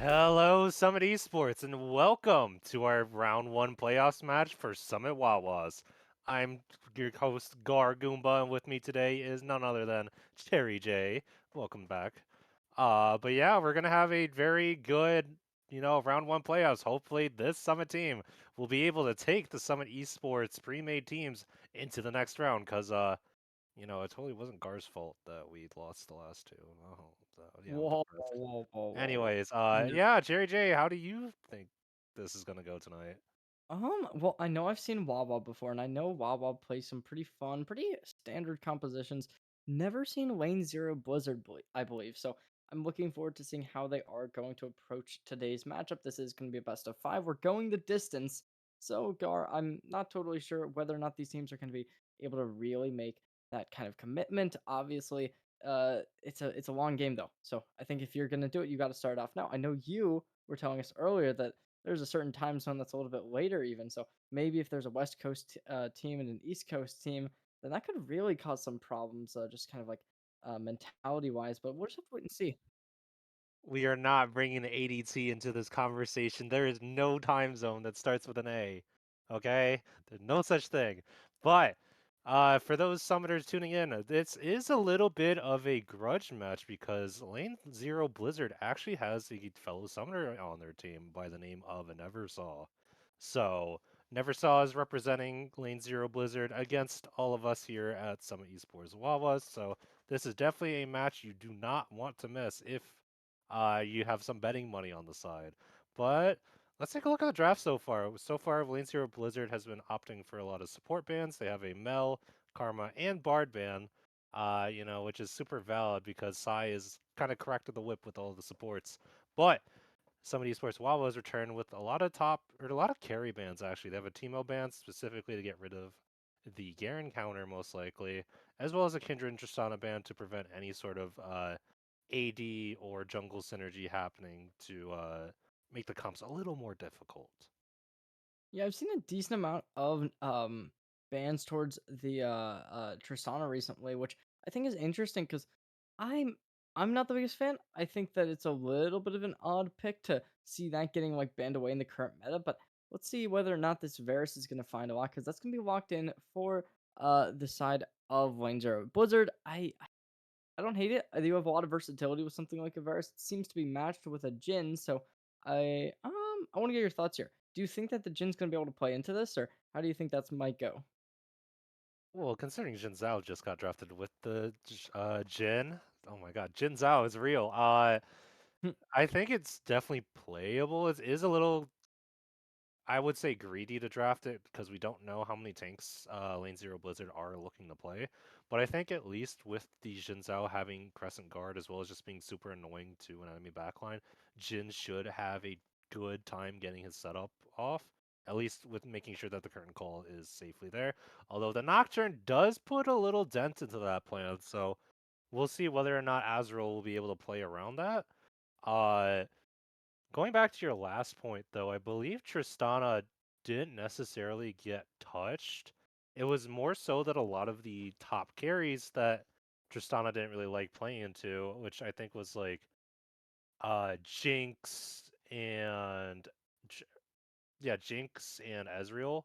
Hello, Summit Esports, and welcome to our round one playoffs match for Summit Wawas. I'm your host, Gar Goomba, and with me today is none other than Cherry J. Welcome back. But yeah, we're gonna have a very good, round one playoffs. Hopefully, this Summit team will be able to take the Summit Esports pre-made teams into the next round, because it totally wasn't Gar's fault that we lost the last two. Oh, so, yeah, I'm Whoa, depressed. whoa, whoa, whoa, whoa. Anyways, Yeah. yeah, Jerry J, how do you think this is gonna go tonight? Well, I know I've seen Wawa before, and I know Wawa plays some pretty fun, pretty standard compositions. Never seen Lane Zero Blizzard, I believe. So I'm looking forward to seeing how they are going to approach today's matchup. This is going to be a best of five. We're going the distance. So, Gar, I'm not totally sure whether or not these teams are going to be able to really make that kind of commitment. Obviously, it's a long game though. So I think if you're going to do it, you got to start off now. I know you were telling us earlier that there's a certain time zone that's a little bit later even. So maybe if there's a West Coast team and an East Coast team, then that could really cause some problems, just kind of like mentality wise. But we'll just have to wait and see. We are not bringing the ADT into this conversation. There is no time zone that starts with an A. Okay? There's no such thing. But for those summoners tuning in, this is a little bit of a grudge match because Lane Zero Blizzard actually has a fellow summoner on their team by the name of Neversaw. So Neversaw is representing Lane Zero Blizzard against all of us here at Summit Esports Wawas. So this is definitely a match you do not want to miss if you have some betting money on the side. But let's take a look at the draft so far. So far, Lane Zero Blizzard has been opting for a lot of support bans. They have a Mel, Karma, and Bard ban, which is super valid because Sai is kind of corrected the whip with all the supports. But some of these sports Wawas return with a lot of a lot of carry bans actually. They have a Teemo ban specifically to get rid of the Garen counter most likely, as well as a Kindred and Tristana ban to prevent any sort of AD or jungle synergy happening to make the comps a little more difficult. Yeah, I've seen a decent amount of bans towards the Tristana recently, which I think is interesting because I'm I'm not the biggest fan. I think that it's a little bit of an odd pick to see that getting like banned away in the current meta, but let's see whether or not this Varus is gonna find a lot because that's gonna be locked in for the side of Lane Zero. Blizzard, I don't hate it. I do have a lot of versatility with something like a Varus. It seems to be matched with a Jin, so I want to get your thoughts here. Do you think that the Jin's gonna be able to play into this, or how do you think that's might go? Well, considering Jin Zhao just got drafted with the Jin, oh my god, Jin Zhao is real. I think it's definitely playable. It is a little I would say greedy to draft it because we don't know how many tanks Lane Zero Blizzard are looking to play. But I think at least with the Jin Zhao having Crescent Guard as well as just being super annoying to an enemy backline, Jin should have a good time getting his setup off. At least with making sure that the curtain call is safely there. Although the Nocturne does put a little dent into that plan, so we'll see whether or not Azrael will be able to play around that. Uh, Going back to your last point, though, I believe Tristana didn't necessarily get touched. It was more so that a lot of the top carries that Tristana didn't really like playing into, which I think was like Jinx and J- yeah, Jinx and Ezreal.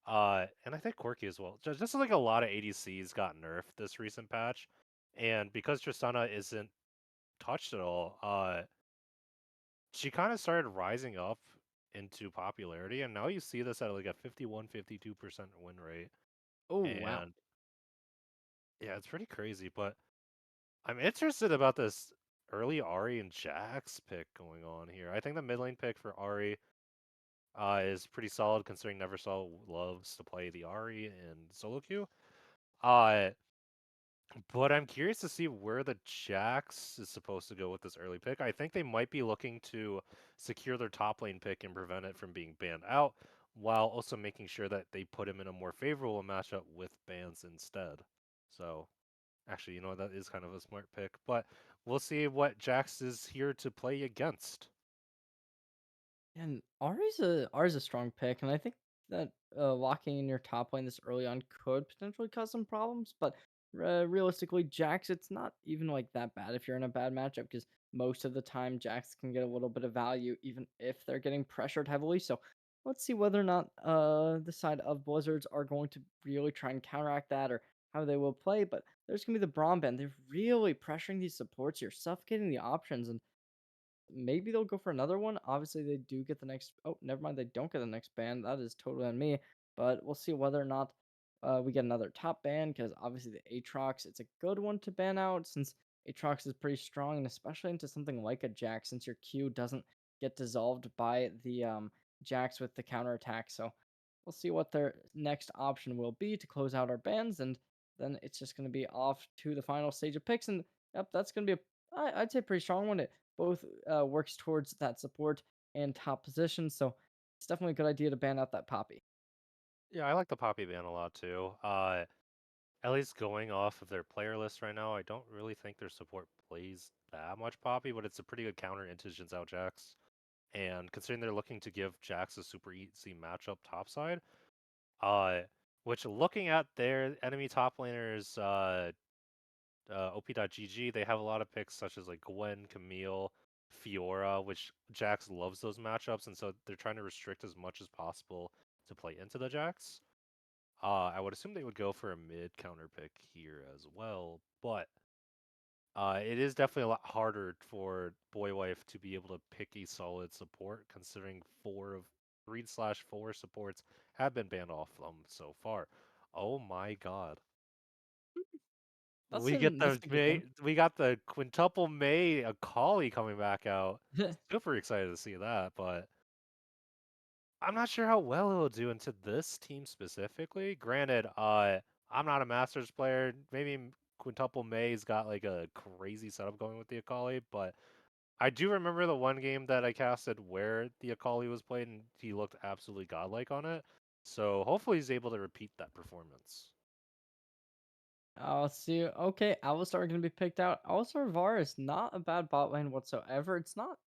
And I think Corki as well. Just like a lot of ADCs got nerfed this recent patch. And because Tristana isn't touched at all, she kind of started rising up into popularity, and now you see this at like a 51-52% win rate. Oh wow. And yeah, it's pretty crazy, but I'm interested about this early Ari and Jax pick going on here. I think the mid lane pick for Ari is pretty solid considering Neversaw loves to play the Ari in solo queue. Uh, But I'm curious to see where the Jax is supposed to go with this early pick. I think they might be looking to secure their top lane pick and prevent it from being banned out, while also making sure that they put him in a more favorable matchup with bans instead. So, actually, that is kind of a smart pick, but we'll see what Jax is here to play against. And Ari's a strong pick, and I think that locking in your top lane this early on could potentially cause some problems. But realistically, Jax, it's not even like that bad if you're in a bad matchup because most of the time Jax can get a little bit of value even if they're getting pressured heavily. So let's see whether or not the side of Blizzards are going to really try and counteract that or how they will play. But there's gonna be the Braum ban. They're really pressuring these supports. You're suffocating the options, and maybe they'll go for another one. Obviously, they do get the next. Oh, never mind. They don't get the next ban. That is totally on me. But we'll see whether or not we get another top ban because obviously the Aatrox, it's a good one to ban out since Aatrox is pretty strong and especially into something like a Jax since your Q doesn't get dissolved by the Jax with the counterattack. So we'll see what their next option will be to close out our bans and then it's just going to be off to the final stage of picks and yep, that's going to be I'd say pretty strong one. It both works towards that support and top position. So it's definitely a good idea to ban out that Poppy. Yeah, I like the Poppy ban a lot too. At least going off of their player list right now, I don't really think their support plays that much Poppy, but it's a pretty good counter into Jin Zhao Jax. And considering they're looking to give Jax a super easy matchup topside, uh, which looking at their enemy top laners, OP.GG, they have a lot of picks such as like Gwen, Camille, Fiora, which Jax loves those matchups, and so they're trying to restrict as much as possible to play into the Jax. I would assume they would go for a mid counter pick here as well, but it is definitely a lot harder for Boy Wife to be able to pick a solid support, considering 3/4 supports have been banned off them so far. Oh my God. That's a good thing. We got the quintuple May Akali coming back out. Super excited to see that, but I'm not sure how well it'll do into this team specifically. Granted, I'm not a Masters player. Maybe Quintuple May's got like a crazy setup going with the Akali, but I do remember the one game that I casted where the Akali was played and he looked absolutely godlike on it. So hopefully he's able to repeat that performance. I'll see. Okay, Alistar gonna be picked out. Alistar Varus, not a bad bot lane whatsoever. It's not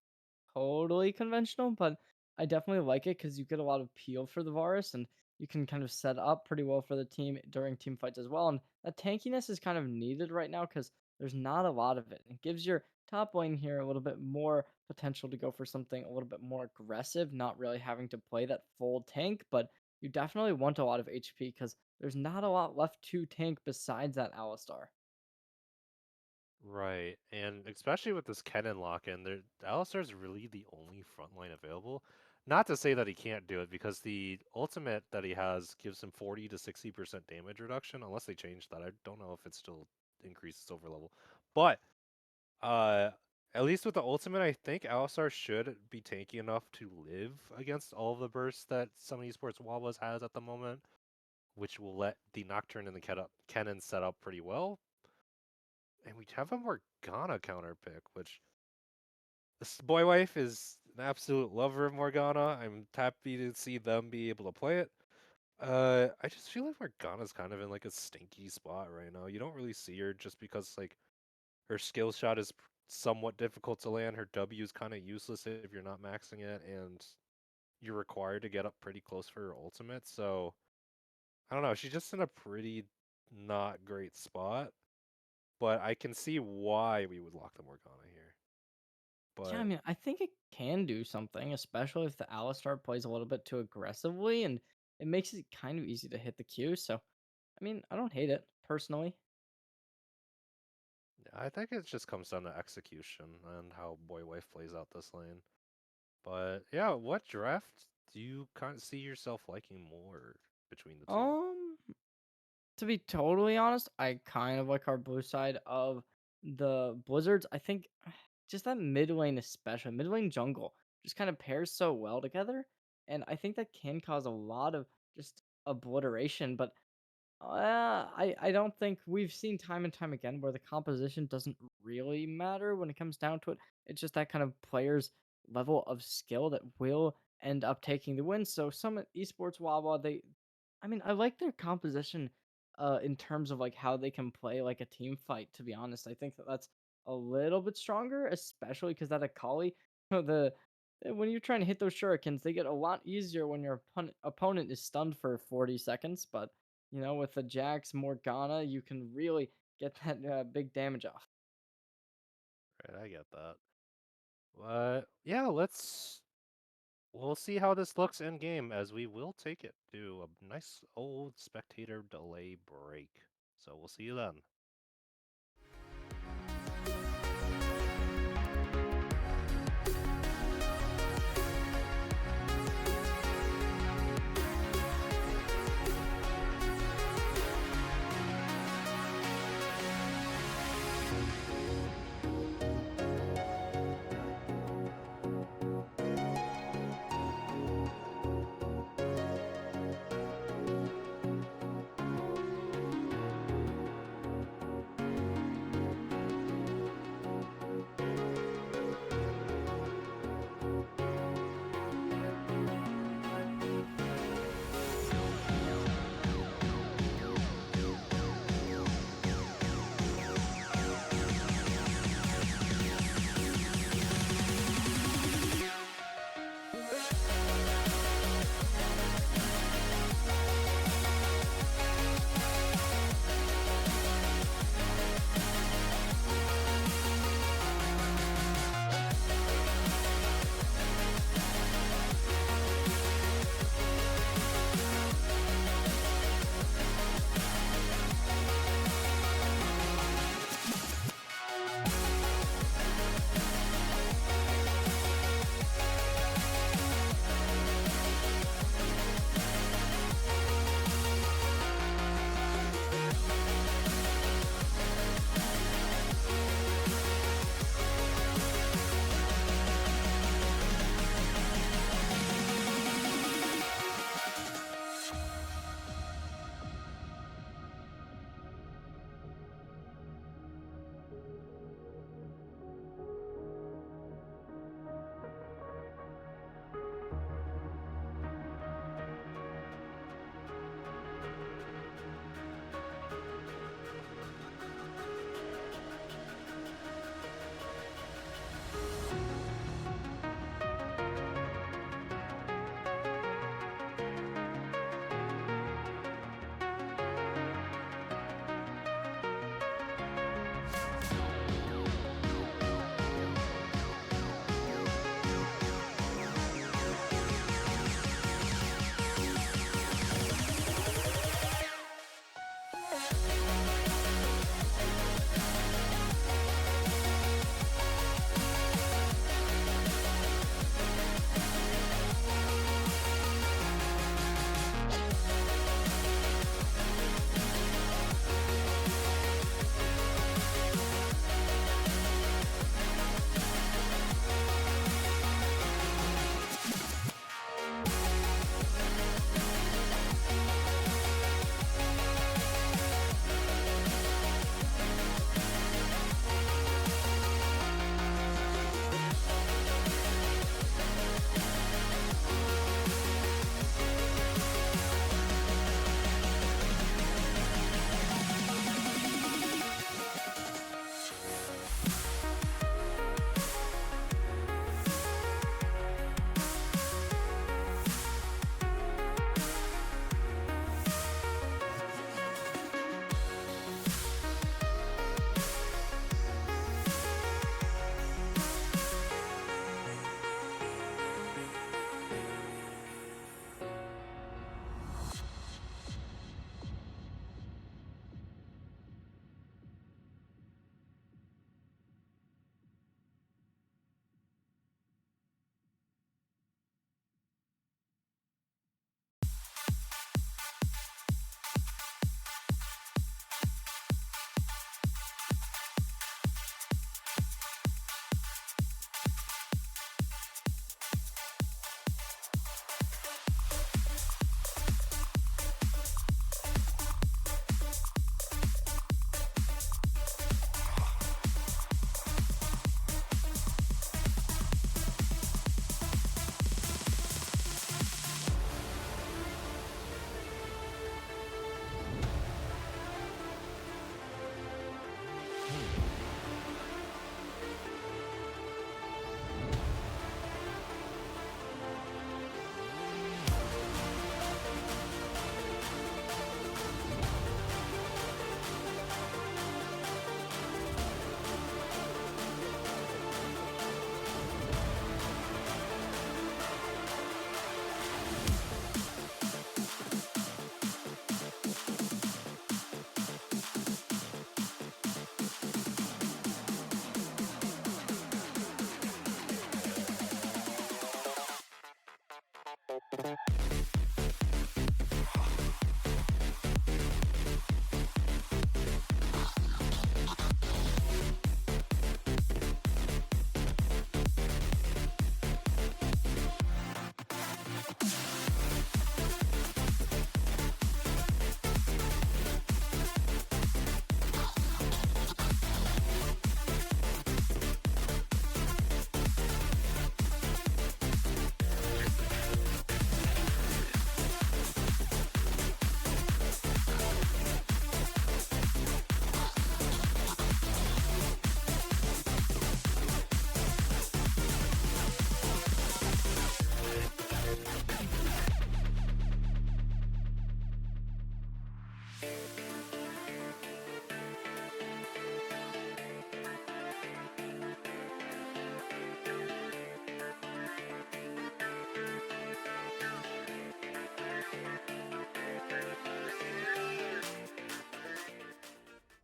totally conventional, but I definitely like it because you get a lot of peel for the Varus, and you can kind of set up pretty well for the team during team fights as well. And that tankiness is kind of needed right now because there's not a lot of it. It gives your top lane here a little bit more potential to go for something a little bit more aggressive, not really having to play that full tank, but you definitely want a lot of HP because there's not a lot left to tank besides that Alistar. Right, and especially with this Kennen lock-in, Alistar's really the only frontline available. Not to say that he can't do it, because the ultimate that he has gives him 40 to 60% damage reduction, unless they change that. I don't know if it still increases over level. But, uh, at least with the ultimate, I think Alistar should be tanky enough to live against all of the bursts that some Esports Wawas has at the moment, which will let the Nocturne and the Kennen set up pretty well. And we have a Morgana counter pick, which this boy wife is an absolute lover of Morgana. I'm happy to see them be able to play it. I just feel like Morgana's kind of in like a stinky spot right now. You don't really see her just because like her skill shot is somewhat difficult to land. Her W is kind of useless if you're not maxing it, and you're required to get up pretty close for her ultimate. So I don't know. She's just in a pretty not great spot, but I can see why we would lock the Morgana here. Yeah, I But mean, I think it can do something, especially if the Alistar plays a little bit too aggressively, and it makes it kind of easy to hit the Q. So, I mean, I don't hate it personally. yeah, I think it just comes down to execution and how Boy Wife plays out this lane. But yeah, what draft do you kind of see yourself liking more between the two? Um, to be totally honest, I kind of like our blue side of the Blizzards. I think just that mid lane, especially mid lane jungle, just kind of pairs so well together, and I think that can cause a lot of just obliteration. But I don't think we've seen time and time again where the composition doesn't really matter when it comes down to it. It's just that kind of player's level of skill that will end up taking the win. So some esports Wawa, I mean, I like their composition in terms of like how they can play like a team fight, to be honest. I think that that's a little bit stronger, especially because that Akali, when you're trying to hit those shurikens, they get a lot easier when your opponent is stunned for 40 seconds. But with the Jax Morgana, you can really get that big damage off. Right, I get that. Yeah, we'll see how this looks in game as we will take it to a nice old spectator delay break. So we'll see you then.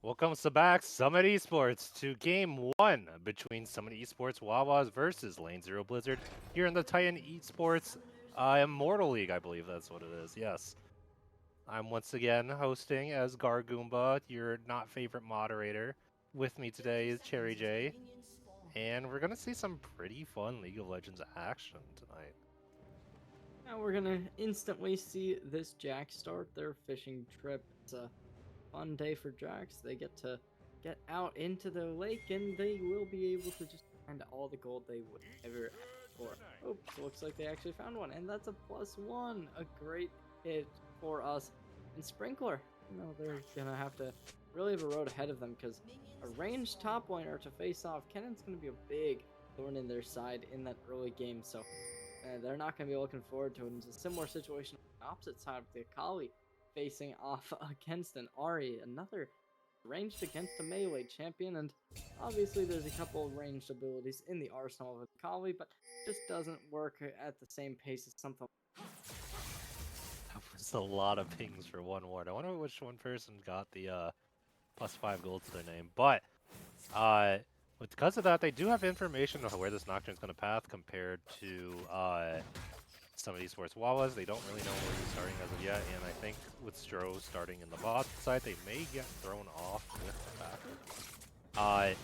Welcome back, Summit Esports, to Game 1 between Summit Esports Wawas versus Lane Zero Blizzard here in the Titan Esports Immortal League, I believe that's what it is, yes. I'm once again hosting as Gargoomba, your not favorite moderator. With me today is Cherry J, and we're going to see some pretty fun League of Legends action tonight. Now we're gonna instantly see this Jack start their fishing trip. It's a fun day for Jacks. They get to get out into the lake and they will be able to just find all the gold they would ever ask for. Oops, looks like they actually found one, and that's a +1. A great hit for us. And Sprinkler, they're gonna have to really have a road ahead of them because a ranged top laner to face off, Kennon's gonna be a big thorn in their side in that early game. So they're not going to be looking forward to it. It's a similar situation on the opposite side with the Akali facing off against an Ari, another ranged against a melee champion, and obviously there's a couple of ranged abilities in the arsenal of Akali, but just doesn't work at the same pace as something. That was a lot of pings for one ward. I wonder which one person got the +5 gold to their name, but because of that, they do have information on where this Nocturne's going to path compared to some of these Esports Wawas. They don't really know where he's starting as of yet, and I think with Stro starting in the bot side, they may get thrown off with the backer.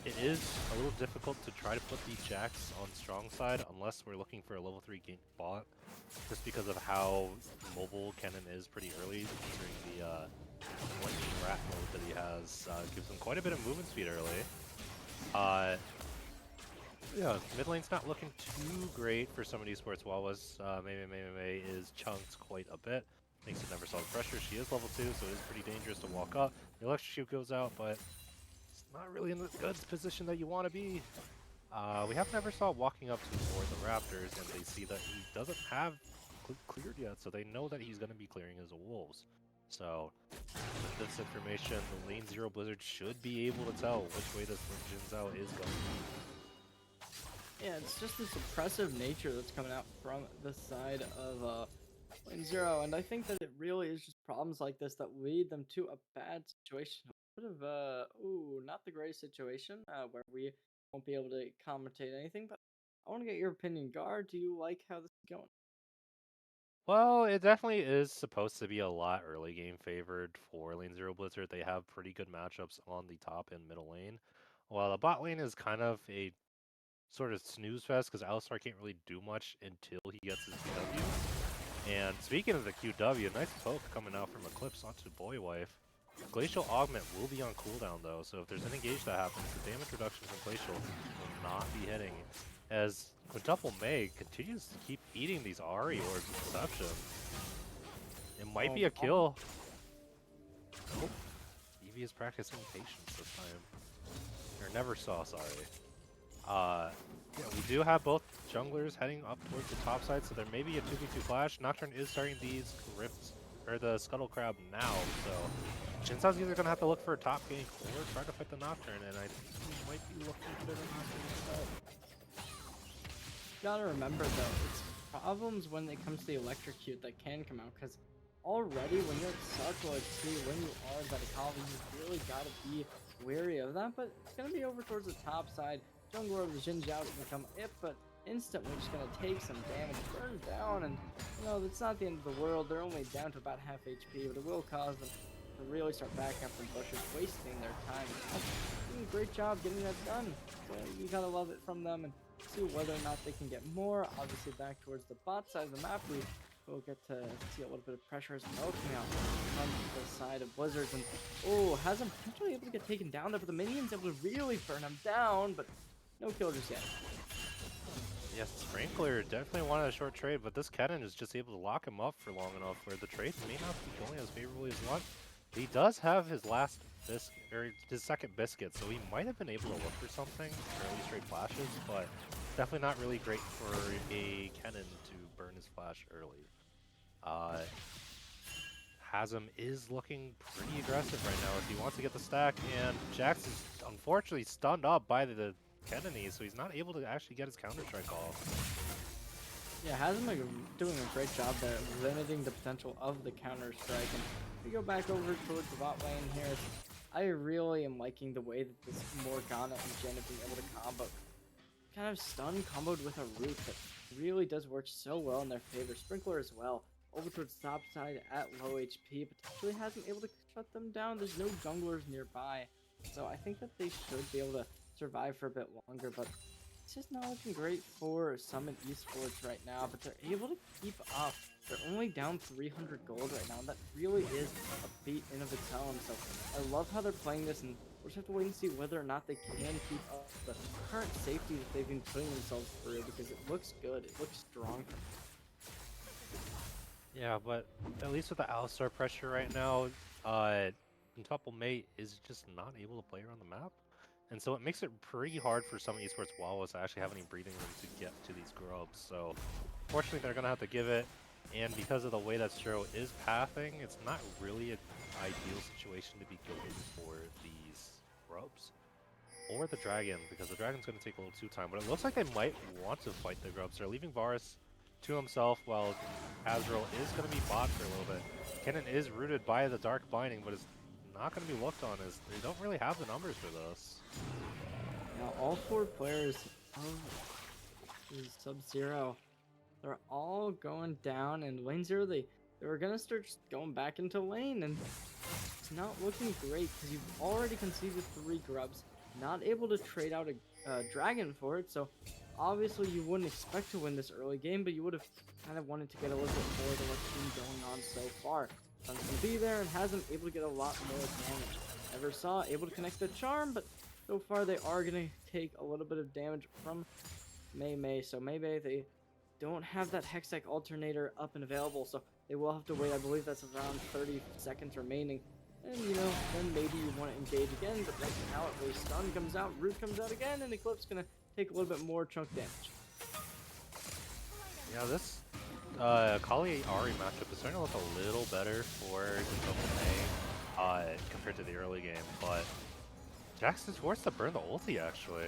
It is a little difficult to try to put the Jacks on strong side unless we're looking for a level 3 gank bot, just because of how mobile Kennen is pretty early, considering the lightning rat mode that he has. Gives him quite a bit of movement speed early. Yeah, mid lane's not looking too great for some of these Esports Wawas. May is chunked quite a bit. Makes it never solve pressure. She is level 2, so it is pretty dangerous to walk up. The electric goes out, but it's not really in the good position that you want to be. We have never saw walking up to the Raptors, and they see that he doesn't have cleared yet, so they know that he's going to be clearing his wolves. So, with this information, the Lane Zero Blizzard should be able to tell which way this Jin Zhao is going. Yeah, it's just this oppressive nature that's coming out from the side of Lane Zero, and I think that it really is just problems like this that lead them to a bad situation. A bit of not the greatest situation where we won't be able to commentate anything, but I want to get your opinion. Gar, do you like how this is going? Well, it definitely is supposed to be a lot early game favored for Lane Zero Blizzard. They have pretty good matchups on the top and middle lane. While the bot lane is kind of a sort of snooze fest because Alistar can't really do much until he gets his QW. And speaking of the QW, nice poke coming out from Eclipse onto Boy Wife. Glacial Augment will be on cooldown though, so if there's an engage that happens, the damage reduction from Glacial will not be hitting. As Quintuple Meg continues to keep eating these Ahri orbs of Perception. It might be a kill. Oh, Eevee is practicing patience this time. Or never saw, sorry. Yeah, we do have both junglers heading up towards the top side, so there may be a 2v2 clash. Nocturne is starting these rifts, or the Scuttle Crab now, so Jin Zhao's either going to have to look for a top gank or try to fight the Nocturne, and I think he might be looking for the Nocturne instead. Gotta remember though, it's problems when it comes to the electrocute that can come out, because already when you're at such like 2, when you are that Akali, you really gotta be wary of that, but it's gonna be over towards the top side. Jungler of the Jin Zhao is gonna come it, but instantly just gonna take some damage, burn down, and it's not the end of the world. They're only down to about half HP, but it will cause them to really start backing up from bushes, wasting their time. Doing a great job getting that done. So you gotta love it from them, and see whether or not they can get more. Obviously, back towards the bot side of the map, we will get to see a little bit of pressure as well coming out from the side of Blizzards. And oh, has him potentially able to get taken down there, but the minions able to really burn him down, but no kill just yet. Yes, Sprinkler definitely wanted a short trade, but this Kennen is just able to lock him up for long enough where the trade may not be going as favorably as one. He does have his last biscuit, or his second biscuit, so he might have been able to look for something, early straight flashes, but definitely not really great for a Kennen to burn his flash early. Hazem is looking pretty aggressive right now as he wants to get the stack, and Jax is unfortunately stunned up by the Kennedy, so he's not able to actually get his counter-strike off. Yeah, Hasm doing a great job there, limiting the potential of the counter-strike. And if we go back over towards the bot lane here, I really am liking the way that this Morgana and Jen have been able to combo. Kind of stun comboed with a root that really does work so well in their favor. Sprinkler as well, over towards the top side at low HP, potentially hasn't able to shut them down. There's no junglers nearby, so I think that they should be able to survive for a bit longer, but it's just not looking great for Summit Esports right now, but they're able to keep up. They're only down 300 gold right now, and that really is a feat in of its own. So I love how they're playing this, and we'll just have to wait and see whether or not they can keep up the current safety that they've been putting themselves through, because it looks good. It looks strong. Yeah, but at least with the Alistar pressure right now, Quintuple Mate is just not able to play around the map. And so it makes it pretty hard for some esports Wawas to actually have any breathing room to get to these grubs. So fortunately, they're going to have to give it. And because of the way that Stro is pathing, it's not really an ideal situation to be going for these grubs. Or the dragon, because the dragon's going to take a little too time. But it looks like they might want to fight the grubs. They're leaving Varus to himself while Azrael is going to be bot for a little bit. Kennen is rooted by the Dark Binding, but is not going to be looked on as they don't really have the numbers for this. Now, all four players of Sub-Zero, they're all going down, and lane 0, they were going to start just going back into lane, and it's not looking great because you've already conceded 3 grubs, not able to trade out a dragon for it, so obviously you wouldn't expect to win this early game, but you would have kind of wanted to get a little bit more than what's been going on so far. Sun's going to be there and hasn't able to get a lot more damage. Never saw able to connect the charm, but so far they are going to take a little bit of damage from Mei Mei. So Mei Mei, they don't have that Hextech alternator up and available, so they will have to wait. I believe that's around 30 seconds remaining. And, then maybe you want to engage again, but right now at least stun comes out, root comes out again, and Eclipse going to take a little bit more chunk damage. Yeah, this Kali Ari matchup is starting to look a little better for Double May compared to the early game, but Jax is forced to burn the ulti actually.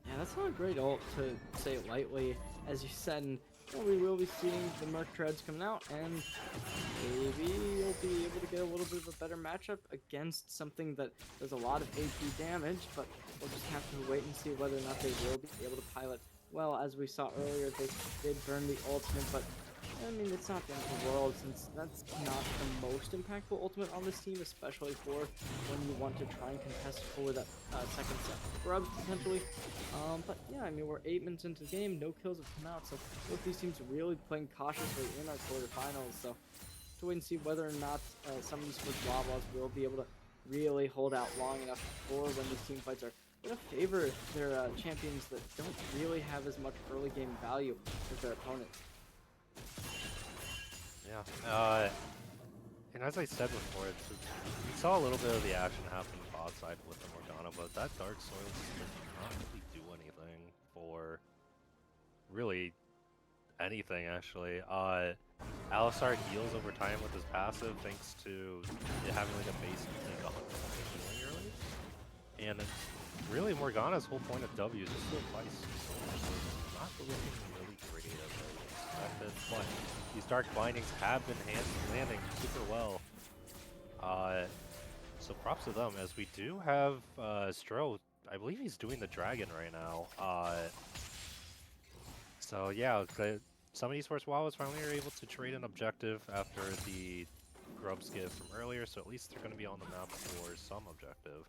Yeah, that's not a great ult, to say it lightly. As you said, and we will be seeing the Merc Treads coming out, and maybe you'll be able to get a little bit of a better matchup against something that does a lot of AP damage, but we'll just have to wait and see whether or not they will be able to pilot. Well, as we saw earlier, they did burn the ultimate, but I mean, it's not the end of the world, since that's not the most impactful ultimate on this team, especially for when you want to try and contest for that second set of grubs, potentially. But yeah, I mean, we're 8 minutes into the game, no kills have come out, so both these teams really playing cautiously in our quarterfinals, so to wait and see whether or not some of these Wawas will be able to really hold out long enough before when these team fights are going to favor their champions that don't really have as much early game value as their opponents. Yeah, and as I said before, we saw a little bit of the action happen bot side with the Morgana, but that Dark Soil just does not really do anything for really anything, actually. Alistar heals over time with his passive thanks to it having like a base like 100% healing early. And really Morgana's whole point of W is just to apply so much, so it's not looking really great as I expected, but these Dark Bindings have been landing super well. So props to them, as we do have Stro I believe he's doing the dragon right now. So yeah, some Esports Wawas finally are able to trade an objective after the grub skip from earlier, so at least they're going to be on the map for some objective.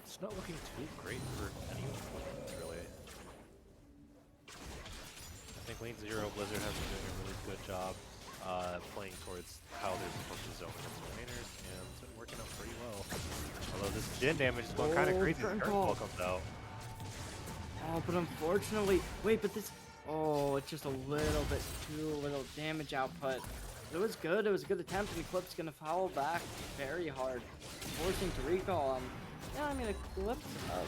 It's not looking too great for anyone, really. I think Lane Zero Blizzard has been doing a really good job playing towards how they're supposed to zone against the laners, and it's been working out pretty well. Although this Jhin damage is going kind of crazy as Curtain Call comes out. Oh, but unfortunately, wait, but this, oh, it's just a little bit too little damage output. It was good. It was a good attempt, and Eclipse gonna foul back very hard, forcing to recall. Yeah, I mean, Eclipse,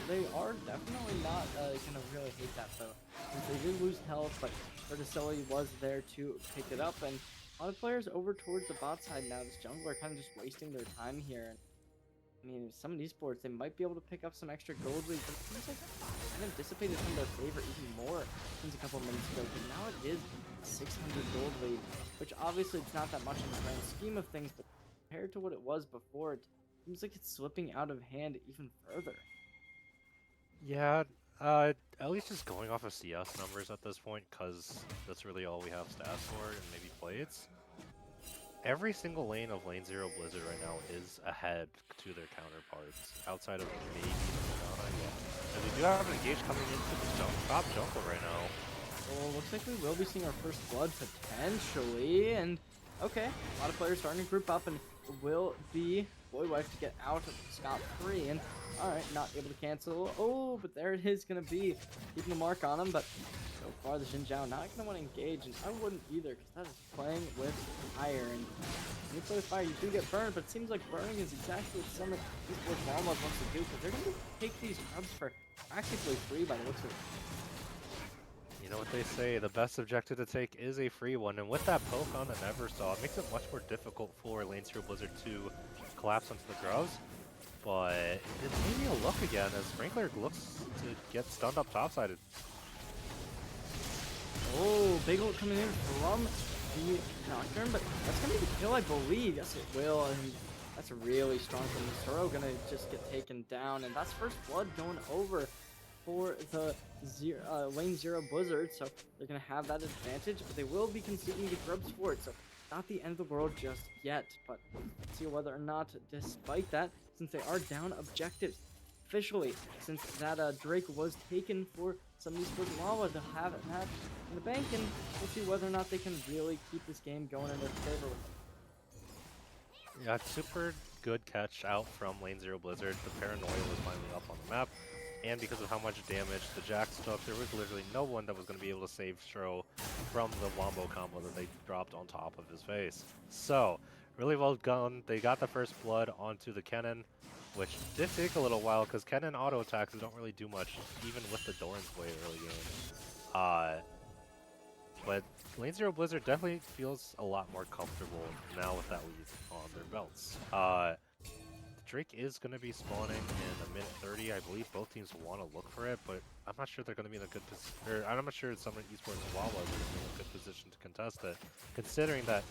they are definitely not gonna really hate that though, since they did lose health, but Verticilli was there to pick it up, and a lot of players over towards the bot side now. This jungler kind of just wasting their time here. I mean, some Esports, they might be able to pick up some extra gold leads, but it seems like kind of dissipated from their favor even more since a couple minutes ago, because now it is 600 gold lead, which obviously it's not that much in the grand scheme of things, but compared to what it was before, it seems like it's slipping out of hand even further. Yeah, at least just going off of CS numbers at this point, because that's really all we have stats for, and maybe plates. Every single lane of Lane Zero Blizzard right now is ahead to their counterparts, outside of maybe Morgana, yeah. And we do have an engage coming into the top jungle right now. Well, looks like we will be seeing our first blood potentially, and okay, a lot of players starting to group up, and will be Wife to get out scot-free, and alright, not able to cancel. Oh, but there it is gonna be, keeping the mark on him, but so far the Xin Zhao not gonna want to engage, and I wouldn't either, because that is playing with fire, and when you play with fire, you do get burned, but it seems like burning is exactly what some of these Wawas wants to do, because they're gonna take these grubs for practically free by the looks of it. You know what they say, the best objective to take is a free one, and with that poke on the Neversaw, it makes it much more difficult for Lane Zero Blizzard to collapse onto the grubs. But it's maybe a look again as Sprinkler looks to get stunned up topside. Oh, big ult coming in from the Nocturne, but that's going to be the kill, I believe. Yes, it will. And that's really strong from the Zoro. Going to just get taken down. And that's first blood going over for the Lane Zero Blizzard. So they're going to have that advantage, but they will be conceding the grubs for it. So not the end of the world just yet. But let's see whether or not, despite that, since they are down objectives, officially, since that Drake was taken for some Esports Lava, to have that in the bank, and we'll see whether or not they can really keep this game going in their favor with it. Yeah, super good catch out from Lane Zero Blizzard. The Paranoia was finally up on the map, and because of how much damage the Jax took, there was literally no one that was going to be able to save Stro from the wombo combo that they dropped on top of his face. So, really well done. They got the first blood onto the Kennen, which did take a little while because Kennen auto attacks don't really do much, even with the Doran's Blade early game. But Lane Zero Blizzard definitely feels a lot more comfortable now with that lead on their belts. Drake is going to be spawning in a minute 30. I believe both teams want to look for it, but I'm not sure they're going to be in a good position. I'm not sure some Esports Wawas are going to be in a good position to contest it, considering that,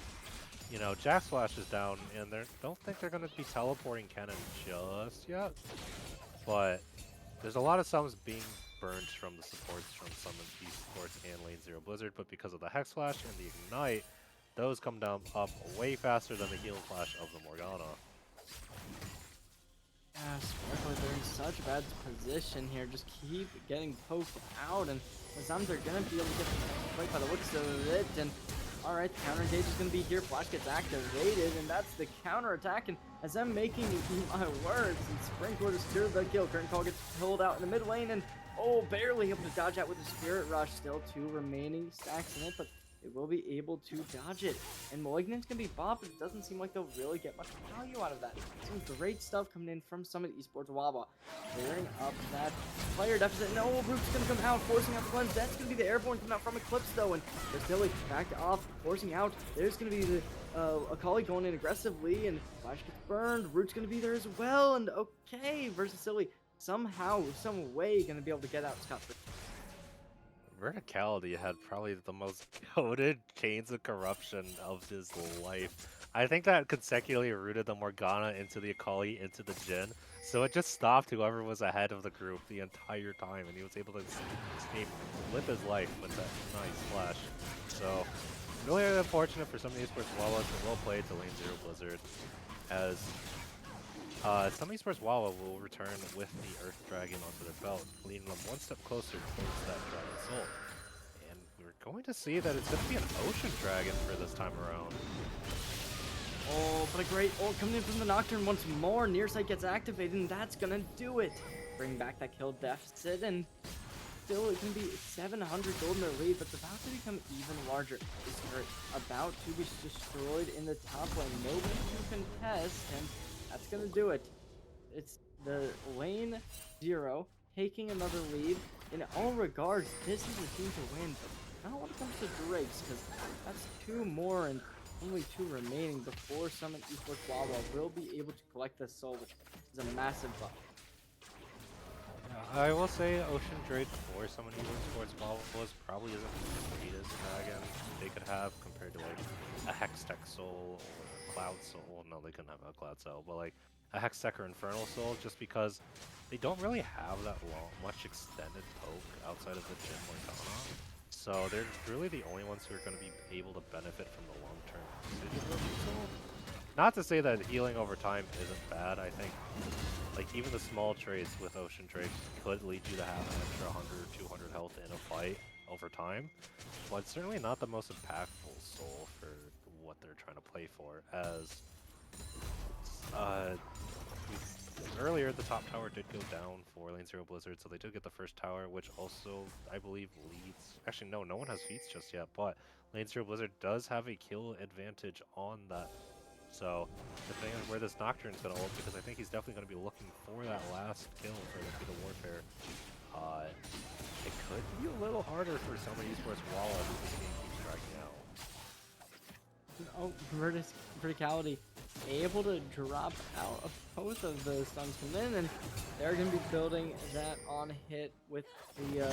you know, Jack Slash is down, and they don't think they're going to be teleporting Kennen just yet. But there's a lot of sums being burned from the supports from some of Esports and Lane Zero Blizzard, but because of the Hex Flash and the Ignite, those come down up way faster than the Heal Flash of the Morgana. Yeah, Sparkler, they're in such a bad position here. Just keep getting poked out, and the Zams are going to be able to get right by the looks of it. And alright, the counter engage is going to be here. Flash gets activated, and that's the counter attack. And as I'm making my words, and Sprinkler to secure the kill. Curtain Call gets pulled out in the mid lane, and oh, barely able to dodge out with the Spirit Rush. Still 2 remaining stacks in it, but they will be able to dodge it. And Malignant's going to be bopped, but it doesn't seem like they'll really get much value out of that. Some great stuff coming in from Summit Esports Wawa. Clearing up that player deficit. No, Root's going to come out, forcing out the cleanse. That's going to be the Airborne coming out from Eclipse, though. And Versilli backed off, forcing out. There's going to be the Akali going in aggressively, and Flash gets burned. Root's going to be there as well. And okay, Versilli somehow, some way, going to be able to get out scot-free. Verticality had probably the most coded chains of corruption of his life. I think that consecutively rooted the Morgana into the Akali into the Jhin, so it just stopped whoever was ahead of the group the entire time, and he was able to escape with his life with that nice flash. So really unfortunate for some of the Esports Wawas, but well played to Lane Zero Blizzard, as some Esports Wawa will return with the Earth Dragon onto their belt, leading them one step closer towards that Dragon Soul. And we're going to see that it's going to be an Ocean Dragon for this time around. Oh, but a great ult coming in from the Nocturne once more. Nearsight gets activated, and that's gonna do it. Bring back that kill deficit, and still it can be 700 gold in their lead, but it's about to become even larger. This turret about to be destroyed in the top lane. Nobody to contest, and that's gonna do it. It's the lane 0 taking another lead. In all regards, this is a team to win, but not when it comes to Drakes, because that's 2 more and only 2 remaining before Summon Esports Wawa will be able to collect this soul, which is a massive buff. I will say Ocean Drake for someone who Esports Wawas probably isn't the greatest dragon they could have compared to like a Hextech Soul or a Cloud Soul. No, they couldn't have a Cloud Soul, but like a Hextech or Infernal Soul, just because they don't really have that much extended poke outside of the Jhin Morgana. So they're really the only ones who are going to be able to benefit from the long-term usage of Ocean Soul. Not to say that healing over time isn't bad. I think like even the small trades with Ocean Drake could lead you to have an extra 100 or 200 health in a fight over time, but it's certainly not the most impactful soul for what they're trying to play for, as uh, earlier the top tower did go down for Lane Zero Blizzard, so they did get the first tower, which also, I believe, leads... Actually, no one has feats just yet, but Lane Zero Blizzard does have a kill advantage on that. So, depending on where this Nocturne's going to ult, because I think he's definitely going to be looking for that last kill for the Feudal Warfare, it could be a little harder for some of Esports Walla who this game keeps dragging out. Oh, Verticality able to drop out of both of the stuns come in, and they're going to be building that on hit with the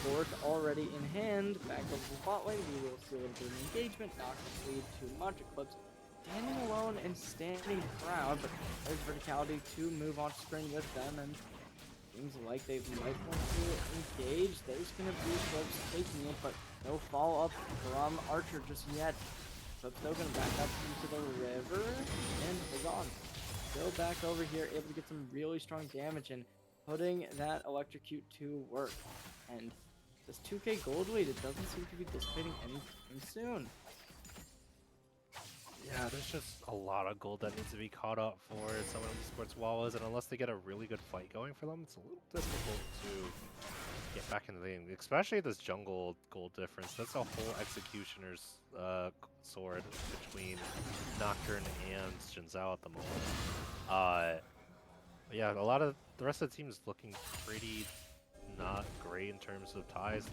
Bork already in hand. Back over the bot lane, we will see a little bit of engagement, not going to lead too much. Eclipse standing alone and standing proud, but there's Verticality to move on screen with them, and seems like they might want to engage. There's going to be Eclipse taking it, but no follow-up from Archer just yet. So still going to back up into the river, and is on. Still back over here, able to get some really strong damage and putting that electrocute to work. And this 2k gold lead, it doesn't seem to be dissipating anytime soon. Yeah, there's just a lot of gold that needs to be caught up for some of these Esports Wallas, and unless they get a really good fight going for them, it's a little difficult to get back into the game, especially this jungle gold difference. That's a whole Executioner's sword between Nocturne and Jinzhao at the moment. Yeah, a lot of the rest of the team is looking pretty not great in terms of ties.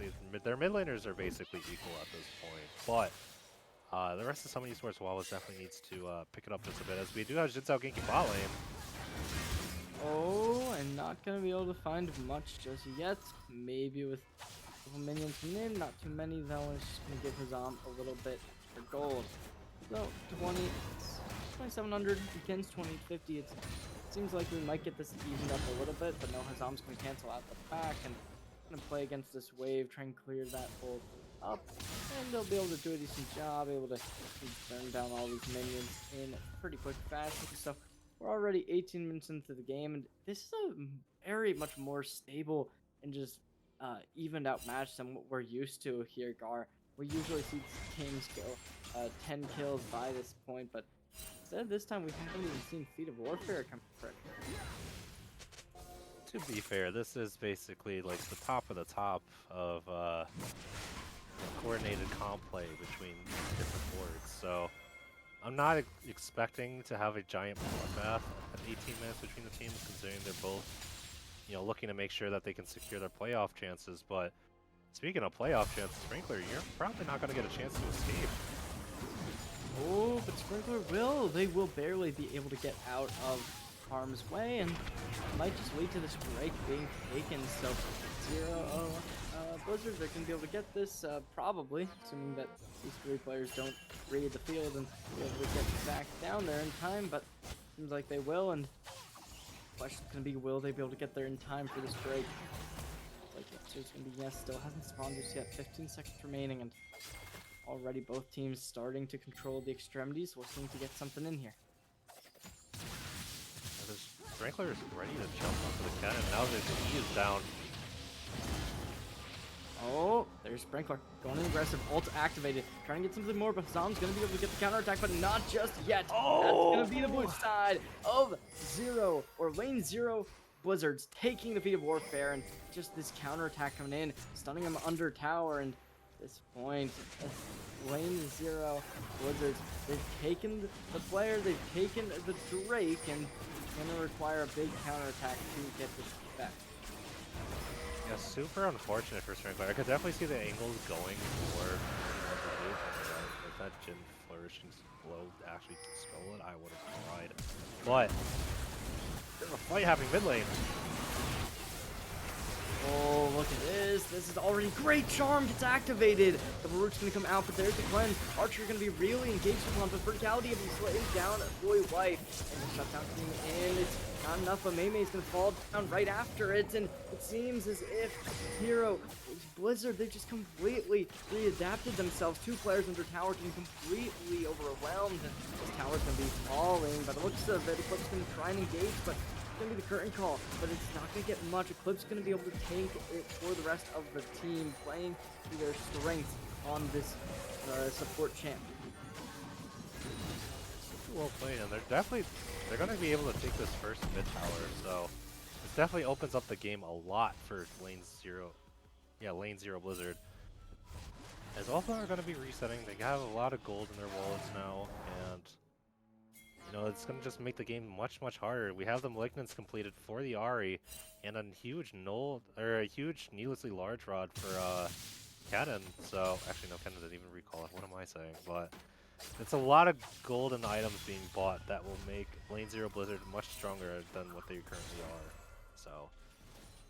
Their mid laners are basically equal at this point, but the rest of some of Esports Wawas definitely needs to pick it up just a bit, as we do have Jinzhao ganking bot lane. Oh, and not going to be able to find much just yet. Maybe with a couple minions coming in, not too many though. It's just going to give Hazam a little bit for gold. So 2,700 against 2050. It seems like we might get this evened up a little bit, but no, Hazam's going to cancel out the back and going to play against this wave, try and clear that ult up, and they'll be able to do a decent job, able to burn down all these minions in pretty quick fashion. So we're already 18 minutes into the game, and this is a very much more stable and just evened out match than what we're used to here, Gar. We usually see teams go 10 kills by this point, but instead this time we haven't even seen Feat of Warfare come through. To be fair, this is basically like the top of the top of coordinated comp play between different boards, so I'm not expecting to have a giant bloodbath at 18 minutes between the teams, considering they're both, looking to make sure that they can secure their playoff chances. But speaking of playoff chances, Sprinkler, you're probably not going to get a chance to escape. Oh, but Sprinkler they will barely be able to get out of harm's way, and might just lead to this break being taken. So 0 Blizzard, they're gonna be able to get this, probably, assuming that these three players don't raid the field and be able to get back down there in time, but seems like they will, and the question's gonna be, will they be able to get there in time for this break? Like, the answer's gonna be yes, still hasn't spawned just yet, 15 seconds remaining, and already both teams starting to control the extremities, looking to get something in here. And this Sprinkler is ready to jump onto the cannon. Now that he is down. Oh, there's Sprinkler. Going in aggressive. Ult activated. Trying to get something more, but Zam's going to be able to get the counter attack, but not just yet. Oh! That's going to be the blue side of Zero, or Lane Zero Blizzards, taking the feat of warfare, and just this counter attack coming in, stunning him under tower, and at this point, Lane Zero Blizzards, they've taken the player, they've taken the Drake, and it's going to require a big counter attack to get this back. Yeah, super unfortunate for Sprinkler. I could definitely see the angles going for what to do. If that Jin flourishing blow actually stole it, I would have cried. But there's a fight happening mid lane. Oh, look at this. This is already great. Charm gets activated. The Baruch's going to come out, but there's the cleanse. Archer going to be really engaged with one, but Verticality able to slay down Boy Wife. And the shutdown coming in. It's not enough, but Mei Mei's going to fall down right after it. And it seems as if Hero, Blizzard, they've just completely readapted themselves. Two players under tower getting completely overwhelmed. And this tower's going to be falling. By the looks of it, Eclipse going to try and engage, but going to be the curtain call, but it's not going to get much. Eclipse going to be able to tank it for the rest of the team, playing to their strengths on this support champ. Super well played, and they're going to be able to take this first mid tower, so this definitely opens up the game a lot for Lane Zero Blizzard. As also are going to be resetting, they have a lot of gold in their wallets now, and it's going to just make the game much, much harder. We have the Malignants completed for the Ahri, and a huge needlessly large rod for Cannon. So, actually, no, Cannon didn't even recall it. What am I saying? But it's a lot of golden items being bought that will make Lane Zero Blizzard much stronger than what they currently are. So,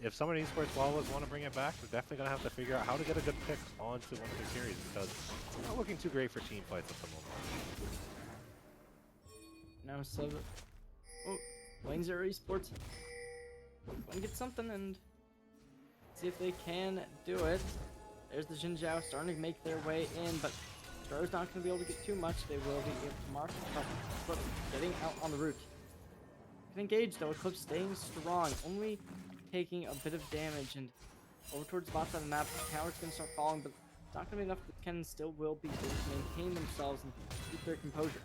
if some of these Esports Wawas want to bring it back, they're definitely going to have to figure out how to get a good pick onto one of their carries, because it's not looking too great for team fights at the moment. Now, so, oh, Lane Zero Esports, want to get something and see if they can do it. There's the Xin Zhao starting to make their way in, but Star's not going to be able to get too much. They will be able to mark Eclipse getting out on the route. Can engage though, Eclipse staying strong, only taking a bit of damage, and over towards the bottom side of the map, the tower's going to start falling, but it's not going to be enough. The Ken still will be able to maintain themselves and keep their composure.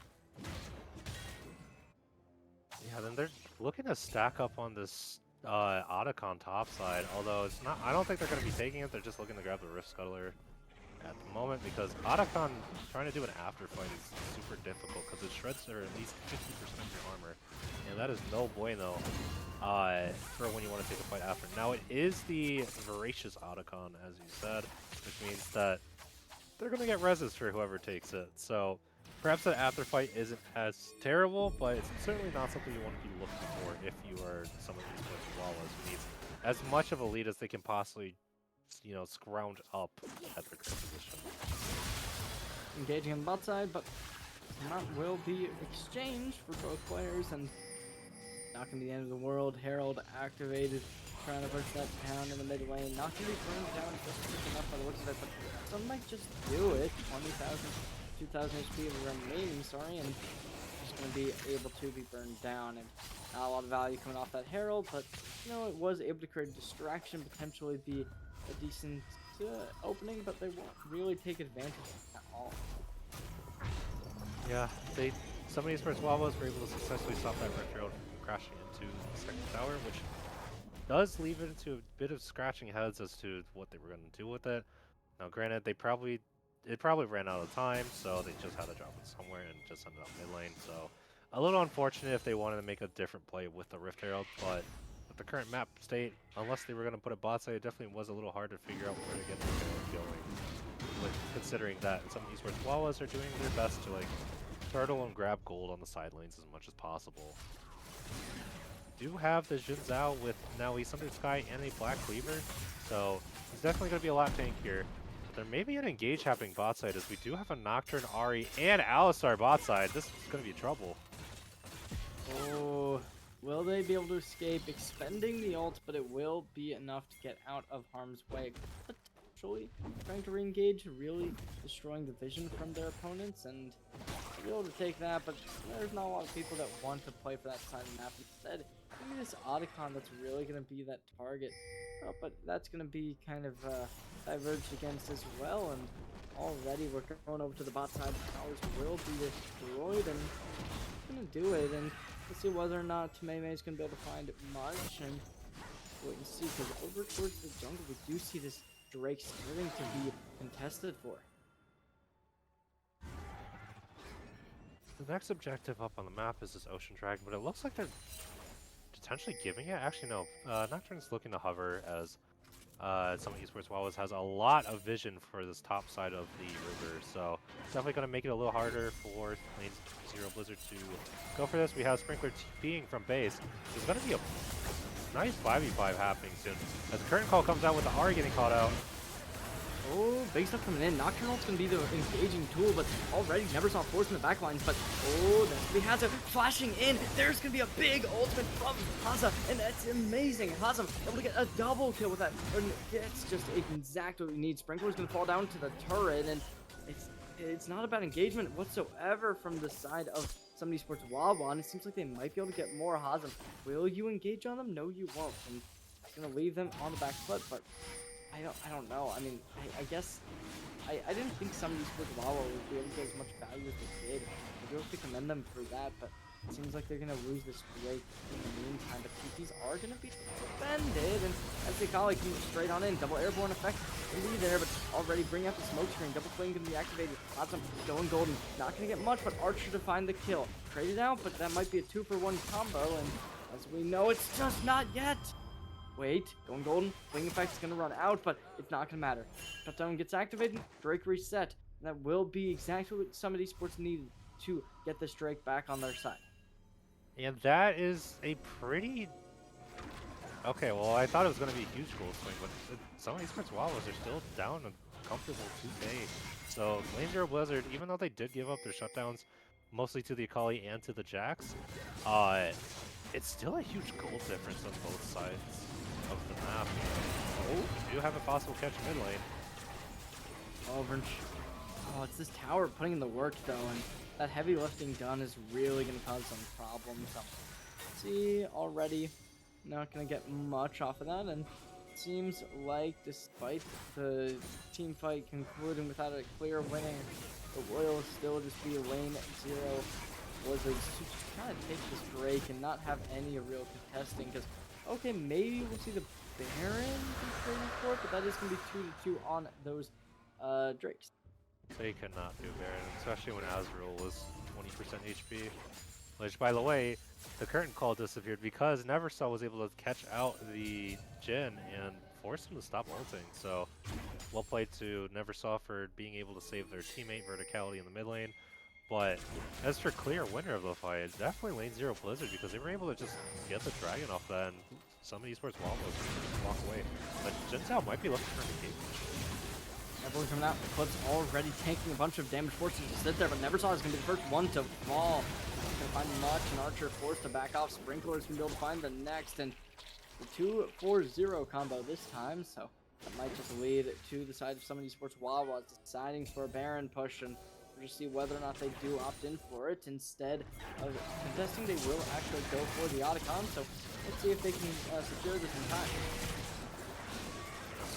Yeah, then they're looking to stack up on this Otacon top side, although it's not. I don't think they're going to be taking it. They're just looking to grab the Rift Scuttler at the moment, because Otacon trying to do an afterfight is super difficult because it shreds at least 50% of your armor, and that is no bueno for when you want to take a fight after. Now it is the Voracious Otacon, as you said, which means that they're going to get reses for whoever takes it. So perhaps that afterfight isn't as terrible, but it's certainly not something you want to be looking for if you are some of these players Wawas who needs as much of a lead as they can possibly, scrounge up at their current position. Engaging on the bot side, but amount will be exchanged for both players, and not gonna be the end of the world. Herald activated, trying to push that down in the mid lane. Not gonna be burned down just quick enough by the looks of it, but some might just do it. 20,000, 2,000 HP remaining, and just gonna be able to be burned down, and not a lot of value coming off that Herald, but it was able to create a distraction, potentially be a decent opening, but they won't really take advantage of it at all. Yeah, some of these first Wawas were able to successfully stop that Rift Herald from crashing into the second tower, which does leave it into a bit of scratching heads as to what they were going to do with it. Now, granted, it probably ran out of time, so they just had to drop it somewhere and just ended up mid lane. So a little unfortunate if they wanted to make a different play with the Rift Herald, but with the current map state, unless they were going to put a bot side, it definitely was a little hard to figure out where to get the Herald going. Considering that some esports Wawas are doing their best to turtle and grab gold on the side lanes as much as possible. do have the Jin Zhao with now a Sundered Sky and a Black Cleaver, so he's definitely going to be a lot tankier. But there may be an engage happening bot side as we do have a Nocturne, Ahri, and Alistar bot side. This is going to be trouble. Oh, will they be able to escape? Expending the ult, but it will be enough to get out of harm's way. Potentially trying to re-engage, really destroying the vision from their opponents, and they'll be able to take that, but there's not a lot of people that want to play for that side of the map. Instead, maybe this Otacon that's really going to be that target. Oh, but that's going to be kind of diverged against as well, and already we're going over to the bot side. The towers will be destroyed, and gonna do it, and let's see whether or not Mei is gonna be able to find much, and wait and see, because over towards the jungle we do see this Drake starting to be contested for. The next objective up on the map is this Ocean Dragon, but it looks like they're potentially giving it. Actually, no. Nocturne's looking to hover as some of Esports Wawas has a lot of vision for this top side of the river, so it's definitely going to make it a little harder for Lane Zero Blizzard to go for this. We have Sprinkler TPing from base. There's going to be a nice 5v5 happening soon as the current call comes out with the Ahri getting caught out. Oh, big stuff coming in. Nocturnal's gonna be the engaging tool, but already never saw force in the backlines. But oh, that's Haza flashing in. There's gonna be a big ultimate from Haza, and that's amazing. Haza able to get a double kill with that, and it's just exactly what we need. Sprinkler's gonna fall down to the turret, and it's not about engagement whatsoever from the side of some Esports Wawa, and it seems like they might be able to get more. Haza, will you engage on them? No, you won't. And it's gonna leave them on the back foot, but I don't know. I mean, I guess I didn't think some of these Esports Wawa would be able to get as much value as they did. I do have to commend them for that, but it seems like they're gonna lose this Drake in the meantime. But TPs are gonna be defended, and as they call it, can straight on in. Double airborne effect can be there, but already bring out the smoke screen. Double flame gonna be activated. Awesome, going golden. Not gonna get much, but Archer to find the kill. Traded out, but that might be a 2-for-1 combo, and as we know, it's just not yet. Wait, going golden. Wing effect is going to run out, but it's not going to matter. Shutdown gets activated. Drake reset. And that will be exactly what some of these sports needed to get this Drake back on their side. And that is a pretty... Okay, well, I thought it was going to be a huge goal swing, but some of these Esports Wawas are still down a comfortable 2K. So, Lane Zero Blizzard, even though they did give up their shutdowns, mostly to the Akali and to the Jax, it's still a huge goal difference on both sides of the map. Oh, we do have a possible catch mid lane. Oh, it's this tower putting in the work, though, and that heavy lifting done is really going to cause some problems. So, see, already not going to get much off of that, and it seems like despite the team fight concluding without a clear winning, it will still just be Lane Zero Blizzards to just kind of take this break and not have any real contesting, because okay, maybe we'll see the Baron be trading for it, but that is going to be 2-2 on those Drakes. They cannot do Baron, especially when Azrael was 20% HP. Which, by the way, the curtain call disappeared because Neversaw was able to catch out the Jhin and force him to stop ulting. So, well played to Neversaw for being able to save their teammate Verticality in the mid lane. But as for clear winner of the fight, it's definitely Lane Zero Blizzard because they were able to just get the dragon off that, and some of Esports Wawas just walk away. But Jin Zhao might be looking for an escape. Everyone coming out, Eclipse already tanking a bunch of damage, forcing to sit there, but Neversaw is going to be the first one to fall. Not going to find much, and Archer forced to back off. Sprinkler is going to be able to find the next, and the 2-4-0 combo this time, so that might just lead to the side of some of these Esports Wawas deciding for a Baron push, and we'll just see whether or not they do opt in for it. Instead of contesting, they will actually go for the Otacon, so let's see if they can secure this in time.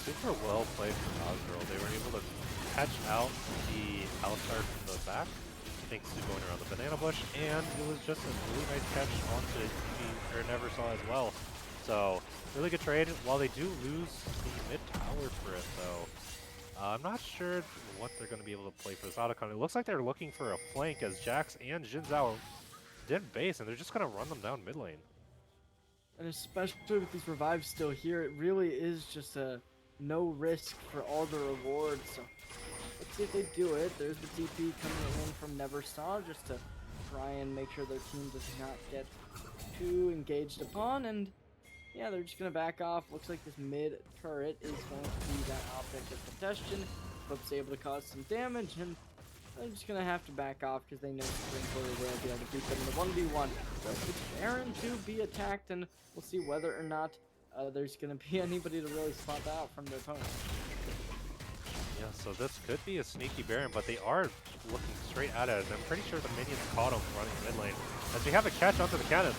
Super well played from Azrael. They were able to catch out the Alistar from the back, thanks to going around the banana bush, and it was just a really nice catch onto Neversaw as well. So, really good trade. While they do lose the mid tower for it, though, I'm not sure what they're going to be able to play for this Otacon. It looks like they're looking for a flank as Jax and Jin Zhao did base, and they're just going to run them down mid lane. And especially with these revives still here, it really is just a no risk for all the rewards. So let's see if they do it. There's the TP coming in from Neversaw just to try and make sure their team does not get too engaged upon, and yeah, they're just gonna back off. Looks like this mid turret is going to be that object of contention. Flip's able to cause some damage, and they're just gonna have to back off because they know Sprinkler will be able to beat them in the 1v1. So it's Baron to be attacked, and we'll see whether or not there's gonna be anybody to really spot out from their opponent. Yeah, so this could be a sneaky Baron, but they are looking straight at it. I'm pretty sure the minions caught him running mid lane. As we have a catch onto the cannon.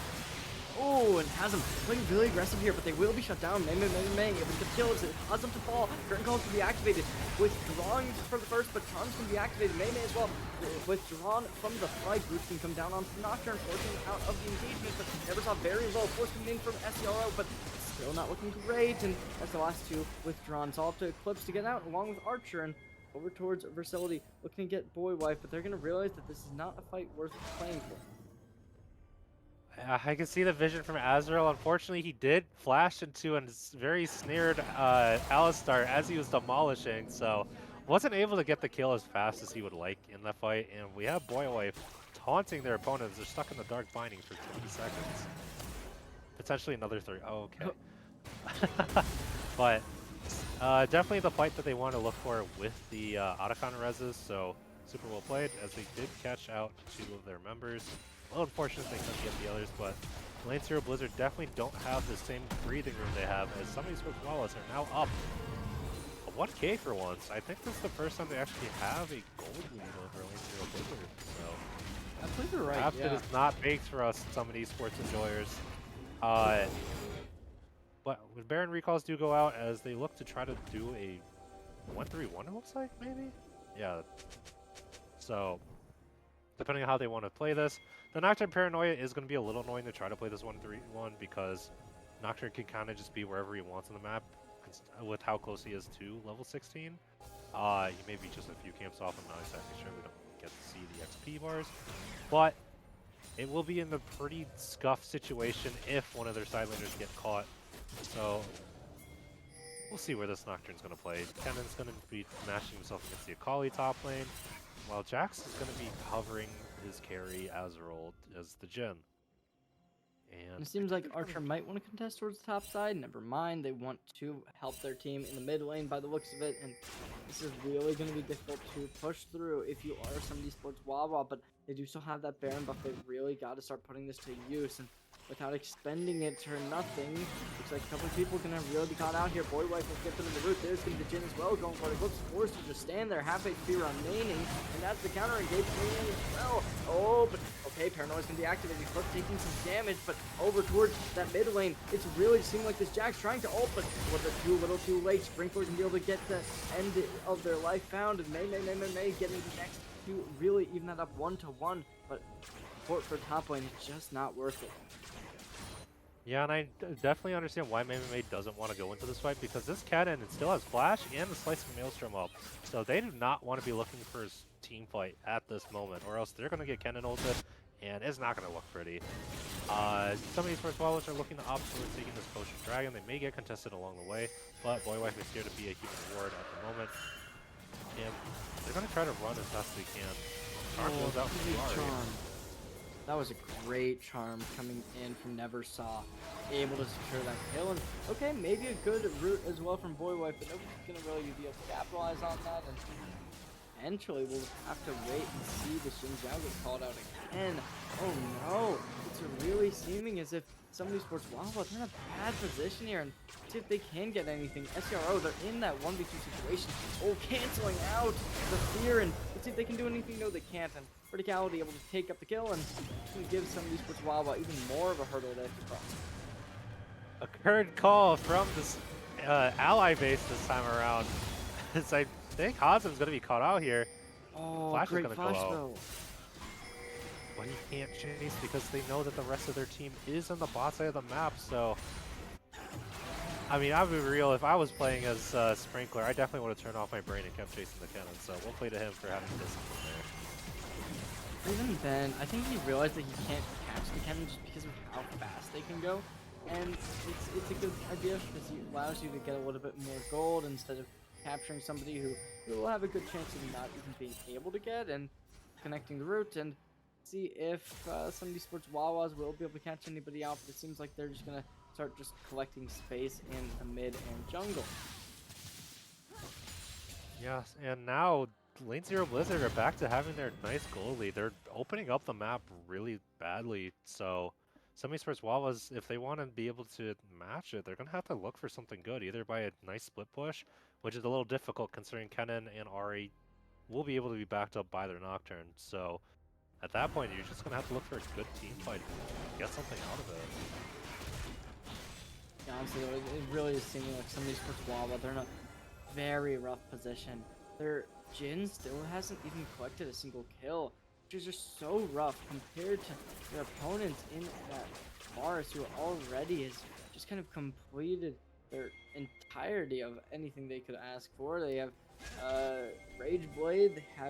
Oh, and Hazem playing really aggressive here, but they will be shut down. May, able to get the kills. It causes them to fall. Curtain calls can be activated. Withdrawing for the first, but charms can be activated. May as well. Withdrawn from the fight. Boots can come down onto the Nocturne, forcing out of the engagement, but never saw very low. Force coming in from SCRO, but still not looking great. And that's the last two withdrawn. It's all up to Eclipse to get out, along with Archer, and over towards Versatility, looking to get Boy Wife, but they're going to realize that this is not a fight worth playing for. I can see the vision from Azrael. Unfortunately, he did flash into a very snared Alistar as he was demolishing, so wasn't able to get the kill as fast as he would like in that fight. And we have Boywife taunting their opponents. They're stuck in the dark binding for 20 seconds. Potentially another 3. Oh, okay. But definitely the fight that they want to look for with the Otacon reses, so super well played as they did catch out 2 of their members. A little unfortunate they couldn't get the others, but Lane Zero Blizzard definitely don't have the same breathing room they have, as some of these folks Wawas are now up a 1K for once. I think this is the first time they actually have a gold lead over Lane Zero Blizzard, so I believe you're right, perhaps yeah. it is not baked for us, some of these sports enjoyers. But when Baron recalls do go out, as they look to try to do a 1-3-1, it looks like, maybe? Yeah. So, depending on how they want to play this, the Nocturne Paranoia is going to be a little annoying to try to play this 1-3-1 because Nocturne can kind of just be wherever he wants on the map with how close he is to level 16. He may be just a few camps off. I'm not exactly sure. We don't get to see the XP bars. But it will be in a pretty scuffed situation if one of their side laners get caught. So we'll see where this Nocturne's going to play. Kennan's going to be matching himself against the Akali top lane, while Jax is going to be covering his carry Azrael as the Jhin. And It seems like Archer might want to contest towards the top side. Never mind, they want to help their team in the mid lane by the looks of it, and this is really going to be difficult to push through if you are some of these sports Wawa, but they do still have that Baron buff. They really got to start putting this to use, and without expending it for nothing, looks like a couple of people are going to really be caught out here. Boy Wife will get them in the root. There's going to be the Jhin as well going for it. Looks forced to just stand there, half HP remaining, and that's the counter engage remaining as well. Oh, but okay, Paranoia's going to be activated. Flip taking some damage, but over towards that mid lane, it's really seeming like this Jack's trying to ult, but was it too little too late? Sprinkler can be able to get the end of their life found, and May getting the next to really even that up 1-1, but support for top lane is just not worth it. yeah, and I definitely understand why May doesn't want to go into this fight, because this Cannon still has Flash and the Slice of Maelstrom up. So they do not want to be looking for his team fight at this moment, or else they're going to get Cannon ulted, and it's not going to look pretty. Some of these first Wawas are looking to opt towards taking this Potion Dragon. They may get contested along the way, but Boywife is here to be a human ward at the moment. And they're going to try to run as fast as they can. Charm goes out from Charm. That was a great charm coming in from Never Saw. Able to secure that kill. And okay, maybe a good route as well from Boywife, but nobody's going to really be able to capitalize on that. And eventually we'll have to wait and see the Xin Zhao get called out again. Oh no, it's really seeming as if some of these sports Wawa, they're in a bad position here, and see if they can get anything. SCRO, they're in that 1v2 situation. Oh, canceling out the fear, and let's see if they can do anything. No, they can't, and Verticality able to take up the kill, and it's going to give some of these sports Wawa even more of a hurdle to cross. A current call from this ally base this time around. As I think Hazem's going to be caught out here. Oh, Flash great is going to go flash out. though. But he can't chase because they know that the rest of their team is on the bot side of the map, so... I mean, I'll be real, if I was playing as Sprinkler, I definitely would have turned off my brain and kept chasing the cannon, so we'll play to him for having discipline there. Even then, I think he realized that he can't catch the cannon just because of how fast they can go, and it's a good idea because it allows you to get a little bit more gold instead of capturing somebody who will have a good chance of not even being able to get and connecting the route. And see if some of these sports Wawas will be able to catch anybody out, but it seems like they're just gonna start just collecting space in the mid and jungle. Yes, and now Lane Zero Blizzard are back to having their nice goal lead. They're opening up the map really badly, so some Esports Wawas, if they want to be able to match it, they're going to have to look for something good, either by a nice split push, which is a little difficult considering Kennen and Ari will be able to be backed up by their Nocturne. So at that point, you're just going to have to look for a good team fight and get something out of it. Yeah, honestly, it really is seeming like some of these sports Wawa, they're in a very rough position. Their Jin still hasn't even collected a single kill, which is just so rough compared to their opponents in that forest who already has just kind of completed their entirety of anything they could ask for. They have Rage Blade, uh,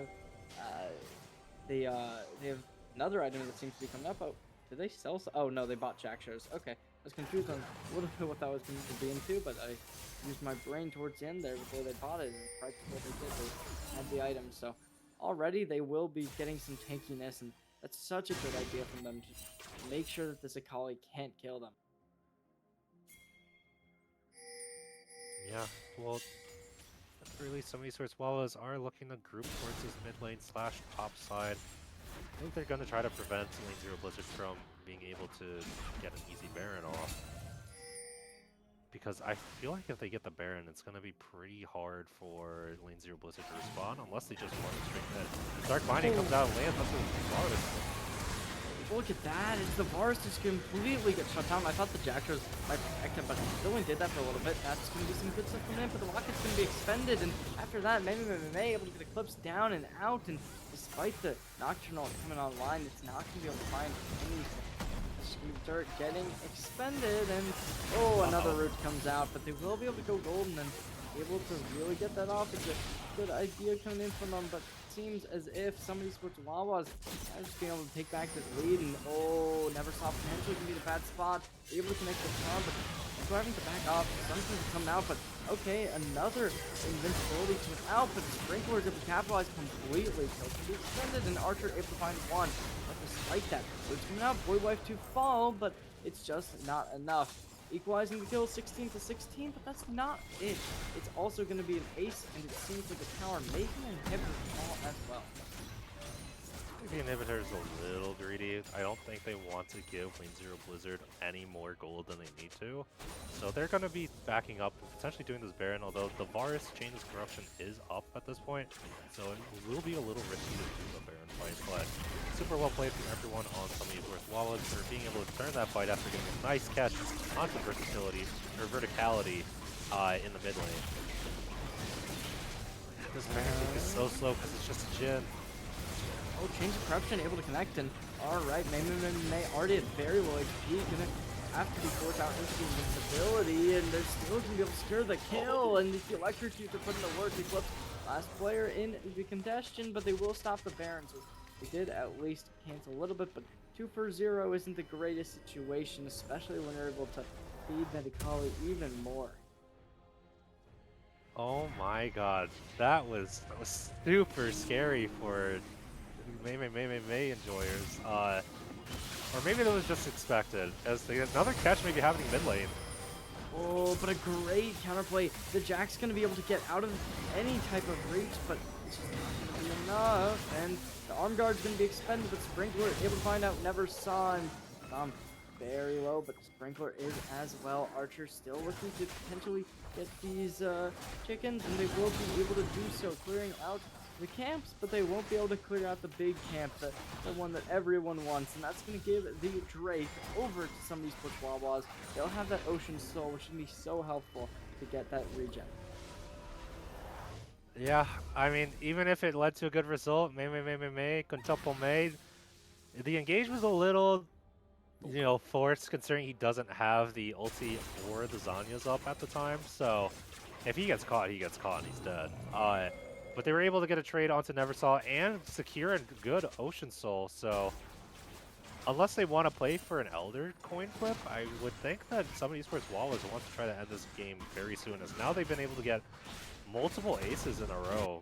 they have another item that seems to be coming up. Oh, did they sell? Oh no, they bought Jack Shares. Okay, I was confused on a little bit what that was going to be into, but I used my brain towards the end there before they bought it, and right before they did, they had the item. So already they will be getting some tankiness, and that's such a good idea from them to make sure that this Akali can't kill them. Yeah, well, really, some of these sorts Wawas are looking to group towards this mid lane slash top side. I think they're going to try to prevent Lane Zero Blizzard from being able to get an easy Baron off. Because I feel like if they get the Baron, it's going to be pretty hard for Lane Zero Blizzard to respond unless they just run straight mid. Dark Binding comes out and lands up to Varus. Look at that, it's the Varus just completely gets shut down. I thought the Jackers might protect him, but he only did that for a little bit. That's going to be some good stuff coming in, but the Rocket's going to be expended, and after that, May able to get Eclipse down and out, and despite the Nocturnal coming online, it's not going to be able to find anything. Dirt getting expended, and oh, another root comes out, but they will be able to go golden and be able to really get that off. It's a good idea coming in from them, but it seems as if some of these sports Wawas are just being able to take back this lead, and oh, Neversaw potentially can be the bad spot. They're able to connect the charm, but they're having to back off. Something's coming out, but okay, another invincibility coming out, but Sprinkler is able to capitalize completely. So can be extended, and Archer able to find one. But despite that, it's coming out, Boy Wife to fall, but it's just not enough. Equalizing the kill 16 to 16, but that's not it. It's also going to be an ace, and it seems like a tower making an inhibitor fall as well. The inhibitor is a little greedy. I don't think they want to give Lane Zero Blizzard any more gold than they need to. So they're going to be backing up and potentially doing this Baron, although the Varus Chain of Corruption is up at this point. So it will be a little risky to do a Baron fight, but super well played from everyone on some of these Wawas for being able to turn that fight after getting a nice catch onto versatility, or verticality in the mid lane. This Baron kick is so slow because it's just a Jhin. Oh, Change of Corruption able to connect, and alright, May already at very low HP, gonna have to be forced out into the invincibility, and they're still gonna be able to secure the kill, and the electrocute are putting the work. Eclipse, last player in the congestion, but they will stop the Baron, so they did at least cancel a little bit, but 2 for 0 isn't the greatest situation, especially when you're able to feed Medicali even more. Oh my god, that was super scary for May enjoyers. Or maybe that was just expected, as another catch may be happening mid lane. Oh, but a great counterplay. The Jack's going to be able to get out of any type of reach, but it's just not going to be enough. And the arm guard's going to be expended, but Sprinkler able to find out Neversaw, and very low, but Sprinkler is as well. Archer still looking to potentially get these chickens, and they will be able to do so, clearing out the camps, but they won't be able to clear out the big camp, the one that everyone wants, and that's going to give the Drake over to some of these push Wawas. They'll have that Ocean Soul, which can be so helpful to get that regen. Yeah, I mean, even if it led to a good result, quintuple May, the engage was a little, forced considering he doesn't have the ulti or the Zanya's up at the time, so if he gets caught, and he's dead. But they were able to get a trade onto Neversaw and secure a good Ocean Soul, so unless they want to play for an Elder coin flip, I would think that some of Esports Wawas want to try to end this game very soon, as now they've been able to get multiple aces in a row.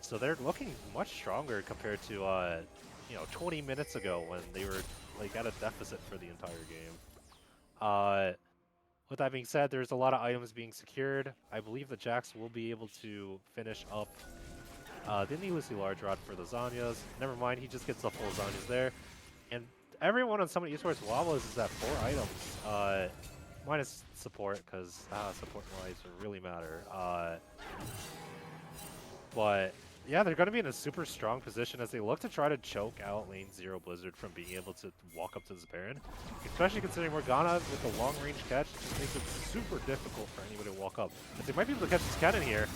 So they're looking much stronger compared to 20 minutes ago when they were like at a deficit for the entire game. Uh, with that being said, there's a lot of items being secured. I believe that Jax will be able to finish up the needlessly large rod for the Zanyas. Never mind, he just gets the full Zanyas there. And everyone on Summit Esports Wawas is at 4 items. Minus support, because support-wise really matter. But yeah, they're going to be in a super strong position as they look to try to choke out lane 0 Blizzard from being able to walk up to this Baron. Especially considering Morgana with the long-range catch just makes it super difficult for anybody to walk up. As they might be able to catch this cannon here.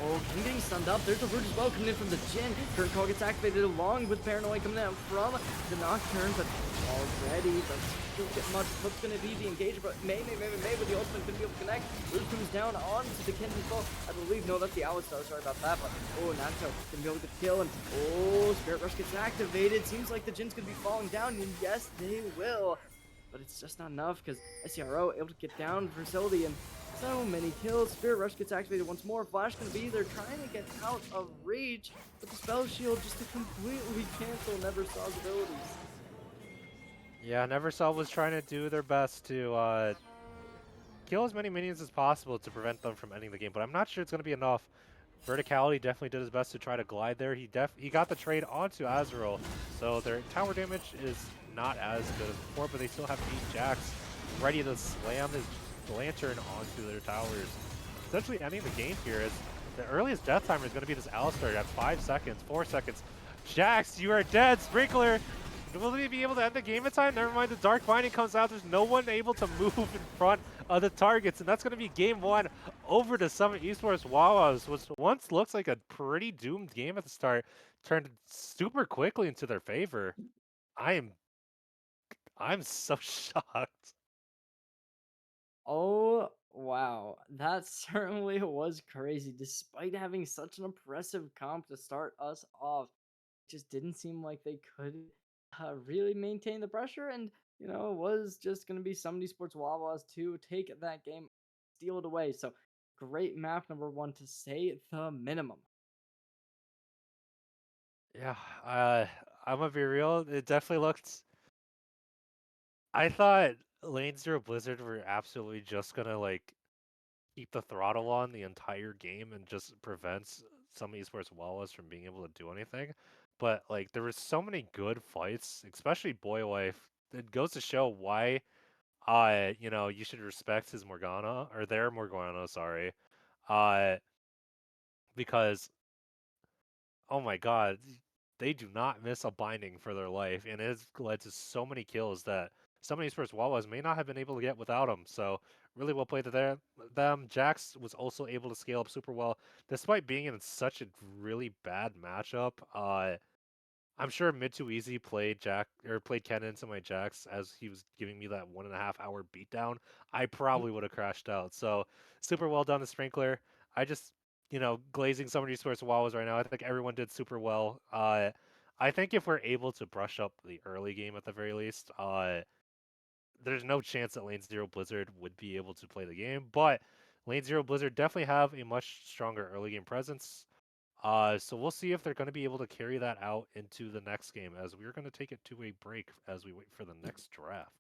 Oh, King getting stunned up. There's a Root as well coming in from the Jhin. Current call gets activated along with Paranoia coming out from the Nocturne, but already doesn't still get much. What's going to be the engagement? But May with the ultimate going to be able to connect. Root comes down onto the Ken as well. I believe, no, that's the Alistar. Sorry about that, but Nacho going to be able to get the kill, and Spirit Rush gets activated. Seems like the Jin's going to be falling down, and yes, they will. But it's just not enough because SCRO able to get down Versatility and so many kills. Spirit Rush gets activated once more. Flash gonna be there trying to get out of reach, but the spell shield just to completely cancel Neversaw's abilities. Yeah, Neversaw was trying to do their best to kill as many minions as possible to prevent them from ending the game, but I'm not sure it's going to be enough. Verticality definitely did his best to try to glide there. He got the trade onto Azrael, so their tower damage is not as good as before, but they still have 8 Jacks ready to slam his lantern onto their towers. Essentially ending the game here is the earliest death timer is going to be this Alistar at 5 seconds, 4 seconds. Jax, you are dead. Sprinkler, will he be able to end the game in time? Never mind, the Dark Binding comes out. There's no one able to move in front of the targets, and that's going to be game 1 over to Summit Esports Wawas, which once looks like a pretty doomed game at the start, turned super quickly into their favor. I'm so shocked. Oh, wow. That certainly was crazy. Despite having such an impressive comp to start us off, it just didn't seem like they could really maintain the pressure. And, it was just going to be Summit Esports Wawas to take that game, steal it away. So, great map number 1 to say the minimum. Yeah, I'm gonna be real. It definitely looked. I thought Lane Zero Blizzard were absolutely just gonna like keep the throttle on the entire game and just prevents some esports Wawas from being able to do anything. But like there were so many good fights, especially Boy Wife. It goes to show why you should respect his Morgana or their Morgana, sorry. Uh because oh my god, they do not miss a binding for their life, and it has led to so many kills that some of these first Wawas may not have been able to get without him. So really well played to them. Jax was also able to scale up super well, despite being in such a really bad matchup. I'm sure Mid Too Easy played Ken into my Jax as he was giving me that 1.5 hour beatdown. I probably would have crashed out. So super well done to Sprinkler. I just glazing some of these sorts of walls right now. I think everyone did super well. I think if we're able to brush up the early game at the very least, there's no chance that Lane Zero Blizzard would be able to play the game. But Lane Zero Blizzard definitely have a much stronger early game presence. So we'll see if they're going to be able to carry that out into the next game, as we're going to take it to a break as we wait for the next draft.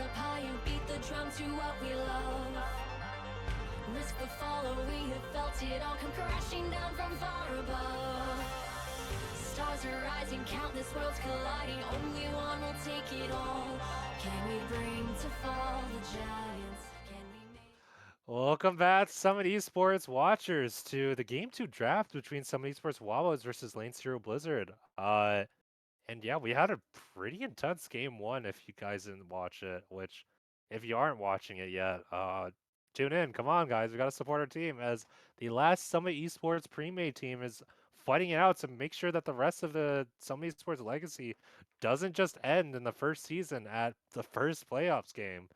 up high and beat the drum to what we love. Risk the fall, or we have felt it all come crashing down from far above. Stars are rising, countless worlds colliding. Only one will take it all. Can we bring to fall the giants? Can we make... Welcome back, Summit Esports watchers, to the Game 2 draft between Summit Esports Wawas versus Lane Zero Blizzard. And yeah, we had a pretty intense game one if you guys didn't watch it, which if you aren't watching it yet, tune in. Come on, guys. We got to support our team as the last Summit Esports pre-made team is fighting it out to make sure that the rest of the Summit Esports legacy doesn't just end in the first season at the first playoffs game.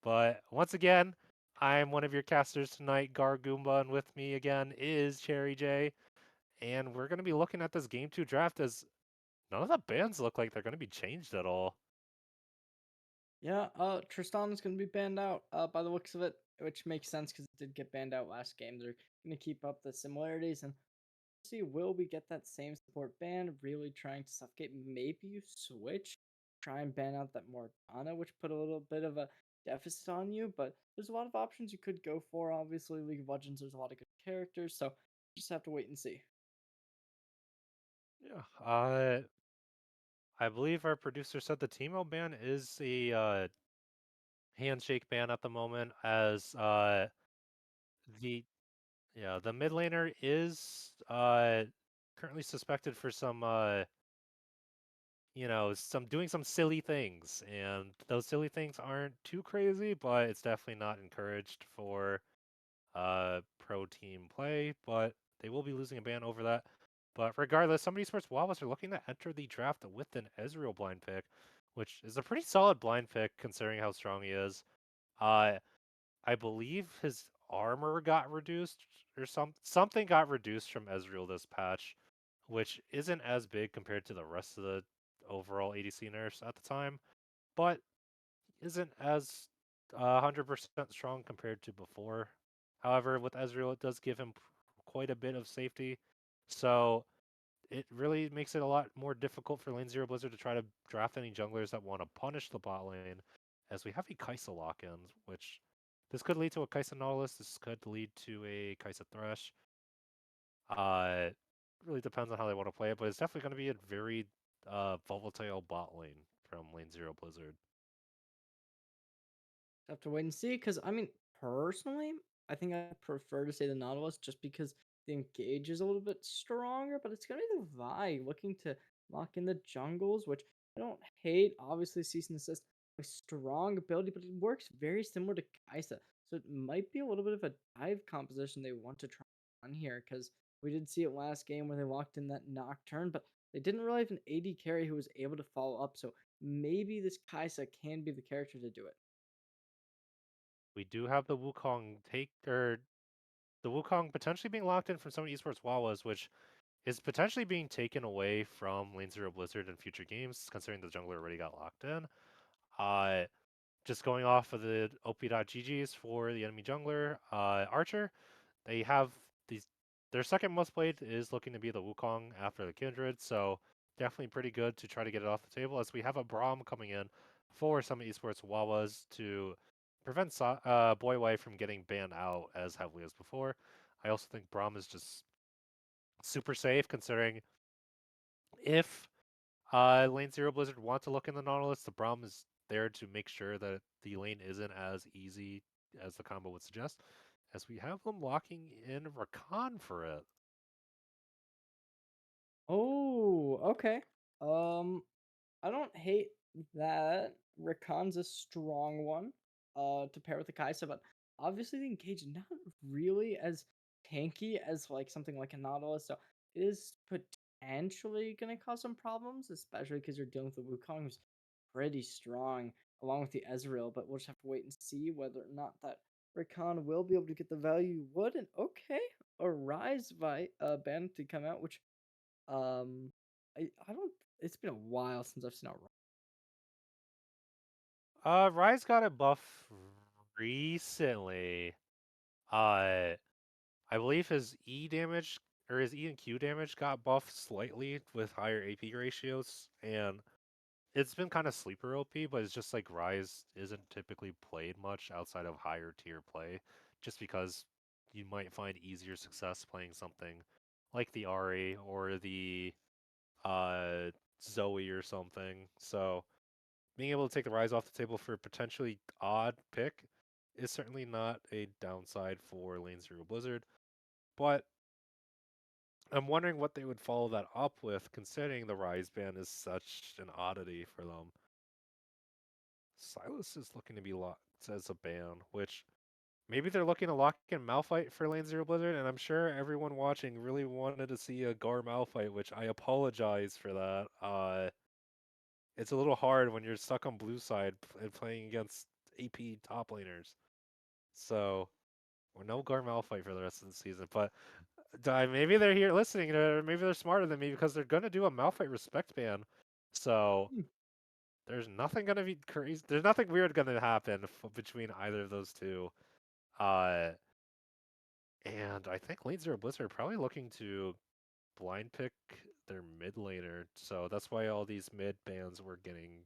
But once again, I'm one of your casters tonight, Gargoomba, and with me again is Cherry J. And we're going to be looking at this Game 2 draft as none of the bands look like they're going to be changed at all. Yeah, Tristan is going to be banned out by the looks of it, which makes sense because it did get banned out last game. They're going to keep up the similarities and see, will we get that same support ban? Really trying to suffocate. Maybe you switch, try and ban out that Morgana, which put a little bit of a deficit on you. But there's a lot of options you could go for. Obviously, League of Legends, there's a lot of good characters, so just have to wait and see. Yeah. I believe our producer said the Teemo ban is a handshake ban at the moment, as the the mid laner is currently suspected for some some doing some silly things, and those silly things aren't too crazy, but it's definitely not encouraged for pro team play, but they will be losing a ban over that. But regardless, somebody Sports Wawas are looking to enter the draft with an Ezreal blind pick, which is a pretty solid blind pick considering how strong he is. Uh, I believe his armor got reduced or something got reduced from Ezreal this patch, which isn't as big compared to the rest of the overall ADC nerfs at the time, but isn't as 100% strong compared to before. However, with Ezreal, it does give him quite a bit of safety. So it really makes it a lot more difficult for Lane Zero Blizzard to try to draft any junglers that want to punish the bot lane, as we have a Kai'Sa lock-in, which this could lead to a Kai'Sa Nautilus, this could lead to a Kai'Sa Thresh. It really depends on how they want to play it, but it's definitely going to be a very volatile bot lane from Lane Zero Blizzard. Have to wait and see. Because I mean, personally, I think I prefer to say the Nautilus just because the engage is a little bit stronger. But it's gonna be the Vi looking to lock in the jungles, which I don't hate. Obviously, cease and desist a strong ability, but it works very similar to Kaisa. So it might be a little bit of a dive composition they want to try on here because we did see it last game where they locked in that Nocturne, but they didn't really have an AD carry who was able to follow up. So maybe this Kaisa can be the character to do it. We do have the Wukong the Wukong potentially being locked in from some of Esports Wawas, which is potentially being taken away from Lane Zero Blizzard in future games, considering the jungler already got locked in. Uh, just going off of the OP.GGs for the enemy jungler, Archer, they have these. Their second most played is looking to be the Wukong after the Kindred, so definitely pretty good to try to get it off the table. As we have a Braum coming in for some esports Wawas to prevent Boyway from getting banned out as heavily as before. I also think Braum is just super safe considering if Lane Zero Blizzard want to look in the Nautilus, the Braum is there to make sure that the lane isn't as easy as the combo would suggest, as we have them locking in Rakan for it. Oh, okay. Um, I don't hate that. Rakan's a strong one. To pair with the Kaisa, but obviously the engage not really as tanky as like something like a Nautilus, so it is potentially gonna cause some problems, especially because you're dealing with the Wukong who's pretty strong, along with the Ezreal. But we'll just have to wait and see whether or not that Rakan will be able to get the value you would. And okay, a Rise by ban to come out, which um, I don't. It's been a while since I've seen a. Rise got a buff recently. Uh, I believe his E damage or his E and Q damage got buffed slightly with higher AP ratios, and it's been kind of sleeper OP, but it's just like Rise isn't typically played much outside of higher tier play, just because you might find easier success playing something like the Ari or the uh, Zoe or something. So being able to take the Rise off the table for a potentially odd pick is certainly not a downside for Lane Zero Blizzard, but I'm wondering what they would follow that up with, considering the Rise ban is such an oddity for them. Silas is looking to be locked as a ban, which maybe they're looking to lock in Malphite for Lane Zero Blizzard, and I'm sure everyone watching really wanted to see a Gar Malphite, which I apologize for that. It's a little hard when you're stuck on blue side and playing against AP top laners. So, we're no Gar Malphite for the rest of the season, but maybe they're here listening, or maybe they're smarter than me because they're gonna do a Malphite respect ban. So Hmm. there's nothing gonna be crazy. There's nothing weird gonna happen between either of those two. Uh, and I think Lane Zero Blizzard are probably looking to blind pick their mid laner, so that's why all these mid bans were getting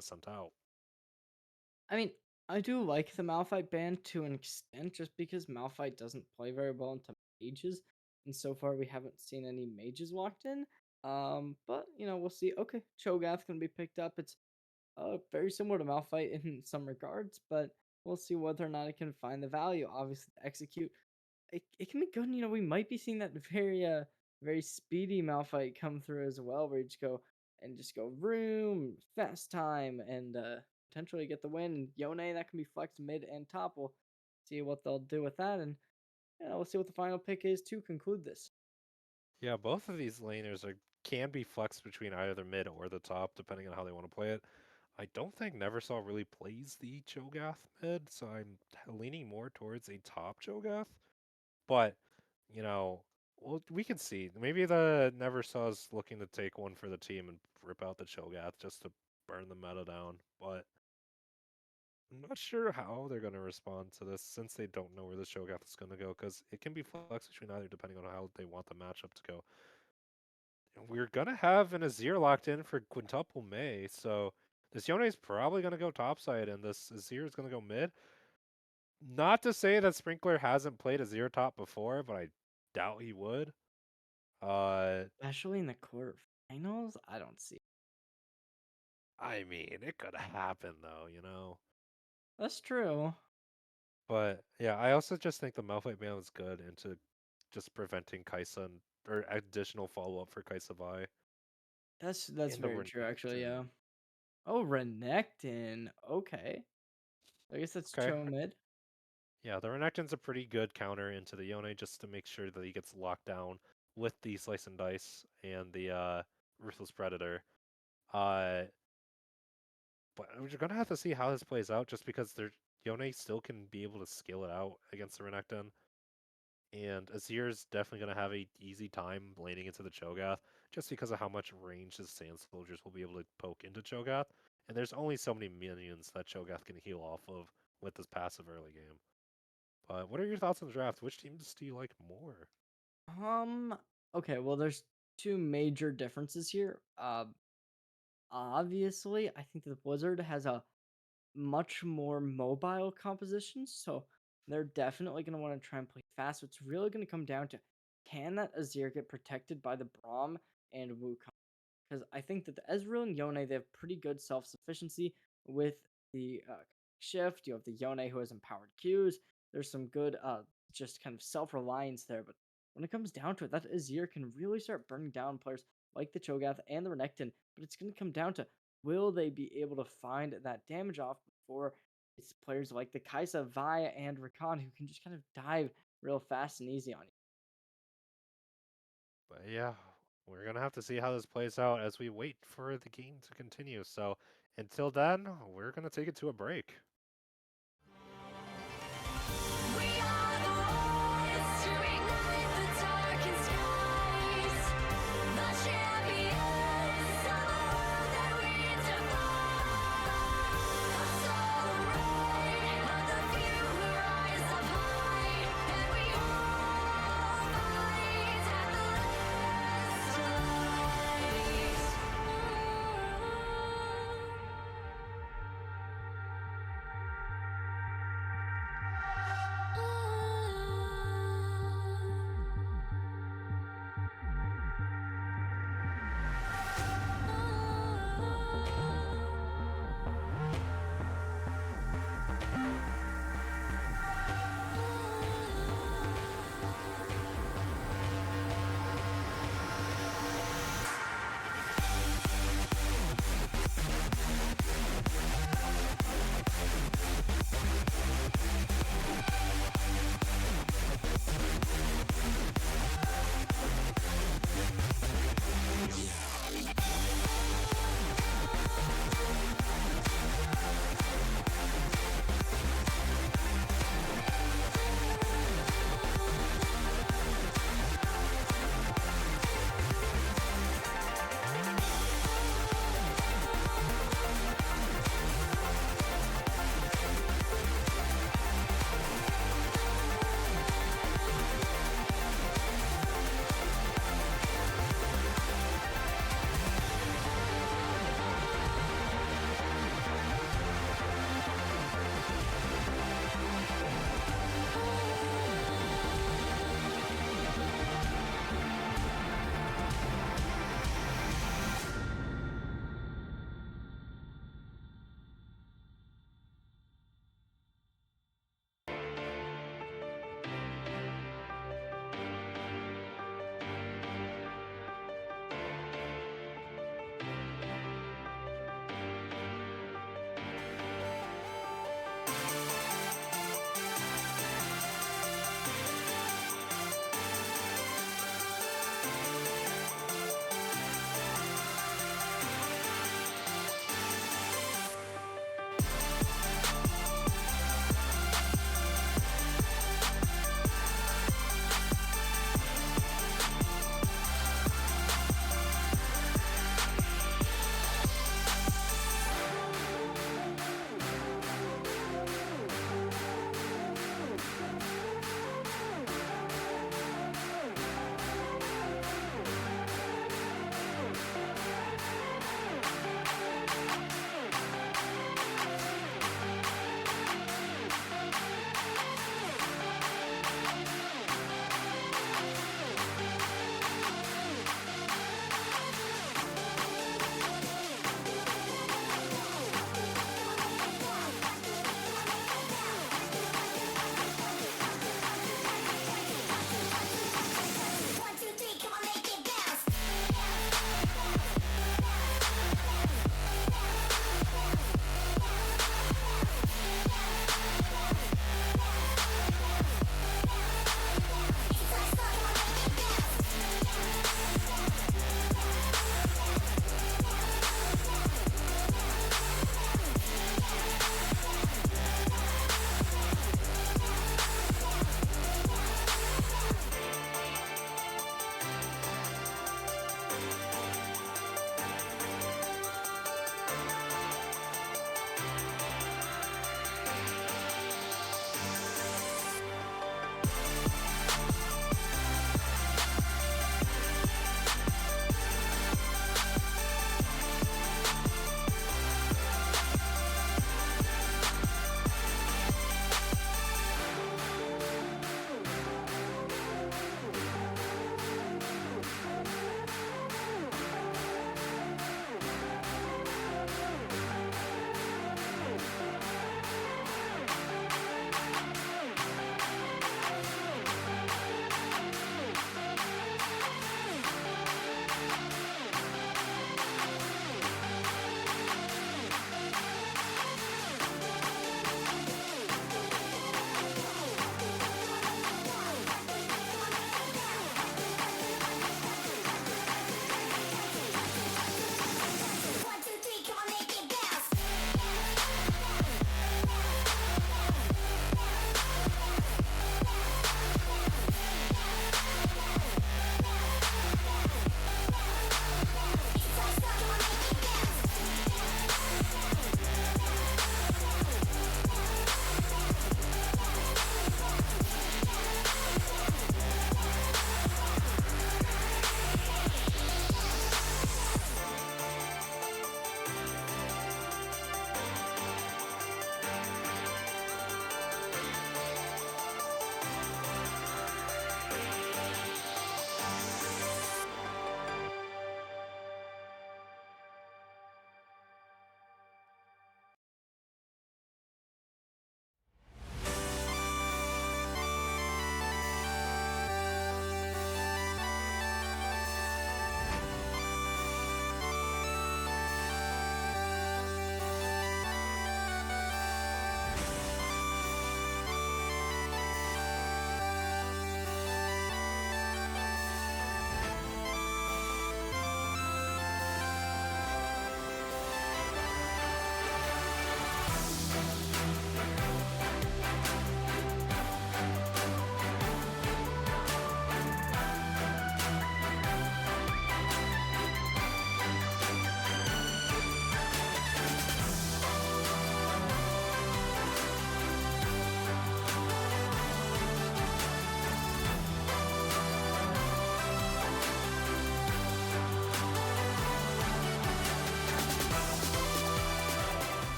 sent out. I mean, I do like the Malphite ban to an extent, just because Malphite doesn't play very well into mages, and so far we haven't seen any mages locked in. But we'll see. Okay, Cho'Gath can be picked up. It's very similar to Malphite in some regards, but we'll see whether or not it can find the value. Obviously, to execute it can be good. We might be seeing that very speedy Malphite come through as well, where you just go room, fast time, and potentially get the win. And Yone, that can be flexed mid and top. We'll see what they'll do with that, and we'll see what the final pick is to conclude this. Yeah, both of these laners can be flexed between either the mid or the top, depending on how they want to play it. I don't think Neversaw really plays the Cho'Gath mid, so I'm leaning more towards a top Cho'Gath. But, well, we can see. Maybe the Neversaw's looking to take one for the team and rip out the Cho'Gath just to burn the meta down. But I'm not sure how they're going to respond to this since they don't know where the Cho'Gath is going to go, because it can be flexed between either depending on how they want the matchup to go. We're gonna have an Azir locked in for quintuple May, so this Yone is probably gonna go topside, and this Azir is gonna go mid. Not to say that Sprinkler hasn't played Azir top before, but I doubt he would. Uh, Especially in the quarterfinals, I don't see. I mean, it could happen though. That's true. But yeah, I also just think the Malphite ban was good into just preventing Kai'Sa or additional follow up for Kai'Sa Vi That's in the very true, actually. Renekton. Yeah. Oh, Renekton. Okay. I guess that's Okay. Cho mid. Yeah, the Renekton's a pretty good counter into the Yone just to make sure that he gets locked down with the Slice and Dice and the Ruthless Predator. Uh, but we're going to have to see how this plays out just because Yone still can be able to scale it out against the Renekton. And Azir's definitely going to have a easy time laning into the Cho'Gath just because of how much range his Sand Soldiers will be able to poke into Cho'Gath. And there's only so many minions that Cho'Gath can heal off of with this passive early game. But what are your thoughts on the draft? Which teams do you like more? Okay, well, there's two major differences here. Obviously, I think that the Blizzard has a much more mobile composition, so they're definitely going to want to try and play fast. So it's really going to come down to, can that Azir get protected by the Braum and Wukong? Because I think that the Ezreal and Yone, they have pretty good self sufficiency with the shift. You have the Yone who has empowered Qs. There's some good just kind of self reliance there. But when it comes down to it, that Azir can really start burning down players like the Cho'Gath and the Renekton. But it's going to come down to, will they be able to find that damage off before it's players like the Kai'Sa, Vi, and Rakan who can just kind of dive real fast and easy on you. But yeah, we're going to have to see how this plays out as we wait for the game to continue. So until then, we're going to take it to a break. We are the ones to ignite the darkened skies, the champions of the world that we defy. The soul of the few who rise up high, and we all fight at the last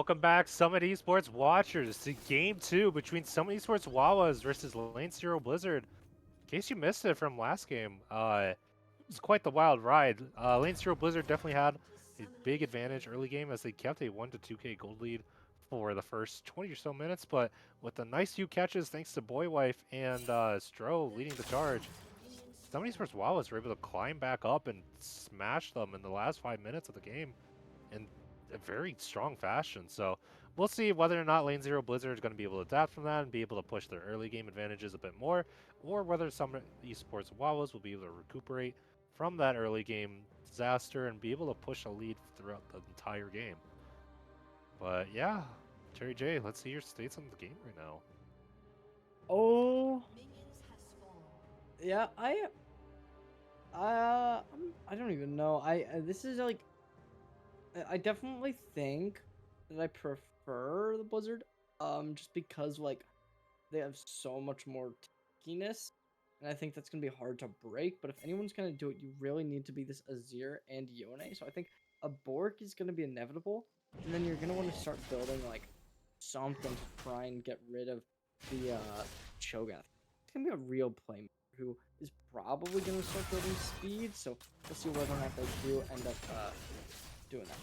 Welcome back, Summit Esports watchers, to Game 2 between Summit Esports Wawas versus Lane Zero Blizzard. In case you missed it from last game, it was quite the wild ride. Lane Zero Blizzard definitely had a big advantage early game as they kept a 1 to 2k gold lead for the first 20 or so minutes, but with the nice few catches thanks to Boywife and Stro leading the charge, Summit Esports Wawas were able to climb back up and smash them in the last 5 minutes of the game in a very strong fashion. So we'll see whether or not Lane Zero Blizzard is going to be able to adapt from that and be able to push their early game advantages a bit more, or whether some esports Wawas will be able to recuperate from that early game disaster and be able to push a lead throughout the entire game. But yeah, Cherry J, let's see your states on the game right now. Oh, yeah, I don't even know. This is like, I definitely think that I prefer the Blizzard, just because like they have so much more tickiness, and I think that's gonna be hard to break. But if anyone's gonna do it, you really need to be this Azir and Yone. So I think a Bork is gonna be inevitable, and then you're gonna want to start building like something to try and get rid of the Cho'Gath. It's gonna be a real playmaker who is probably gonna start building speed. So we'll see whether or not they do end up doing that.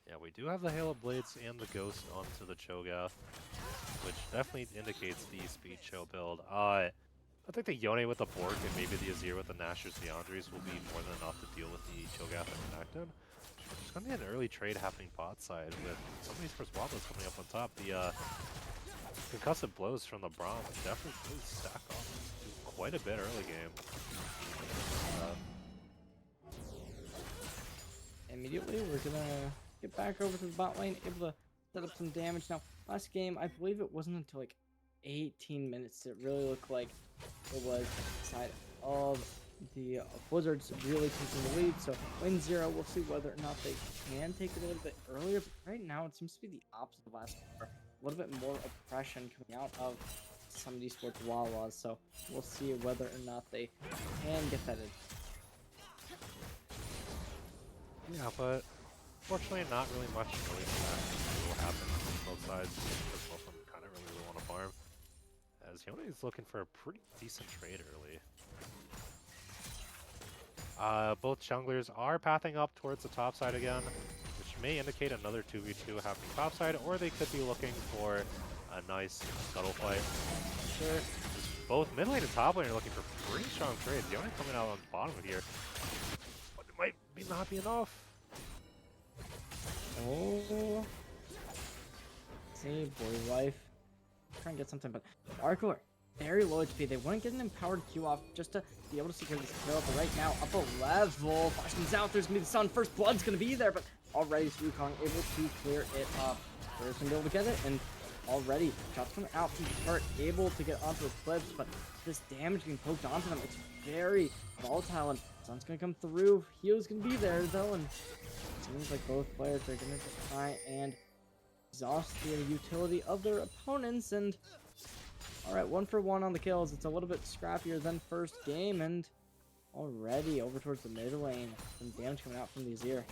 Yeah, we do have the Hail of Blades and the Ghost onto the Cho'Gath, which definitely indicates the speed show build. I think the Yone with the Bork and maybe the Azir with the Nashor's Theandres will be more than enough to deal with the Cho'Gath and Connected. There's going to be an early trade happening bot side with some of these first Wobbles coming up on top. The concussive blows from the Braum definitely really stack off to quite a bit early game. Immediately, we're gonna get back over to the bot lane, able to set up some damage. Now, last game, I believe it wasn't until like 18 minutes it really looked like it was side of the Blizzards really taking the lead. So, Lane Zero, we'll see whether or not they can take it a little bit earlier. But right now, it seems to be the opposite of last game. A little bit more oppression coming out of some of these sports Wawas. So, we'll see whether or not they can get that in. Yeah, but fortunately not really much really will happen on both sides because both of them kind of really want to farm. As Yone is looking for a pretty decent trade early. Both junglers are pathing up towards the top side again, which may indicate another 2v2 happening top side, or they could be looking for a nice scuttle fight. Sure. Both mid lane and top lane are looking for pretty strong trades. Yone coming out on the bottom here. Might not be enough. Oh, see, boy life. Try and get something, but Arcor, very low HP. They want to get an empowered Q off just to be able to secure this kill. But right now, up a level, Flashman's out. There's gonna be the sun. First blood's gonna be there, but already Wukong able to clear it up. There's gonna be able to get it, and already shots coming out from the turret, able to get onto the cliffs, but this damage getting poked onto them, it's very volatile, and sun's gonna come through. Heal's gonna be there though, and it seems like both players are gonna just try and exhaust the utility of their opponents. And alright, 1 for 1 on the kills. It's a little bit scrappier than first game, and already over towards the mid lane. Some damage coming out from the Azir.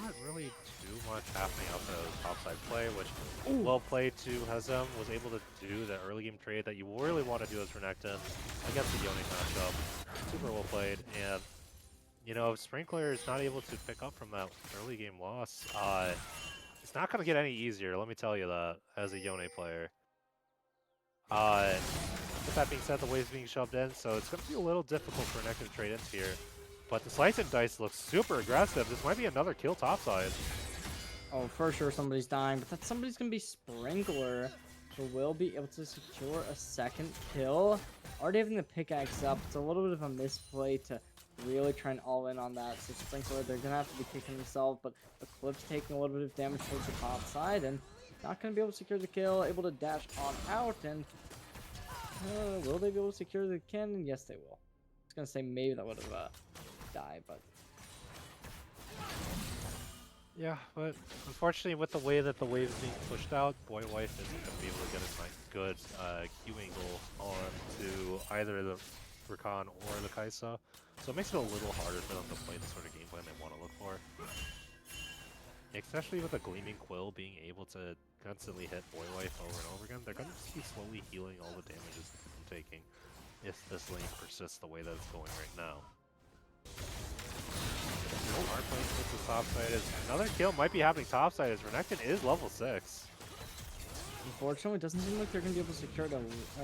Not really too much happening out the topside play, which well played to Hazem, was able to do the early game trade that you really want to do as Renekton against the Yone matchup. Super well played, and you know, if Sprinkler is not able to pick up from that early game loss, it's not going to get any easier, let me tell you that, as a Yone player. With that being said, the wave's being shoved in, so it's going to be a little difficult for Renekton to trade into here. But the Slice and Dice looks super aggressive. This might be another kill topside. Oh, for sure somebody's dying, but that somebody's gonna be Sprinkler, who will be able to secure a second kill. Already having the pickaxe up, it's a little bit of a misplay to really try and all in on that. So Sprinkler, they're gonna have to be kicking themselves, but the Clip's taking a little bit of damage towards the top side, and not gonna be able to secure the kill, able to dash on out, and will they be able to secure the cannon? Yes, they will. I was gonna say maybe that would have died, but Yeah, but unfortunately with the way that the wave is being pushed out, Boywife isn't going to be able to get a nice, good Q angle on to either of Rakan or the Kaisa. So it makes it a little harder for them to play the sort of game plan they want to look for. Especially with a Gleaming Quill being able to constantly hit Boy Wife over and over again, they're going to just be slowly healing all the damages that they've been taking if this lane persists the way that it's going right now. Hard playing with the topside is another kill might be happening topside as Renekton is level 6. Unfortunately, it doesn't seem like they're going to be able to secure it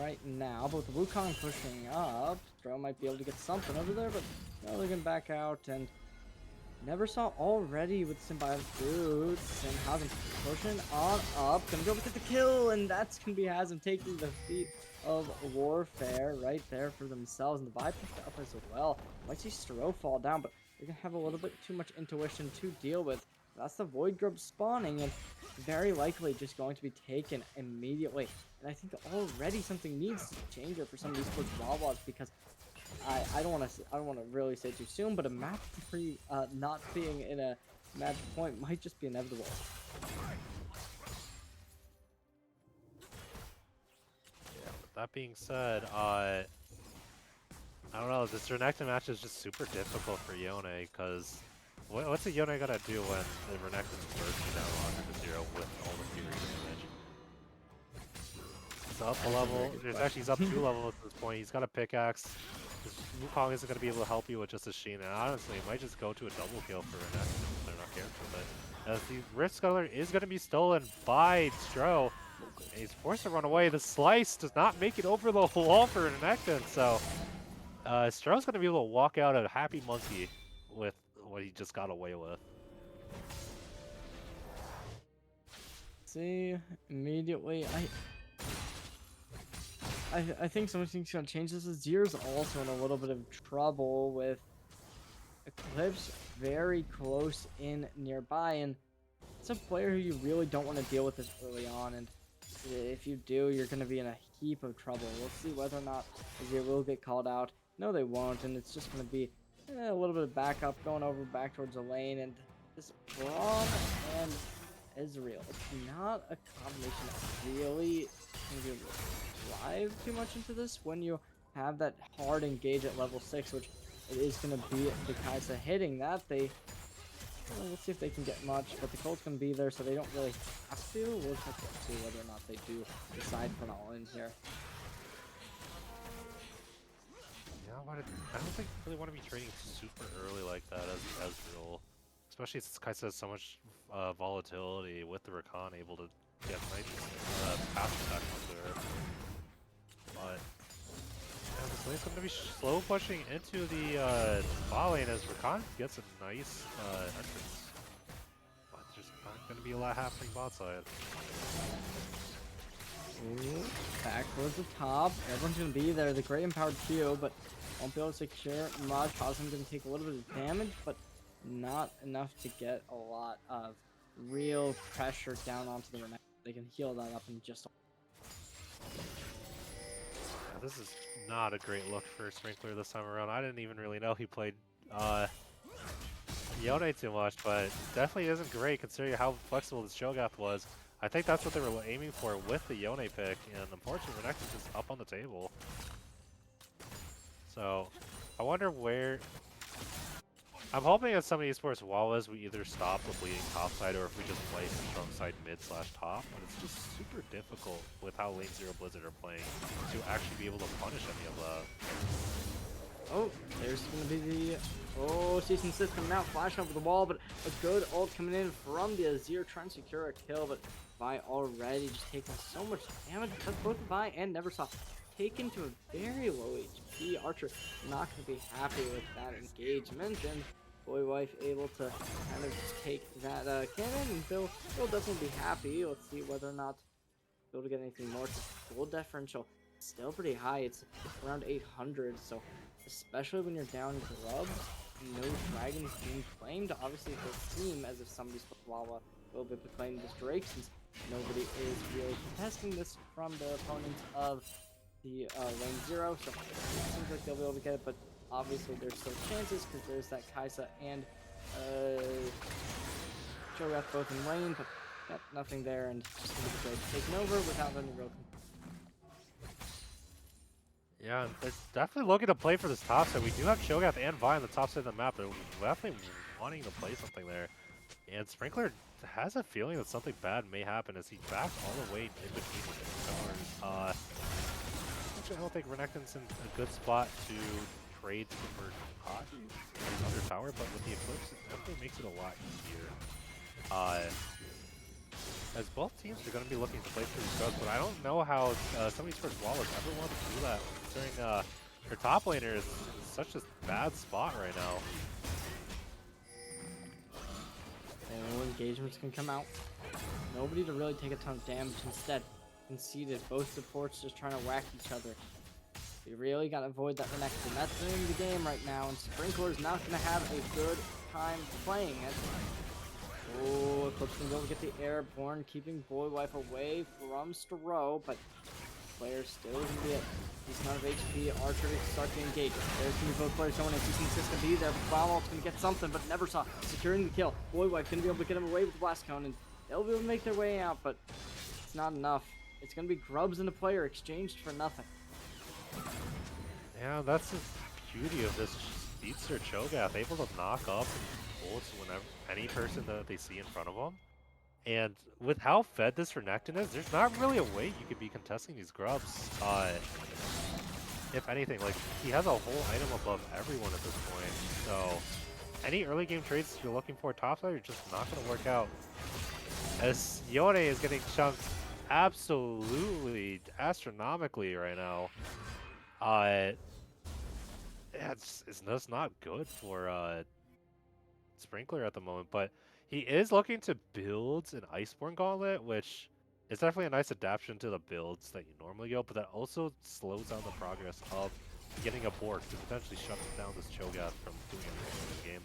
right now, but with the Wukong pushing up, Stro might be able to get something over there, but no, they're going to back out, and never saw already with Symbiotic Boots, and Hazem pushing on up, going to be able to get the kill, and that's going to be Hazem taking the feat of Warfare right there for themselves, and the Vi pushed up as well. Might see Stro fall down, but they're going to have a little bit too much intuition to deal with. That's the Void Grub spawning, and very likely just going to be taken immediately. And I think already something needs to change here for some of these sports Wawas, because I don't want to really say too soon, but a map 3 not being in a match point might just be inevitable. Yeah, with that being said, I don't know, this Renekton match is just super difficult for Yone, because what's a Yone gonna do when the Renekton's bursting down 100-0 with all the Fury damage? He's up a level. He's up 2 levels at this point. He's got a pickaxe. Wukong isn't going to be able to help you with just a Sheen, and honestly, it might just go to a double kill for Renekton if they're not careful. But as the Rift Scuttler is going to be stolen by Stro, he's forced to run away. The slice does not make it over the wall for Renekton, so Stro's going to be able to walk out a happy monkey with what he just got away with. See, immediately, I think something's gonna change. This is Zier's also in a little bit of trouble with Eclipse very close in nearby, and it's a player who you really don't want to deal with this early on, and if you do, you're gonna be in a heap of trouble. We'll see whether or not Zier will get called out. No, they won't, and it's just gonna be a little bit of backup going over back towards the lane, and this Braum and Ezreal. It's not a combination that really can be drive too much into this when you have that hard engage at level 6, which it is going to be the Kaisa hitting that. We'll see if they can get much, but the Colt's going to be there, so they don't really have to. We'll just have to see whether or not they do decide for an all-in here. Yeah, I don't think you really want to be trading super early like that as Ezreal. Especially since Kaisa has so much volatility with the Rakan able to get nice passive attack onto her. But yeah, this lane's going to be slow pushing into the bot lane as Rakan gets a nice entrance. But there's not going to be a lot happening bot side. Ooh, back towards the top. Everyone's going to be there. The great empowered Q, but won't be able to secure much. Cosm's going to take a little bit of damage, but not enough to get a lot of real pressure down onto the Renekton. They can heal that up in just a This is not a great look for Sprinkler this time around. I didn't even really know he played Yone too much, but definitely isn't great considering how flexible this Shogath was. I think that's what they were aiming for with the Yone pick, and unfortunately Renekton's just up on the table. So, I wonder where... I'm hoping at some of Esports Wawas we either stop the bleeding top side or if we just play strong side mid/top, but it's just super difficult with how Lane 0 Blizzard are playing to actually be able to punish any of that. Oh, there's going to be the Season 6 coming out, flashing over the wall, but a good ult coming in from the Azir trying to secure a kill, but Vi already just taking so much damage because both Vi and Neversoft taken to a very low HP. Archer not going to be happy with that engagement, and Boy Wife able to kind of just take that cannon, and Bill will definitely be happy. Let's see whether or not Bill to get anything more. Gold differential still pretty high. It's around 800, so especially when you're down grubs, no dragons being claimed. Obviously, it will seem as if somebody's Wawa will be claiming this Drake, since nobody is really contesting this from the opponents of the lane 0, so it seems like they'll be able to get it, but obviously there's still chances because there's that Kaisa and Shogath both in lane, but yep, nothing there, and just going to be taken over without any real. Yeah, and they're definitely looking to play for this top side. We do have Cho'Gath and Vi on the top side of the map. They're definitely wanting to play something there. And Sprinkler has a feeling that something bad may happen as he backs all the way in between the towers. Actually, I don't think Renekton's in a good spot to trade for another tower, but with the Eclipse, it definitely makes it a lot easier. As both teams are going to be looking to play through scrubs, but I don't know how somebody towards Wawas ever want to do that, considering their top laner is in such a bad spot right now. Oh, engagements can come out. Nobody to really take a ton of damage. Instead, conceded. Both supports just trying to whack each other. You really got to avoid that Renekton. That's the name of the game right now, and Sprinkler's not going to have a good time playing it. Oh, Eclipse can be able to get the airborne, keeping Boy Wife away from Stro, but player still going to be at decent amount of HP. Archer to start to engage. There's going to be both players showing a decent assist to be there. Foul's going to get something, but never saw. Securing the kill. Boy Wife going to be able to get him away with the Blast Cone, and they'll be able to make their way out, but it's not enough. It's going to be Grubs and a player exchanged for nothing. Yeah, that's the beauty of this Speedster Cho'Gath, able to knock up bullets whenever any person that they see in front of them. And with how fed this Renekton is, there's not really a way you could be contesting these grubs. If anything, like, he has a whole item above everyone at this point. So any early game trades you're looking for topside are just not going to work out. As Yone is getting chunked absolutely astronomically right now. Yeah, it's just not good for Sprinkler at the moment, but he is looking to build an Iceborne Gauntlet, which is definitely a nice adaptation to the builds that you normally go, but that also slows down the progress of getting a Bork to potentially shut down this Cho'Gath from doing anything in the game.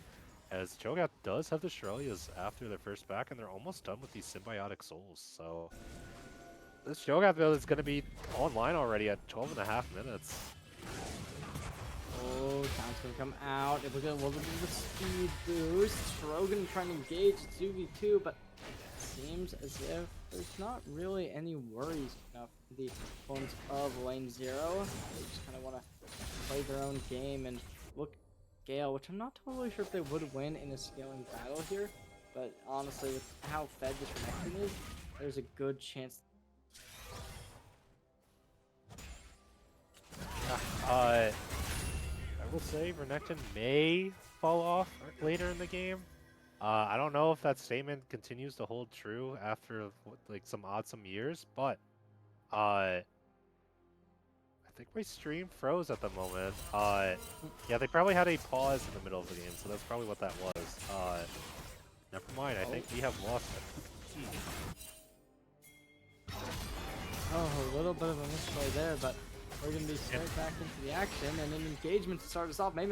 As Cho'Gath does have the Shurelya's after their first back, and they're almost done with these Symbiotic Souls, so this Cho'Gath build is going to be online already at 12.5 minutes. Oh, Town's gonna come out. If we're gonna look at the speed boost, Strogan trying to engage 2v2, but it seems as if there's not really any worries enough for the opponents of lane 0. They just kind of want to play their own game and look scale, which I'm not totally sure if they would win in a scaling battle here, but honestly, with how fed this Renekton is, there's a good chance. I will say Renekton may fall off later in the game. I don't know if that statement continues to hold true after like some years, but I think my stream froze at the moment. Yeah, they probably had a pause in the middle of the game, so that's probably what that was. Never mind. I think we have lost it. Oh, a little bit of a misplay there, but we're going to be straight back into the action, and an engagement to start us off. May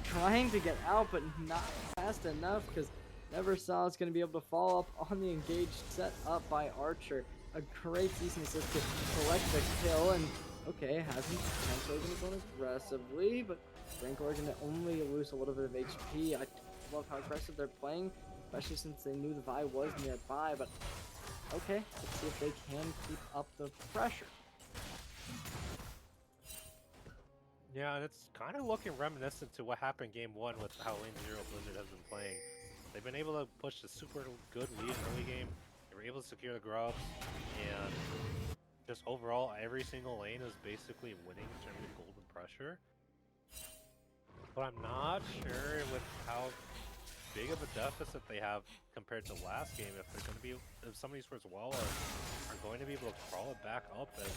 trying to get out, but not fast enough, because Neversaw is going to be able to follow up on the engaged set up by Archer. A great decent assist to collect the kill, and okay, hasn't potentially been going aggressively, but Sprinkler going to only lose a little bit of HP. I love how aggressive they're playing, especially since they knew the Vi was nearby, but okay, let's see if they can keep up the pressure. Yeah, and it's kind of looking reminiscent to what happened game 1 with how Lane 0 Blizzard has been playing. They've been able to push a super good lead early game. They were able to secure the grubs, and just overall, every single lane is basically winning in terms of golden pressure. But I'm not sure with how big of a deficit they have compared to last game, if they're going to be, if somebody towards Wawas are going to be able to crawl it back up as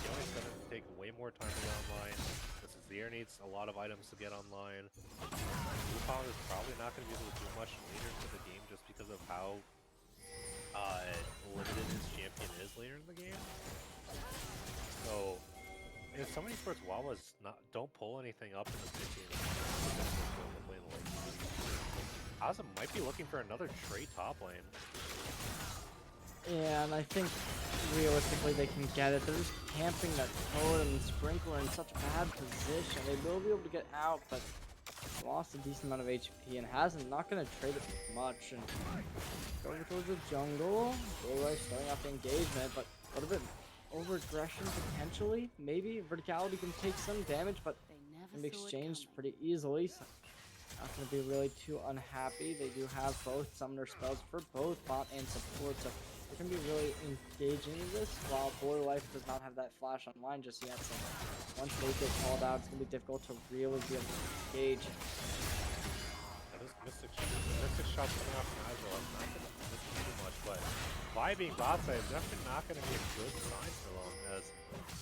Yone's going to take way more time to get online. This is the air needs a lot of items to get online. Wukong is probably not going to be able to do much later into the game just because of how limited his champion is later in the game. So if somebody towards Wawas don't pull anything up in the mid game, Asa might be looking for another trade top lane. Yeah, and I think realistically they can get it. They're just camping that totem and Sprinkler in such a bad position. They will be able to get out, but lost a decent amount of HP and not going to trade it with much. And going towards the jungle, Boy starting off the engagement, but a little bit over-aggression potentially. Maybe Verticality can take some damage, but They never can be saw it exchanged coming. pretty easily. So not going to be really too unhappy. They do have both summoner spells for both bot and support, so they're going to be really engaging in this, while Boy Life does not have that flash online just yet. So once they get called out, it's going to be difficult to really be able to engage. Yeah, this mystic shot coming off from Agile is not going to miss too much, but vibing bot side is definitely not going to be a good sign for them, as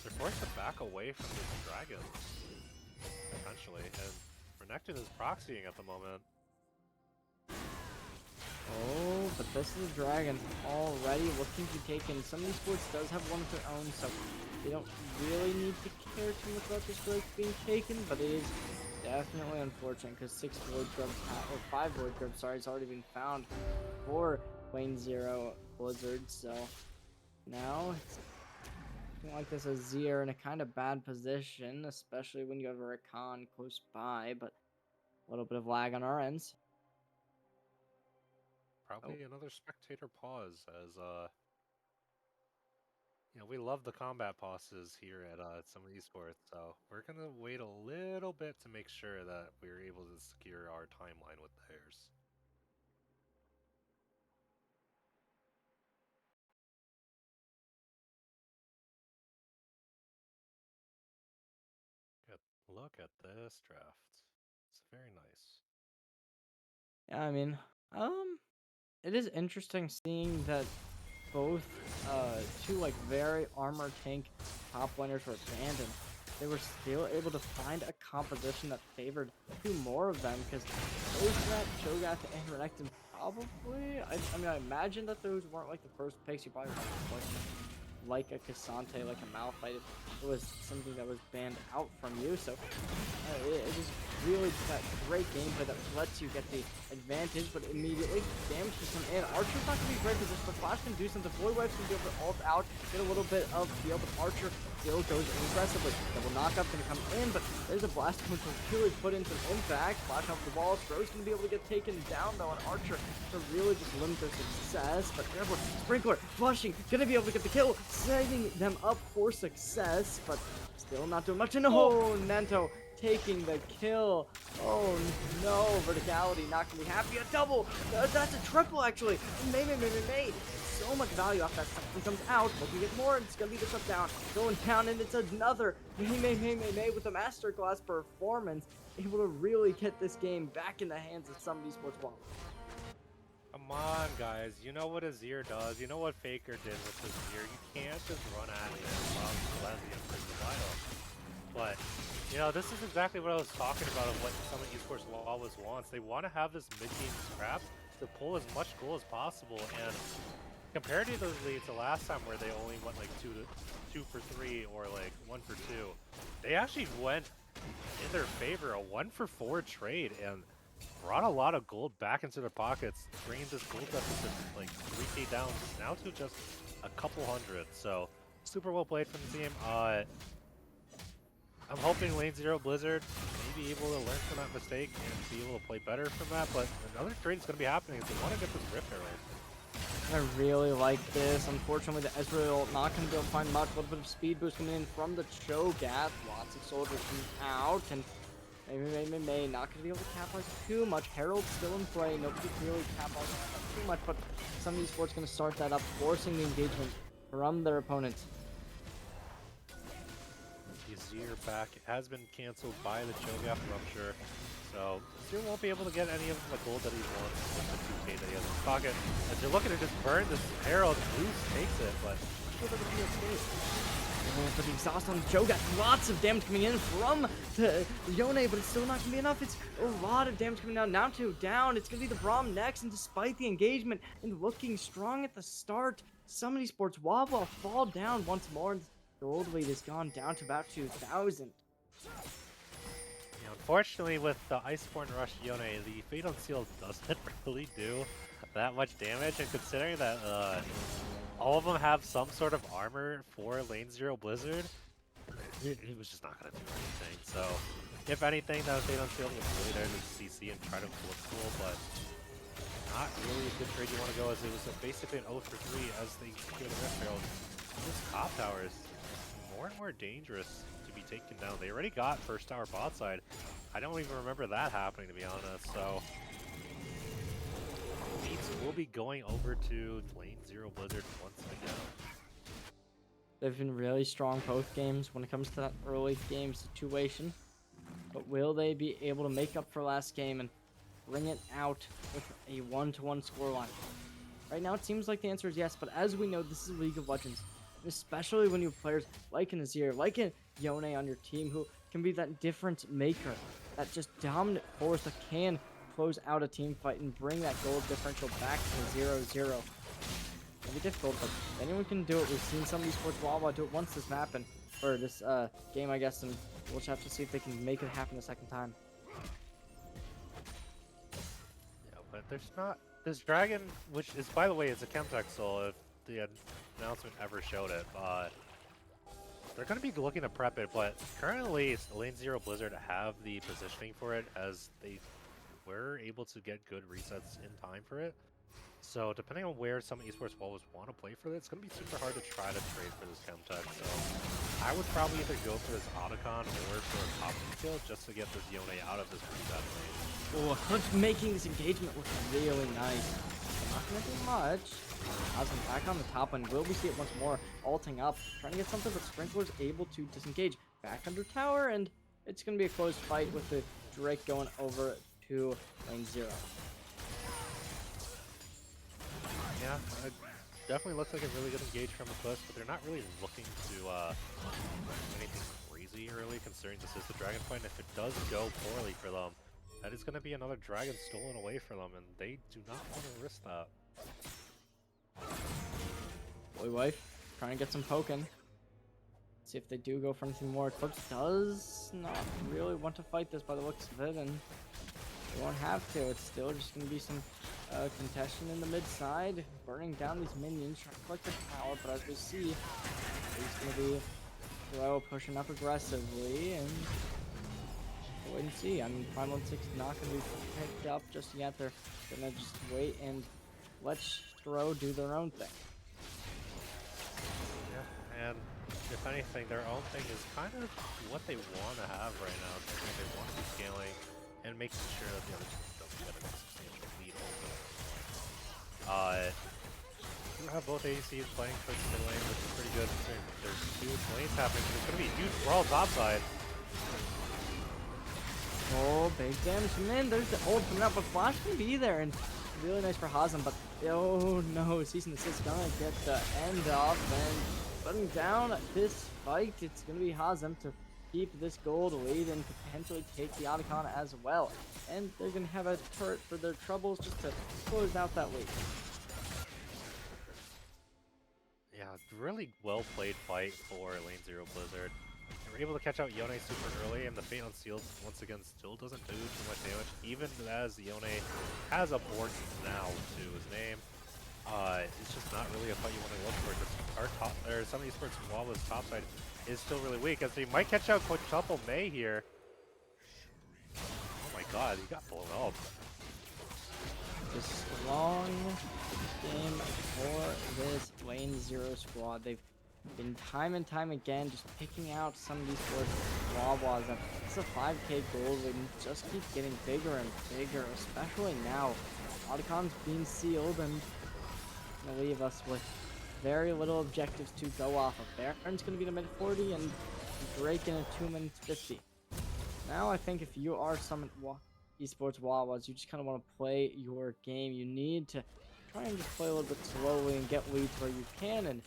they're forced to back away from this dragon, potentially, and Renekton is proxying at the moment. Oh, but this is a dragon already looking to be taken. Some of these sports does have one of their own, so they don't really need to care too much about this break being taken, but it is definitely unfortunate because 6 void grubs, or 5 void grubs, sorry, has already been found for Lane 0 Blizzard, so now it's looking like this Azir in a kind of bad position, especially when you have a Rakan close by, but a little bit of lag on our ends. Probably another spectator pause, as you know, we love the combat pauses here at some of esports, so we're gonna wait a little bit to make sure that we're able to secure our timeline with theirs. Look at this draft. It's very nice. Yeah, I mean, it is interesting seeing that both two like very armor tank top laners were abandoned. They were still able to find a composition that favored 2 more of them, because those that Cho'Gath and Renekton probably, I mean, I imagine that those weren't like the first picks. You probably went like a Cassante, like a Malphite. It was something that was banned out from you, so it is really that great gameplay that lets you get the advantage, but immediately damage can come in. Archer's not going to be great position, but Flash can do something. Void Wife's going to be able to ult out, get a little bit of field, but Archer still goes aggressively. Double knockup's going to come in, but there's a blast which will really put in some impact. Flash off the ball. Stroh's going to be able to get taken down, though, and Archer to really just limit their success. But therefore, Sprinkler flushing, going to be able to get the kill, setting them up for success, but still not doing much. And oh, Nento taking the kill. Oh no, Verticality not gonna be happy. A double. That's a triple actually. May. So much value off that stuff. He comes out, looking to get more. It's gonna be the shutdown. Going down, and it's another May with a masterclass performance. Able to really get this game back in the hands of some esports Wawas. Come on, guys. You know what Azir does. You know what Faker did with Azir. You can't just run at him while Leslie and Vital. But, you know, this is exactly what I was talking about of what some of esports Wawas wants. They want to have this mid-game scrap to pull as much goal as possible. And comparatively to last time where they only went like 2 for 3 or like 1 for 2, they actually went in their favor, a 1 for 4 trade, and brought a lot of gold back into their pockets, bringing this gold deficit like 3k down now to just a couple hundred. So super well played from the team. I'm hoping Lane 0 Blizzard may be able to learn from that mistake and be able to play better from that, but another trade is going to be happening if they want to get this Rift Herald. I really like this. Unfortunately, the Ezreal not going to be able to find much. A little bit of speed boost coming in from the Cho'Gath. Lots of soldiers coming out, and May not going to be able to capitalize too much. Herald still in play. Nobody can really capitalize too much, but some of these sports going to start that up, forcing the engagement from their opponents. Azir back has been cancelled by the Cho'Gath Rupture, so Azir won't be able to get any of the gold that he wants with the 2k that he has in his pocket. As they're looking to just burn this Herald, Boost takes it, but I'm sure that'll be okay. But the exhaust on Cho'Gath, lots of damage coming in from the Yone, but it's still not going to be enough. It's a lot of damage coming down. Now 2 down. It's going to be the Braum next, and despite the engagement and looking strong at the start, some of these sports Wawa fall down once more, and the gold lead has gone down to about 2,000. Yeah, unfortunately, with the Iceborne Rush Yone, the Fate on Seal doesn't really do that much damage, and considering that all of them have some sort of armor for Lane 0 Blizzard, it was just not going to do anything. So, if anything, that Fate on Seal was really there to CC and try to flip pool, but not really a good trade you want to go, as it was basically an 0 for 3 as they go to Rift Herald. This top tower is more and more dangerous to be taken down. They already got first tower bot side. I don't even remember that happening, to be honest. So Beats will be going over to Lane 0 Blizzard once again. They've been really strong both games when it comes to that early game situation. But will they be able to make up for last game and bring it out with a 1-1 scoreline? Right now, it seems like the answer is yes, but as we know, this is League of Legends. And especially when you have players like an Azir, like a Yone on your team, who can be that difference maker, that just dominant force that can close out a team fight and bring that gold differential back to 0-0. It'll be difficult, but anyone can do it. We've seen some esports Wawa do it once this map, and or this game, I guess, and we'll just have to see if they can make it happen the second time. Yeah, but there's not this dragon, which is, by the way, is a Chemtech soul. If the announcement ever showed it, they're going to be looking to prep it. But currently, it's Lane 0 Blizzard have the positioning for it, as they were able to get good resets in time for it. So depending on where some esports Wawas want to play for it, it's going to be super hard to try to trade for this Chemtech. So I would probably either go for this Otacon or for a top kill just to get this Yone out of this pretty bad lane. Oh, Hunt's making this engagement look really nice. Not going to do much. Awesome, back on the top lane. Will we see it once more? Ulting up, trying to get something, but Sprinkler's able to disengage. Back under tower, and it's going to be a close fight with the Drake going over to lane 0. Yeah, it definitely looks like a really good engage from the push, but they're not really looking to do anything crazy early, considering this is the dragon fight. And if it does go poorly for them, that is going to be another dragon stolen away from them, and they do not want to risk that. Boy wife, trying to get some poking. See if they do go for anything more. Eclipse does not really want to fight this by the looks of it, and they won't have to. It's still just going to be some contention in the mid side, burning down these minions, trying to collect their power, but as we see, he's going to be Throw pushing up aggressively, and we'll wait and see. I mean, Primal 6 is not going to be picked up just yet. They're going to just wait and let Throw do their own thing. Yeah, and if anything, their own thing is kind of what they want to have right now. They want to be scaling and making sure that the other team don't get a substantial lead over them. You have both ADCs playing towards the mid lane, which is pretty good. There's two lanes happening. There's going to be a huge brawl topside. Oh, big damage from in. There's the ult coming out, but Flash can be there, and really nice for Hazem, but oh no, Cease and Desist gonna get the end off, and putting down this fight, it's gonna be Hazem to keep this gold lead and potentially take the Otacon as well. And they're gonna have a turret for their troubles just to close out that lead. Yeah, really well played fight for Lane 0 Blizzard. They were able to catch out Yone super early, and the Fate Unsealed once again still doesn't do too much damage, even as Yone has a board now to his name. It's just not really a fight you want to look for, because our top, or some esports Wawa's top side is still really weak, as they might catch out Quintuple May here. Oh my god, he got blown up. This long game for this Lane 0 squad. They've been time and time again just picking out some of these Wawas. It's a 5k goal lead and just keeps getting bigger and bigger, especially now. Otacon's being sealed and gonna leave us with very little objectives to go off of. Baron's gonna be the mid 40 and Drake in a 2 minutes 50. Now I think if you are some esports Wawas, you just kind of want to play your game. You need to try and just play a little bit slowly and get leads where you can, and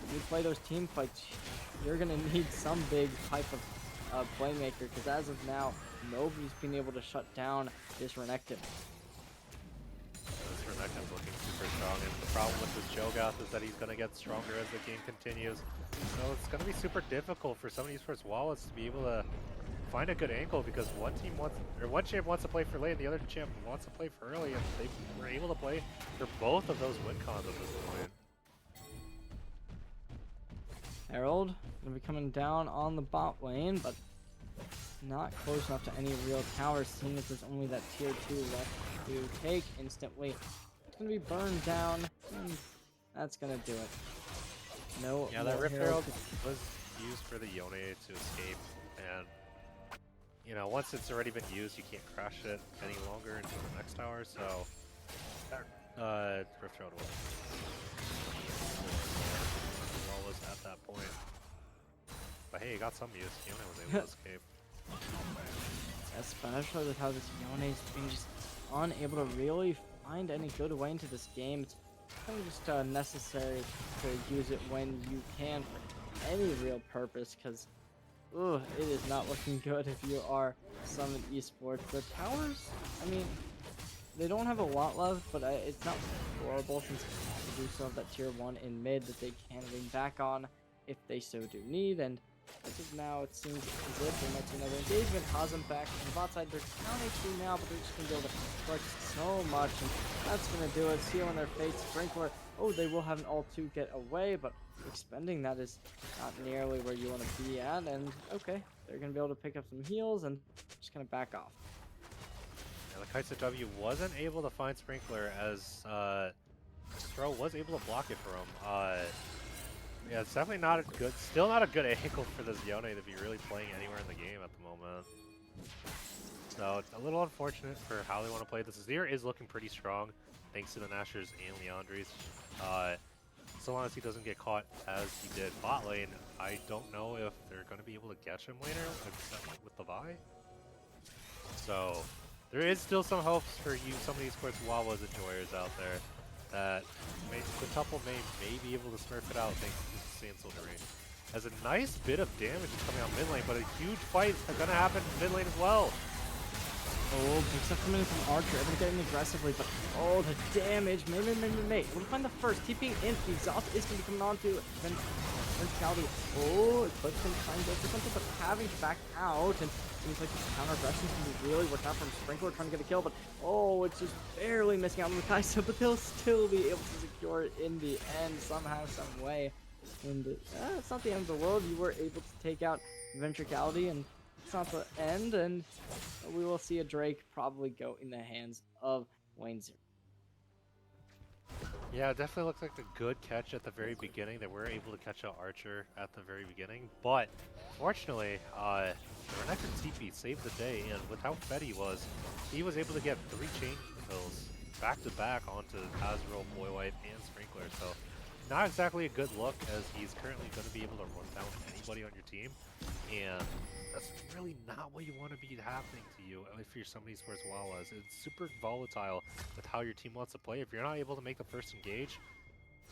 when you play those team fights, you're going to need some big type of playmaker, because as of now, nobody's been able to shut down this Renekton. This Renekton's looking super strong, and the problem with this Cho'Gath is that he's going to get stronger as the game continues. So it's going to be super difficult for some of these first Wawas to be able to find a good angle, because one champ wants to play for late and the other champ wants to play for early, and they were able to play for both of those win cons at this point. Herald gonna be coming down on the bot lane, but not close enough to any real towers, seeing as there's only that tier 2 left to take instantly. gonna be burned down. That's gonna do it. No Yeah, more that Rift Herald. Herald was used for the Yone to escape, and you know, once it's already been used, you can't crash it any longer into the next tower, so that Rift Herald was at that point. But hey, he got some use. Yone was able to escape. Especially with how this Yone is being just unable to really find any good way into this game. It's kind of just necessary to use it when you can for any real purpose, because it is not looking good if you are Summit Esports. The towers, I mean, they don't have a lot left, but it's not horrible since they do still have that tier 1 in mid that they can lean back on if they so do need. And as of now, it seems as if they might see another engagement. Hazem back on the bot side. They're down HP now, but they're just going to be able to collect so much, and that's going to do it. Seal on their face. Sprinkler. Oh, they will have an ult to get away, but expending that is not nearly where you want to be at. And okay, they're going to be able to pick up some heals and just kind of back off. Yeah, the Kaisa W wasn't able to find Sprinkler as Throw was able to block it for him. Yeah, it's definitely not a good, still not a good angle for this Yone to be really playing anywhere in the game at the moment. So it's a little unfortunate for how they want to play this. Azir is looking pretty strong, thanks to the Nashers and Leandries. So long as he doesn't get caught as he did bot lane, I don't know if they're going to be able to catch him later with the Vi. So there is still some hopes for you, some of these Esports Wawas enjoyers out there, that Quintuple may be able to smurf it out thanks to the Sand Soldier range. As a nice bit of damage is coming out mid lane, but a huge fight is going to happen mid lane as well. Oh, big stuff coming in from Archer. Everyone getting aggressively, but oh, the damage. Mate. We'll find the first. TPing in. The exhaust is going to be coming on to Verticality. Oh, Eclipse can try and go for something, but having to back out. And seems like the counter aggression can be really working out from Sprinkler trying to get a kill, but oh, it's just barely missing out on the Kaisa, but they'll still be able to secure it in the end somehow, some way. And it's not the end of the world. You were able to take out Ventricality, and it's not the end, and we will see a Drake probably go in the hands of Wayne Zero. Yeah, it definitely looks like a good catch at the very beginning. They were able to catch out Archer at the very beginning, but fortunately, the Renekton TP saved the day, and with how fed he was able to get 3 chain kills back to back onto Azrael, Boywife, and Sprinkler. So not exactly a good look, as he's currently going to be able to run down anybody on your team, and that's really not what you want to be happening to you if you're somebody Esports Wawas. It's super volatile with how your team wants to play. If you're not able to make the first engage,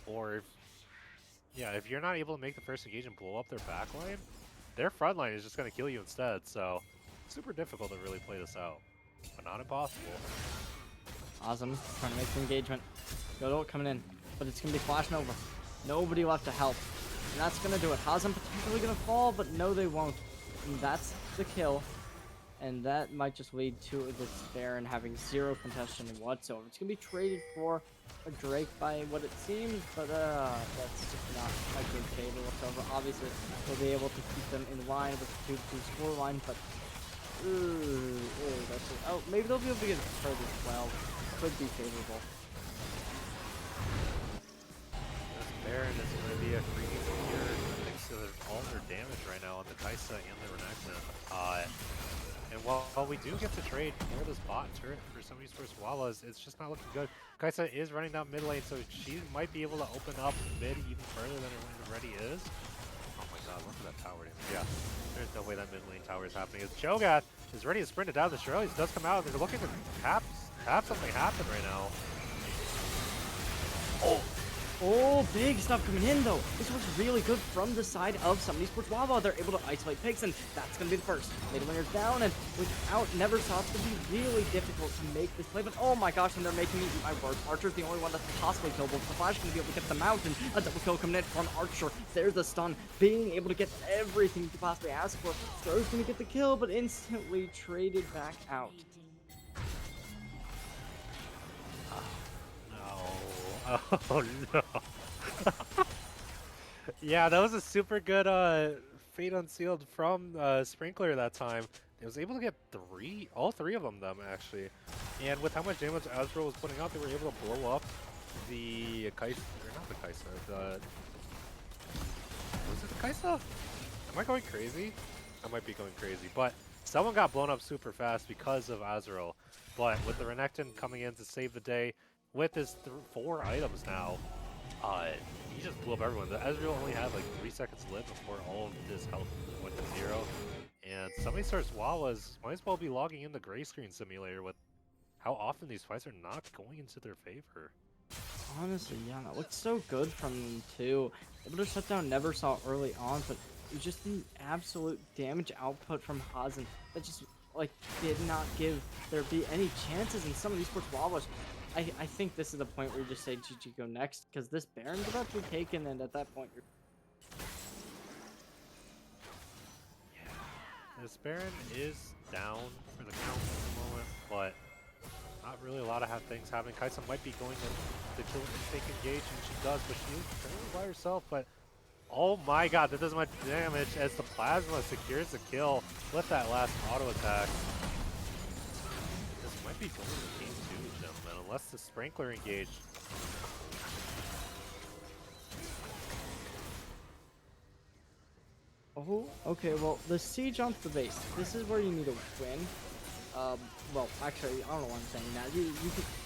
or if you're not able to make the first engage and blow up their backline, their front line is just going to kill you instead. So super difficult to really play this out, but not impossible. Awesome, trying to make the engagement. Good ult coming in, but it's going to be flashing over. Nobody left to help, and that's going to do it. Hazem potentially going to fall, but no, they won't. And that's the kill, and that might just lead to this Baron having 0 contestation whatsoever. It's going to be traded for a Drake by what it seems, but that's just not a good favor whatsoever. Obviously, we'll be able to keep them in line with the 2-2 score line, but that's just, oh, maybe they'll be able to get it further as well. Could be favorable. This Baron is going to be a free here. Thanks to all their damage right now on the Kaisa and the Renekton. And while we do get to trade for this bot turret for some of these first Wawas, it's just not looking good. Kaisa is running down mid lane, so she might be able to open up mid even further than it already is. Oh my god, look at that tower damage. Yeah, there's no way that mid lane tower is happening. As Cho'Gath is ready to sprint it down, the Shirley's does come out. They're looking to have something happen right now. Oh, big stuff coming in, though. This was really good from the side of some of these Esports Wawa. They're able to isolate Pigs, and that's going to be the first. Mid winner's down, and without Neversoft, it's going to be really difficult to make this play. But oh my gosh, and they're making me eat my words. Archer's the only one that's possibly killable. The Flash is going to be able to get them out, and a double kill coming in from Archer. There's the stun, being able to get everything you could possibly ask for. Stro's going to get the kill, but instantly traded back out. Oh no. Yeah, that was a super good Fate Unsealed from Sprinkler that time. He was able to get all three of them actually. And with how much damage Azrael was putting out, they were able to blow up the Kaisa, or not the Kaisa, was it the Kaisa? Am I going crazy? I might be going crazy, but someone got blown up super fast because of Azrael. But with the Renekton coming in to save the day, with his 4 items now, he just blew up everyone. The Ezreal only had like 3 seconds to live before all of his health went to 0. And somebody starts Wawas might as well be logging in the gray screen simulator with how often these fights are not going into their favor. Honestly, yeah, that looked so good from them too. Able to shut down Never Saw early on, but it was just the absolute damage output from Hazen that just like did not give there be any chances in some of these sports Wawas. I think this is the point where you just say GG go next because this Baron's about to be taken, and at that point you're This Baron is down for the count at the moment, but not really a lot of things happening. Kaisa might be going to kill Instinct Engage, and she does, but she is currently by herself. But oh my god, that does much damage as the Plasma secures the kill with that last auto attack. This might be going to game 2, gentlemen, unless the Sprinkler engaged. Oh, okay, well, the siege onto the base. This is where you need to win. Well, actually, I don't know why I'm saying that.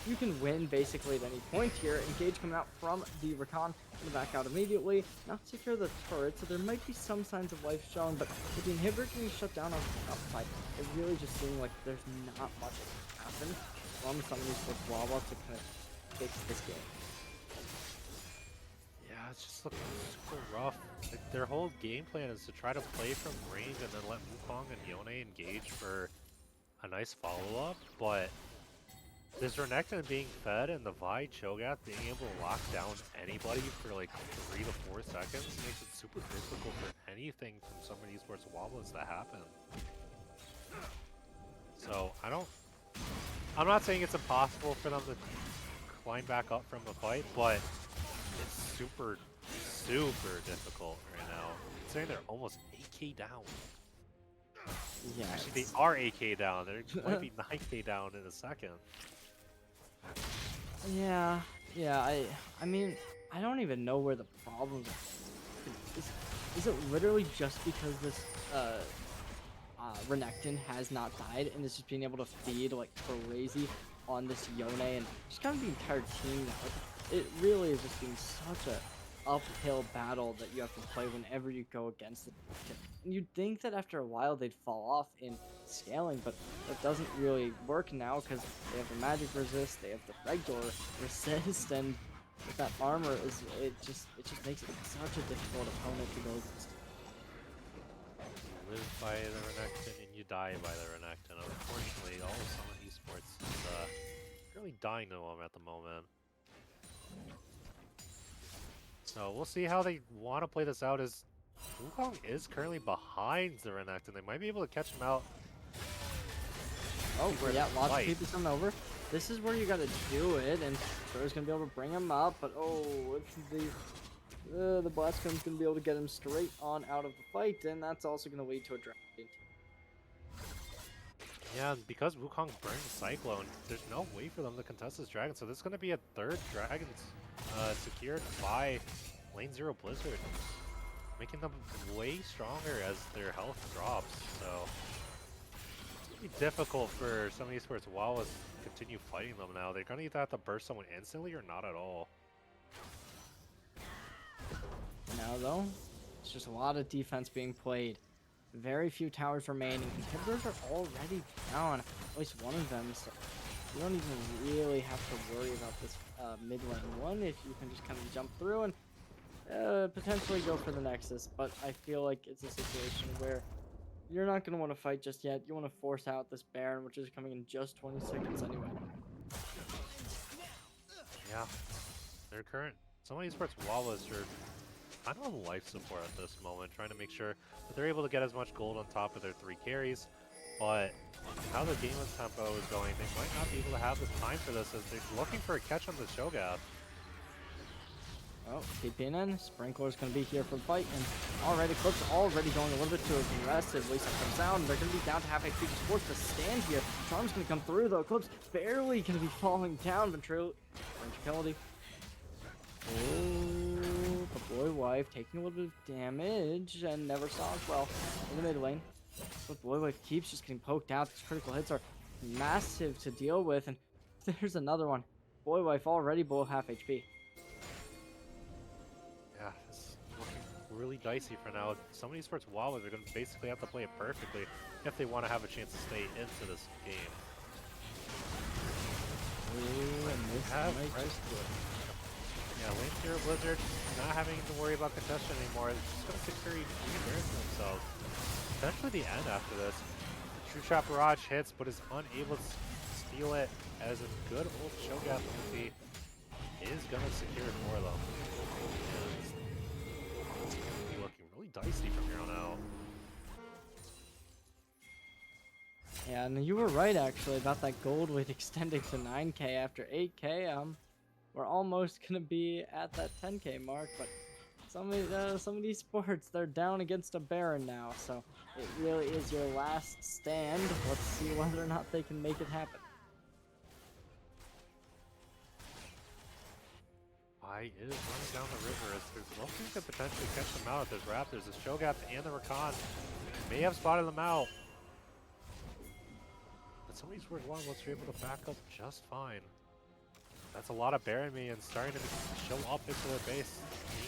You can win basically at any point here. Engage coming out from the Rakan, gonna back out immediately. Not secure the turret, so there might be some signs of life shown, but with the inhibitor getting shut down on the outside, it really just seems like there's not much that can happen from some of these Wawas to kind of fix this game. Yeah, it's just looking super rough. Like, their whole game plan is to try to play from range and then let Wukong and Yone engage for a nice follow-up, but this Renekton being fed and the Vi Cho'Gath being able to lock down anybody for like 3 to 4 seconds makes it super difficult for anything from some of these sports Wawas to happen. So I'm not saying it's impossible for them to climb back up from the fight, but it's super difficult right now. Considering they're almost 8k down. Yeah, Actually, they are 8k down. They might be 9k down in a second. yeah. I mean, I don't even know where the problem is it literally just because this Renekton has not died and is just being able to feed like crazy on this Yone and just kind of the entire team now. Like, it really is just being such a uphill battle that you have to play whenever you go against the Renekton. And you'd think that after a while they'd fall off in scaling, but that doesn't really work now because they have the magic resist, they have the regular resist, and with that armor it just makes it such a difficult opponent to go against. You live by the Renekton and you die by the Renekton. Unfortunately, all of Summon Esports is really dying to them at the moment. So we'll see how they want to play this out. As Wukong is currently behind the Renekton, they might be able to catch him out. Oh, yeah, lots of people coming over. This is where you gotta do it, and Troy's gonna be able to bring him up, but oh, it's the Blasphem's gonna be able to get him straight on out of the fight, and that's also gonna lead to a dragon. Yeah, because Wukong burned Cyclone, there's no way for them to contest this dragon, so this is going to be a 3rd dragon secured by Lane 0 Blizzard, making them way stronger as their health drops, so it's going to be difficult for some of these sports Wawas to continue fighting them now. They're going to either have to burst someone instantly or not at all. Now though, it's just a lot of defense being played. Very few towers remaining. Inhibitors are already down, at least one of them, so you don't even really have to worry about this mid lane one if you can just kind of jump through and potentially go for the Nexus. But I feel like it's a situation where you're not going to want to fight just yet. You want to force out this Baron, which is coming in just 20 seconds anyway. Yeah, some of these sports Wawas are kind of on life support at this moment, trying to make sure that they're able to get as much gold on top of their 3 carries, but how the game tempo is going, they might not be able to have the time for this as they're looking for a catch on the Cho'Gath. Oh, keeping in. Sprinkler's going to be here for the fight, and already Clip's already going a little bit too aggressive, at least from sound. They're going to be down to half HP. Just forced to stand here. Charm's going to come through, though. Clip's barely going to be falling down. Ventriloquity. Oh, the boy wife taking a little bit of damage, and never saw as well in the mid lane. But boy wife keeps just getting poked out. These critical hits are massive to deal with, and there's another one. Boy wife already below half HP. Yeah, it's looking really dicey for now. Some of these sports Wawas are going to basically have to play it perfectly if they want to have a chance to stay into this game. Ooh, and this might just do it. Yeah, Lane Zero Blizzard not having to worry about contestation anymore. It's just going to secure three barrels for themselves. Potentially the end after this. True Shot Barrage hits, but is unable to steal it as a good old Shogat ulti is going to secure it for them. And it's going to be looking really dicey from here on out. Yeah, and you were right actually about that gold weight extending to 9k after 8k. We're almost gonna be at that 10k mark, but some of these sports, they're down against a Baron now, so it really is your last stand. Let's see whether or not they can make it happen. Pi is running down the river as there's nothing to potentially catch them out. There's Raptors, there's Shogat, and the Rakan may have spotted them out. But some of these Word 1 was able to back up just fine. That's a lot of Baron minions starting to show up into their base.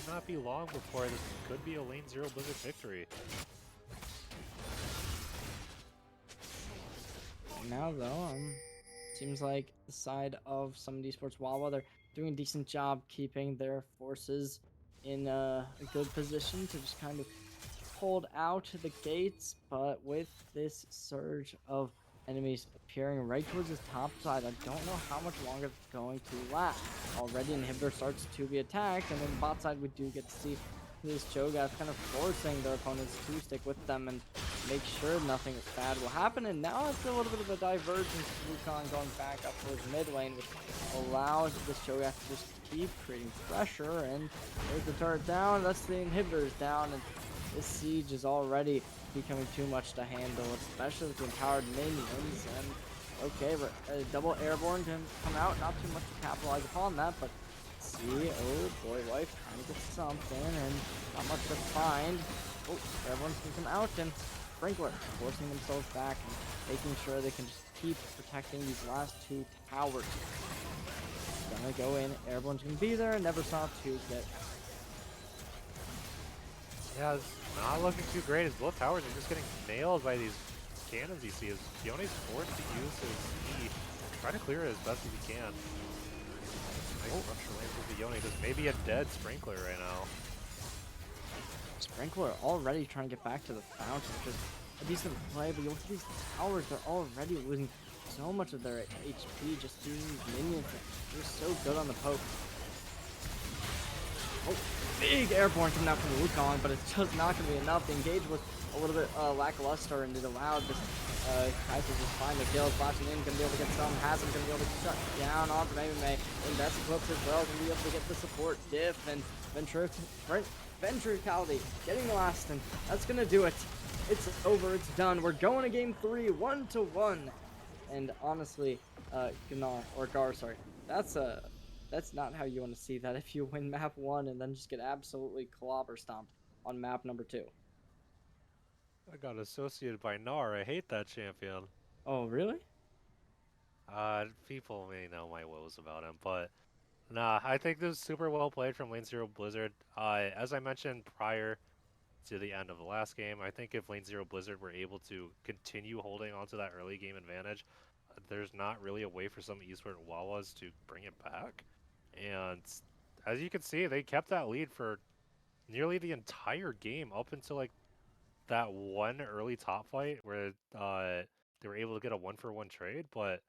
May not be long before this could be a lane 0 Blizzard victory. Now though, seems like the side of some of these sports Wawa, they're doing a decent job keeping their forces in a good position to just kind of hold out the gates, but with this surge of enemies appearing right towards his top side, I don't know how much longer it's going to last. Already inhibitor starts to be attacked, and then bot side we do get to see this Cho'Gath kind of forcing their opponents to stick with them and make sure nothing bad will happen. And now it's a little bit of a divergence. Wukong going back up towards mid lane, which allows this Cho'Gath to just keep creating pressure. And there's the turret down. That's the inhibitors down. And this siege is already becoming too much to handle, especially with the empowered minions. And okay, but double airborne can come out. Not too much to capitalize upon that, but see, oh boy, wife trying to get something, and not much to find. Oh, everyone's gonna come out, and Sprinkler forcing themselves back and making sure they can just keep protecting these last two towers. Gonna go in, everyone's gonna be there, never saw two get. Yeah, it's not looking too great as both towers are just getting nailed by these cannons you see as Fione's forced to use his E. Try to clear it as best as he can. Nice rupture lands with the Yone. There's maybe a dead Sprinkler right now. Sprinkler already trying to get back to the fountain, which is a decent play, but you look at these towers, they're already losing so much of their HP just due to these minions. They're so good on the poke. Oh, big airborne coming out from the Wukong, but it's just not going to be enough. The engage was a little bit lackluster, and it allowed this Kaiser just find the kills. Flashing in, going to be able to get some. Hasn't going to be able to shut down onto May. And that's Eclipse as well, going to be able to get the support diff and Ventricality getting the last, and that's going to do it. It's over, it's done. We're going to game 3, 1-1. And honestly, Gnar, or Gar, sorry, that's not how you want to see that if you win map 1 and then just get absolutely clobber stomped on map number 2. I got associated by Gnar. I hate that champion. Oh, really? People may know my woes about him, but nah, I think this was super well played from Lane Zero Blizzard. As I mentioned prior to the end of the last game, I think if Lane Zero Blizzard were able to continue holding onto that early game advantage, there's not really a way for some eSport Wawas to bring it back. And as you can see, they kept that lead for nearly the entire game up until like that one early top fight where they were able to get a 1-for-1 trade, but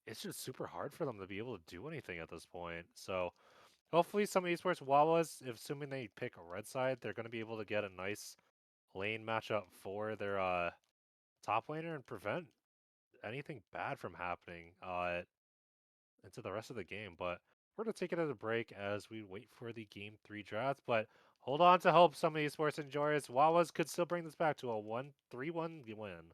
it's just super hard for them to be able to do anything at this point. So hopefully some esports Wawas, if assuming they pick a red side, they're going to be able to get a nice lane matchup for their top laner and prevent anything bad from happening into the rest of the game. But we're going to take it as a break as we wait for the Game 3 draft. But hold on to hope, some of these sports enjoyers. Wawas could still bring this back to a 3-1 win.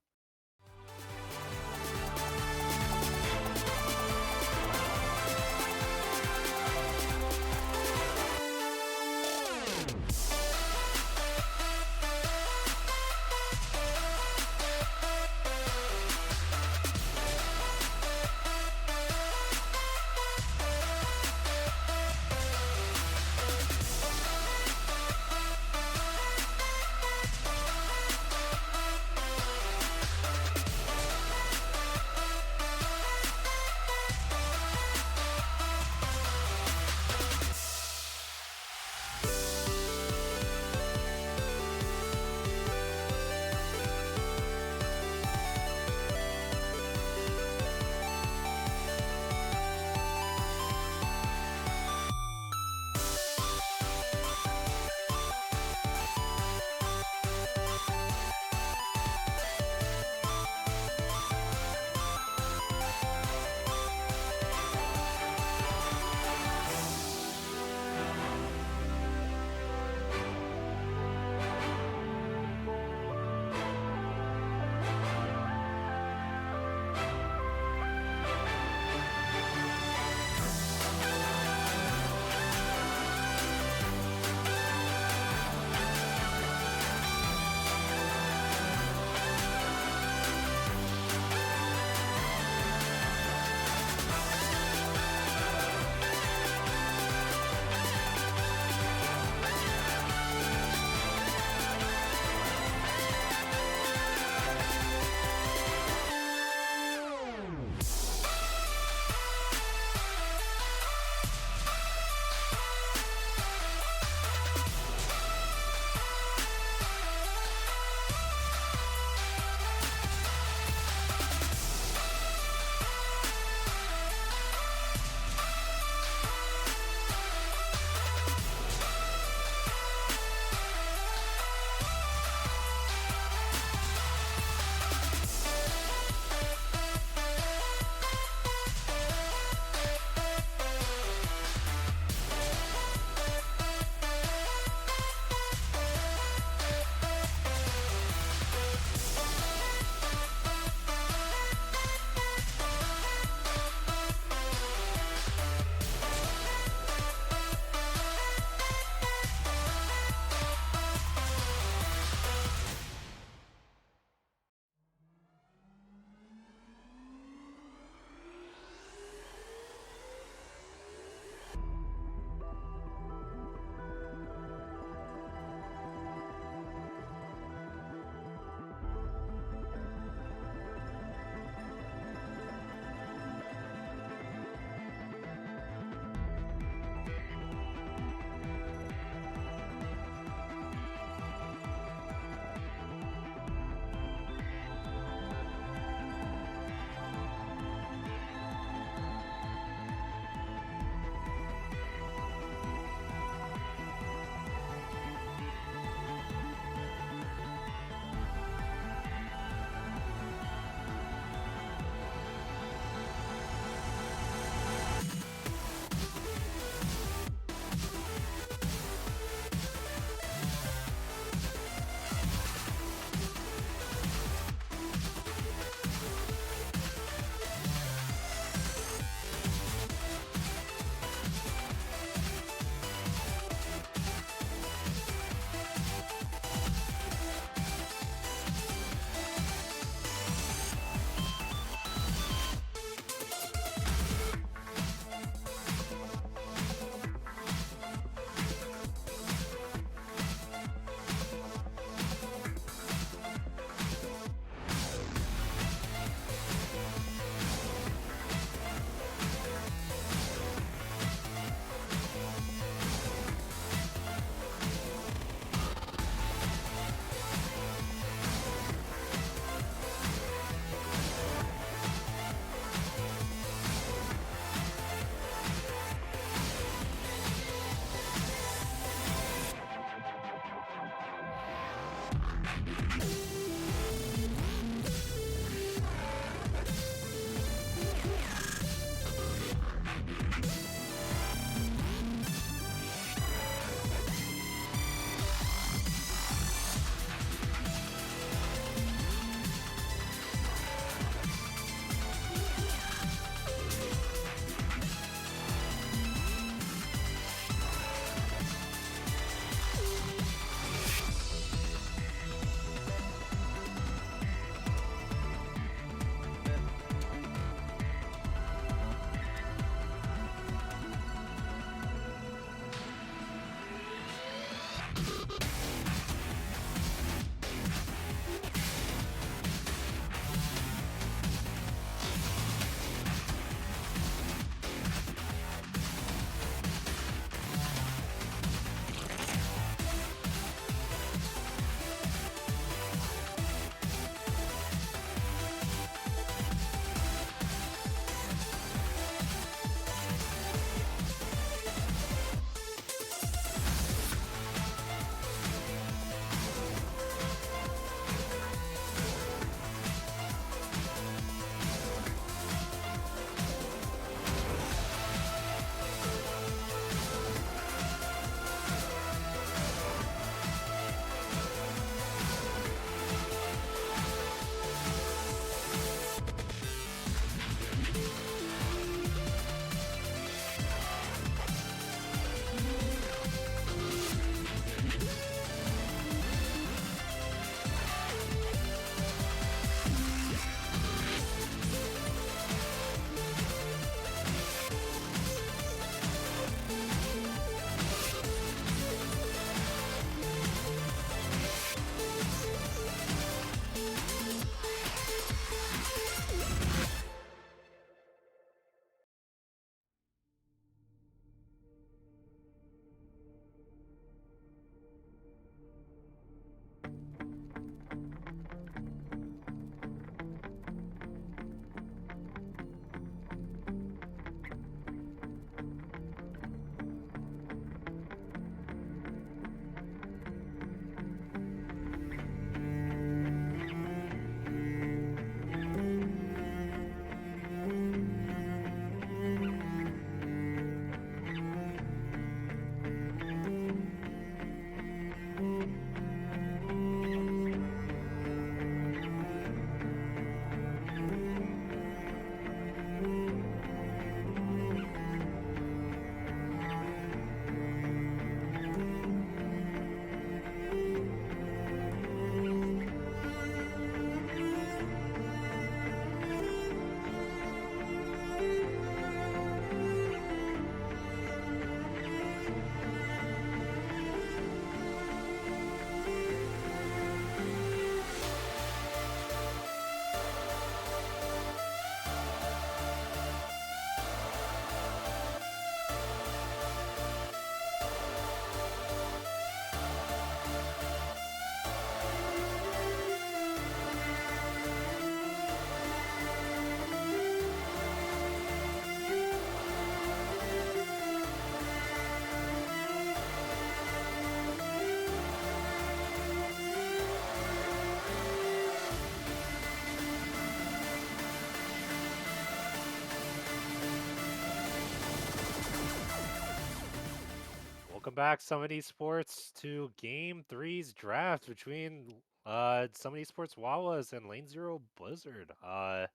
Welcome back, Summit Esports, to Game Three's draft between Summit Esports Wawas and Lane Zero Blizzard. A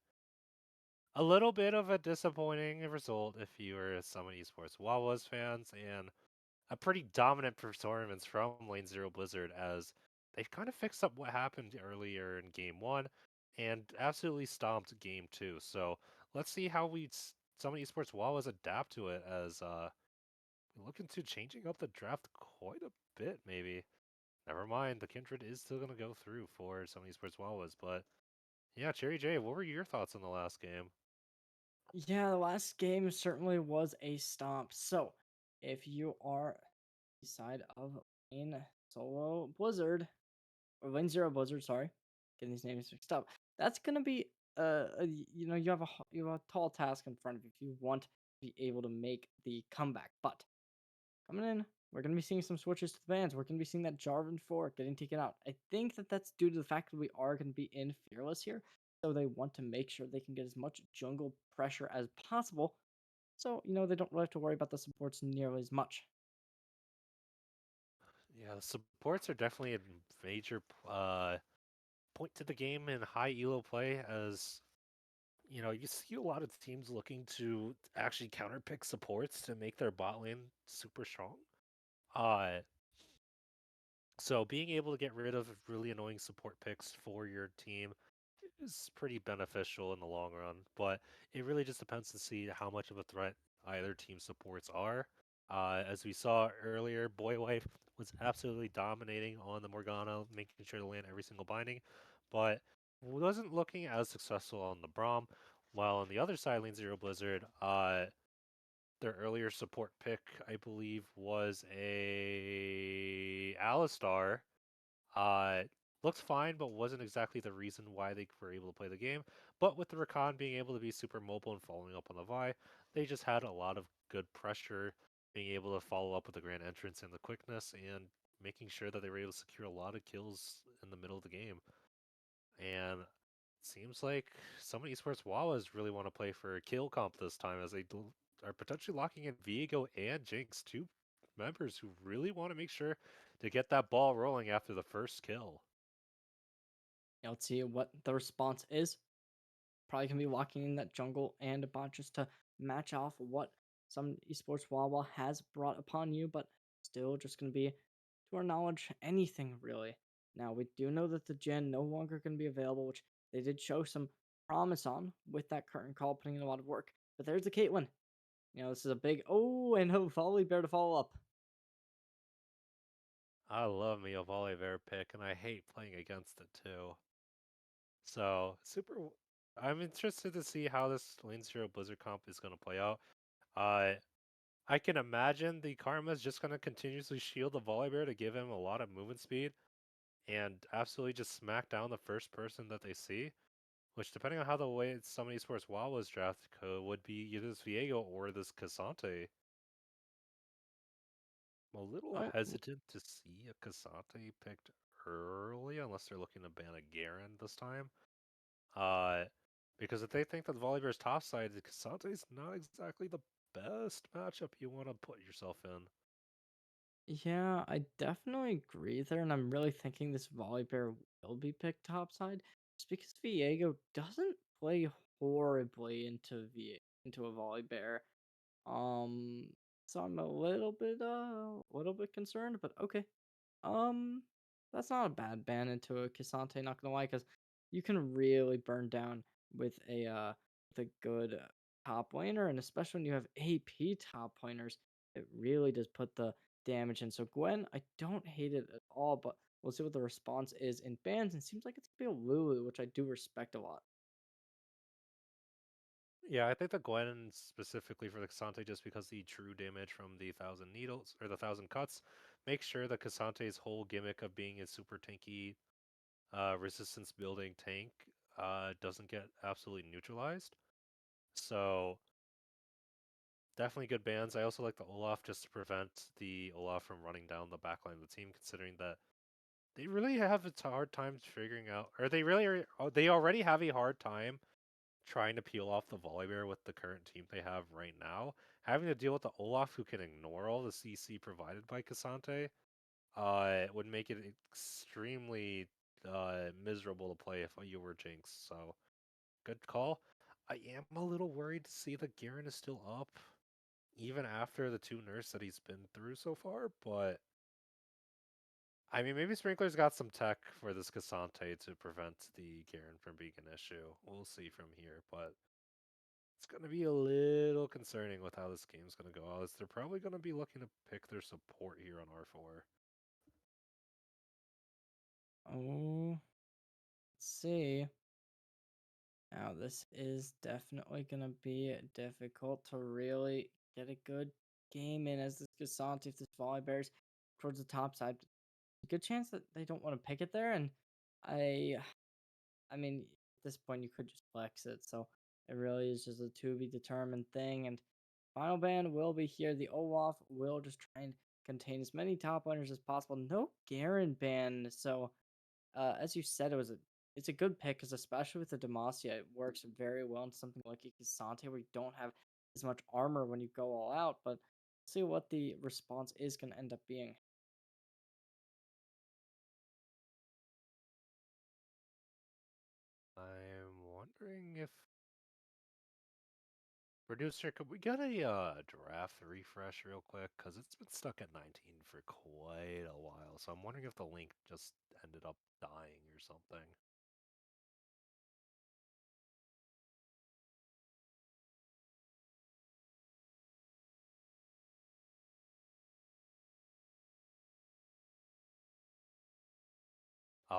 little bit of a disappointing result if you were a Summit Esports Wawas fans, and a pretty dominant performance from Lane Zero Blizzard as they kind of fixed up what happened earlier in Game One and absolutely stomped Game Two. So let's see how Summit Esports Wawas adapt to it as looking to changing up the draft quite a bit, maybe. Never mind, the Kindred is still going to go through for some of these sports Wawas, but yeah, Cherry J, what were your thoughts on the last game? Yeah, the last game certainly was a stomp. So, if you are the side of Lane Solo Blizzard, or Lane Zero Blizzard, sorry, getting these names mixed up, that's gonna be you have you have a tall task in front of you if you want to be able to make the comeback. But coming in, we're going to be seeing some switches to the bans. We're going to be seeing that Jarvan 4 getting taken out. I think that that's due to the fact that we are going to be in Fearless here. So they want to make sure they can get as much jungle pressure as possible. So, they don't really have to worry about the supports nearly as much. Yeah, the supports are definitely a major point to the game in high elo play as you see a lot of teams looking to actually counterpick supports to make their bot lane super strong. Uh, so being able to get rid of really annoying support picks for your team is pretty beneficial in the long run, but it really just depends to see how much of a threat either team supports are. As we saw earlier, Boy Wife was absolutely dominating on the Morgana, making sure to land every single binding, but wasn't looking as successful on the Braum. While on the other side, Lane Zero Blizzard, their earlier support pick, I believe, was a Alistar. uh, Looked fine, but wasn't exactly the reason why they were able to play the game. But with the Rakan being able to be super mobile and following up on the Vi, they just had a lot of good pressure, being able to follow up with the grand entrance and the quickness, and making sure that they were able to secure a lot of kills in the middle of the game. And it seems like some of esports Wawas really want to play for a kill comp this time, as they are potentially locking in Viego and Jinx, two members who really want to make sure to get that ball rolling after the first kill. Let's see what the response is. Probably going to be locking in that jungle and a bot just to match off what some esports Wawa has brought upon you, but still just going to be, to our knowledge, anything really. Now, we do know that the gen no longer going to be available, which they did show some promise on with that curtain call, putting in a lot of work. But there's the Caitlyn. This is a big, oh, and a volley bear to follow up. I love me a Volibear pick, and I hate playing against it too. So, I'm interested to see how this Lane Zero Blizzard comp is going to play out. Uh, I can imagine the Karma is just going to continuously shield the Volibear to give him a lot of movement speed and absolutely just smack down the first person that they see, which, depending on how the way some of these sports WoW was drafted, would be either this Viego or this Cassante. I'm a little Oh, hesitant to see a Cassante picked early unless they're looking to ban a Garen this time. Uh, because if they think that the Volibear's topside, the Cassante's not exactly the best matchup you want to put yourself in. yeah, I definitely agree there, and I'm really thinking this Volibear will be picked topside, just because Viego doesn't play horribly into a Volibear. Um, so I'm a little bit concerned, but okay. Um, that's not a bad ban into a Kisante, not gonna lie, because you can really burn down with a good top laner, and especially when you have AP top laners, it really does put the damage in. So Gwen, I don't hate it at all, but we'll see what the response is in bans. And it seems like it's gonna be a Lulu, which I do respect a lot. Yeah, I think the Gwen specifically for the Cassante, just because the true damage from the 1,000 needles or the 1,000 cuts makes sure that Cassante's whole gimmick of being a super tanky resistance building tank doesn't get absolutely neutralized. So definitely good bans. I also like the Olaf just to prevent the Olaf from running down the backline of the team, considering that they really have a hard time figuring out, or they really are, they already have a hard time trying to peel off the Volibear with the current team they have right now, having to deal with the Olaf who can ignore all the CC provided by Cassante, it would make it extremely miserable to play if you were Jinx. So good call. I am a little worried to see that Garen is still up, even after the 2 nerfs that he's been through so far, but I mean, maybe Sprinkler's got some tech for this Cassante to prevent the Garen from being an issue. We'll see from here, but it's going to be a little concerning with how this game's going to go. As they're probably going to be looking to pick their support here on R4. Oh, let's see. Now, this is definitely going to be difficult to really get a good game in as this Gasant, if this Volley Bears towards the top side. A good chance that they don't want to pick it there. And I I mean, at this point, you could just flex it. So it really is just a to be determined thing. And final ban will be here. The Olaf will just try and contain as many top laners as possible. No Garen ban. So as you said, it's a good pick because especially with the Demacia, it works very well in something like a Kisante where you don't have as much armor when you go all out. But see what the response is going to end up being. I'm wondering if producer, could we get a draft refresh real quick? Because it's been stuck at 19 for quite a while. So I'm wondering if the link just ended up dying or something.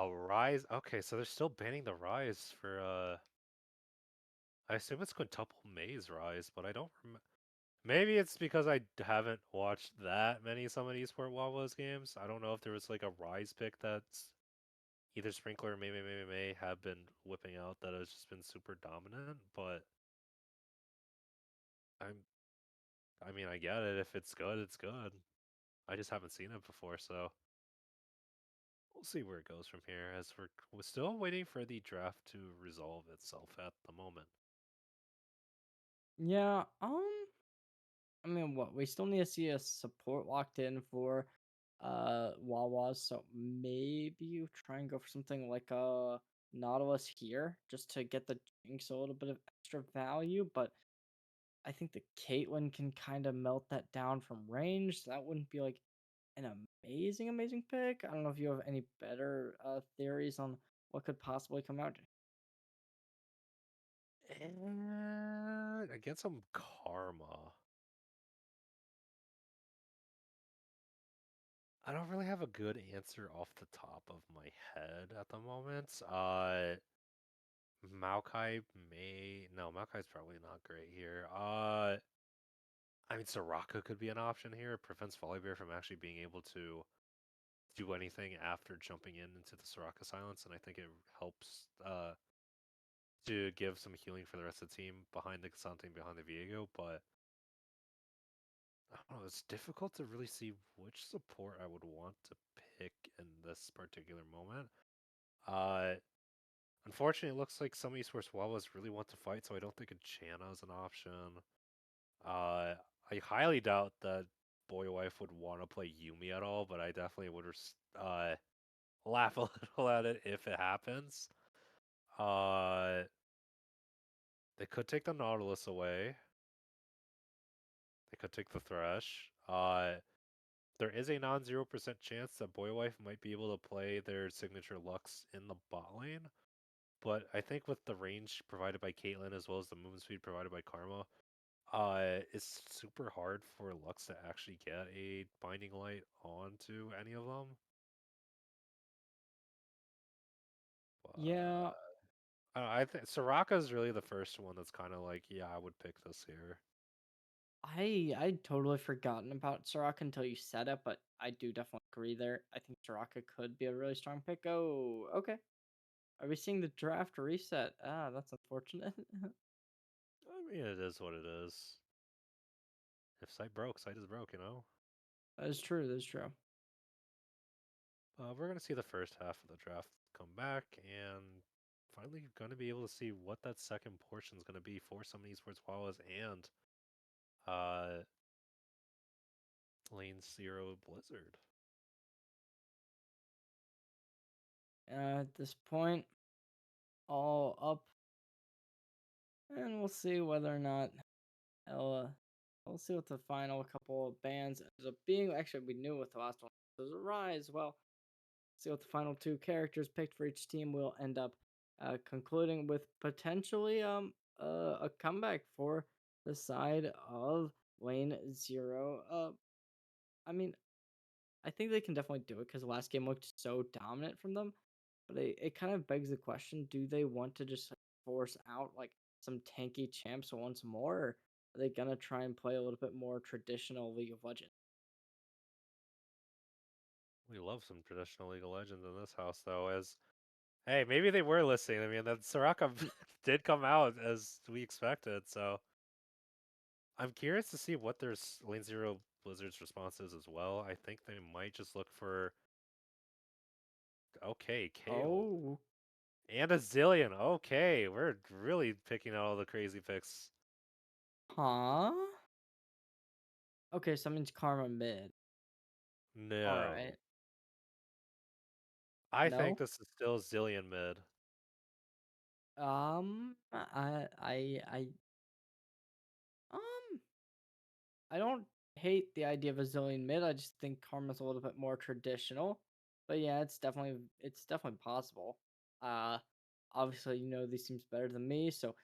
Rise. Okay, so they're still banning the Rise for I assume it's quintuple maze Rise, but I don't remember. Maybe it's because I haven't watched that many some of Esport Wawas games. I don't know if there was like a Rise pick that's either Sprinkler or may have been whipping out that has just been super dominant, but I'm I mean I get it. If it's good, it's good. I just haven't seen it before, so we'll see where it goes from here as we're still waiting for the draft to resolve itself at the moment. Yeah, I mean, what we still need to see a support locked in for Wawas, so maybe you try and go for something like a Nautilus here just to get the Jinx a little bit of extra value, but I think the Caitlyn can kind of melt that down from range. So that wouldn't be like an amazing pick. I don't know if you have any better theories on what could possibly come out. And I get some karma. I don't really have a good answer off the top of my head at the moment. Maokai may no, Maokai's probably not great here. I mean Soraka could be an option here. It prevents Volibear from actually being able to do anything after jumping into the Soraka silence, and I think it helps to give some healing for the rest of the team behind the Casante and behind the Viego, but I don't know, it's difficult to really see which support I would want to pick in this particular moment. Uh, Unfortunately, it looks like some esports Wawas really want to fight, so I don't think a Channa is an option. I highly doubt that Boy Wife would want to play Yumi at all, but I definitely would laugh a little at it if it happens. Uh, they could take the Nautilus away. They could take the Thresh. There is a non-0% chance that Boy Wife might be able to play their signature Lux in the bot lane. But I think with the range provided by Caitlyn as well as the movement speed provided by Karma, it's super hard for Lux to actually get a Binding Light onto any of them. But Yeah, I don't know, I think Soraka is really the first one that's kind of like, yeah, I would pick this here. I'd totally forgotten about Soraka until you said it, but I do definitely agree there. I think Soraka could be a really strong pick. Oh, okay. Are we seeing the draft reset? Ah, that's unfortunate. I mean, it is what it is. If site broke, site is broke, you know? That is true. That is true. We're going to see the first half of the draft come back, and finally going to be able to see what that second portion is going to be for some Esports Wawas and uh, Lane Zero Blizzard. At this point, all up, and we'll see whether or not we'll see what the final couple of bands ends up being. Actually, we knew what the last one was. Rise. Well, see what the final two characters picked for each team will end up concluding with potentially a comeback for the side of Lane Zero. I mean, I think they can definitely do it because the last game looked so dominant from them. But it kind of begs the question: do they want to just force out like some tanky champs once more, or are they gonna try and play a little bit more traditional League of Legends? We love some traditional League of Legends in this house, though. As hey, maybe they were listening. I mean, that Soraka did come out as we expected, so I'm curious to see what their Lane Zero Blizzard's response is as well. I think they might just look for okay, Kale. Oh, And a Zillion. Okay, we're really picking out all the crazy picks. huh? Okay, so that means Karma mid. All No. right. I think No. this is still Zillion mid. I um, I don't hate the idea of a Zillion mid. I just think Karma's a little bit more traditional. But yeah, it's definitely possible. Uh, obviously, these teams better than me, so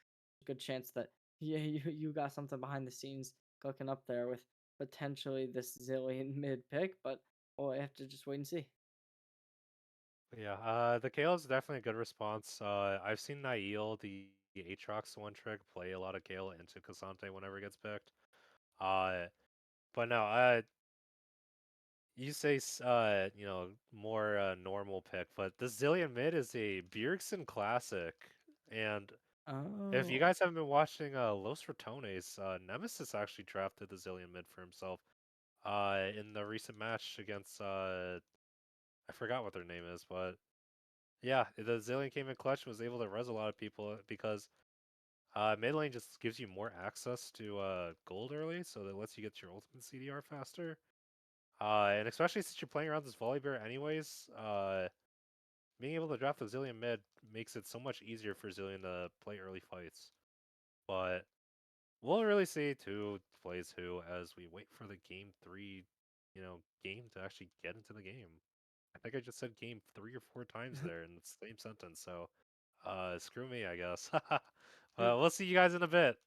good chance that yeah, you got something behind the scenes cooking up there with potentially this Zillion mid pick, but we'll have to just wait and see. Yeah, the Kale is definitely a good response. I've seen Nail, the Aatrox one trick, play a lot of Kale into Cassante whenever it gets picked. Uh, but no, you say more normal pick, but the Zillion mid is a Bjergsen classic, and if you Oh. guys haven't been watching Los Ratones, Nemesis actually drafted the Zillion mid for himself. In the recent match against I forgot what their name is, but yeah, the Zillion came in clutch and was able to res a lot of people because mid lane just gives you more access to gold early, so that lets you get your ultimate CDR faster. And especially since you're playing around this Volibear anyways, being able to draft the Zillion mid makes it so much easier for Zillion to play early fights. But we'll really see who plays who as we wait for the game 3, game to actually get into the game. I think I just said game 3 or 4 times there in the same sentence, so screw me, I guess. We'll see you guys in a bit.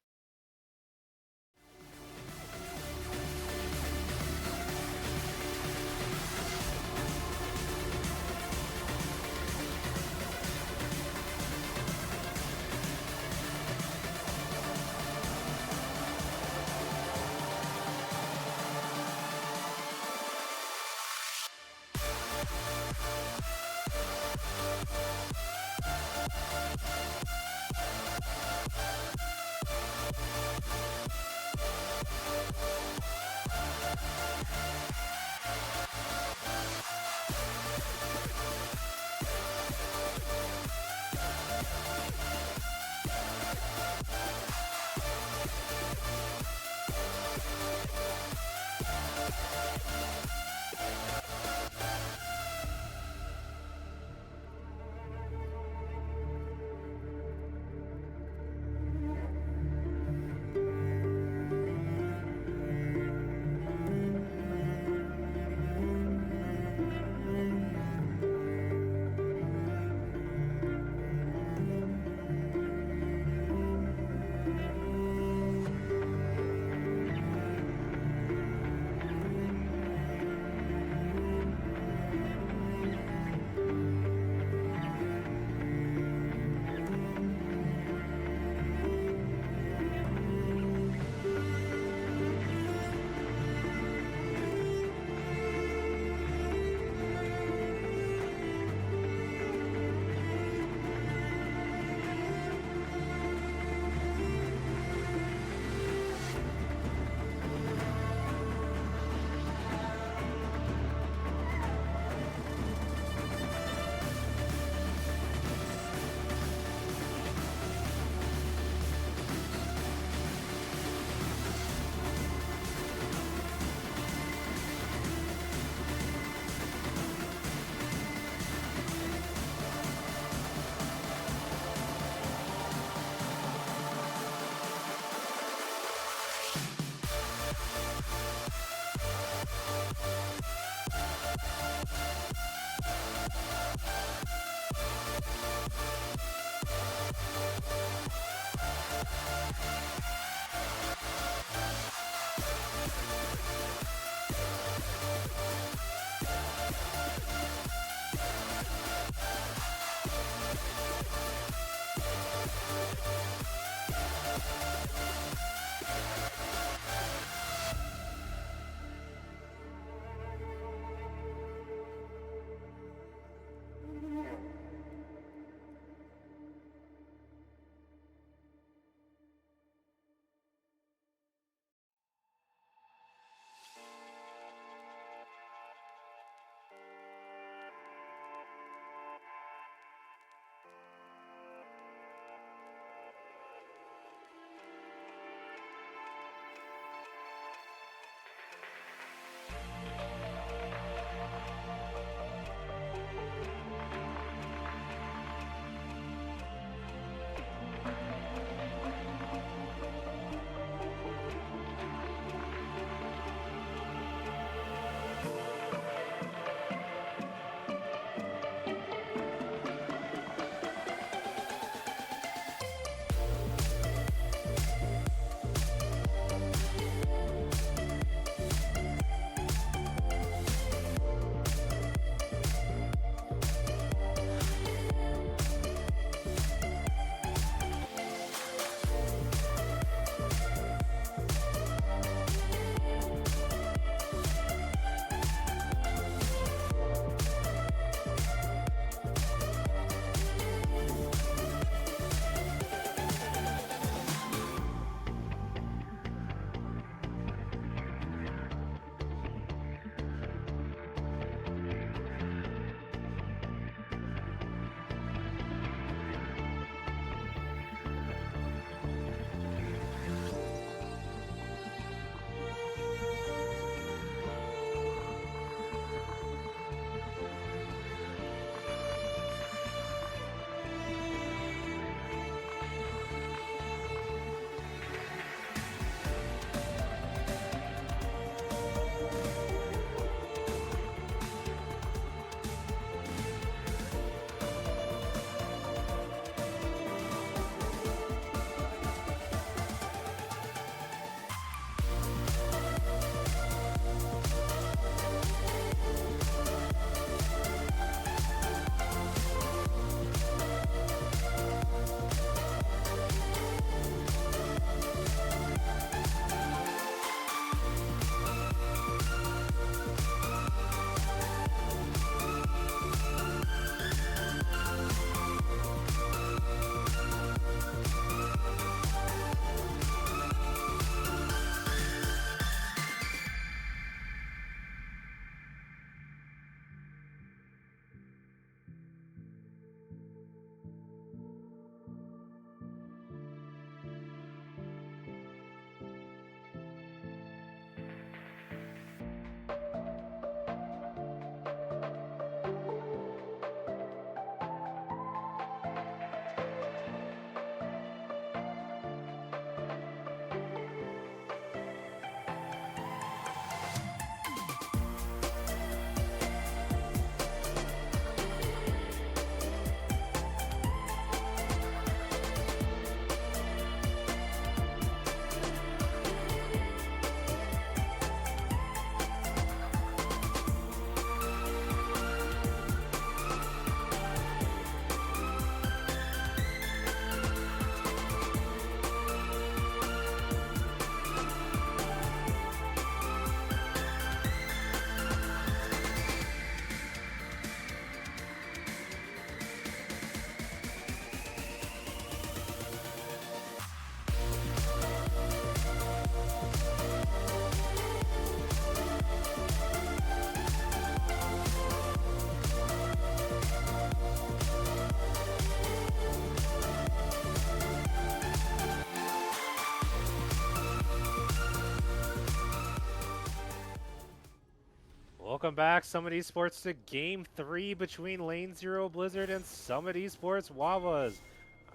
Welcome back, Summit Esports, to Game 3 between Lane Zero Blizzard and Summit Esports Wawas.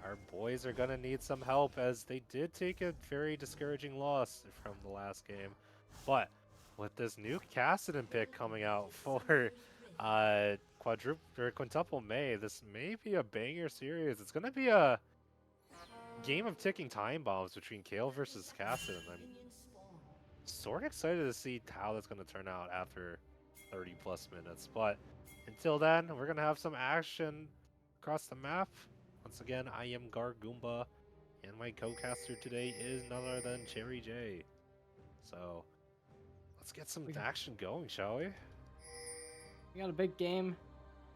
Our boys are going to need some help as they did take a very discouraging loss from the last game. But with this new Cassidon pick coming out for quintuple May, this may be a banger series. It's going to be a game of ticking time bombs between Kale versus Cassidon. I'm sort of excited to see how that's going to turn out after 30 plus minutes. But until then, we're going to have some action across the map. Once again, I am Gargoomba, and my co-caster today is none other than Cherry J. So let's get some action going, shall we? We got a big game.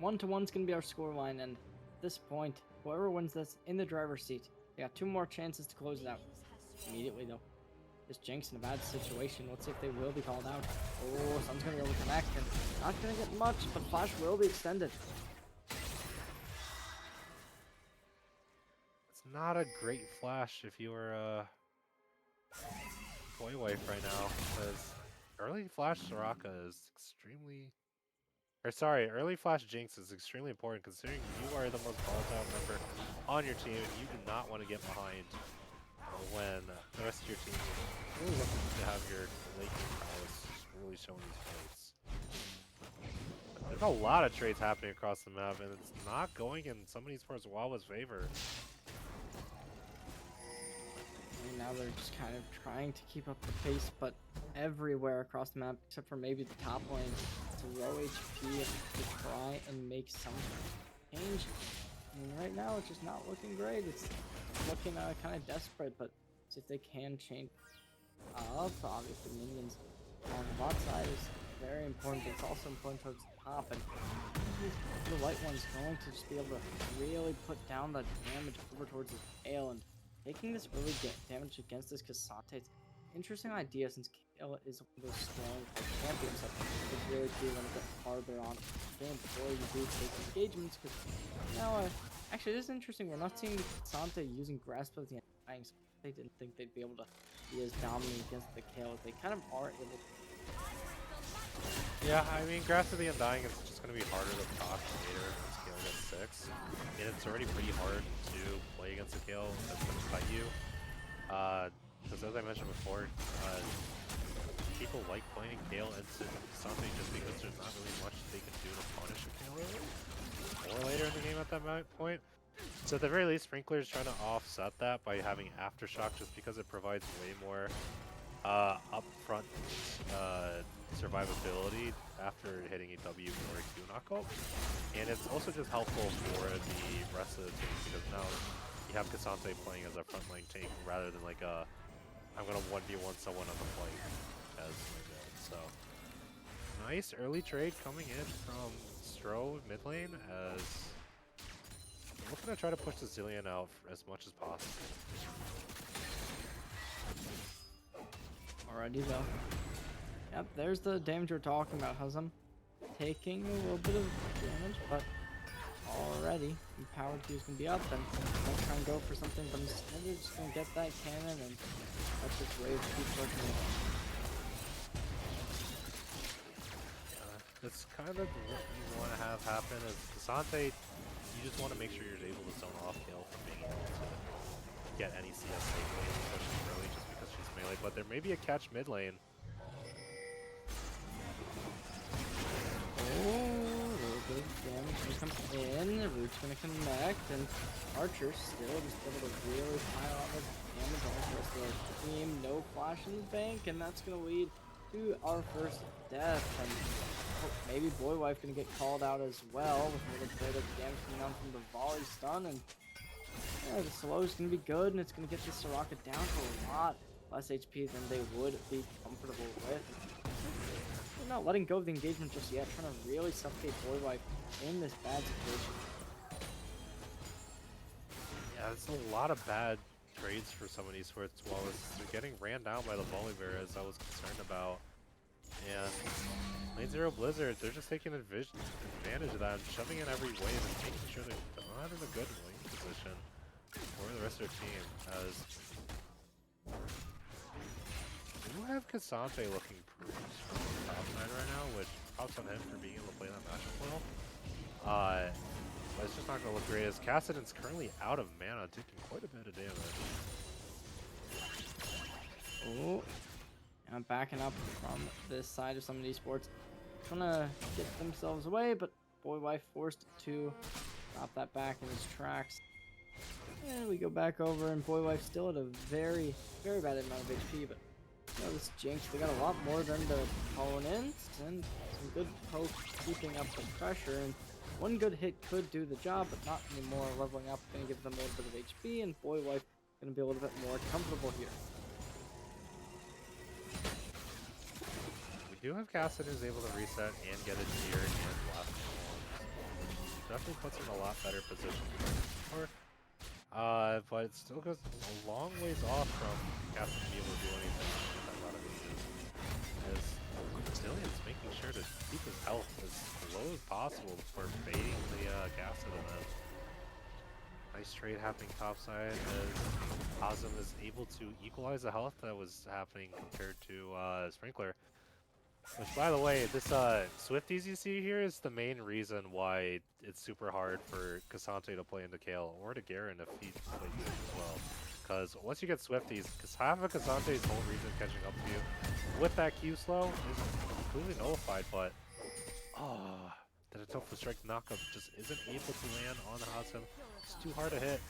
1-1's gonna be our scoreline, and at this point, whoever wins this in the driver's seat, they got 2 more chances to close it out. Immediately though. Just Jinx in a bad situation. Let's see if they will be called out. Oh, Sun's gonna be able to connect, and not gonna get much, but Flash will be extended. It's not a great flash if you were boy wife right now, because early flash Soraka is extremely... early flash Jinx is extremely important considering you are the most volatile member on your team and you do not want to get behind when the rest of your team is really looking to have your late game prowess really showing these fights. There's a lot of trades happening across the map and it's not going in Summit Esports Wawa's favor. And now they're just kind of trying to keep up the pace, but everywhere across the map, except for maybe the top lane, it's low HP to try and make some change. I mean, right now it's just not looking great. It's looking kind of desperate, but see if they can change up. Obviously, minions on the bot side is very important, but it's also important towards the top, and the white one's going to just be able to really put down the damage over towards the tail, and taking this early damage against this Cassante, it's an interesting idea since Kale is one of those strong champions that they really do want to get farther on the game before you do take engagements. Because now, actually, this is interesting. We're not seeing Cassante using Grasp of the Undying, so they didn't think they'd be able to be as dominant against the Kale as they kind of are able to. Yeah, I mean, Grasp of the Undying is just going to be harder to proc later once Kale gets 6. And it's already pretty hard to play against a Kale that's going to fight you. Because as I mentioned before, people like playing Kale into something just because there's not really much they can do to punish a Kale early or later in the game at that point. So at the very least, Sprinkler is trying to offset that by having Aftershock just because it provides way more upfront survivability after hitting a W or a Q knockout. And it's also just helpful for the rest of the team because now you have Cassante playing as a frontline tank rather than like a I'm gonna 1v1 someone on the flank as my build. So nice early trade coming in from Stro mid lane as we're gonna try to push the Zillion out as much as possible. Alrighty though. Yep, there's the damage we're talking about. Huzum taking a little bit of damage, but already the power Q is gonna be up, and they'll try and go for something, but instead they're just gonna get that cannon and let this wave keep working. That's kind of what you want to have happen is Cassante, you just want to make sure you're able to zone off Kale from being able to get any CS safely, especially early just because she's melee, but there may be a catch mid lane. Oh, a little bit of damage gonna come in, the root's gonna connect, and Archer still just able to really pile on the damage on the rest of the team. No flash in the bank, and that's gonna lead to our first death. And maybe Boy Wife gonna get called out as well with a little bit of damage coming on from the volley stun, and yeah, the slow is gonna be good, and it's gonna get the Soraka down to a lot less HP than they would be comfortable with. They're not letting go of the engagement just yet, trying to really suffocate Boy Wife in this bad situation. Yeah, it's a lot of bad trades for some of these sports while they're getting ran down by the Volibear as I was concerned about. And Lane Zero Blizzard, they're just taking advantage of that and shoving in every wave and making sure they're not in a good lane position for the rest of their team as do have Cassante looking pretty strong on the top side right now, which props on him for being able to play that matchup well. But it's just not going to look great as Cassidon's currently out of mana, taking quite a bit of damage. Oh, I'm backing up from this side of some of these sports. Trying to get themselves away, but Boy Wife forced to drop that back in his tracks. And we go back over, and Boy Wife still at a very, very bad amount of HP, but you know, this Jinx, they got a lot more than their opponents, and some good poke keeping up the pressure, and one good hit could do the job, but not anymore. Leveling up, gonna give them a little bit of HP, and Boy Wife gonna be a little bit more comfortable here. We do have Cassidon who's able to reset and get a tier and blast along. Definitely puts him in a lot better position than before. But it still goes a long ways off from Cassidon being able to do anything with that lot of ages. As Zillion's making sure to keep his health as low as possible before baiting the Cassidon in. Nice trade happening topside as Hazem is able to equalize the health that was happening compared to Sprinkler. Which, by the way, this Swifties you see here is the main reason why it's super hard for Cassante to play into Kale, or to Garen if he plays it as well. Because once you get Swifties, because half of Cassante's whole reason catching up to you with that Q slow is completely nullified, but that Atofa Strike knockup just isn't able to land on Hazem. It's too hard to hit.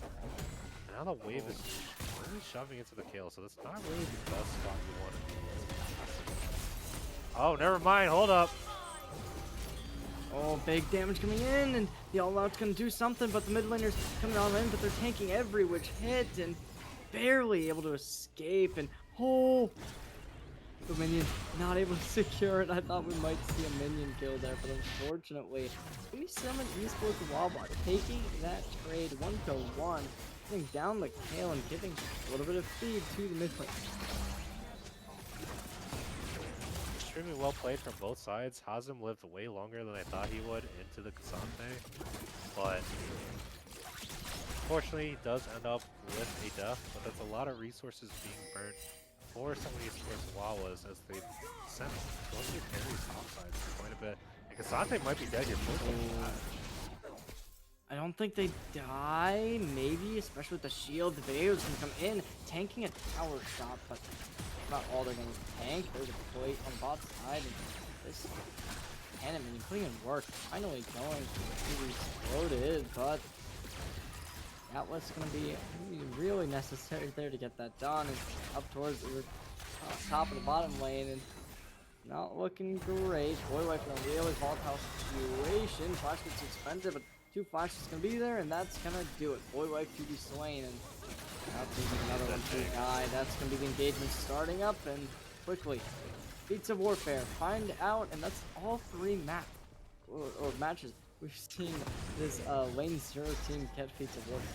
And now the wave is really shoving into the Kale, so that's not really the best spot you want to be in. Oh, never mind. Hold up. Oh, big damage coming in, and the all-out's gonna do something, but the mid laner's coming on in, but they're tanking every which hit, and barely able to escape, and the minion not able to secure it. I thought we might see a minion kill there, but unfortunately, it's gonna be Summon Esports Wawas taking that trade 1-1, putting down the Kale and giving a little bit of feed to the mid lane. Extremely well played from both sides. Hazem lived way longer than I thought he would into the Cassante, but unfortunately he does end up with a death, but that's a lot of resources being burnt for some of these sports Wawas as they sent mostly carries topside for quite a bit. And Cassante might be dead here for I don't think they die, maybe, especially with the shield. The Video's gonna come in, tanking a tower shot, but not all they're going to tank. There's a plate on the bot side, and this cannon minion putting in work, finally going to be exploded, but that was going to be really necessary there to get that done, and up towards the top of the bottom lane, and not looking great. Boy Wife in a really volatile situation. Flash gets expensive, but 2 flashes going to be there, and that's going to do it. Boy Wife to be slain, and now taking another one to die. That's going to be the engagement starting up, and quickly. Feats of Warfare, find out, and that's all 3 matches. We've seen this lane 0 team get Feats of Warfare.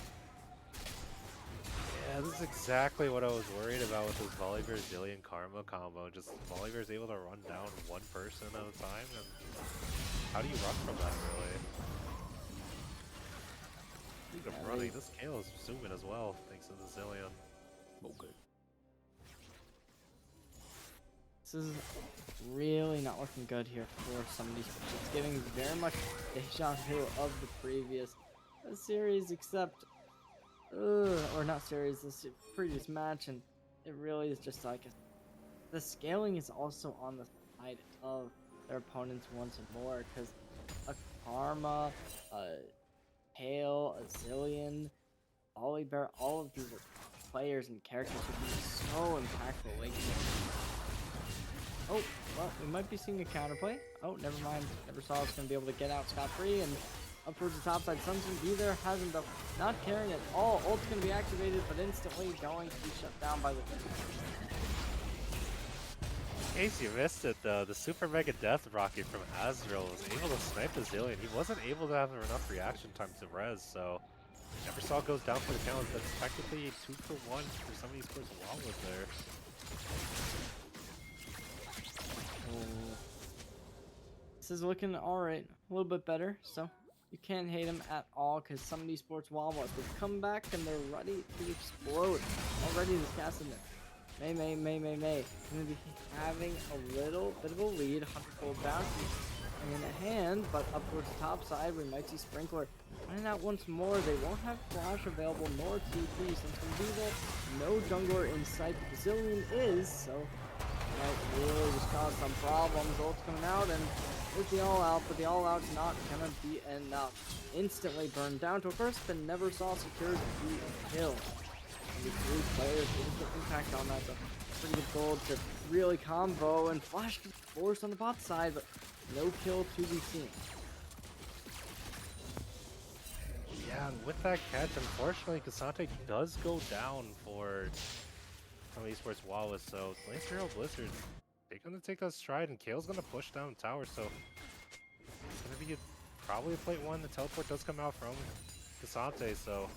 Yeah, this is exactly what I was worried about with this Volibear Zillion Karma combo. Just Volibear's able to run down one person at a time, and how do you run from that, really? Speaking of running, this Kale is zooming as well, thanks to the Zillion. Okay. This is really not looking good here for some of these. It's giving very much deja vu of the previous series, except, or not series, this previous match, and it really is just like the scaling is also on the side of their opponents once more, because a Karma, Kale, a Zillion, Volibear, all of these are players and characters who can be so impactful late game. Oh, well, we might be seeing a counterplay. Oh, never mind. Never saw us going to be able to get out scot-free, and up towards the top side. Sun's going to be there. Hasn't though. Not caring at all. Ult's going to be activated, but instantly going to be shut down by the... In case you missed it though, the Super Mega Death Rocket from Azrael was able to snipe the Zillion. He wasn't able to have enough reaction time to res, so Eversaw goes down for the count. That's technically a 2-for-1 for some of these players while was there. This is looking alright, a little bit better, so you can't hate him at all, because some of these sports Wawas will come back and they're ready to explode. Already this Cassidon May. Gonna be having a little bit of a lead. 100 gold bounty in hand, but up towards the top side, we might see Sprinkler finding out once more. They won't have Flash available nor TP since from Diesel, no jungler in sight. The Bazillion is, so might really just cause some problems. Ult's coming out and with the all out, but the all out's not gonna be enough. Instantly burned down to a first, but never saw secured the kill. Only 3 players didn't get impact on that, so pretty good gold to really combo, and Flash gets forced on the bot side, but no kill to be seen. Yeah, and with that catch, unfortunately, Cassante does go down for from Esports Wawas, so Lane Zero Blizzard, they're gonna take that stride, and Kale's gonna push down tower, so it's gonna be probably a plate 1. The teleport does come out from Cassante, so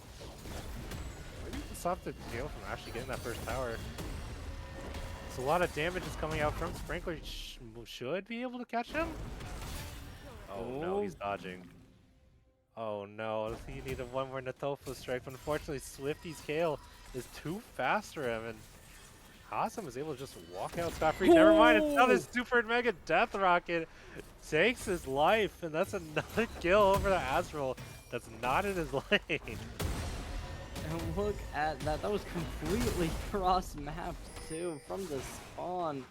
maybe you can stop the Kale from actually getting that first tower. So a lot of damage is coming out from Sprinkler. Should be able to catch him. Oh no, he's dodging. Oh no, he needed one more Natofo strike, but unfortunately Swifty's Kale is too fast for him, and Hassan was able to just walk out scot-free. Never mind, it's now this super mega death rocket takes his life, and that's another kill over the Azrael that's not in his lane. And look at that, that was completely cross-mapped too from the spawn.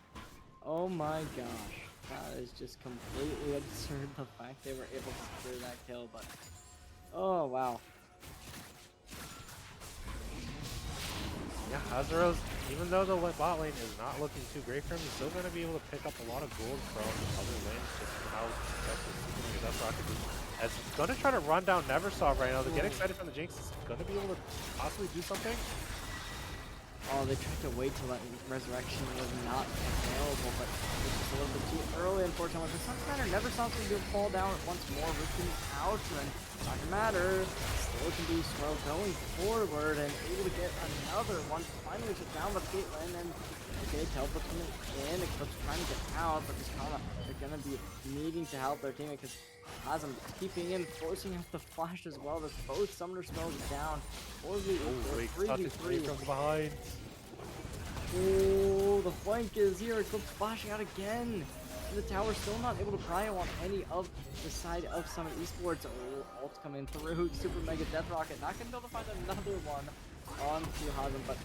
Oh my gosh, that is just completely absurd, the fact they were able to secure that kill, but oh wow. Yeah, Azrael's, even though the bot lane is not looking too great for him, he's still going to be able to pick up a lot of gold from other lanes just from how successful Death Rocket is. As he's going to try to run down Neversoft right now, to get excited from the Jinx, is going to be able to possibly do something. Oh, they tried to wait till that resurrection was not available, but it's just a little bit too early, unfortunately. But it doesn't matter, Neversoft's going to fall down once more, Rifkin out, and not gonna matter. Still can be slow going forward and able to get another one. Finally shut down by Caitlyn, and okay, teleport's coming in. Eclipse trying to get out, but this Kama, they're gonna be needing to help their teammate because Hazem keeping in, forcing out the flash as well. There's both summoner spells down. 3v3 from behind. Oh, the flank is here. Eclipse flashing out again. The tower still not able to prio on any of the side of Summit Esports. Oh, ult's coming through. Super Mega Death Rocket. Not gonna be able to find another one on Hazem, but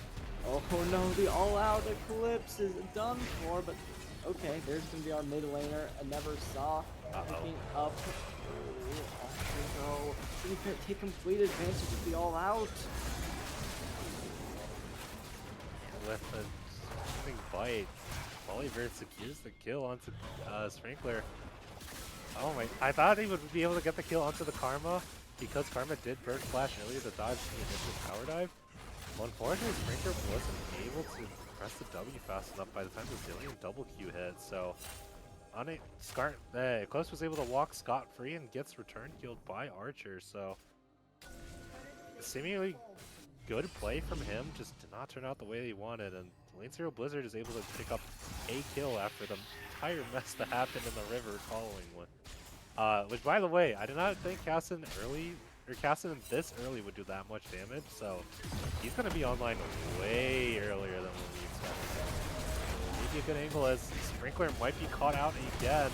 oh no, the all-out Eclipse is done for. But okay, there's gonna be our mid laner. I never saw picking up. Oh, no. Take complete advantage of the all-out. With a bite. Volleybird secures the kill onto Sprinkler. Oh my, I thought he would be able to get the kill onto the Karma because Karma did burst flash earlier to dodge the initial tower dive. Well, unfortunately, Sprinkler wasn't able to press the W fast enough by the time the Zillion double Q hit, so on a Eclipse was able to walk scot-free and gets return killed by Archer, so seemingly good play from him, just did not turn out the way he wanted, and Lane Zero Blizzard is able to pick up a kill after the entire mess that happened in the river following one. Which, by the way, I did not think Cassin this early would do that much damage, so he's going to be online way earlier than what we expected. Maybe a good angle as Sprinkler might be caught out again.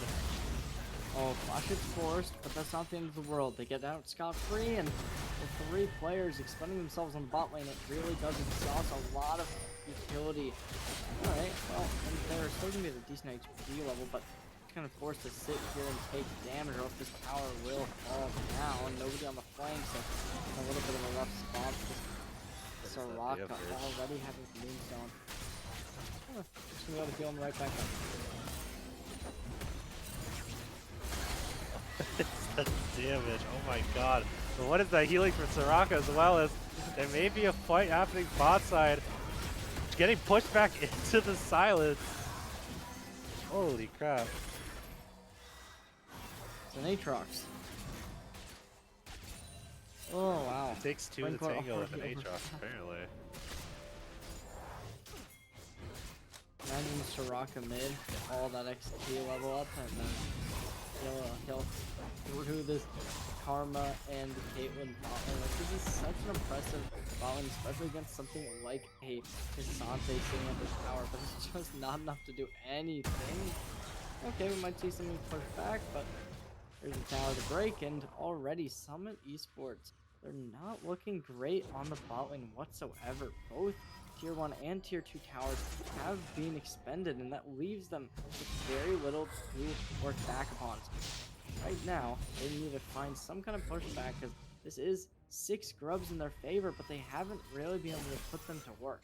Oh, Flash is forced, but that's not the end of the world. They get out scot-free, and with 3 players expending themselves on the bot lane, it really does exhaust a lot of utility. Alright, well, and they're still going to be at a decent HP level, but kind of forced to sit here and take damage, or if this tower will fall down. Nobody on the flank, so a little bit of a rough spot. Soraka already having Moonstone. Just going to be able to heal him right back up. It's the damage, oh my god. But what is that healing from Soraka, as well as there may be a fight happening bot side. Getting pushed back into the silence. Holy crap. It's an Aatrox. Oh wow. It takes 2 to tango with an Aatrox, apparently. Imagine Soraka mid, all that XP level up, and then he'll through this Karma and Caitlyn bot lane. Like, this is such an impressive bot lane, especially against something like a Cassante sitting at the tower, but it's just not enough to do anything. Okay, we might see something push back, but there's a tower to break, and already Summit Esports, they're not looking great on the bot lane whatsoever. Both Tier 1 and Tier 2 towers have been expended, and that leaves them with very little to work back upon. Right now, they need to find some kind of pushback, because this is 6 grubs in their favor, but they haven't really been able to put them to work.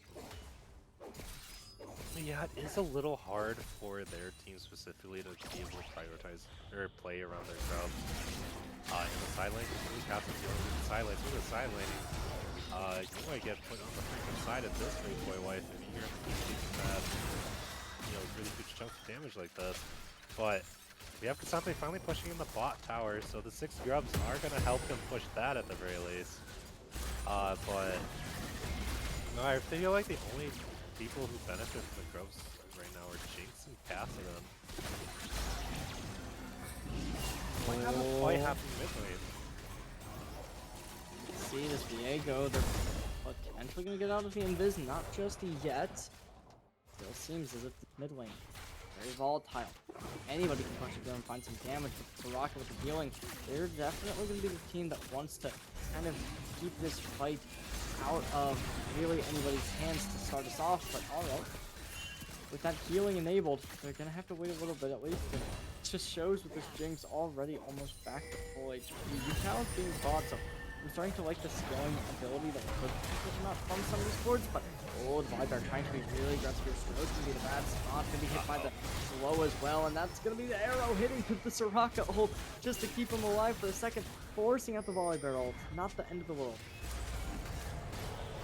Yeah, it is a little hard for their team specifically to be able to prioritize or play around their grubs. In the side lane, really passive dealing with the side lanes. With the side laning, you might get put on the freaking side of this big boy wife if you're taking that, really huge chunks of damage like this. But we have Cassante finally pushing in the bot tower, so the 6 grubs are going to help him push that at the very least. But no, I feel like the only people who benefit from the grubs right now are Jinx and Cassidy. Might have a quite happy mid lane. See this Viego, they're potentially going to get out of the invis, not just yet. Still seems as if the mid lane very volatile. Anybody can push it there and find some damage, but Soraka with the healing, they're definitely going to be the team that wants to kind of keep this fight out of really anybody's hands to start us off. But alright, with that healing enabled, they're going to have to wait a little bit at least. And it just shows with this Jinx already almost back to full HP. Utal's being bought, so I'm starting to like the scaling ability that could come out from some of these boards, but oh, the Volibear trying to be really aggressive here. Stroke's gonna be the bad spot, gonna be hit by the slow as well, and that's gonna be the arrow hitting with the Soraka ult just to keep him alive for a second, forcing out the Volibear ult. Not the end of the world.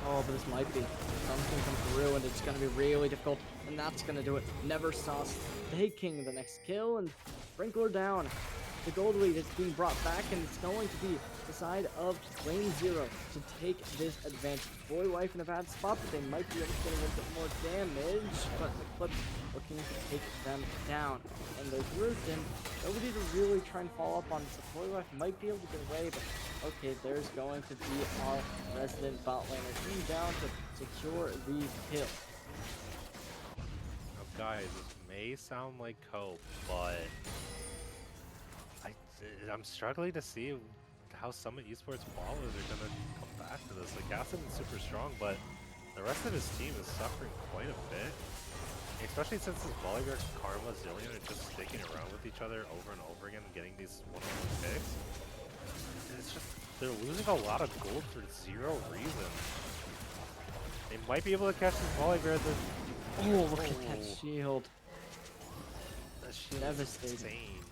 Oh, but this might be. Something come through, and it's gonna be really difficult, and that's gonna do it. Never Sauce taking the next kill, and Sprinkler down. The gold lead is being brought back, and it's going to be the side of Lane 0 to take this advantage. Boy Wife in a bad spot, but they might be able to get a little bit more damage, but the Clips looking to take them down. And there's Root, and nobody to really try and follow up on, so Boy Wife might be able to get away, but okay, there's going to be our resident bot laner coming down to secure the kill. Now guys, this may sound like cope, but I'm struggling to see how Summit Esports Wawas are going to come back to this. Like, Cassidy's super strong, but the rest of his team is suffering quite a bit. Especially since his Volibear, Karma, Zillion are just sticking around with each other over and over again and getting these one-on-one picks. And it's just, they're losing a lot of gold for zero reason. They might be able to catch this Volibear. Oh, look at that shield. That shield Devastating. is insane.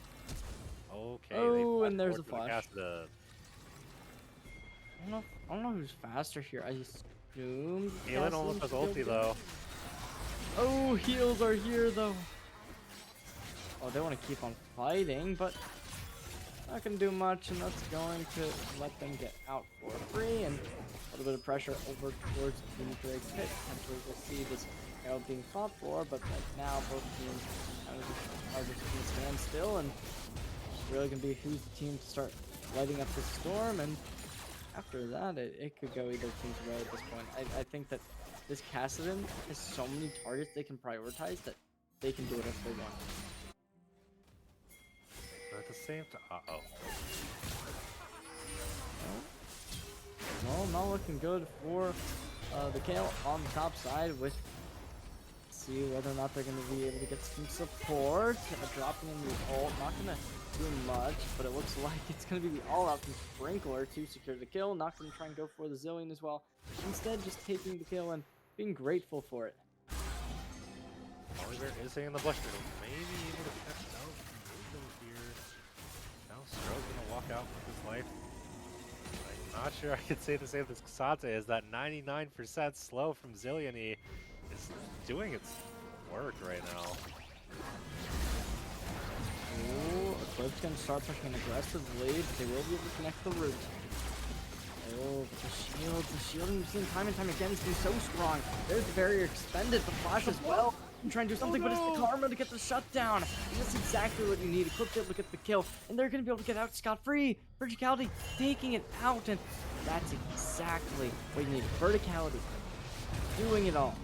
Okay. Oh, and there's a flash. I don't know who's faster here. I assume Galen almost has ulti though. Oh, heals are here though. Oh, they want to keep on fighting, but not gonna do much, and that's going to let them get out for free. And a little bit of pressure over towards the Drake pit. Potentially we'll see this arrow being fought for, but right now both teams are just stand still, and really gonna be who's the team to start lighting up the storm, and after that it could go either team's way at this point. I think that this Cassidy has so many targets they can prioritize that they can do whatever they want. But at the same time, Well, not looking good for the Kale on the top side. With see whether or not they're going to be able to get some support. Dropping in the ult, not going to do much, but it looks like it's going to be the all-out from Sprinkler to secure the kill. Not going to try and go for the Zillion as well. Instead, just taking the kill and being grateful for it. Volibear is staying in the bush. Maybe able to catch out here. Now Stroke's going to walk out with his life. I'm not sure I could say the same as Cassante, is that 99% slow from Zillion. He is doing its work right now. Oh, Eclipse gonna start pushing an aggressive lead. They will be able to connect the root. Oh, but the shielding we've seen time and time again has been so strong. There's the barrier expended, the flash as well. and try and do something, but it's the Karma to get the shutdown. And that's exactly what you need. Eclipse able to get the kill, and they're going to be able to get out scot-free. Verticality taking it out, and that's exactly what you need. Verticality doing it all.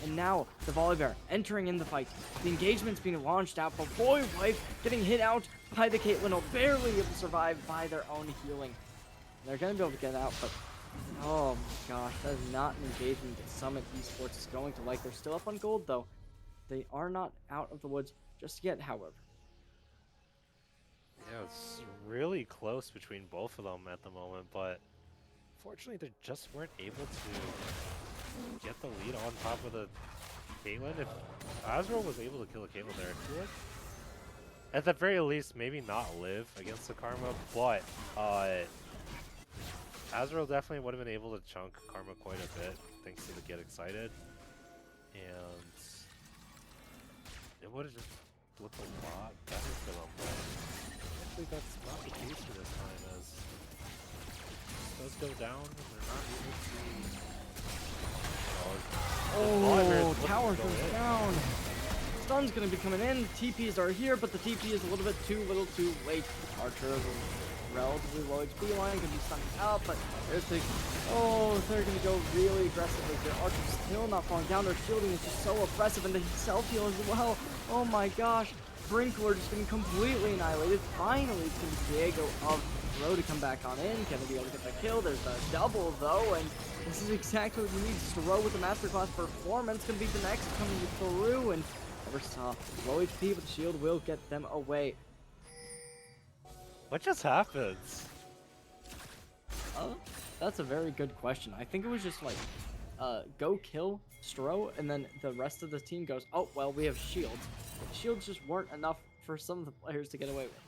And now the Volibear entering in the fight. The engagement's being launched out, but Boy Wife getting hit out by the Caitlyn, barely able to survive by their own healing. They're going to be able to get out, but oh my gosh, that is not an engagement that Summit Esports is going to like. They're still up on gold, though. They are not out of the woods just yet, however. Yeah, it's really close between both of them at the moment, but fortunately they just weren't able to get the lead on top of the Caitlyn. If Azrael was able to kill a Caitlyn there, I feel like at the very least maybe not live against the Karma, but Azrael definitely would have been able to chunk Karma quite a bit thanks to the Get Excited, and it would have just looked a lot better for them, but actually that's not the case for this time, as this does go down and they're not able to... Oh, tower goes down. Stun's going to be coming in. TPs are here, but the TP is a little bit too late. Archer is relatively low HP line, going to be stunned out, but there's the... Oh, they're going to go really aggressively here. Archer's still not falling down. Their shielding is just so oppressive, and the self-heal as well. Oh my gosh. Sprinkler just getting completely annihilated. Finally, it's going to be Diego of Row to come back on in. Can he be able to get the kill? There's a double, though, and this is exactly what you need. Stro with the masterclass performance can be the next coming through, and never saw low HP, but the shield will get them away. What just happens? That's a very good question. I think it was just like, go kill Stro, and then the rest of the team goes, oh, well, we have shields. Shields just weren't enough for some of the players to get away with.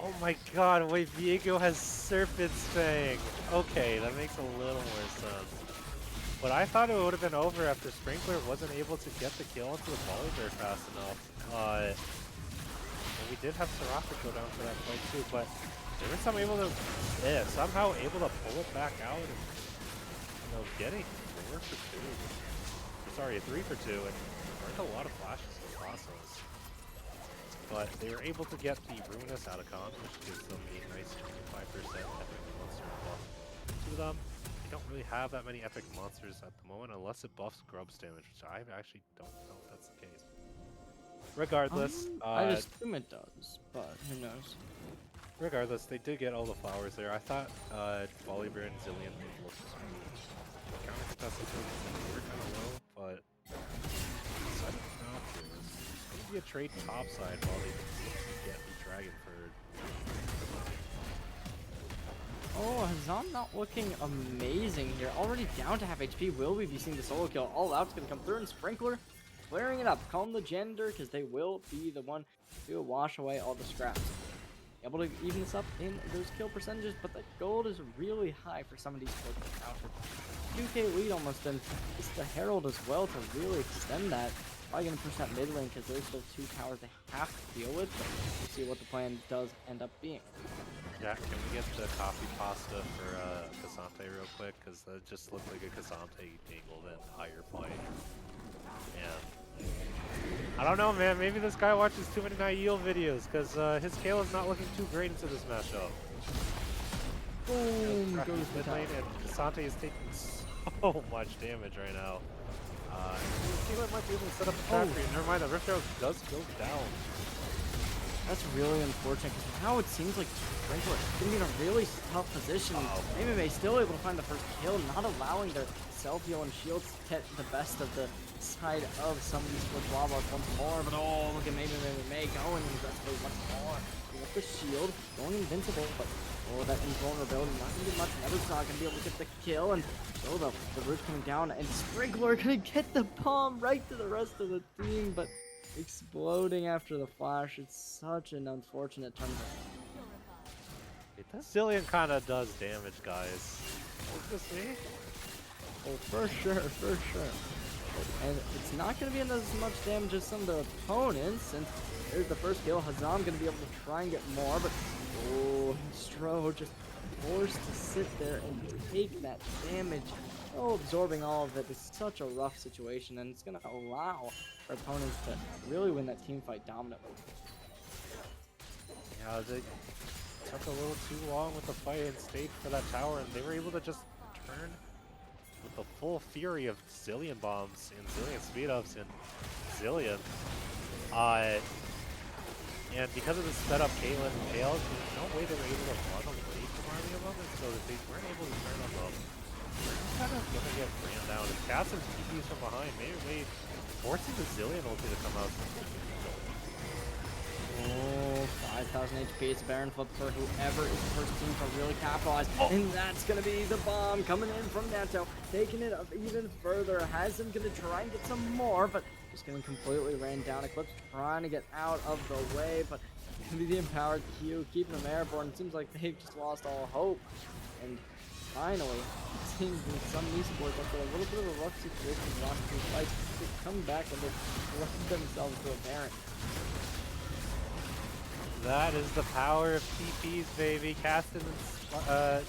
Oh my god, wait, Diego has Serpent's Fang. Okay, that makes a little more sense. But I thought it would have been over after Sprinkler wasn't able to get the kill into the Volibear fast enough. And we did have Soraka go down for that fight too, but they were somehow able to pull it back out and, you know, getting 4 for 2. Sorry, 3 for 2, and burned a lot of flashes in the process. But they were able to get the Ruinous Atacon, which gives them a nice 25% epic monster buff to them. They don't really have that many epic monsters at the moment, unless it buffs Grub's damage, which I actually don't know if that's the case. Regardless, I assume it does, but who knows? Regardless, they did get all the flowers there. I thought Volibear and Zillion would look sweet. Counter capacity were kind of low, but I don't know if it was going to be a trade topside while they get the dragon for. Oh, Hazan not looking amazing here. Already down to half HP. Will we be seeing the solo kill? All out's going to come through, and Sprinkler clearing it up. Calm the gender, because they will be the one to wash away all the scraps. Able to even this up in those kill percentages, but the gold is really high for some of these sports out for 2k lead almost, and it's the Herald as well to really extend that. Probably going to push that mid lane because there's still 2 towers they have to deal with, but we'll see what the plan does end up being. Yeah, can we get the coffee pasta for Cassante real quick? Because that just looked like a Cassante angle the entire fight. Yeah. I don't know, man. Maybe this guy watches too many Niall videos, because his Kale is not looking too great into this matchup. Boom! Goes mid lane, and Cassante is taking so much damage right now. Kale might be able to set up a trap for you. Never mind, the Rift Arrow does go down. That's really unfortunate, because now it seems like Sprinkler is going to be in a really tough position. MMA still able to find the first kill, not allowing their self-heal and shields to get the best of the side of some of these Wawas once more. But oh, look at May going aggressively once more. With the shield, going invincible, but oh, that invulnerability, not going to get much. Never's not going to be able to get the kill, and still though, the root coming down, and Sprinkler going to get the bomb right to the rest of the team, but exploding after the flash. It's such an unfortunate turn. That Zillion kind of does damage, guys. Is this me? Oh, for sure, for sure. And it's not going to be as much damage as some of their opponents. And there's the first kill. Hazam going to be able to try and get more, but oh, Stro just forced to sit there and take that damage. still absorbing all of it. It's such a rough situation, and it's going to allow our opponents to really win that team fight dominantly. Yeah, they took a little too long with the fight and stayed for that tower, and they were able to just turn with the full fury of Zillion bombs and Zillion speed ups and Zillion. And because of the sped up Caitlyn and Tails, there's no way they were able to run away from Army of them, and so if they weren't able to turn on them, they're kind of gonna get ran down. And Cass and TPs from behind, maybe forcing the Zillion ulti to come out. Oh, 5,000 HP. It's a Baron flip for whoever is the first team to really capitalize. Oh. And that's going to be the bomb coming in from Neto, taking it up even further. Has him going to try and get some more, but just getting completely ran down. Eclipse trying to get out of the way, but it's going to be the empowered Q, keeping them airborne. It seems like they've just lost all hope. And finally, it seems in some esports, after a little bit of a rough situation, lost two fights, they come back and they've run themselves to a Baron. That is the power of TPs, baby. Caston and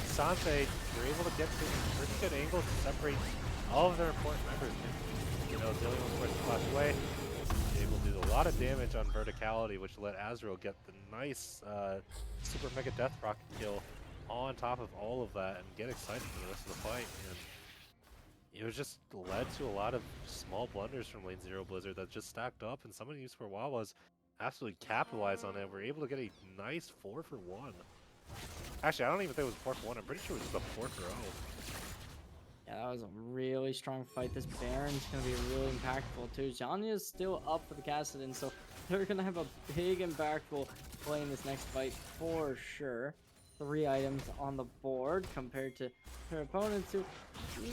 Sante were able to get to pretty good angles to separate all of their important members. You know, Zillion was forced to flash away. Able to do a lot of damage on verticality, which let Azrael get the nice super mega death rocket kill on top of all of that and get excited for the rest of the fight. And it was just led to a lot of small blunders from Lane Zero Blizzard that just stacked up, and some of these for Wawas absolutely capitalized on it. We're able to get a nice 4-for-1. Actually, I don't even think it was 4-for-1. I'm pretty sure it was just a 4-for-0. Yeah, that was a really strong fight. This Baron's going to be really impactful too. Janya's still up for the Kassadin, so they're going to have a big impactful play in this next fight for sure. 3 items on the board compared to her opponents, who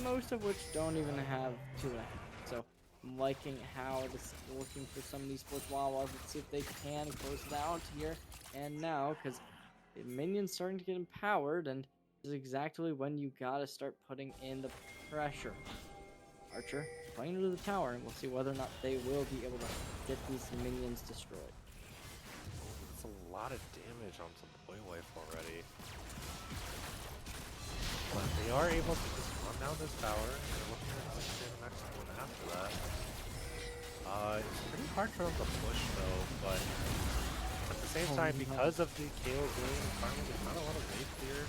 most of which don't even have 2 and a half. So I'm liking how this is looking for some of these sports Wawas. Let's see if they can close it out here and now, because the minion's starting to get empowered, and this is exactly when you gotta start putting in the pressure. Archer playing into the tower, and we'll see whether or not they will be able to get these minions destroyed. That's a lot of damage on some Boy Wife already. But they are able to just run down this tower, and they're looking at the next one after that. It's pretty hard for them to push though, but at the same time, because of the KO Zillion environment, there's not a lot of wave clear.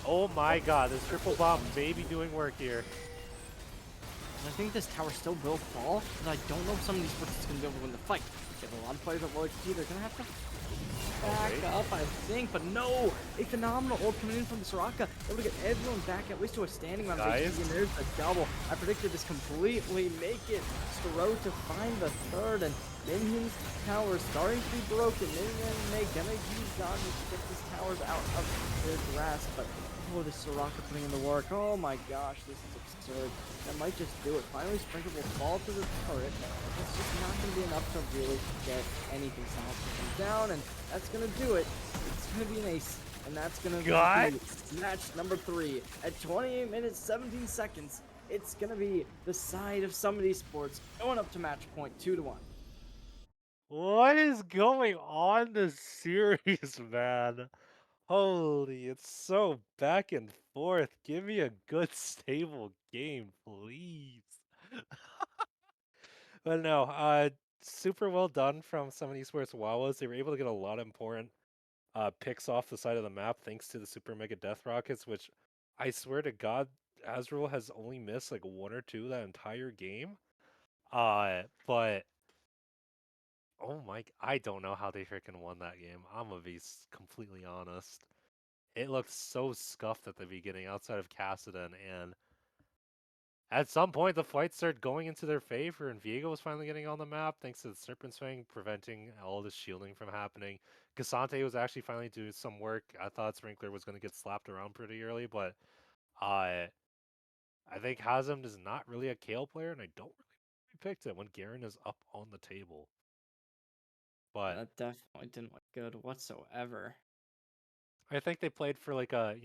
Oh my god, this triple bomb may be doing work here. I think this tower still will fall, but I don't know if some of these sports is going to be able to win the fight. They have a lot of players at low HP, they're going to have to back up, I think, but no! A phenomenal ult coming in from the Soraka, able to get everyone back at least to a standing round of HP, and there's the double. I predicted this completely make it. Stro to find the third, and Minion's tower starting to be broken. Minion, they gonna use dodges to get these towers out of their grasp, but oh, this Soraka putting in the work. Oh my gosh, this is absurd. That might just do it. Finally, Sprinkle will fall to the turret. It's just not going to be enough to really get anything solid down, and that's going to do it. It's going to be an ace, and that's going to be match number 3 at 28 minutes, 17 seconds. It's going to be the side of some of these sports going up to match point 2-1. What is going on this series, man? Holy, it's so back and forth. Give me a good, stable game, please. But no, super well done from some of these Esports Wawas. They were able to get a lot of important picks off the side of the map thanks to the Super Mega Death Rockets, which I swear to God, Azrael has only missed like 1 or 2 that entire game. But oh my, I don't know how they freaking won that game. I'm gonna be completely honest. It looked so scuffed at the beginning outside of Kassadin, and at some point the fight started going into their favor, and Viego was finally getting on the map thanks to the Serpent Swing, preventing all the shielding from happening. Cassante was actually finally doing some work. I thought Sprinkler was going to get slapped around pretty early, but I think Hazem is not really a Kale player, and I don't really picked it when Garen is up on the table. But That definitely didn't look good whatsoever. I think they played for like a,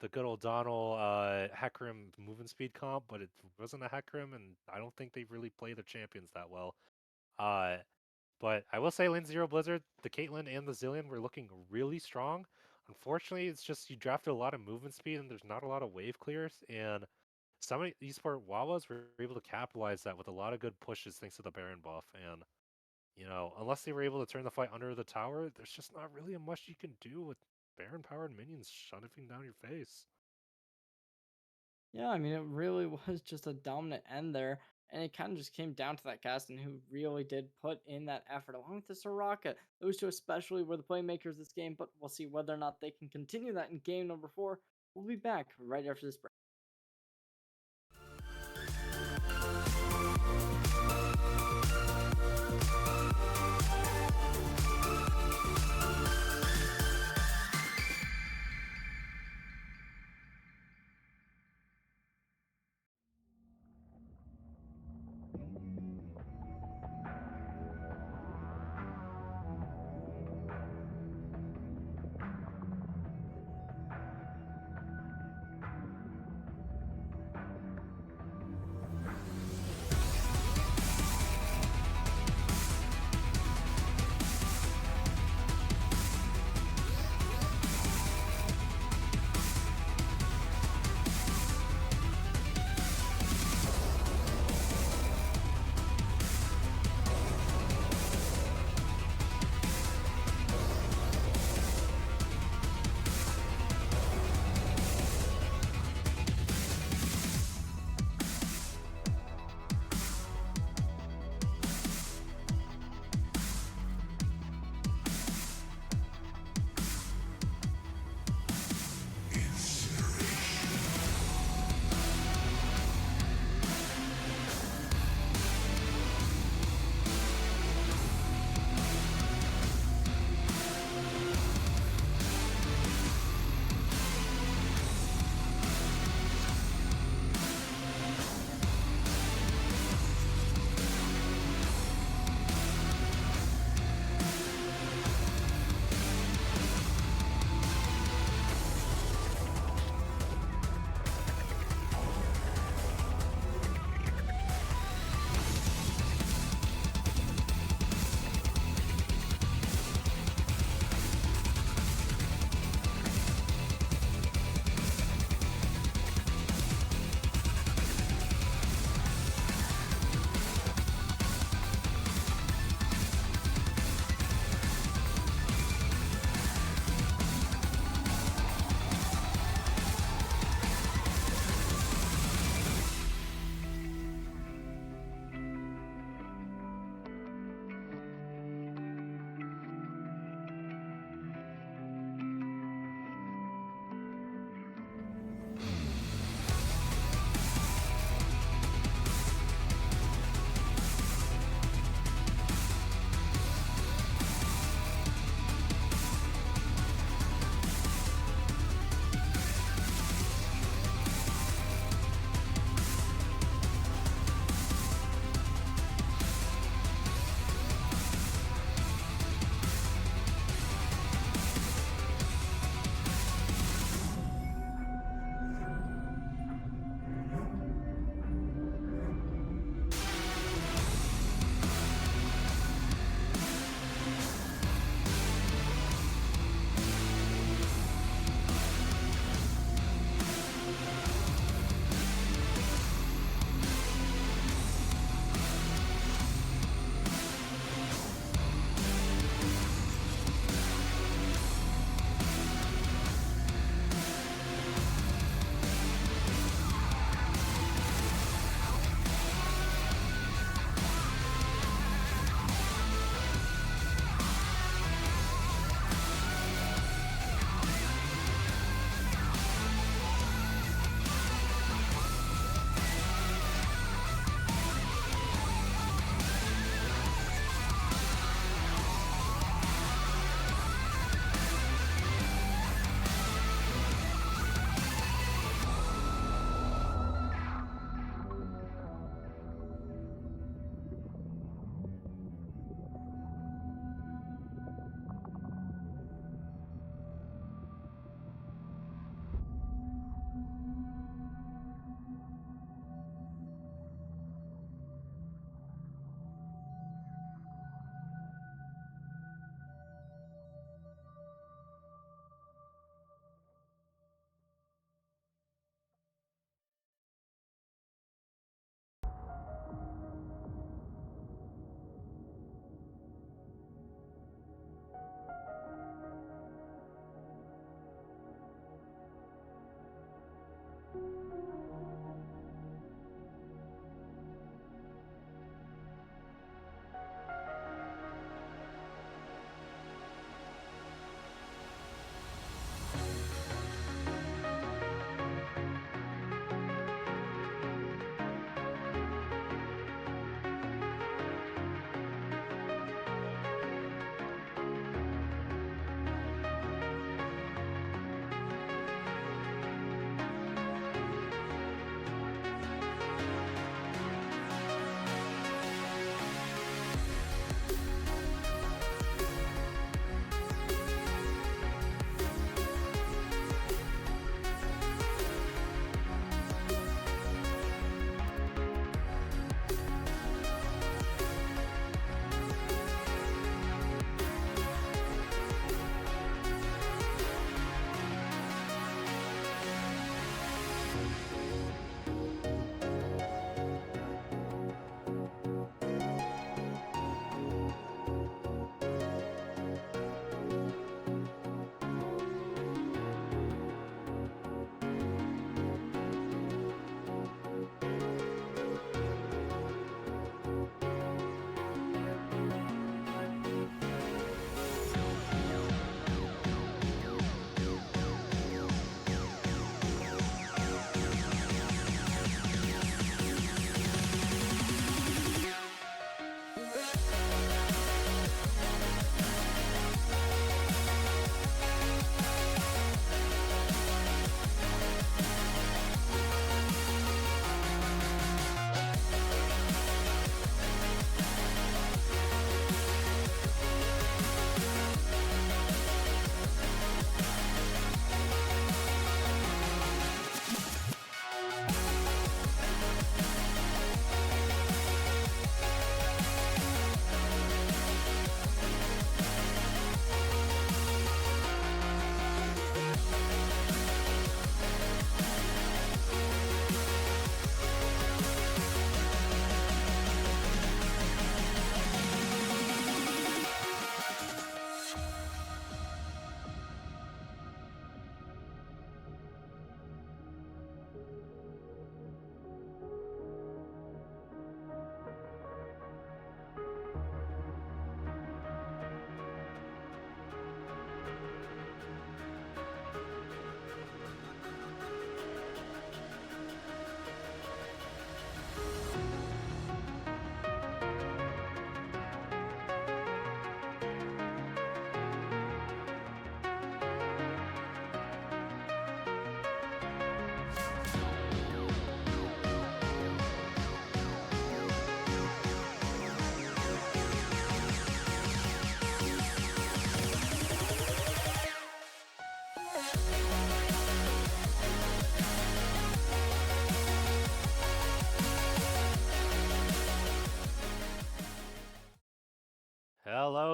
the good old Donald Hecarim movement speed comp, but it wasn't a Hecarim, and I don't think they really play their champions that well. But I will say Lane Zero Blizzard, the Caitlyn and the Zillion were looking really strong. Unfortunately, it's just you drafted a lot of movement speed and there's not a lot of wave clears, and some esport Wawas were able to capitalize that with a lot of good pushes thanks to the Baron buff. And, unless they were able to turn the fight under the tower, there's just not really much you can do with Baron powered minions shoving down your face. Yeah, I mean, it really was just a dominant end there. And it kind of just came down to that Gaston who really did put in that effort, along with the Soraka. Those two, especially, were the playmakers this game, but we'll see whether or not they can continue that in game number 4. We'll be back right after this break.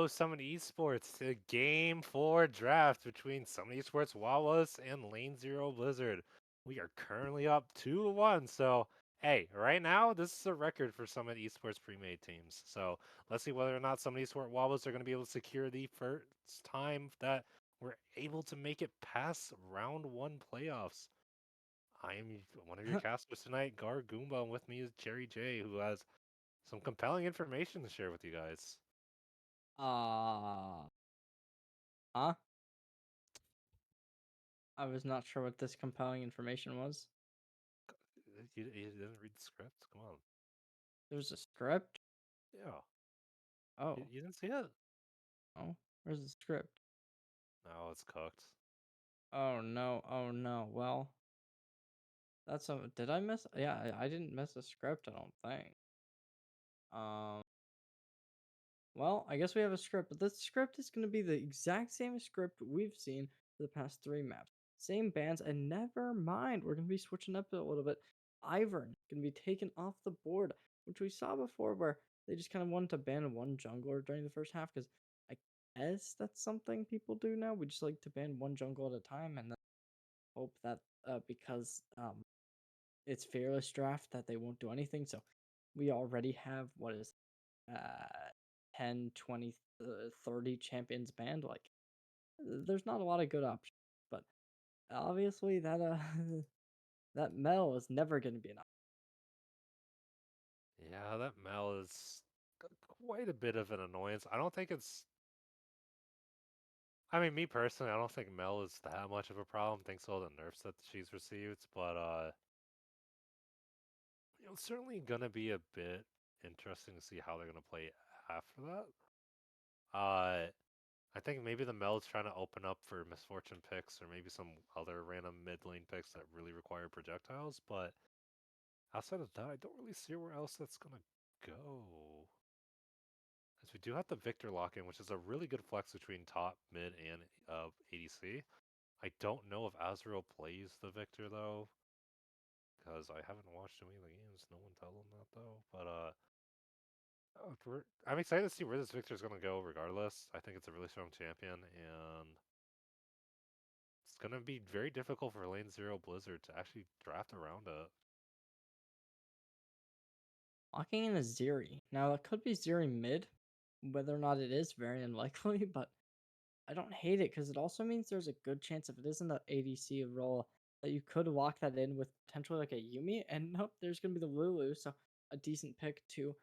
Summit Esports to Game 4 draft between Summit Esports Wawas and Lane Zero Blizzard. We are currently up 2-1. So, hey, right now, this is a record for Summit Esports pre-made teams. So, let's see whether or not Summit Esports Wawas are going to be able to secure the first time that we're able to make it past round 1 playoffs. I am one of your casters tonight, Gar Goomba, and with me is Jerry J, who has some compelling information to share with you guys. Uh, huh? I was not sure what this compelling information was. You didn't read the script? Come on. There's a script? Yeah. Oh, You didn't see it? oh, where's the script? No, it's cooked. Oh no, oh no. Well, that's a. Did I miss? Yeah, I didn't miss a script. I don't think. Um. Well, I guess we have a script, but this script is going to be the exact same script we've seen for the past 3 maps. Same bands, and never mind, we're going to be switching up a little bit. Ivern going to be taken off the board, which we saw before where they just kind of wanted to ban one jungler during the first half because I guess that's something people do now. We just like to ban one jungle at a time and then hope that because it's fearless draft that they won't do anything. So we already have what is uh 10, 20, 30 champions banned. Like there's not a lot of good options, but obviously that that Mel is never going to be enough. Yeah, that Mel is quite a bit of an annoyance. I don't think it's. I mean, me personally, I don't think Mel is that much of a problem thanks to all the nerfs that she's received, but it's certainly gonna be a bit interesting to see how they're gonna play after that. I think maybe the Mel's trying to open up for Misfortune picks or maybe some other random mid lane picks that really require projectiles, but outside of that, I don't really see where else that's gonna go. As we do have the Victor lock-in, which is a really good flex between top, mid, and ADC. I don't know if Azrael plays the Victor though, because I haven't watched too many of the games. No one tell him that though. But I'm excited to see where this Victor is gonna go. Regardless, I think it's a really strong champion, and it's gonna be very difficult for Lane Zero Blizzard to actually draft around it. Locking in a Zeri. Now that could be Zeri mid, whether or not it is very unlikely, but I don't hate it because it also means there's a good chance if it isn't the ADC role that you could lock that in with potentially like a Yumi. And nope, there's gonna be the Lulu, so a decent pick to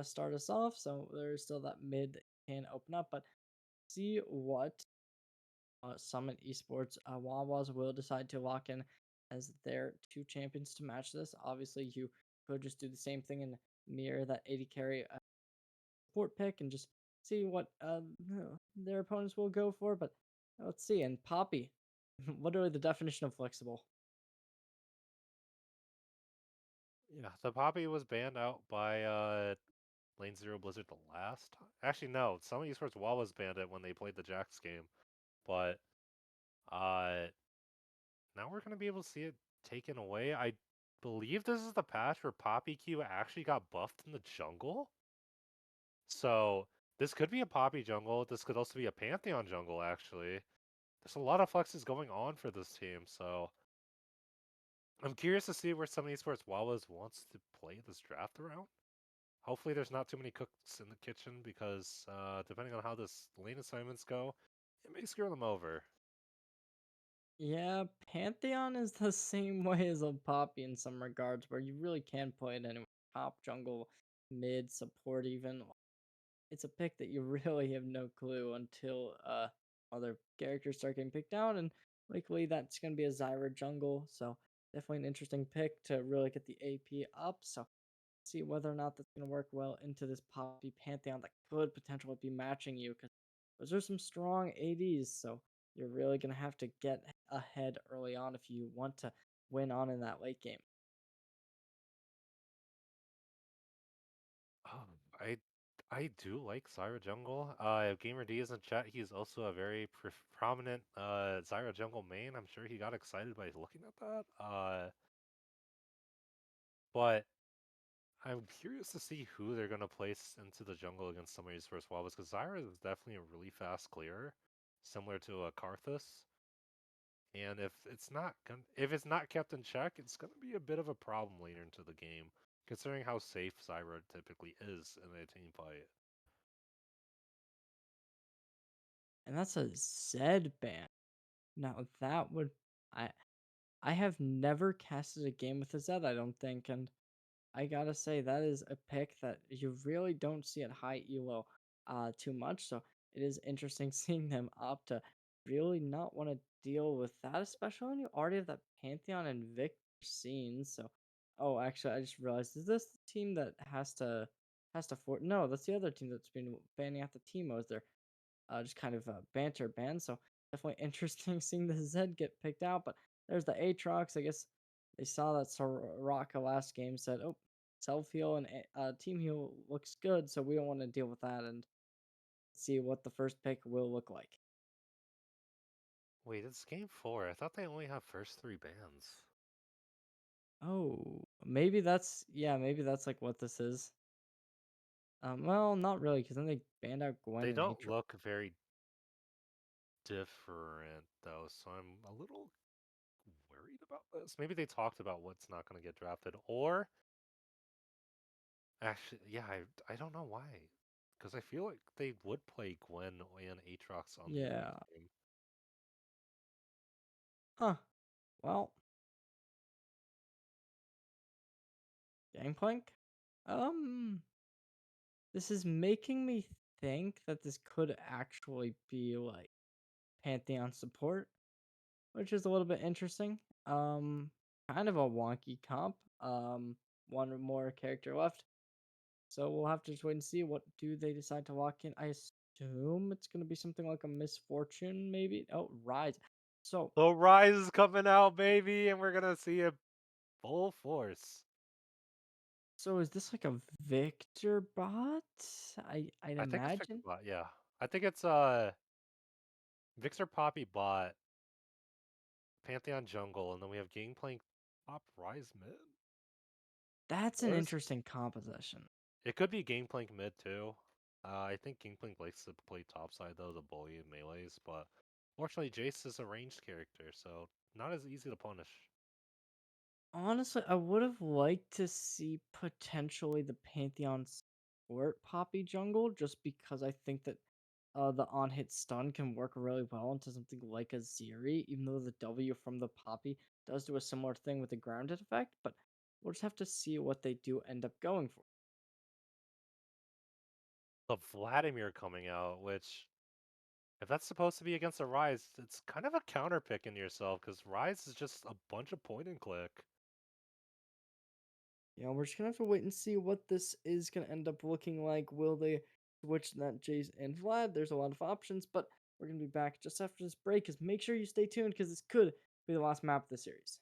start us off. So there's still that mid that can open up, but see what Summit Esports Wawas will decide to lock in as their two champions to match this. Obviously, you could just do the same thing and mirror that 80 carry support pick and just see what their opponents will go for. But let's see. And Poppy, what are the definition of flexible? Yeah, the Poppy was banned out by Lane Zero Blizzard the last time. Actually, no. Some esports Wall was banned it when they played the Jax game, but uh, now we're gonna be able to see it taken away. I believe this is the patch where Poppy Q actually got buffed in the jungle. So this could be a Poppy jungle. This could also be a Pantheon jungle. Actually, there's a lot of flexes going on for this team. So I'm curious to see where some esports Wawas wants to play this draft around. Hopefully there's not too many cooks in the kitchen because depending on how this lane assignments go, it may screw them over. Yeah, Pantheon is the same way as a Poppy in some regards, where you really can play it anywhere. Top, jungle, mid, support, even. It's a pick that you really have no clue until other characters start getting picked out, and likely that's going to be a Zyra jungle. So definitely an interesting pick to really get the AP up. So see whether or not that's going to work well into this Poppy Pantheon that could potentially be matching you because those are some strong ADs. So you're really going to have to get ahead early on if you want to win on in that late game. Oh, I do like Zyra Jungle. If Gamer D is in chat, he's also a very prominent Zyra Jungle main. I'm sure he got excited by looking at that. But I'm curious to see who they're gonna place into the jungle against some of these first Wawas, because Zyra is definitely a really fast clearer, similar to a Karthus. And if it's not kept in check, it's gonna be a bit of a problem later into the game, considering how safe Zyra typically is in a team fight. And that's a Zed ban. Now that would I I have never casted a game with a Zed, I don't think, and I gotta say that is a pick that you really don't see at high elo too much. So it is interesting seeing them opt to really not want to deal with that, especially when you already have that Pantheon and Victor scene. So oh actually I just realized, is this the team that has to fort no, that's the other team that's been banning out the Teemos. They're just kind of banter ban. So definitely interesting seeing the Zed get picked out. But there's the Aatrox. I guess they saw that Soraka last game, said, "Oh, self heal and team heal looks good, so we don't want to deal with that." And see what the first pick will look like. Wait, it's game 4. I thought they only have first 3 bans. Oh, maybe that's like what this is. Well, not really, because then they banned out Gwen They and don't Aatrox. look very different though, so I'm a little worried about this. Maybe they talked about what's not going to get drafted, or actually, yeah, I don't know why, because I feel like they would play Gwen and Aatrox on the early Yeah. game. Huh. Well, Gangplank. Um. This is making me think that this could actually be like Pantheon support, which is a little bit interesting. Kind of a wonky comp. One more character left, so we'll have to just wait and see what do they decide to lock in. I assume it's gonna be something like a misfortune, maybe. Oh, Rise. So, So Rise is coming out, baby, and we're gonna see it full force. so is this like a Victor bot? I'd I think it's Victor imagine. bot, yeah. I think it's Victor Poppy bot, Pantheon jungle, and then we have Gangplank top Rise mid. That's an Or is interesting composition. it could be Gangplank mid too. I think Gangplank likes to play topside though, the bully and melees, but fortunately Jace is a ranged character, so not as easy to punish. Honestly, I would have liked to see potentially the Pantheon support Poppy jungle, just because I think that the on hit stun can work really well into something like a Zeri, even though the W from the Poppy does do a similar thing with the grounded effect. But we'll just have to see what they do end up going for. The Vladimir coming out, which if that's supposed to be against a Rise, it's kind of a counter pick in yourself because Rise is just a bunch of point and click. Yeah, we're just gonna have to wait and see what this is gonna end up looking like. Will they switch that Jace and Vlad? There's a lot of options, but we're gonna be back just after this break. Cause make sure you stay tuned, because this could be the last map of the series.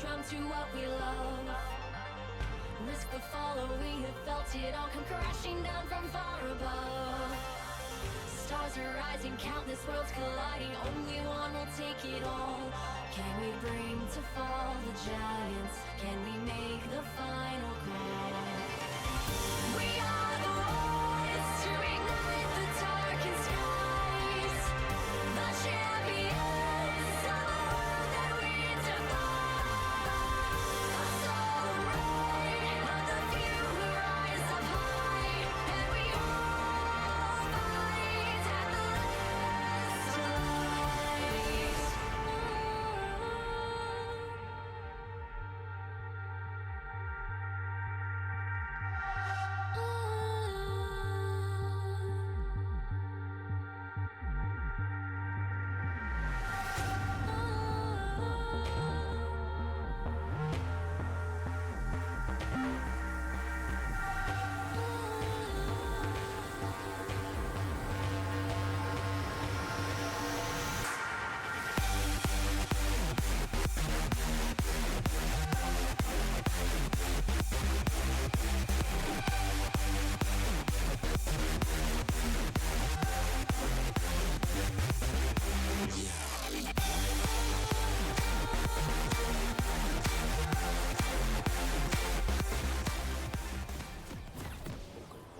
drawn to what we love. Risk the follow, we have felt it all come crashing down from far above. Stars are rising, countless worlds colliding, only one will take it all. Can we bring to fall the giants? Can we make the final call? We are the ones to ignite the darkened skies. The champions of the world that we defy. A solo ride of the few who rise up high, and we all fight at the last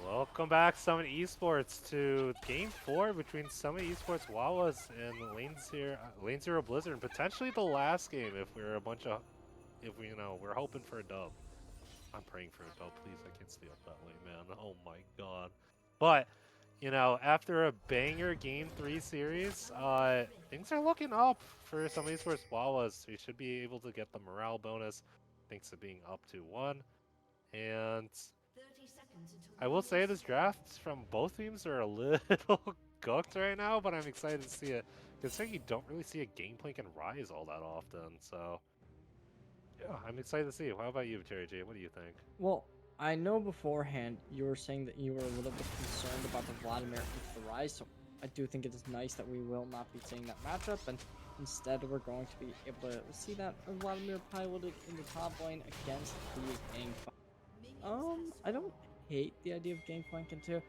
Welcome back, Summit Esports, to Game 4 between Summit Esports Wawas and Lane Zero Blizzard, and potentially the last game if we're we're hoping for a dub. I'm praying for a dub, please. I can't stay up that late, man. Oh my god. But, after a banger Game 3 series, things are looking up for Summit Esports Wawas. We should be able to get the morale bonus thanks to being up 2-1. And I will say this draft from both teams are a little cooked right now, but I'm excited to see it. Considering you don't really see a game plan can rise all that often, so yeah, I'm excited to see it. How about you, Terry J? What do you think? Well, I know beforehand you were saying that you were a little bit concerned about the Vladimir into the Rise, so I do think it is nice that we will not be seeing that matchup, and instead we're going to be able to see that Vladimir piloted in the top lane against the Gangplank. I don't hate the idea of Gangplank into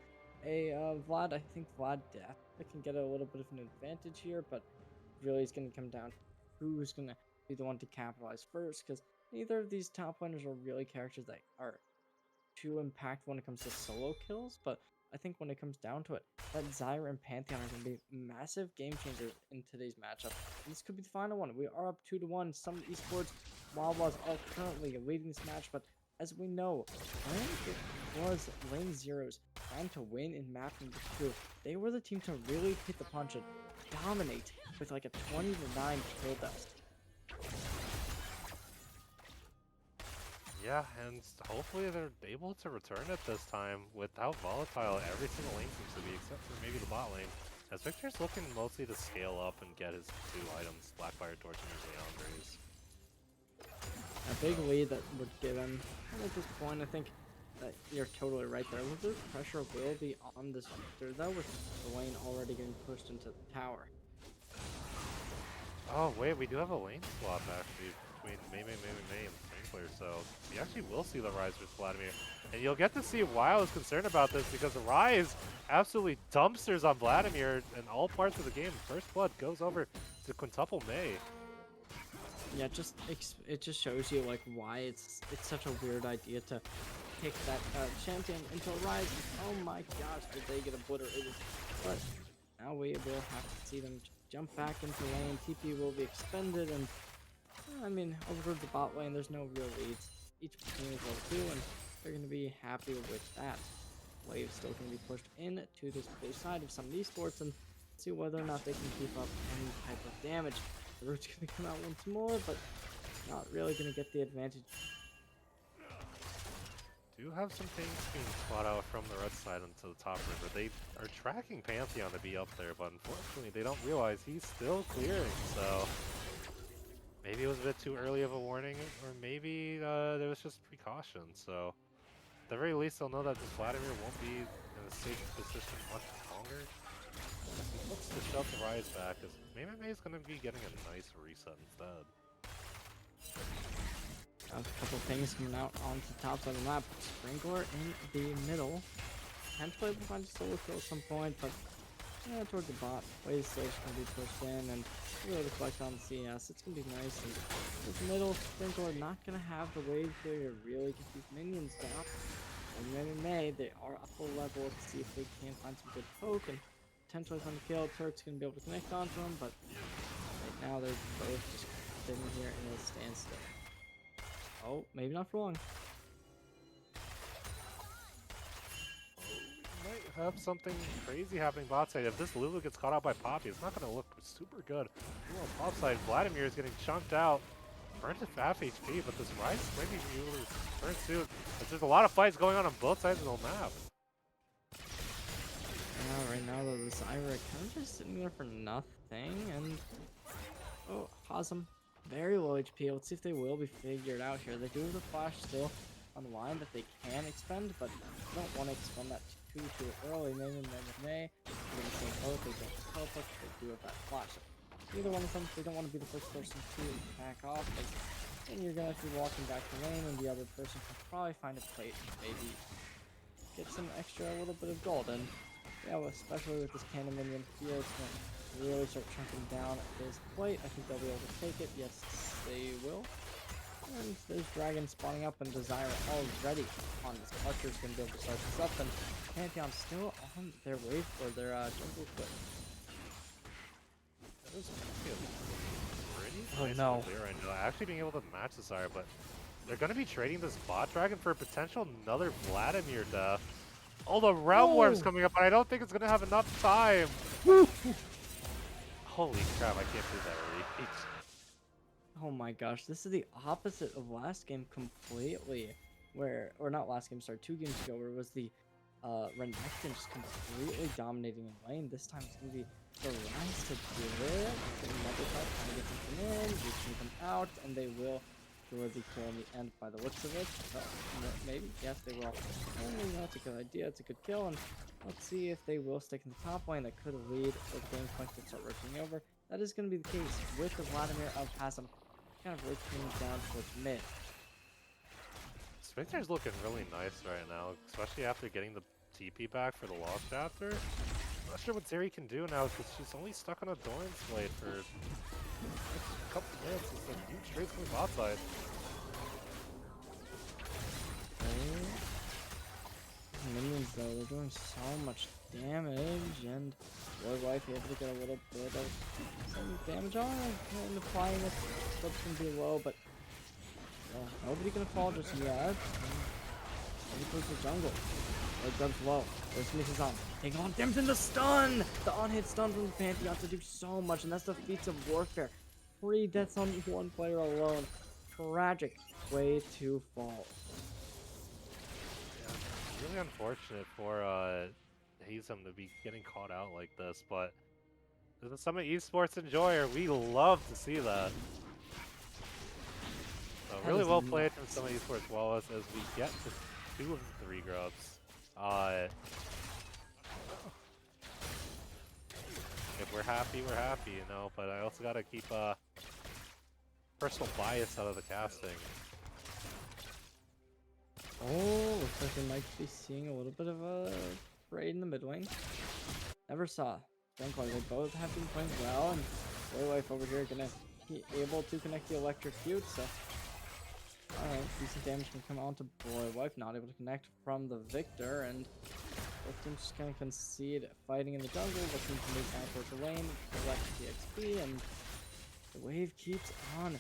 a Vlad. I think Vlad can get a little bit of an advantage here, but really it's going to come down to who's going to be the one to capitalize first, because neither of these top laners are really characters that are too impactful when it comes to solo kills, but I think when it comes down to it, that Zyra and Pantheon are going to be massive game changers in today's matchup. And this could be the final one. We are up 2-1. Some Esports Wawas are currently leading this match, but as we know, when it was Lane Zero's time to win in map number 2, they were the team to really hit the punch and dominate with like a 20-9 kill dust. Yeah, and hopefully they're able to return it this time with how volatile every single lane seems to be, except for maybe the bot lane. As Victor's looking mostly to scale up and get his 2 items, Blackfire Torch and his Leandre's. A big lead that would give him, and at this point, I think that you're totally right there. A little bit of pressure will be on this Victor, though, with the lane already getting pushed into the tower. Oh wait, we do have a lane swap actually between May and Sprinkler, so we actually will see the Rise versus Vladimir. And you'll get to see why I was concerned about this, because the Rise absolutely dumpsters on Vladimir in all parts of the game. First blood goes over to quintuple May. Yeah, it just shows you like why it's such a weird idea to pick that champion into a Rise. Oh my gosh, did they get obliterated? But now we will have to see them jump back into lane. TP will be expended, and I mean, over the bot lane, there's no real leads. Each team is level 2, and they're going to be happy with that. Wave's still going to be pushed in to this blue side of some Esports and see whether or not they can keep up any type of damage. The root's going to come out once more, but not really going to get the advantage. Do have some things being spot out from the red side into the top river. They are tracking Pantheon to be up there, but unfortunately they don't realize he's still clearing, so maybe it was a bit too early of a warning, or maybe there was just precaution. So at the very least they'll know that this Vladimir won't be in a safe position much longer. He looks to shove the Rise back, as May is going to be getting a nice reset instead. A couple things coming out onto the top side of the map. Sprinkler in the middle. Potentially we'll find a solo kill at some point, but yeah, towards the bot. Wave is still just going to be pushed in and really reflect on the CS. It's going to be nice. And this middle Sprinkler not going to have the wave here to really get these minions down. And May, they are up a level. Let's see if they can find some good poke and potentially find a kill. Turret's going to be able to connect onto them, but right now they're both just sitting here in a standstill. Oh, maybe not for long. Might have something crazy happening bot side. If this Lulu gets caught out by Poppy, it's not going to look super good. On top side, Vladimir is getting chunked out. Burnt to half HP, but this Rice might be able to turn soon. But there's a lot of fights going on both sides of the map. Yeah, right now though, this Ira kind of just sitting there for nothing, and oh, Hazem, very low HP. Let's see if they will be figured out here. They do have the flash still on the line that they can expend, but they don't want to expend that too early. May. They're going to say both. They don't teleport, they do have that flash. Either one of them, they don't want to be the first person to back off, because then you're going to be walking back to lane, and the other person can probably find a plate and maybe get some extra little bit of gold. And yeah, well, especially with this cannon minion here, it's going to really start chunking down this plate. I think they'll be able to take it. Yes, they will. And there's Dragon spawning up and Desire already on this. Archer's going to be able to start this up, and Pantheon still on their wave for their jungle quit. That was pretty Oh, nice no. clear right now. Actually being able to match Desire, but they're going to be trading this bot dragon for a potential another Vladimir death. Oh, the Realm Warp's coming up, but I don't think it's going to have enough time. Holy crap, I can't do that already. Oh my gosh, this is the opposite of last game completely. Or not last game, sorry, 2 games ago, where it was the Renekton just completely dominating in lane. This time it's going to be the Rise to do it. Another type trying to get something in, reaching them out, and they will score the kill in the end by the looks of it. Maybe, yes, they will. And that's a good idea, it's a good kill, and let's see if they will stick in the top lane. That could lead the game point to start rotating over. That is going to be the case with the Vladimir of Hazem kind of rotating down towards mid. Spectre's looking really nice right now, especially after getting the TP back for the Lost Chapter. I'm not sure what Zeri can do now because she's only stuck on a Doran's blade for a couple minutes. It's a huge trade from the bot side. Minions though, they're doing so much damage, and Wife able to get a little bit of some damage on it and applying it. Clip's gonna be low, but nobody gonna fall just yet. Maybe goes to the jungle. Grub's low. There's Mrs. On. Taking on damage in the stun! The on-hit stun from the Pantheon to do so much, and that's the feats of warfare. 3 deaths on 1 player alone. Tragic way to fall. Yeah, really unfortunate for Hazem to be getting caught out like this, but as a Summit Esports enjoyer, we love to see that. So really well played from Summit Esports Wawas as we get to 2 of the 3 grubs. If we're happy, you know, but I also gotta keep personal bias out of the casting. Oh, looks like we might be seeing a little bit of a raid in the mid lane. Never saw. Frankly, they both have been playing well, and Boywife over here gonna be able to connect the electrocute, so alright, decent damage can come onto Boywife, not able to connect from the Victor, and both teams just gonna concede fighting in the jungle, looking to move down towards the lane, collect the XP, and the wave keeps on.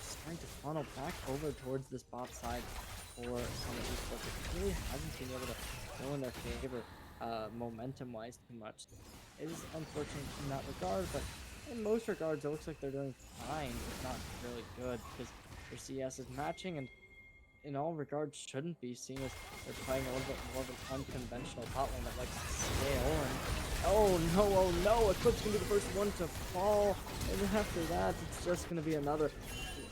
It's trying to funnel back over towards this bot side for some of these folks. It really hasn't been able to go in their favor momentum-wise too much. It is unfortunate in that regard, but in most regards, it looks like they're doing fine, if not really good, because their CS is matching, and in all regards shouldn't be, seeing as they're playing a little bit more of an unconventional bot lane that likes to scale. And oh no, Eclipse gonna be the first one to fall, and after that, it's just gonna be another.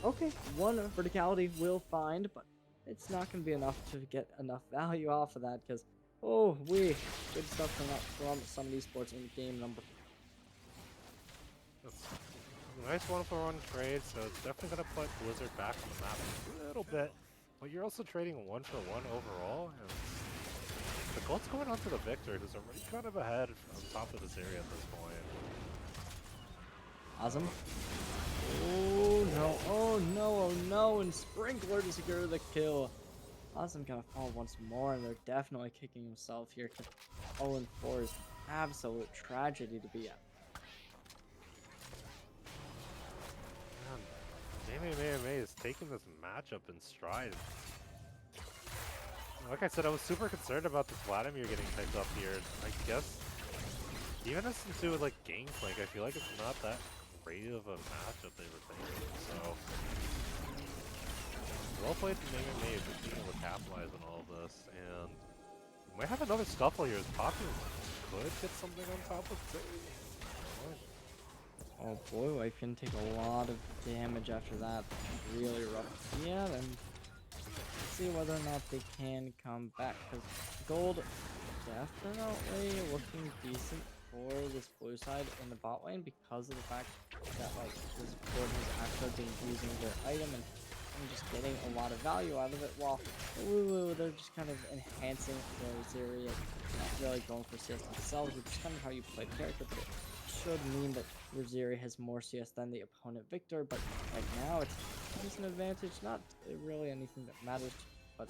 Okay, 1 verticality will find, but it's not gonna be enough to get enough value off of that, because good stuff coming out from some of these sports in game number. That's Nice one-for-one trade, so it's definitely going to put Blizzard back on the map a little bit. But you're also trading one-for-one overall, and the gold's going on to the Victor, who's already kind of ahead on top of this area at this point. Awesome. Oh no, oh no, oh no, and Sprinkler to secure the kill. Awesome gonna fall once more, and they're definitely kicking himself here. 0-4 is absolute tragedy to be at. Man, May is taking this matchup in stride. Like I said, I was super concerned about this Vladimir getting picked up here. I guess, even as into like Gangplank, I feel like it's not that great of a matchup they were thinking. So, well played from May for being able to capitalize on all of this. And we might have another scuffle here as Poppy could get something on top of Zay. Oh boy, Wife can take a lot of damage after that. Really rough. Yeah, then let's see whether or not they can come back, because gold definitely looking decent for this blue side in the bot lane because of the fact that like this board has actually been using their item and just getting a lot of value out of it, while they're just kind of enhancing their area, not really going for CS themselves, which is kind of how you play the character, but it should mean that Rosiri has more CS than the opponent Victor, but right now it's a decent advantage, not really anything that matters, but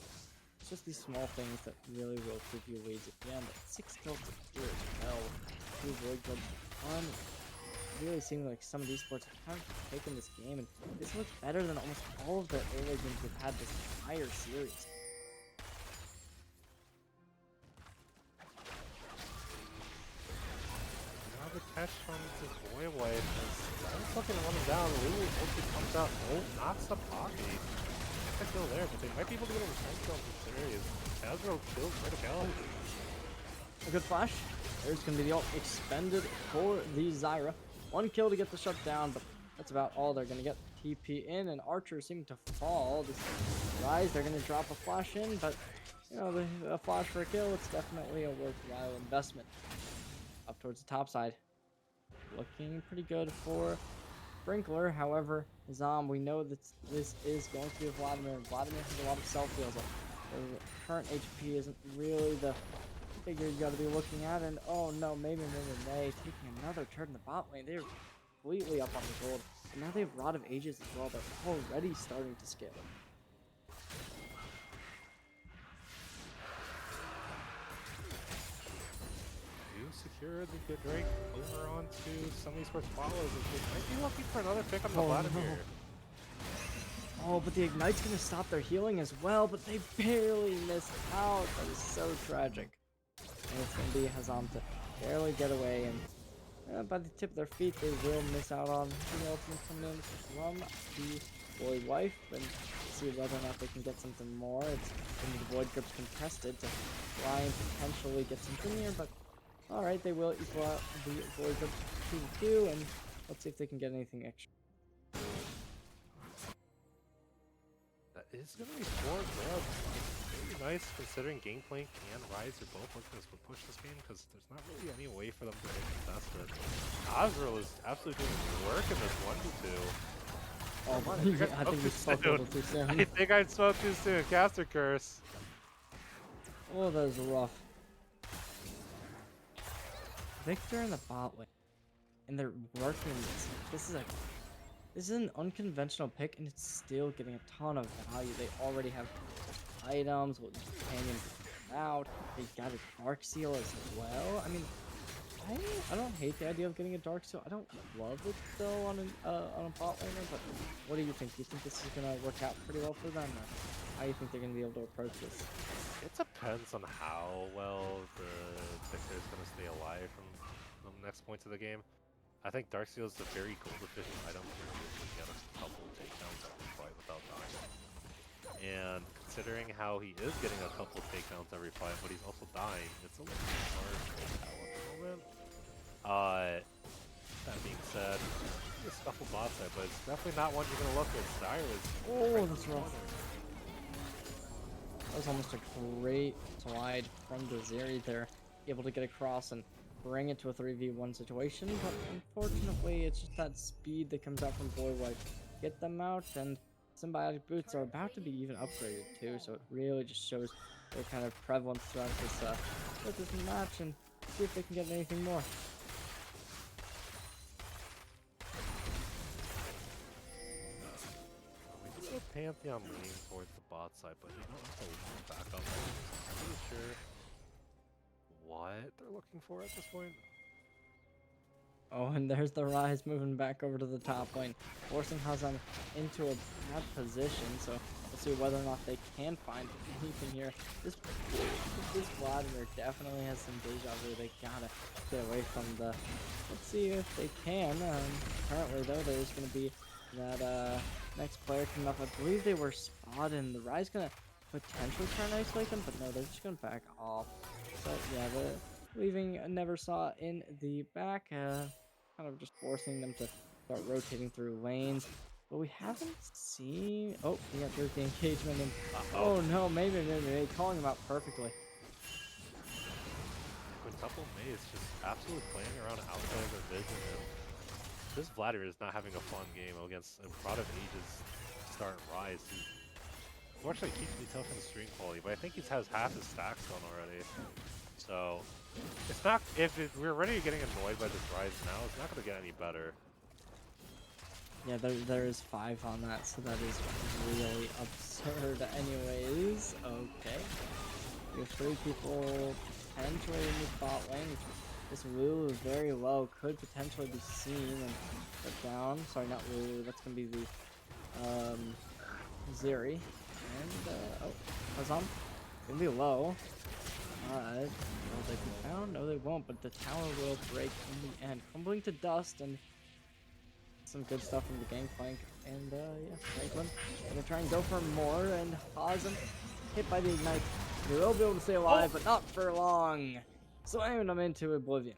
it's just these small things that really will give you leads at the end. 6 kills here as well. 2 void clubs on. Really seeing like some of these sports have kind of taken this game, and this looks better than almost all of the early games we've had this entire series. Now the catch from the boy away. It's looking to run him down. Lulu ulti comes out. Oh, knocks the Poppy. It's a kill there, but they might be able to get a return kill from this area. Tazro kills Critical. A good flash. There's going to be the ult expended for the Zyra. 1 kill to get the shutdown, but that's about all they're going to get. TP in, and Archer seeming to fall. This Rise, they're going to drop a flash in, but, you know, a flash for a kill, it's definitely a worthwhile investment. Up towards the top side. Looking pretty good for Sprinkler. However, Zom, we know that this is going to be a Vladimir. Vladimir has a lot of self-heals. Their current HP isn't really the figure you got to be looking at, and oh no, maybe May taking another turn in the bot lane. They're completely up on the gold, and now they have Rod of Ages as well. They're already starting to scale. You secure the good Drake over onto some Esports follows. They might be looking for another pick on the Vladimir. No. Oh, but the Ignite's going to stop their healing as well, but they barely missed out. That is so tragic. And it's going to be Hazam to barely get away, and by the tip of their feet, they will miss out on the ultimate coming in from the Void Wife, and see whether or not they can get something more. It's going to be the Void Grips contested to try and potentially get something here, but alright, they will equal out the Void Grips 2-2, and let's see if they can get anything extra. That is going to be 4 grubs. Very nice considering Gangplank and Rise are both looking to push this game, because there's not really any way for them to get contested. Azrael is absolutely doing work in this 1v2. Oh, I think you spoke a little too soon. I think I spoke too soon. Caster Curse. Oh, that is rough. Victor in the bot lane, and they're working this. This is an unconventional pick, and it's still getting a ton of value. They already have items with companions out. They got a Dark Seal as well. I mean, I don't hate the idea of getting a Dark Seal. I don't love it though on a bot laner. But what do you think? Do you think this is gonna work out pretty well for them, or how do you think they're gonna be able to approach this? It depends on how well the Victor is going to stay alive from the next points of the game. I think Dark Seal is a very gold efficient item where you can get a couple takedowns every fight without dying. And considering how he is getting a couple takedowns every fight, but he's also dying, it's a little hard to tell at the moment. That being said, the scuffle bot side, but it's definitely not one you're going to look at. Cyrus. Oh, that's rough. That was almost a great slide from the Zeri there, able to get across, and bring it to a 3v1 situation, but unfortunately, it's just that speed that comes out from Boy White. Get them out, and symbiotic boots are about to be even upgraded too, so it really just shows their kind of prevalence throughout this match, and see if they can get anything more. We can see Pantheon leaning towards the bot side, but you don't have to lean back up. I'm pretty sure what they're looking for at this point. Oh, and there's the Rise moving back over to the top lane, forcing Hazan into a bad position. So we'll see whether or not they can find anything here. This Vladimir definitely has some deja vu. They gotta get away from the. Let's see if they can. Currently though, there's gonna be that next player coming up. I believe they were spotted, and the Rise gonna potentially try and isolate them, but no, they're just gonna back off. So yeah, leaving Neversaw in the back, kind of just forcing them to start rotating through lanes. But we haven't seen. Oh, yeah, there's the engagement, and oh no, maybe calling him out perfectly. Quintuple May is just absolutely playing around outside of their vision, and this Vladimir is not having a fun game against a product of Age's start and Rise. Unfortunately, keeps me tough in the stream quality, but I think he has half his stacks done already. So it's not. If we're already getting annoyed by this Rise now, it's not going to get any better. Yeah, there is 5 on that, so that is really absurd. Anyways, okay. We have 3 people potentially in the bot lane. This Lulu very low, could potentially be seen and put down. Sorry, not Lulu. That's gonna be the Zeri. And oh, Hazan gonna be low. Will they be found? No, they won't. But the tower will break in the end, crumbling to dust, and some good stuff from the gangplank. And yeah, Franklin gonna try and go for more, and Hazan hit by the ignite. They will be able to stay alive, but not for long. So I'm into Oblivion.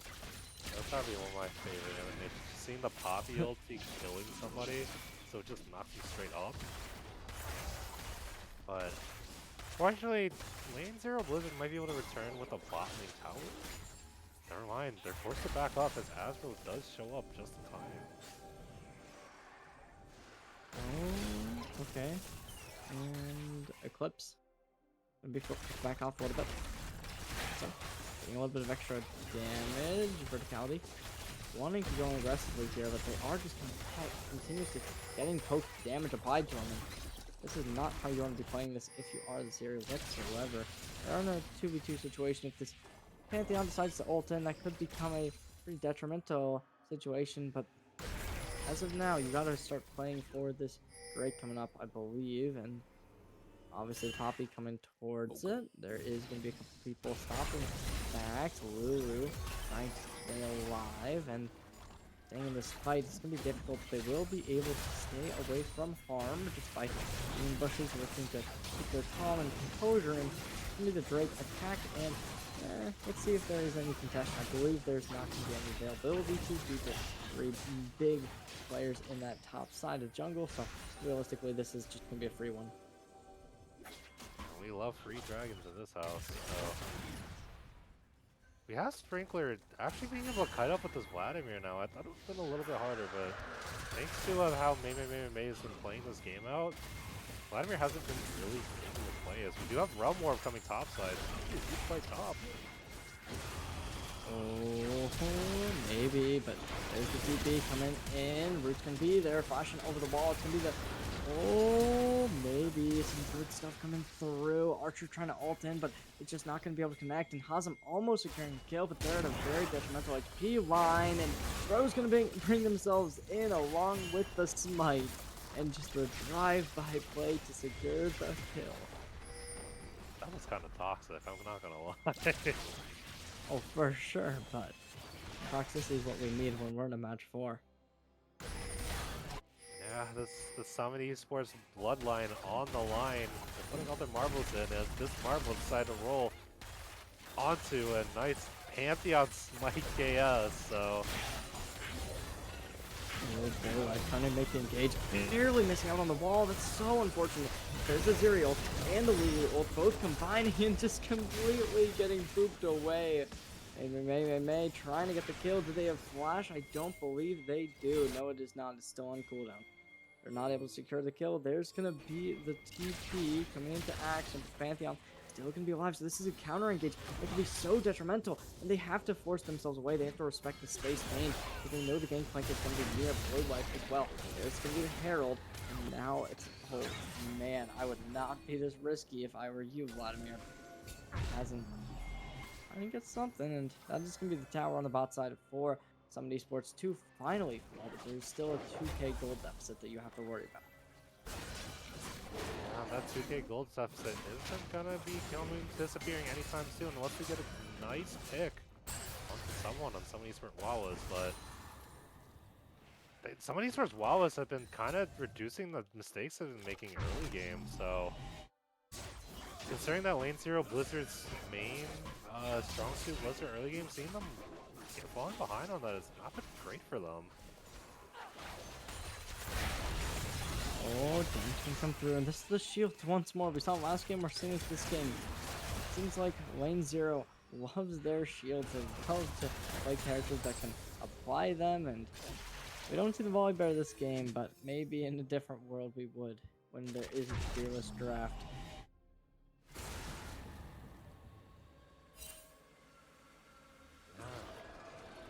That's probably one of my favorite animations. Seeing the Poppy ulti killing somebody, so it just knocks you straight up. But fortunately, lane 0 Blizzard might be able to return with a bot lane tower. Never mind, they're forced to back off as Asbro does show up just in time. Oh, okay. And Eclipse. And before back off a little bit. So, getting a little bit of extra damage, verticality. Wanting to go aggressively here, but they are just continuously getting poke damage applied to them. And this is not how you want to be playing this if you are the series whatsoever. They're in a 2v2 situation. If this Pantheon decides to ult in, that could become a pretty detrimental situation, but as of now, you gotta start playing for this Drake coming up, I believe, and obviously Poppy coming towards it. There is going to be a couple people stopping back. Lulu trying to stay alive and staying in this fight. It's going to be difficult. They will be able to stay away from harm despite being bushes looking to keep their calm and composure. And it's going to be the Drake attack, and let's see if there is any contestation. I believe there's not going to be any availability to due to 3 big players in that top side of jungle. So realistically, this is just going to be a free one. We love free dragons in this house, so we have Sprinkler actually being able to kite up with this Vladimir now. I thought it would have been a little bit harder, but thanks to how May has been playing this game out, Vladimir hasn't been really able to play as we do have Realm Warp coming topside. He play top. Oh, maybe, but there's the TP coming in. Root's gonna be there, flashing over the wall. It's gonna be the. Oh, maybe some good stuff coming through. Archer trying to ult in, but it's just not going to be able to connect. And Hazam almost securing a kill, but they're at a very detrimental HP line. And Bro's going to bring themselves in along with the smite. And just the drive-by play to secure the kill. That was kind of toxic, I'm not going to lie. Oh, for sure, but toxicity is what we need when we're in a match 4. Yeah, the Summit Esports bloodline on the line. They're putting all their marbles in as this marble decided to roll onto a nice Pantheon Smite KS, so Oh boy, like trying to make the engage, barely missing out on the wall. That's so unfortunate. There's the Zeri ult and the Lulu ult both combining and just completely getting pooped away. May trying to get the kill. Do they have flash? I don't believe they do. No, it is not. It's still on cooldown. They're not able to secure the kill. There's going to be the TP coming into action. Pantheon still going to be alive, so this is a counter engage. It can be so detrimental, and they have to force themselves away. They have to respect the space gained, because they know the gangplank is going to be near Blue Life as well. There's going to be the Herald, and now it's, oh man, I would not be this risky if I were you, Vladimir. Hasn't, I think it's something, and that is going to be the tower on the bot side of 4. Summit Esports 2 finally fall, but there's still a 2k gold deficit that you have to worry about. That 2k gold deficit isn't gonna be disappearing anytime soon unless we get a nice pick on someone on some of these Wawas, but some of these Wawas have been kind of reducing the mistakes they've been making early game, so considering that Lane Zero Blizzard's main strong suit was their early game, seeing them falling behind on that has not been great for them. Oh, damage can come through, and this is the shield once more. We saw it last game, we're seeing it this game. It seems like Lane Zero loves their shields and loves to play characters that can apply them, and we don't see the volley bear this game, but maybe in a different world we would, when there is a fearless draft.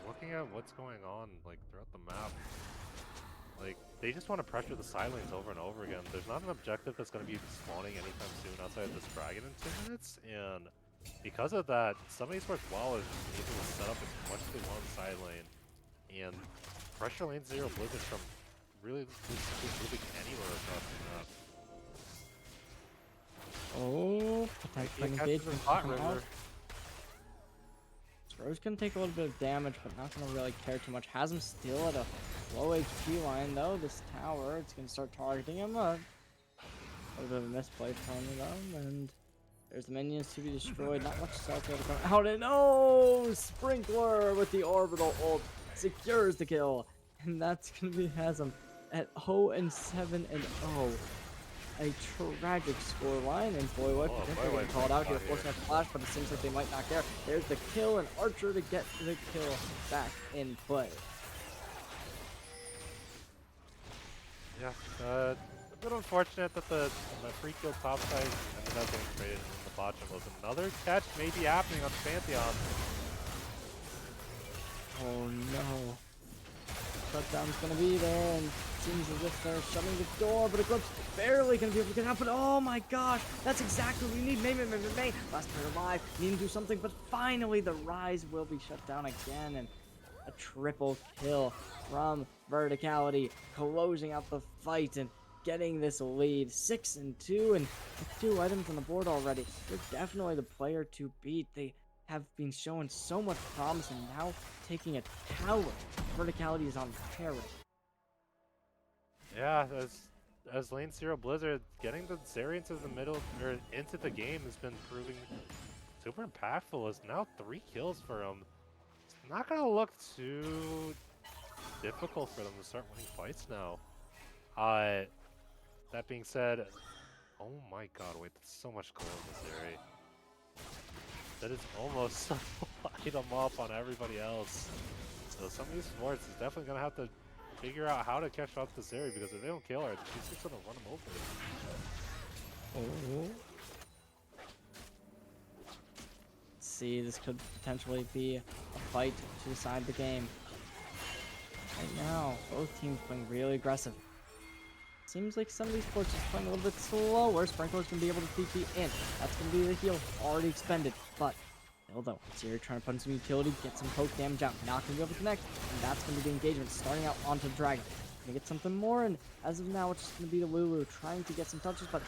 Looking at what's going on like throughout the map, like they just want to pressure the side lanes over and over again. There's not an objective that's going to be spawning anytime soon outside of this dragon in 2 minutes, and because of that, some of these Wawas is just able to set up as much as they want on the side lane and pressure Lane Zero Blizzard from really moving anywhere across the map. Oh, potential engagement. Rose can take a little bit of damage, but not going to really care too much. Has him still at a low HP line, though. This tower, it's going to start targeting him. A little bit of a misplay from them, and there's the minions to be destroyed. Not much stuff to come out, and oh, Sprinkler with the orbital ult secures the kill, and that's going to be Hasm at 0-7-0. A tragic scoreline, and Boywife potentially getting called out here, forcing a flash, but it seems like they might not care. There's the kill, and Archer to get the kill back in play. Yeah, a bit unfortunate that the free kill top side ended up getting traded in the bottom. Was another catch may be happening on the Pantheon. Oh no. Shutdown's gonna be there, and seems as if they're shutting the door, but Eclipse barely gonna be able to get out. But oh my gosh, that's exactly what we need. May. Last player alive, need to do something, but finally the Rise will be shut down again, and a triple kill from Verticality, closing out the fight and getting this lead. 6-2, and with 2 items on the board already. They're definitely the player to beat. They have been showing so much promise, and now taking a tower. Verticality is on terror. Yeah, as Lane Zero Blizzard, getting the Zeri into the middle or into the game has been proving super impactful. It's now 3 kills for him. It's not gonna look too difficult for them to start winning fights now. That being said, oh my god, wait, that's so much gold in this Zeri. That is almost so light them up on everybody else. So some of these sports is definitely gonna have to figure out how to catch up to Zeri, because if they don't kill her, she's just gonna run them over. Oh. Let's see, this could potentially be a fight to decide the game. Right now, both teams playing really aggressive. Seems like some of these sports is playing a little bit slower. Sprinkler's gonna be able to TP in. That's gonna be the heal already expended, but still though, Zeri trying to put in some utility, get some poke damage out. Not gonna be able to connect, and that's gonna be the engagement starting out onto the Dragon. Gonna get something more, and as of now, it's just gonna be the Lulu trying to get some touches, but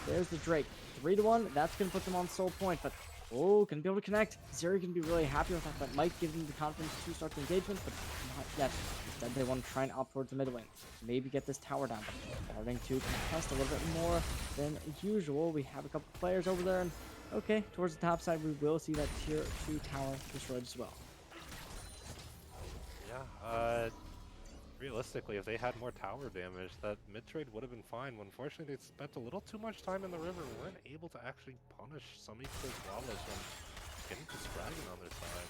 there's the Drake. 3-1, that's gonna put them on soul point, but oh, gonna be able to connect. Zeri can be really happy with that. That might give them the confidence to start the engagement, but not yet. Instead, they want to try and opt towards the mid lane. Maybe get this tower down, but starting to contest a little bit more than usual. We have a couple players over there, and okay, towards the top side, we will see that tier 2 tower destroyed as well. Yeah, Realistically, if they had more tower damage, that mid trade would have been fine. Unfortunately, they spent a little too much time in the river and weren't able to actually punish some Esports Wawas from getting to Spragging on their side.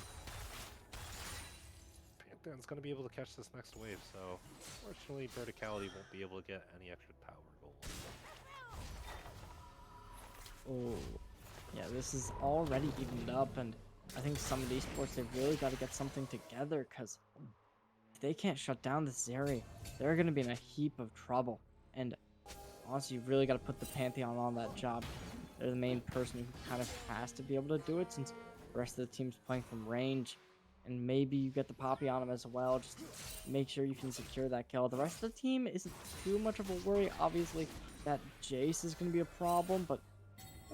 Pantheon's going to be able to catch this next wave, so unfortunately, Verticality won't be able to get any extra tower gold. Oh, yeah, this is already evened up, and I think some of these sports, they've really got to get something together, because if they can't shut down this Zeri, they're going to be in a heap of trouble. And honestly, you really got to put the Pantheon on that job. They're the main person who kind of has to be able to do it, since the rest of the team's playing from range. And maybe you get the Poppy on him as well. Just make sure you can secure that kill. The rest of the team isn't too much of a worry. Obviously, that Jace is going to be a problem, but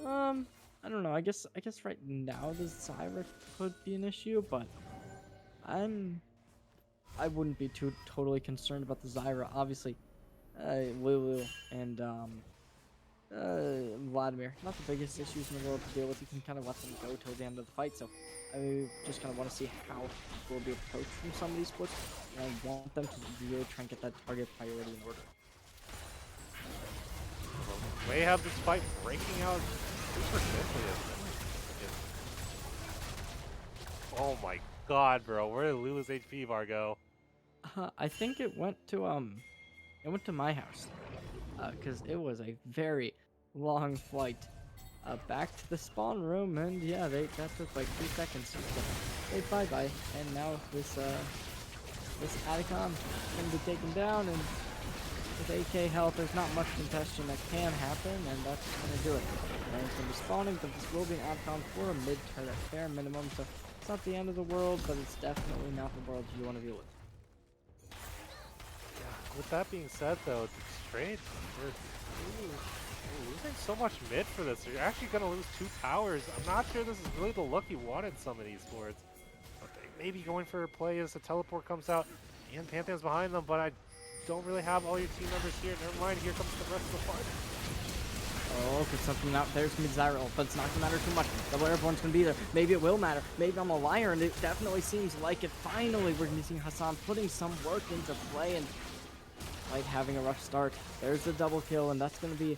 I don't know. I guess right now the Zyra could be an issue, but I wouldn't be too totally concerned about the Zyra. Obviously, Lulu and Vladimir, not the biggest issues in the world to deal with. You can kind of let them go till the end of the fight. So I just kind of want to see how it will be approached from some of these splits, and I want them to really try and get that target priority in order. They have this fight breaking out super quickly. Oh my god, bro! Where did Lulu's HP bar go? I think it went to my house, because it was a very long flight back to the spawn room, and yeah, that took like 2 seconds. So they bye bye, and now this Atacon can be taken down, and with AK health, there's not much contention that can happen, and that's gonna do it. And it's gonna be spawning, but this will be an Atacon for a mid-turn at bare minimum, so it's not the end of the world, but it's definitely not the world you want to deal with. With that being said, though, it's trade. We're losing so much mid for this. You're actually going to lose 2 towers. I'm not sure this is really the look you wanted some of these boards. But they may be going for a play as the teleport comes out and Pantheon's behind them, but I don't really have all your team members here. Never mind, here comes the rest of the party. Oh, because something out there's gonna be Zyra, but it's not gonna matter too much. Double everyone's gonna be there. Maybe it will matter. Maybe I'm a liar, and it definitely seems like it. Finally, we're gonna see Hassan putting some work into play, and like having a rough start. There's the double kill, and that's gonna be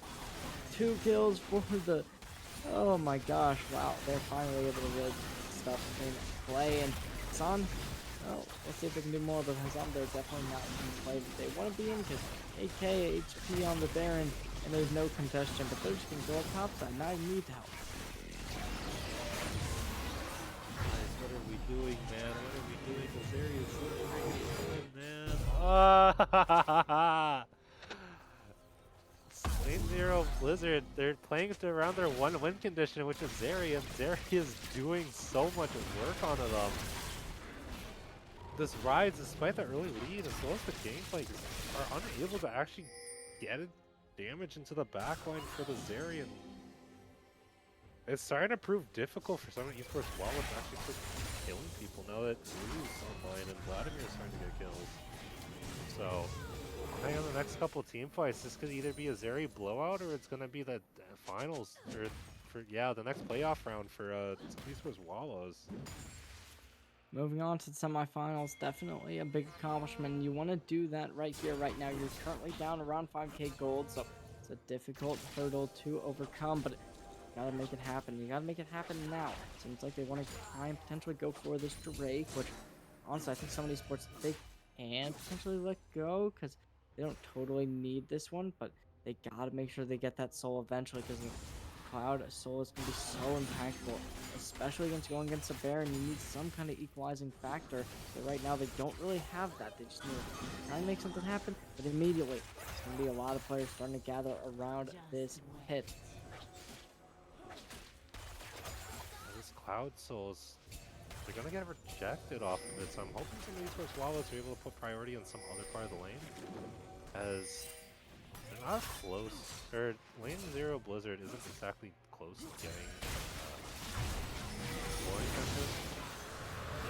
2 kills for the. Oh my gosh! Wow, they're finally able to really put stuff in play, and Hassan. Oh, let's see if they can do more, but Hassan, they're definitely not in the play that they want to be in, because AK, HP on the Baron, and there's no contestation, but they're just going to go up top side. Now you need help. Guys, what are we doing, man? What are we doing? This area is so freaking good, man. Lane 0 Blizzard, they're playing it around their 1 win condition, which is Zeri, and Zeri is doing so much work onto them. This Rise, despite the early lead, as well as the gameplay, are unable to actually get damage into the backline for the Zeri, and it's starting to prove difficult for some of Esports Wawas to actually start killing people now that Lulu's online and Vladimir is starting to get kills. So, I think on the next couple team fights, this could either be a Zeri blowout or it's going to be the finals, or the next playoff round for Esports Wawas. Moving on to the semifinals, definitely a big accomplishment. You want to do that right here, right now. You're currently down around 5k gold, so it's a difficult hurdle to overcome, but you gotta make it happen. You gotta make it happen now. Seems like they want to try and potentially go for this Drake, which honestly, I think some of these sports, they can potentially let go, because they don't totally need this one, but they gotta make sure they get that soul eventually, because the Cloud soul is going to be so impactful, especially going against a Baron. You need some kind of equalizing factor, but right now they don't really have that. They just need to try and make something happen, but immediately there's going to be a lot of players starting to gather around this pit. These Cloud Souls, they're going to get rejected off of it, so I'm hoping some of these first Wawas are able to put priority on some other part of the lane, as they're not close, or lane 0 Blizzard isn't exactly close to getting glory contest.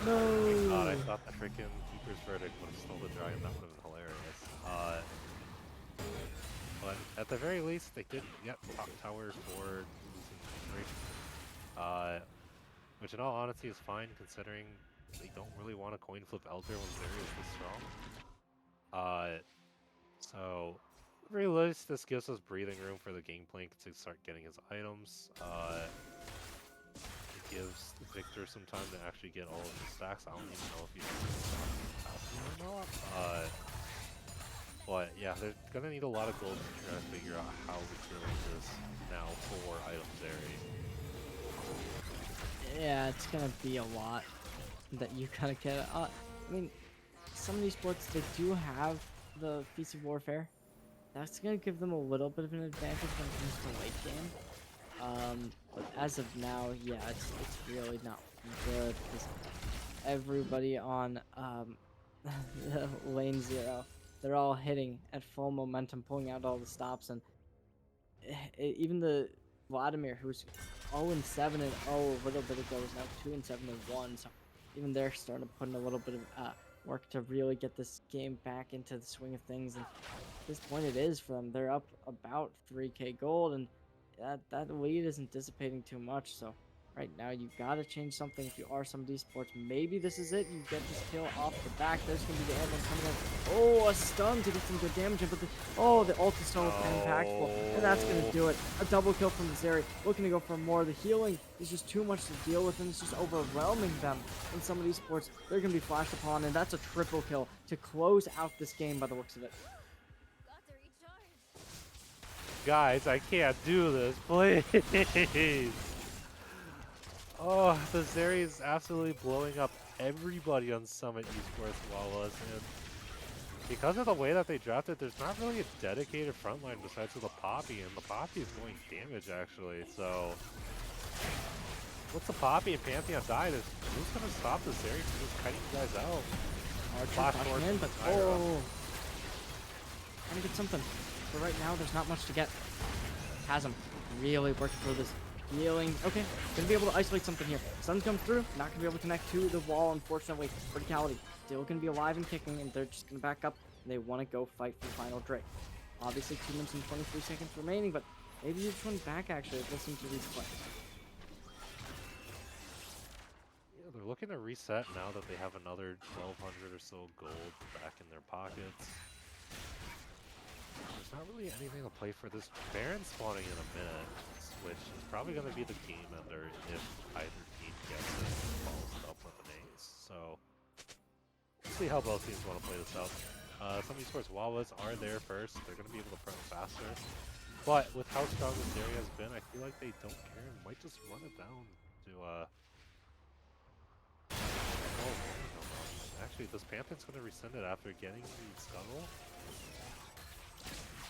No! Oh my god, I thought the freaking Keeper's Verdict would have stole the dragon, that would have been hilarious. But at the very least, they did get top tower for losing Drake. Which in all honesty is fine, considering they don't really want to coin flip Elder when Zeri is this strong. So realize this gives us breathing room for the Gangplank to start getting his items. It gives Victor some time to actually get all of his stacks. I don't even know if he's passing or not. But yeah, they're gonna need a lot of gold to try to figure out how to kill this now for items area. Yeah, it's gonna be a lot that you gotta get. I mean, some of these sports they do have the feats of warfare. That's gonna give them a little bit of an advantage when it comes to late game. But as of now, yeah, it's really not good because everybody on lane 0, they're all hitting at full momentum, pulling out all the stops, and even the Vladimir, who's 0-7 and 0 a little bit ago, is now 2-7 and 1. So even they're starting to put in a little bit of work to really get this game back into the swing of things. And at this point, it is for them. They're up about 3K gold, and that lead isn't dissipating too much. So right now, you gotta change something if you are some of these sports. Maybe this is it. You get this kill off the back. There's gonna be the airborne coming in. Oh, a stun to get some good damage in, but the ult is so impactful, and that's gonna do it. A double kill from the Zeri. Looking to go for more. The healing is just too much to deal with, and it's just overwhelming them. In some of these sports, they're gonna be flashed upon, and that's a triple kill to close out this game by the looks of it. Got to recharge. Guys, I can't do this, please. Oh, the Zeri is absolutely blowing up everybody on Summit Esports Wawas, and because of the way that they drafted, there's not really a dedicated frontline besides for the Poppy, and the Poppy is going damage actually, so once the Poppy and Pantheon die, who's going to stop the Zeri from just cutting you guys out? Archer pushing in, but trying to get something. But right now, there's not much to get. Chasm really working for this healing. Okay, gonna be able to isolate something here. Sun comes through, not gonna be able to connect to the wall, unfortunately. Verticality still gonna be alive and kicking, and they're just gonna back up, and they want to go fight for final Drake. Obviously, 2 minutes and 23 seconds remaining, but maybe you just went back actually listening to these players. Yeah, they're looking to reset now that they have another 1,200 or so gold back in their pockets. There's not really anything to play for this. Baron spawning in a minute, which is probably going to be the game ender if either team gets it and follows it up with an ace. So, we'll see how both teams want to play this out. Some Esports Wawas are there first. They're going to be able to prep faster. But with how strong this area has been, I feel like they don't care and might just run it down to, actually, this Pantheon's going to resend it after getting the Scuttle.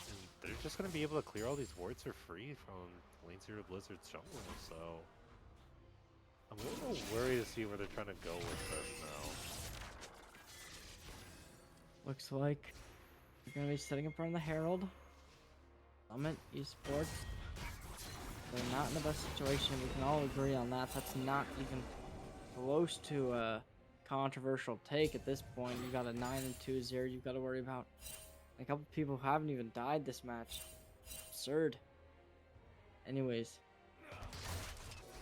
And they're just going to be able to clear all these wards for free from Lane 0 Blizzard's jungle, so I'm a little worried to see where they're trying to go with this now. Looks like they're gonna be setting up around the Herald. Summit Esports. They're not in the best situation. We can all agree on that. That's not even close to a controversial take at this point. You got a 9-2-0. You've got to worry about a couple people who haven't even died this match. Absurd. Anyways,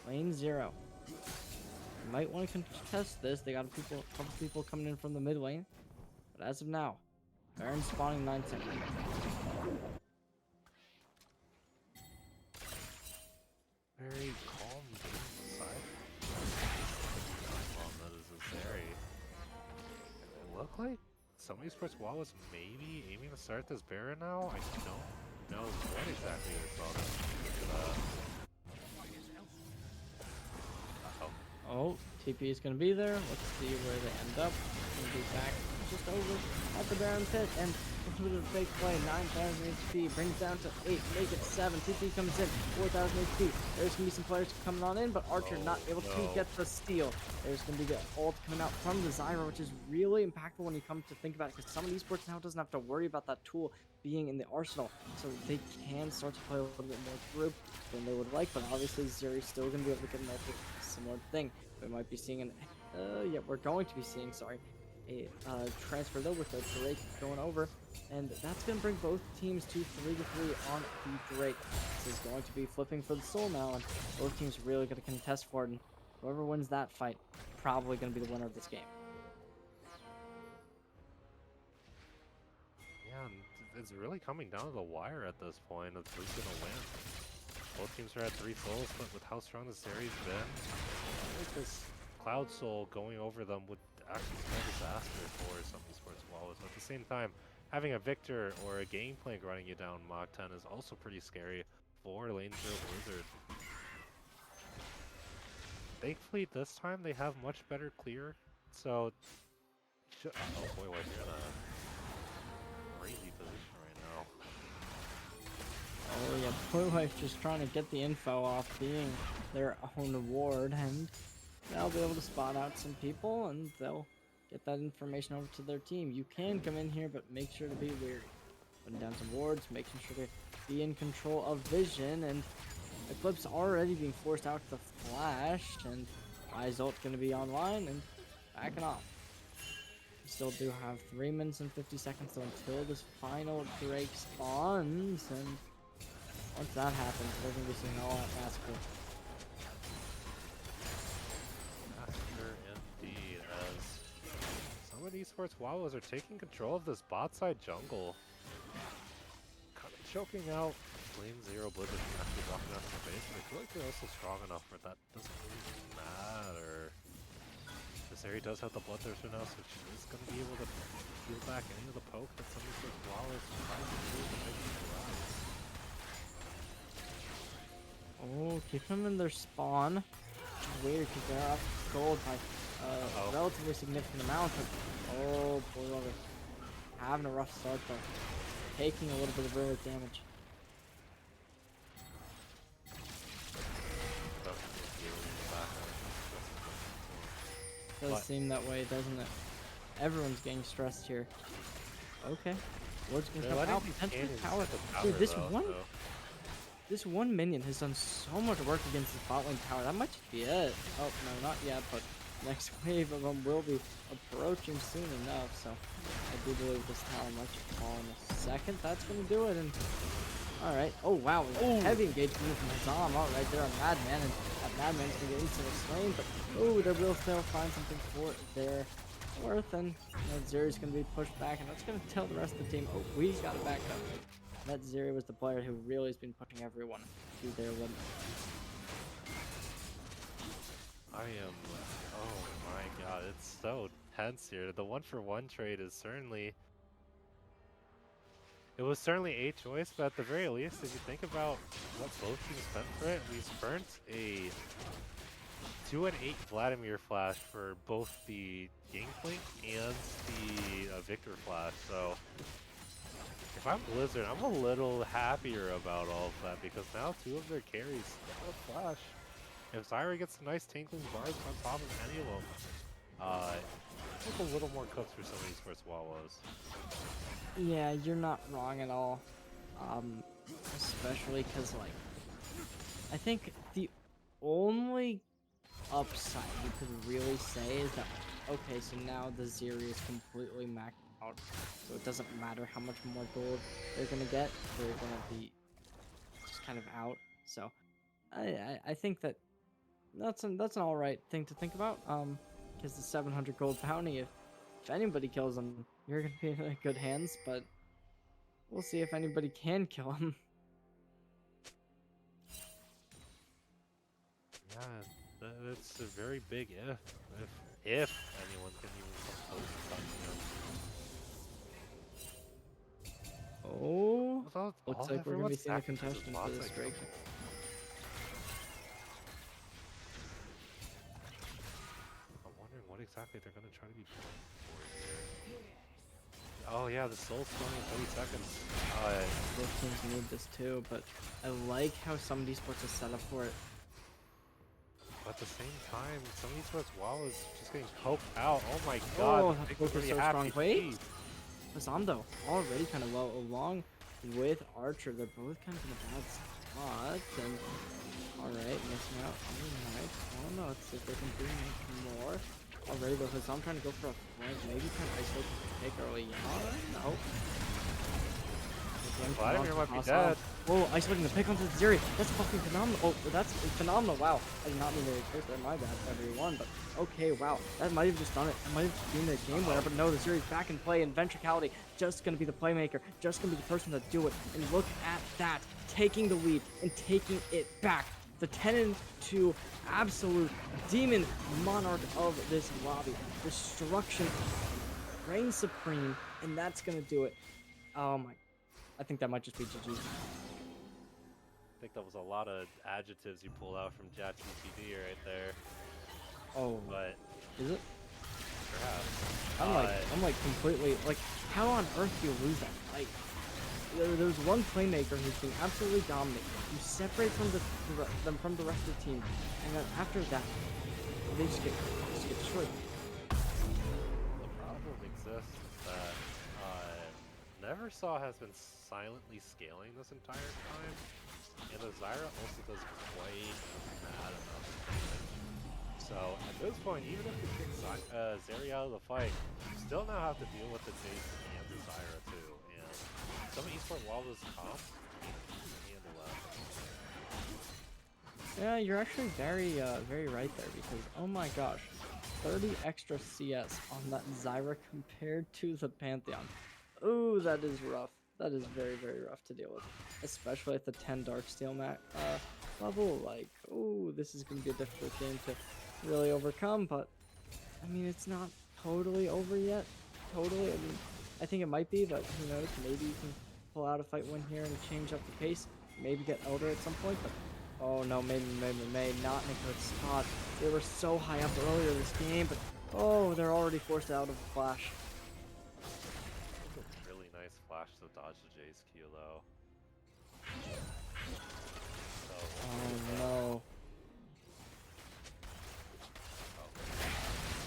lane 0. You might want to contest this. They got a couple people coming in from the mid lane. But as of now, Baron spawning 9 seconds. Very calm game side. That is a Zeri. It look like some Esports Wawas maybe aiming to start this Baron now. I don't know what exactly they're talking. Oh, TP is going to be there. Let's see where they end up. Going to be back just over at the Baron pit, and a little bit of fake play. 9,000 HP brings down to 8, make it 7. TP comes in, 4,000 HP. There's going to be some players coming on in, but Archer not able to get the steal. There's going to be the ult coming out from the Zyra, which is really impactful when you come to think about it, because some of these sports now doesn't have to worry about that tool being in the arsenal, so they can start to play a little bit more group than they would like, but obviously Zeri's still going to be able to get an ult with a similar thing. We might be seeing we're going to be seeing, a transfer though with the Drake going over, and that's going to bring both teams to 3-3 on the Drake. This is going to be flipping for the soul now, and both teams really going to contest for it, and whoever wins that fight, probably going to be the winner of this game. it's really coming down to the wire at this point of who's gonna win. Both teams are at 3 souls, but with how strong this series been, I think this Cloud Soul going over them would actually spell disaster for some esports Wawas. But at the same time, having a Victor or a Gangplank running you down Mach 10 is also pretty scary for Lane 0 Blizzard. Thankfully, this time they have much better clear, so... oh boy, you're in a crazy position right now. Oh yeah, Blue Wife just trying to get the info off being their own ward, and they'll be able to spot out some people, and they'll get that information over to their team. You can come in here, but make sure to be wary. Putting down some wards, making sure to be in control of vision, and Eclipse already being forced out to flash, and I's ult going to be online and backing off. We still do have 3 minutes and 50 seconds though until this final Drake spawns, and once that happens, we're going to be seeing all out massacre. Massacre indeed, as some of the esports Wawas are taking control of this bot side jungle. Kind of choking out Lane 0 Blizzard from actually walking out of the base, but I feel like they're also strong enough where that doesn't really matter. This area does have the Bloodthirster now, so she's going to be able to heal back any of the poke that some of these Wawas are trying to do to make people out. Oh, keep them in their spawn. Weird, because they're up gold by a relatively significant amount. But, oh, boy, having a rough start though. Taking a little bit of early damage. Does seem that way, doesn't it? Everyone's getting stressed here. Okay. Ward's gonna come out. Potentially power. Dude, this one minion has done so much work against the bot lane tower. That might just be it. Oh, no, not yet, but next wave of them will be approaching soon enough, so I do believe this tower might just fall in a second. That's going to do it, and alright. Oh, wow. Heavy engagement from Hazam. Alright, they're a Madman, and that Madman's going to get instantly slain, but oh, they will still find something for their worth, and that Zeri's going to be pushed back, and that's going to tell the rest of the team, oh, we got it back up. That Zeri was the player who really has been pushing everyone to their limit. I am, oh my god, it's so tense here. The 1-for-1 trade is certainly, it was certainly a choice, but at the very least, if you think about what both teams spent for it, we spent a 2 and 8 Vladimir flash for both the Gangplank and the Victor flash, so if I'm Blizzard, I'm a little happier about all of that, because now 2 of their carries have a flash. If Zyra gets some nice tinkling barbs on top of any of them, look a little more cooks for some of these first Wawas. Yeah, you're not wrong at all. Especially because, like, I think the only upside you could really say is that, okay, so now the Zeri is completely maxed out, so it doesn't matter how much more gold they're gonna get, they're gonna be just kind of out. So I think that's an alright thing to think about, because the 700 gold bounty, if anybody kills them, you're gonna be in good hands, but we'll see if anybody can kill him. Yeah, it's a very big if anyone can even come close to touching him. Oh, looks like we're gonna be seeing a contestant for this Drake. I'm wondering what exactly they're gonna try to be going for here. Oh yeah, the soul's going in 30 seconds. Both teams need this too, but I like how some esports is set up for it. But at the same time, some of these sports Wawas just getting poked out. Oh my god, oh, that poke is so strong. Wait, Hazam though, already kind of low, along with Archer. They're both kind of in a bad spot, and alright, missing out. Alright, oh no, let's see if they can do more. Already though, Hazam trying to go for a flank, maybe trying to isolate the pick early on. No. Getting put Vladimir onto might be Hassan. dead. Oh, isolating the pick onto Zeri. That's fucking phenomenal. Oh, that's phenomenal. Wow. I did not mean to curse there. My bad, everyone. But okay, wow. That might have just done it. That might have been the game winner. But no, the Zeri's back in play. And Ventricality just going to be the playmaker. Just going to be the person to do it. And look at that. Taking the lead and taking it back. The 10-2 absolute demon monarch of this lobby. Destruction reigns supreme. And that's going to do it. Oh my. I think that might just be GG. I think that was a lot of adjectives you pulled out from ChatGPT right there, Oh, but is it? perhaps. I'm like completely like, how on earth do you lose that fight? There's one playmaker who's being absolutely dominant. You separate from them from the rest of the team, and then after that, they just get destroyed. The problem exists is that Neversaw has been silently scaling this entire time, and the Zyra also does quite bad enough damage. So at this point, even if you kick Zeri out of the fight, you still now have to deal with the Jace and the Zyra too, and some Esports Wawas comp can handle that. Yeah, you're actually very right there because oh my gosh, 30 extra CS on that Zyra compared to the Pantheon. Ooh, that is rough. That is very rough to deal with, especially at the 10 Darksteel level. Like, ooh, this is gonna be a difficult game to really overcome. But I mean, it's not totally over yet. Totally. I mean, I think it might be, but who knows? Maybe you can pull out a fight win here and change up the pace. Maybe get Elder at some point. But oh no, maybe not in a good spot. They were so high up earlier this game, but oh, they're already forced out of the flash. That's a really nice flash to dodge the Jace Q though. So, Oh no.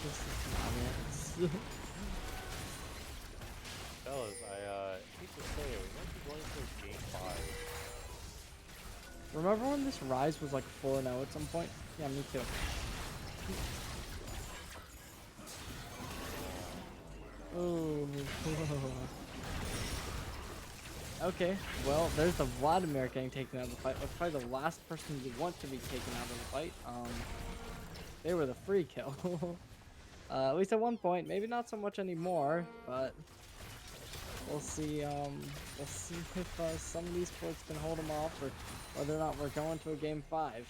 This is not it. fellas, I hate to say it, we might be going for game 5. Remember when this Rise was like 4-0 at some point? Yeah, me too. Oh. Okay, well, there's the Vladimir getting taken out of the fight. That's probably the last person you want to be taken out of the fight. They were the free kill. At least at one point, maybe not so much anymore, but we'll see. We'll see if some of these sports can hold them off, or whether or not we're going to a game 5.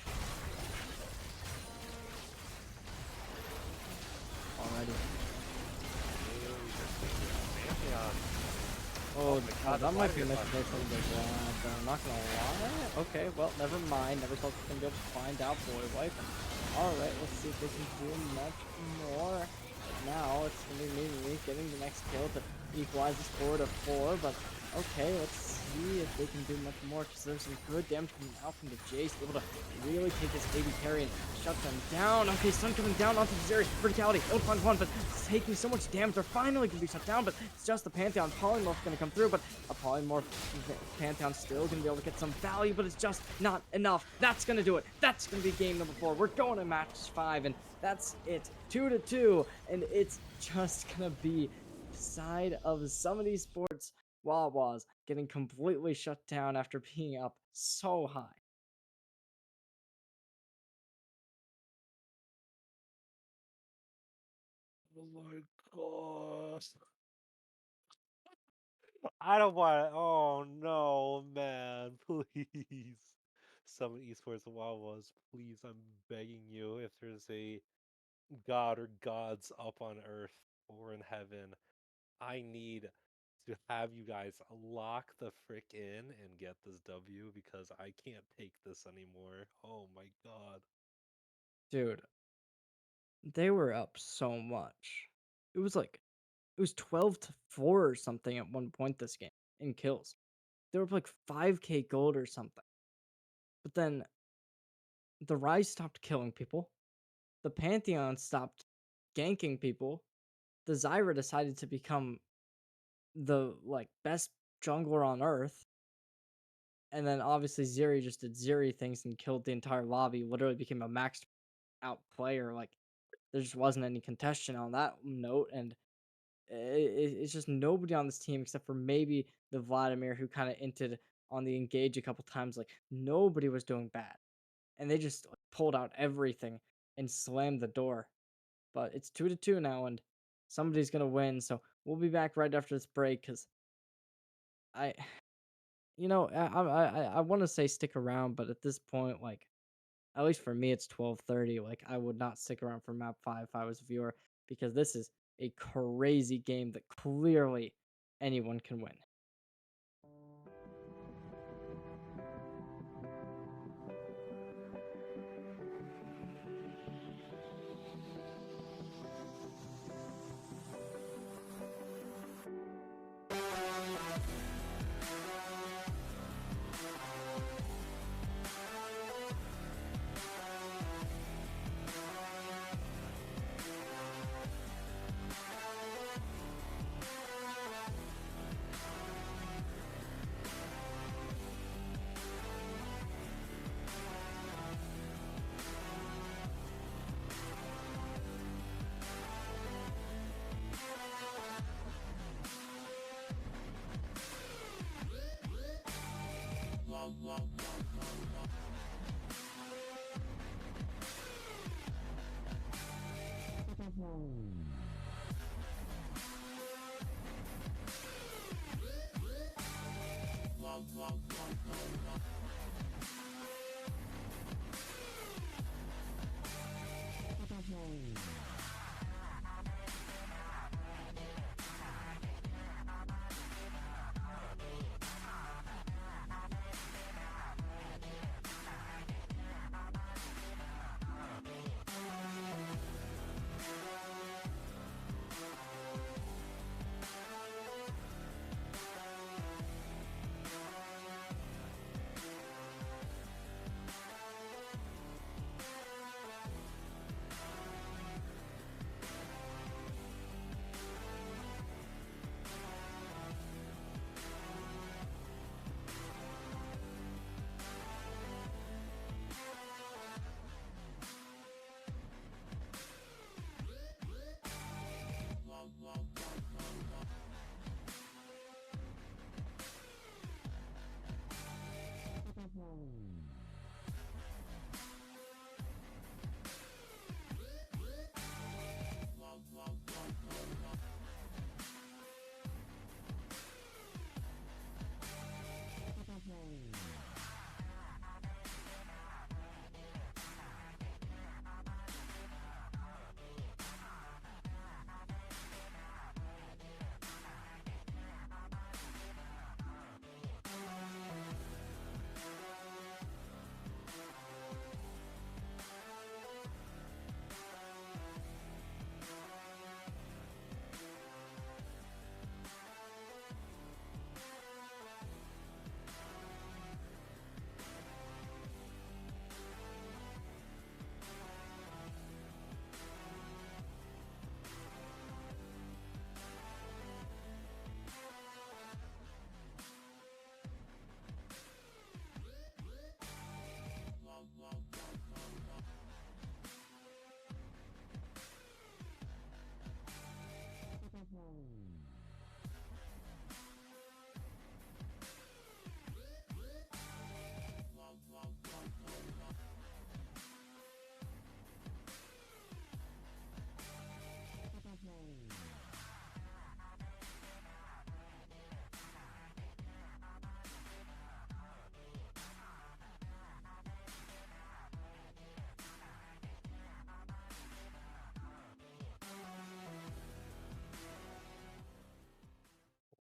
Alrighty. Oh, God, that might be a misplay from the Vlad. I'm not gonna lie. Okay, well, never mind. Never thought we can be able to find out Boy Wife. Alright, let's see if they can do much more. But now it's gonna be me getting the next kill to equalize the score to 4. But okay, let's see if they can do much more because there's some good damage coming out from the Jace, able to really take this AD carry and shut them down. Okay, Sun coming down onto the Zeri. Verticality, it'll find one, but it's taking so much damage. They're finally gonna be shut down, but it's just the Pantheon. Polymorph's gonna come through, but a Polymorph Pantheon still gonna be able to get some value, but it's just not enough. That's gonna do it. That's gonna be game number 4. We're going to match 5, and that's it. 2-2, and it's just gonna be the side of some of these sports. Wawas getting completely shut down after being up so high. Oh my gosh. I don't want. Oh no, man! Please, Summon Esports Wawas. Please, I'm begging you. If there's a god or gods up on Earth or in heaven, I need to have you guys lock the frick in and get this W because I can't take this anymore. Oh my god. Dude, they were up so much. It was like it was 12-4 or something at one point this game in kills. They were up like 5k gold or something. But then the Rise stopped killing people. The Pantheon stopped ganking people. The Zyra decided to become the like best jungler on earth. And then obviously Zeri just did Zeri things and killed the entire lobby, literally became a maxed out player. Like there just wasn't any contention on that note. And it's just nobody on this team except for maybe the Vladimir who kind of entered on the engage a couple times. Like nobody was doing bad, and they just like, pulled out everything and slammed the door. But it's 2-2 now, and somebody's gonna win. So we'll be back right after this break because I, I want to say stick around, but at this point, like at least for me, it's 12:30. Like I would not stick around for map 5 if I was a viewer because this is a crazy game that clearly anyone can win.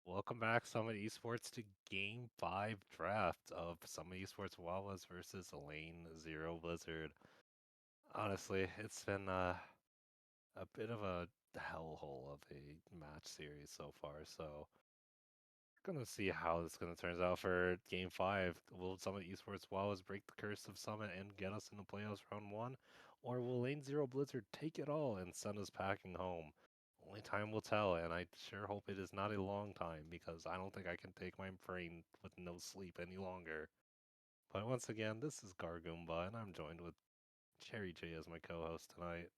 Welcome back, Summit Esports, to Game 5 draft of Summit Esports Wawas versus Lane Zero Blizzard. Honestly, it's been a bit of a hellhole of a match series so far, so gonna see how this gonna turns out for Game 5. Will Summit Esports Wawas break the curse of Summit and get us in the playoffs round 1? Or will Lane Zero Blizzard take it all and send us packing home? Only time will tell, and I sure hope it is not a long time because I don't think I can take my brain with no sleep any longer. But once again, this is Gargoomba, and I'm joined with Cherry J as my co-host tonight.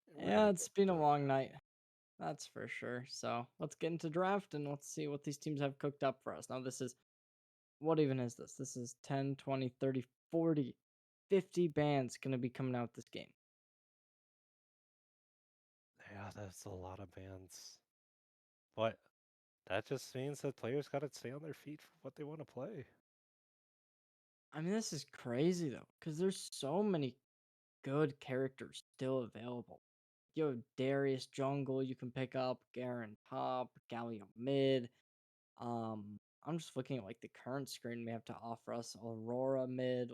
We're Yeah, gonna it's get been a to long night. That's for sure. So let's get into draft and let's see what these teams have cooked up for us. Now, this is what even is this? This is 10, 20, 30, 40, 50 bands going to be coming out this game. Yeah, that's a lot of bands. But that just means that players got to stay on their feet for what they want to play. I mean, this is crazy though, because there's so many good characters still available. You have Darius Jungle you can pick up, Garen top, Galio mid. I'm just looking at like the current screen we have to offer us. Aurora mid.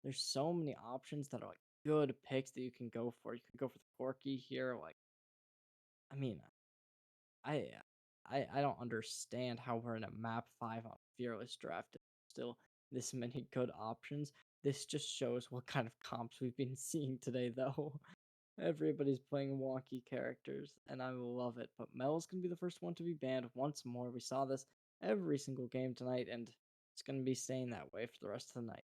There's so many options that are like good picks that you can go for. You can go for the Corky here. Like, I mean, I I don't understand how we're in a map 5 on Fearless Draft. And still, this many good options. This just shows what kind of comps we've been seeing today, though. Everybody's playing wonky characters, and I love it. But Mel's gonna be the first one to be banned once more. We saw this every single game tonight, and it's gonna be staying that way for the rest of the night.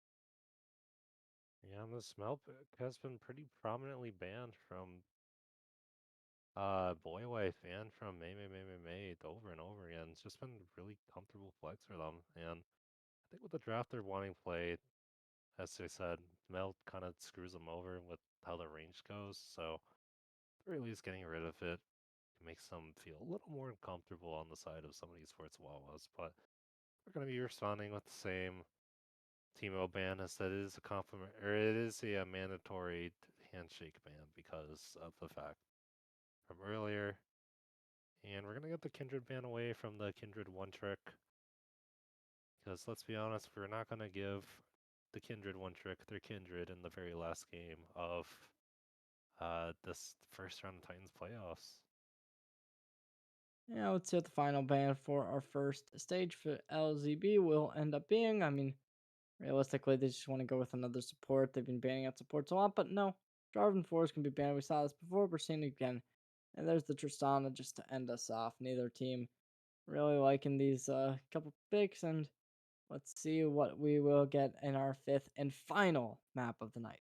Yeah, and the smell pick has been pretty prominently banned from Boy Wife and from May over and over again. It's just been really comfortable flex for them. And I think with the draft they're wanting play, as they said, Mel kind of screws them over with how the range goes. So they're at least getting rid of it. It makes them feel a little more comfortable on the side of some of these sports Wawas. But we're going to be responding with the same Teemo ban as that it is a compliment, or it is a mandatory handshake ban because of the fact from earlier. And we're gonna get the Kindred ban away from the Kindred one trick. Because let's be honest, we're not gonna give the Kindred one trick their Kindred in the very last game of this first round of Titans playoffs. Yeah, let's see what the final ban for our first stage for LZB will end up being. I mean, realistically, they just want to go with another support. They've been banning out supports a lot, but no. Jarvan Force can be banned. We saw this before. We're seeing it again. And there's the Tristana just to end us off. Neither team really liking these couple picks. And let's see what we will get in our fifth and final map of the night.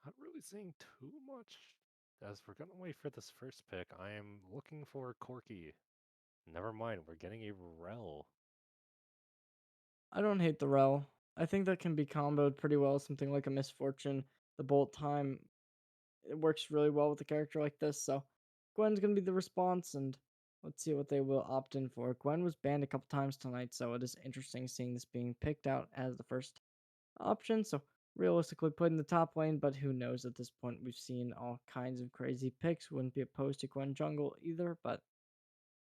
Not really seeing too much as we're gonna wait for this first pick. I am looking for Corky. Never mind, we're getting a Rel. I don't hate the Rel. I think that can be comboed pretty well. Something like a Misfortune, the Bolt Time. It works really well with a character like this. So Gwen's going to be the response, and let's see what they will opt in for. Gwen was banned a couple times tonight, so it is interesting seeing this being picked out as the first option. So realistically put in the top lane, but who knows at this point? We've seen all kinds of crazy picks. Wouldn't be opposed to Gwen jungle either, but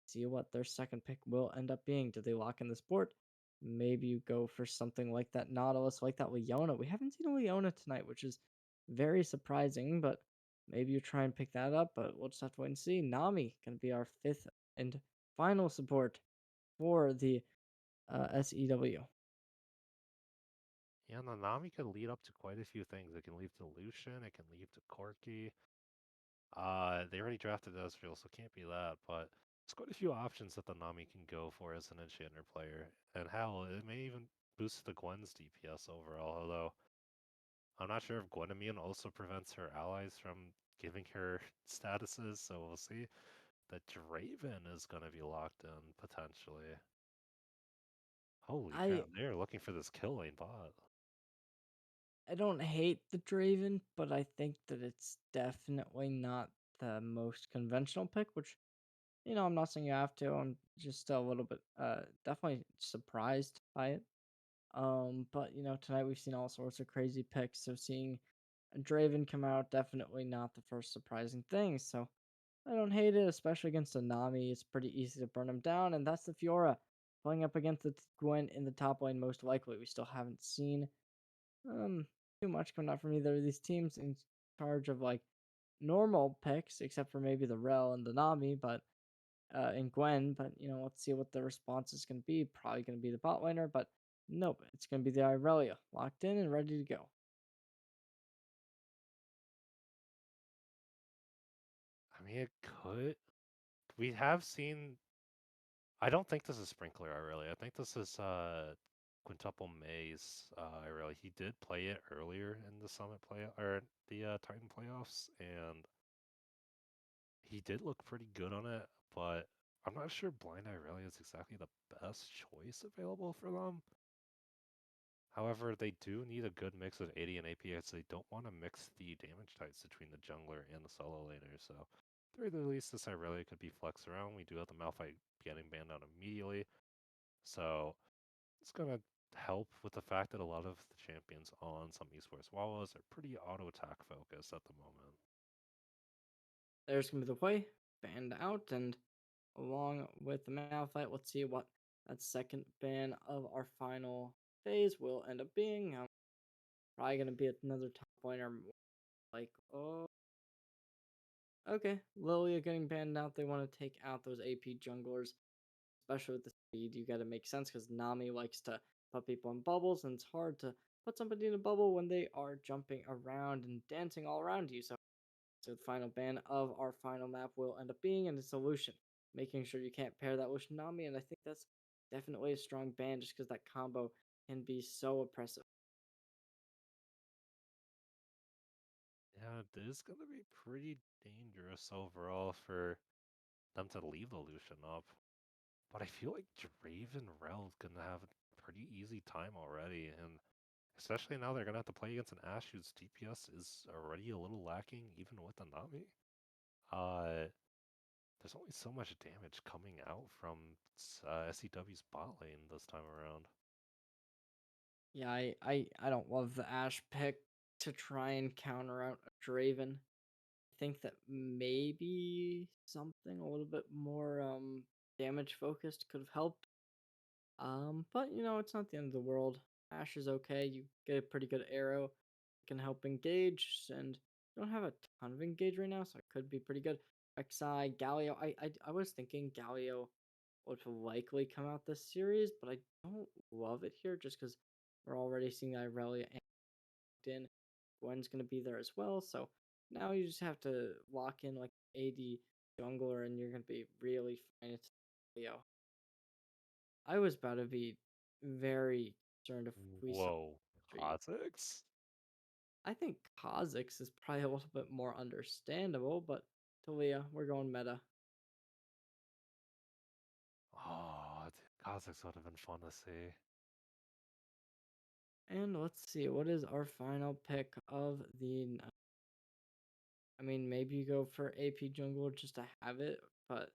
see what their second pick will end up being. Do they lock in the sport? Maybe you go for something like that Nautilus, like that Leona. We haven't seen a Leona tonight, which is very surprising, but maybe you try and pick that up, but we'll just have to wait and see. Nami going to be our fifth and final support for the SEW. Yeah, and the Nami can lead up to quite a few things. It can lead to Lucian, it can lead to Corky. They already drafted Ezreal, so it can't be that, but there's quite a few options that the Nami can go for as an Enchanter player. And hell, it may even boost the Gwen's DPS overall, although I'm not sure if Gwen Immune also prevents her allies from giving her statuses, so we'll see. The Draven is going to be locked in, potentially. Holy I crap, they are looking for this kill lane bot. I don't hate the Draven, but I think that it's definitely not the most conventional pick, which I'm not saying you have to. I'm just a little bit definitely surprised by it. But tonight we've seen all sorts of crazy picks. So seeing a Draven come out, definitely not the first surprising thing. So I don't hate it, especially against a Nami. It's pretty easy to burn him down, and that's the Fiora. Playing up against the Gwen in the top lane, most likely. We still haven't seen um too much coming out from either of these teams in charge of like normal picks, except for maybe the Rel and the Nami, but and Gwen, but let's see what the response is going to be. Probably going to be the bot laner, but nope, it's going to be the Irelia locked in and ready to go. I mean, it could. We have seen. I don't think this is Sprinkler, really. I think this is Quintuple Maze. He did play it earlier in the Summit play or the Titan playoffs, and he did look pretty good on it. But I'm not sure Blind Irelia is exactly the best choice available for them. However, they do need a good mix of AD and AP as they don't want to mix the damage types between the jungler and the solo laner. So, at the very least, this Irelia could be flexed around. We do have the Malphite getting banned out immediately. So, it's going to help with the fact that a lot of the champions on some esports Wawas are pretty auto attack focused at the moment. There's gonna be the way banned out, and along with the Malphite, let's see what that second ban of our final phase will end up being. Probably gonna be another top laner, like okay, Lilia getting banned out. They want to take out those AP junglers, especially with the speed. You got to make sense because Nami likes to put people in bubbles, and it's hard to put somebody in a bubble when they are jumping around and dancing all around you. So the final ban of our final map will end up being in a solution, making sure you can't pair that with Nami, and I think that's definitely a strong ban just because that combo can be so oppressive. Yeah, it is going to be pretty dangerous overall for them to leave the Lucian up. But I feel like Draven Rel's going to have a pretty easy time already, and especially now they're going to have to play against an Ashe whose DPS is already a little lacking, even with the Nami. There's only so much damage coming out from SEW's bot lane this time around. Yeah, I don't love the Ashe pick to try and counter out a Draven. I think that maybe something a little bit more damage focused could have helped. But it's not the end of the world. Ashe is okay. You get a pretty good arrow, can help engage, and don't have a ton of engage right now, so it could be pretty good. Xi, Galio. I was thinking Galio would likely come out this series, but I don't love it here just because we're already seeing Irelia and in. Gwen's gonna be there as well, so now you just have to lock in like AD jungler, and you're gonna be really fine. It's Leo. I was about to be very concerned if we saw Whoa, Street. Kha'Zix? I think Kha'Zix is probably a little bit more understandable, but Talia, we're going meta. Oh, Kha'Zix would have been fun to see. And let's see, what is our final pick of the night? I mean, maybe you go for AP jungle just to have it, but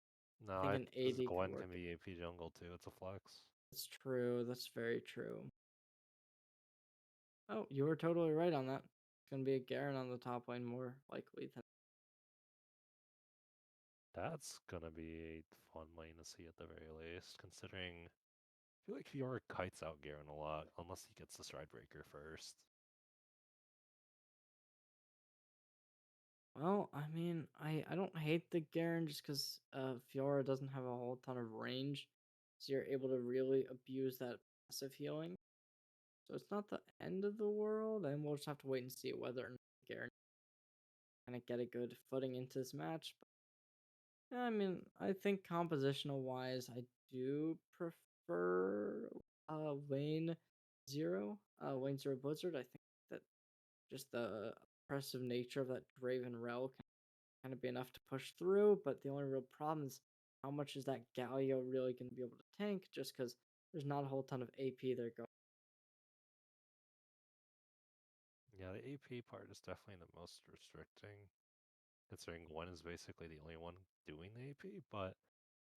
No, I think an because AD could Gwen work. can be AP jungle too. It's a flex. That's true. That's very true. Oh, you were totally right on that. It's gonna be a Garen on the top lane more likely than. That's gonna be a fun lane to see at the very least, considering I feel like Fiora kites out Garen a lot, unless he gets the Stride Breaker first. Well, I mean, I don't hate the Garen just because Fiora doesn't have a whole ton of range, so you're able to really abuse that passive healing. So it's not the end of the world, and we'll just have to wait and see whether or not Garen kind of get a good footing into this match. But, yeah, I mean, I think compositional wise, I do prefer lane lane zero Blizzard. I think that just the oppressive nature of that Draven Rel can kind of be enough to push through, but the only real problem is how much is that Galio really going to be able to tank just because there's not a whole ton of AP there going. Yeah, the AP part is definitely the most restricting, considering Gwen is basically the only one doing the AP, but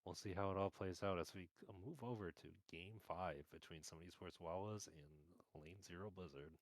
we'll see how it all plays out as we move over to Game 5 between some Esports Wawas and Lane Zero Blizzard.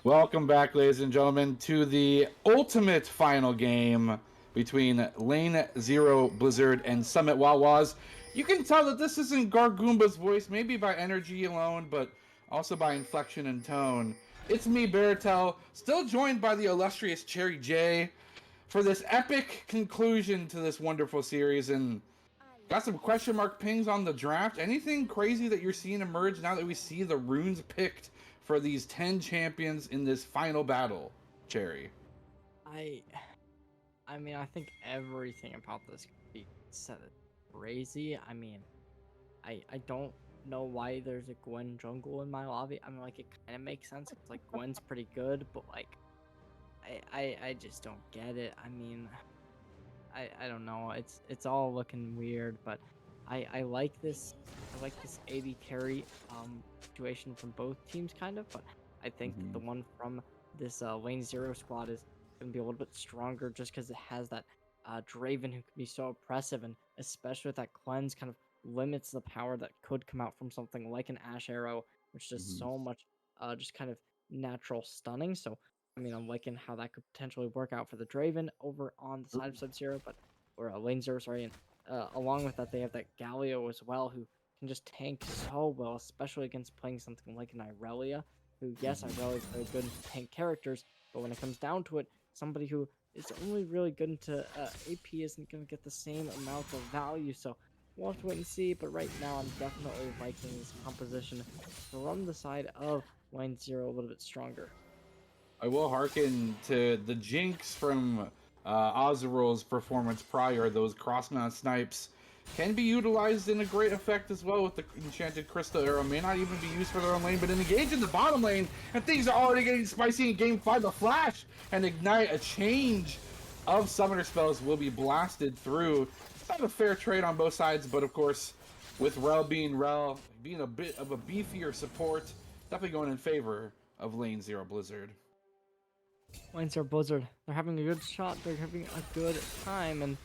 Welcome back, ladies and gentlemen, to the ultimate final game between Lane Zero Blizzard and Summit Wawas. You can tell that this isn't Gargoomba's voice, maybe by energy alone, but also by inflection and tone. It's me, Baratel, still joined by the illustrious Cherry J for this epic conclusion to this wonderful series. And got some question mark pings on the draft. Anything crazy that you're seeing emerge now that we see the runes picked for these 10 champions in this final battle, Cherry? I I mean, I think everything about this could be said crazy. I mean, I don't know why there's a Gwen jungle in my lobby. I mean, like, it kind of makes sense. It's like Gwen's pretty good, but like, I just don't get it. I mean, I don't know. It's all looking weird, but I like this. I like this AD carry situation from both teams, kind of. But I think that the one from this lane zero squad is gonna be a little bit stronger, just because it has that Draven who can be so oppressive, and especially with that cleanse, kind of limits the power that could come out from something like an Ash Arrow, which does so much just kind of natural stunning. So I mean, I'm liking how that could potentially work out for the Draven over on the side of Sub-Zero, but or Lane Zero, sorry. And along with that, they have that Galio as well, who can just tank so well, especially against playing something like an Irelia, who, yes, Irelia is very good into tank characters, but when it comes down to it, somebody who is only really good into AP isn't going to get the same amount of value. So we'll have to wait and see, but right now I'm definitely liking this composition from the side of Lane Zero a little bit stronger. I will hearken to the jinx from Ozeral's performance prior. Those cross-mount snipes can be utilized in a great effect as well with the enchanted crystal arrow. May not even be used for their own lane, but engage in the bottom lane, and things are already getting spicy in game 5. The flash and ignite, a change of summoner spells will be blasted through. It's not a fair trade on both sides, but of course, with Rel being a bit of a beefier support, definitely going in favor of Lane Zero Blizzard. Lane Zero Blizzard, they're having a good shot, they're having a good time, and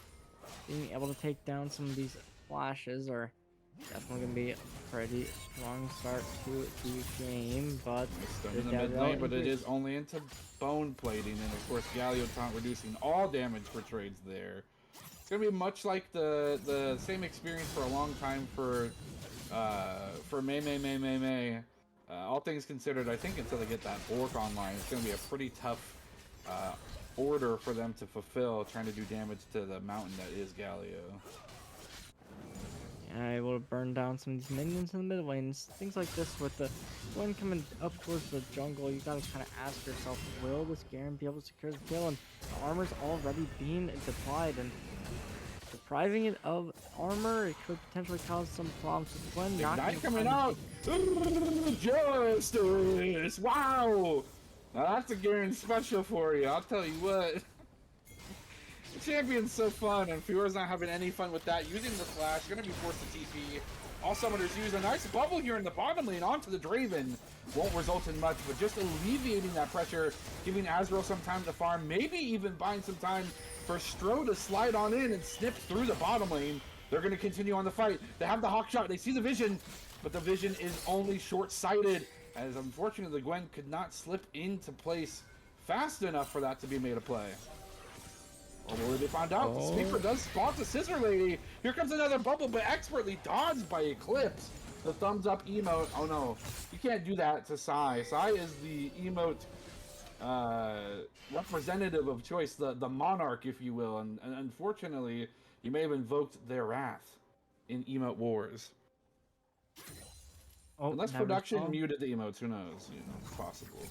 being able to take down some of these flashes are definitely going to be a pretty strong start to the game, but Stone in the mid lane, but it is only into bone plating, and of course Galio taunt reducing all damage for trades there. It's gonna be much like the same experience for a long time for May. All things considered, I think until they get that orc online, it's gonna be a pretty tough order for them to fulfill, trying to do damage to the mountain that is Galio. Yeah, able to burn down some of these minions in the mid lanes. Things like this with the one coming up towards the jungle, you gotta kind of ask yourself, will this Garen be able to secure the kill? And the armor's already being deployed, and depriving it of armor, it could potentially cause some problems with Gwen. Ignite coming out! Justice! Wow! Now that's a Garen special for you, I'll tell you what. The champion's so fun, and Fiora's not having any fun with that. Using the flash, gonna be forced to TP. All summoners use a nice bubble here in the bottom lane onto the Draven. Won't result in much, but just alleviating that pressure, giving Azrael some time to farm, maybe even buying some time for Stro to slide on in and snip through the bottom lane. They're gonna continue on the fight. They have the hawk shot, they see the vision, but the vision is only short-sighted, as unfortunately Gwen could not slip into place fast enough for that to be made a play. Although they found out, the Sweeper does spot the Scissor Lady. Here comes another bubble, but expertly dodged by Eclipse. The thumbs up emote. Oh no, you can't do that to Sai. Sai is the emote representative of choice, the monarch, if you will. And unfortunately, you may have invoked their wrath in emote wars. Oh, Unless production muted the emotes, who knows? You know, it's possible.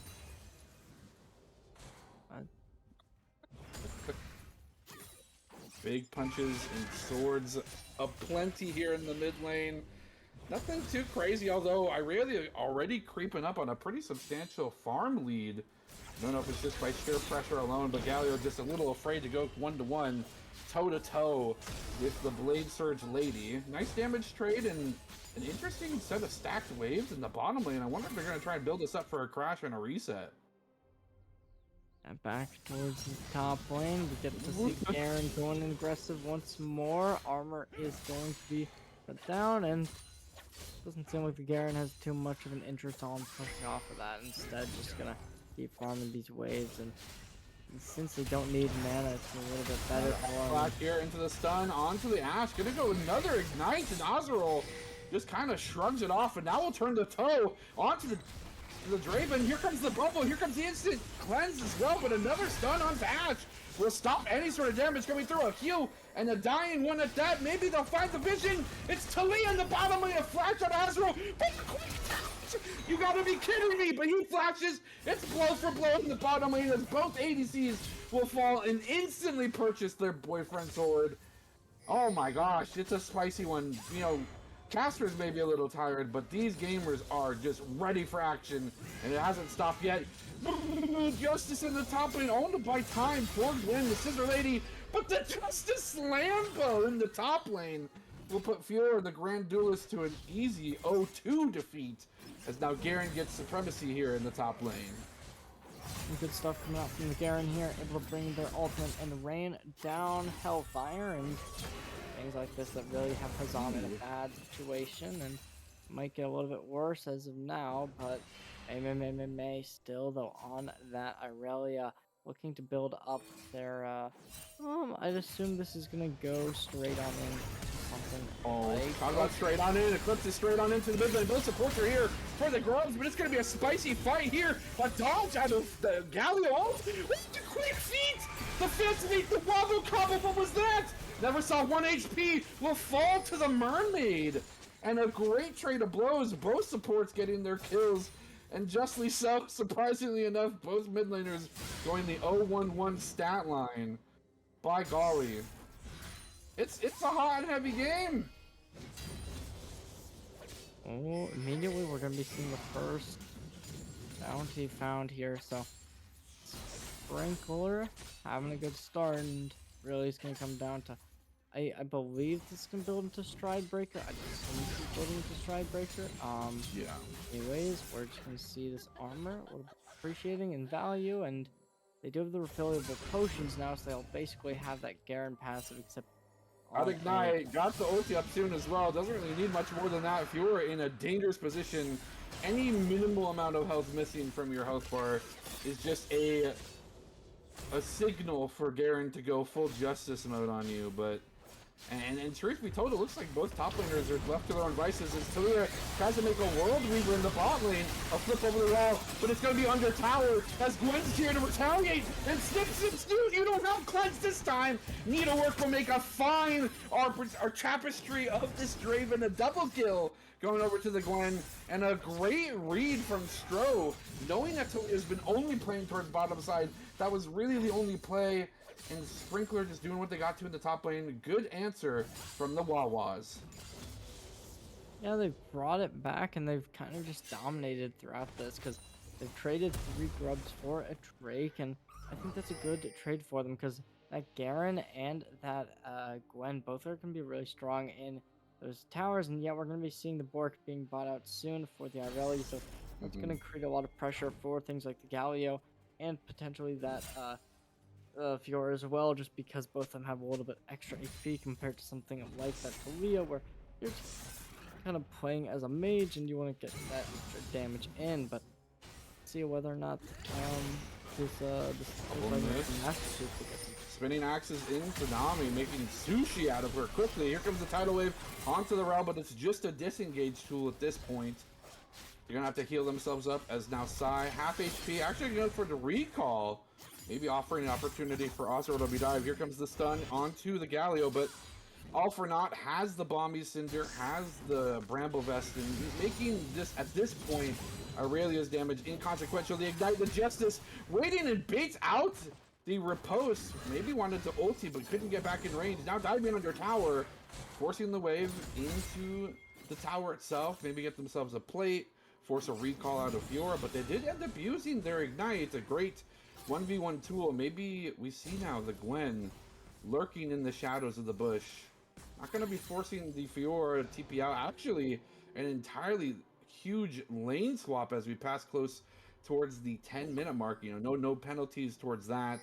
Big punches and swords aplenty here in the mid lane. Nothing too crazy, although Irelia already creeping up on a pretty substantial farm lead. I don't know if it's just by sheer pressure alone, but Galio just a little afraid to go one-to-one, toe-to-toe with the Blade Surge Lady. Nice damage trade and an interesting set of stacked waves in the bottom lane. I wonder if they're going to try and build this up for a crash and a reset. And back towards the top lane, we get to see Garen going aggressive once more. Armor is going to be put down, and doesn't seem like the Garen has too much of an interest on pushing off of that. Instead, just gonna keep farming these waves, and since they don't need mana, it's a little bit better for them. Black here into the stun, onto the Ash. Gonna go another Ignite, and Azrael just kind of shrugs it off, and now we'll turn the toe onto the Draven. Here comes the bubble, here comes the instant cleanse as well, but another stun on Ash will stop any sort of damage coming through. A heal and a dying one at that. Maybe they'll find the vision. It's Talia in the bottom lane, a flash on Azrael. You gotta be kidding me, but he flashes. It's blow for blow in the bottom lane as both ADCs will fall and instantly purchase their boyfriend sword. Oh my gosh, it's a spicy one. You know, casters may be a little tired, but these gamers are just ready for action, and it hasn't stopped yet. Justice in the top lane, owned by time for Gwen, the Scissor Lady, but the Justice Lambo in the top lane will put Fiora, the Grand Duelist, to an easy 0-2 defeat, as now Garen gets supremacy here in the top lane. Some good stuff coming out from the Garen here, able to bring their ultimate and rain down Hellfire and things like this that really have Hazam in a bad situation and might get a little bit worse as of now, but May still though on that Irelia, looking to build up their I'd assume this is gonna go straight on into something like Talk about straight on in. Eclipse is straight on into the mid lane. Both supports are here for the Grubs, but it's going to be a spicy fight here. A dodge out of the Galio ult. With the quick feet! The fifth meet, the Wobble combo, what was that? Never saw 1 HP will fall to the Mermaid. And a great trade of blows. Both supports getting their kills. And justly so, surprisingly enough, both mid laners going the 0-1-1 stat line. By golly. It's a hot and heavy game. Oh, immediately we're gonna be seeing the first bounty found here. So Sprinkler having a good start, and really it's gonna come down to I believe this can build into Stride Breaker. I just assume it's building into Stride Breaker. Yeah. Anyways, we're just gonna see this armor appreciating in value, and they do have the refillable potions now, so they'll basically have that Garen passive, except Out Ignite, got the ulti up soon as well. Doesn't really need much more than that. If you're in a dangerous position, any minimal amount of health missing from your health bar is just a signal for Garen to go full justice mode on you. But and truth be told, it looks like both top laners are left to their own devices as Talia tries to make a world weaver in the bot lane. A flip over the wall, but it's going to be under tower as Gwen's here to retaliate. And snip, snoot, you don't have cleanse this time. Needlework will make a fine our tapestry of this Draven, a double kill going over to the Gwen, and a great read from Stro, knowing that Talia's been only playing towards bottom side. That was really the only play. And Sprinkler just doing what they got to in the top lane. Good answer from the Wawas. Yeah, they've brought it back, and they've kind of just dominated throughout this, because they've traded 3 Grubs for a Drake, and I think that's a good trade for them, because that Garen and that Gwen both are going to be really strong in those towers, and yet we're going to be seeing the Bork being bought out soon for the Irelia, so that's going to create a lot of pressure for things like the Galio, and potentially that Fiora as well, just because both of them have a little bit extra HP compared to something like that Talia, where you're just kind of playing as a mage and you want to get that extra damage in. But see whether or not this Spinning axes into Nami, making sushi out of her quickly. Here comes the tidal wave onto the realm, but it's just a disengage tool at this point. They're gonna have to heal themselves up as now Sai, half HP, actually going for the recall. Maybe offering an opportunity for Azrael to be dive. Here comes the stun onto the Galio, but All For Naught has the Bomby Cinder, has the Bramble Vest, and making this, at this point, Aurelia's damage inconsequential. The Ignite, the Justice, waiting and baits out the Riposte. Maybe wanted to ulti, but couldn't get back in range. Now diving under tower, forcing the wave into the tower itself. Maybe get themselves a plate, force a recall out of Fiora, but they did end up using their Ignite. It's a great 1v1 tool. Maybe we see now the Gwen lurking in the shadows of the bush. Not going to be forcing the Fiora TP out. Actually, an entirely huge lane swap as we pass close towards the 10-minute mark. You know, no penalties towards that.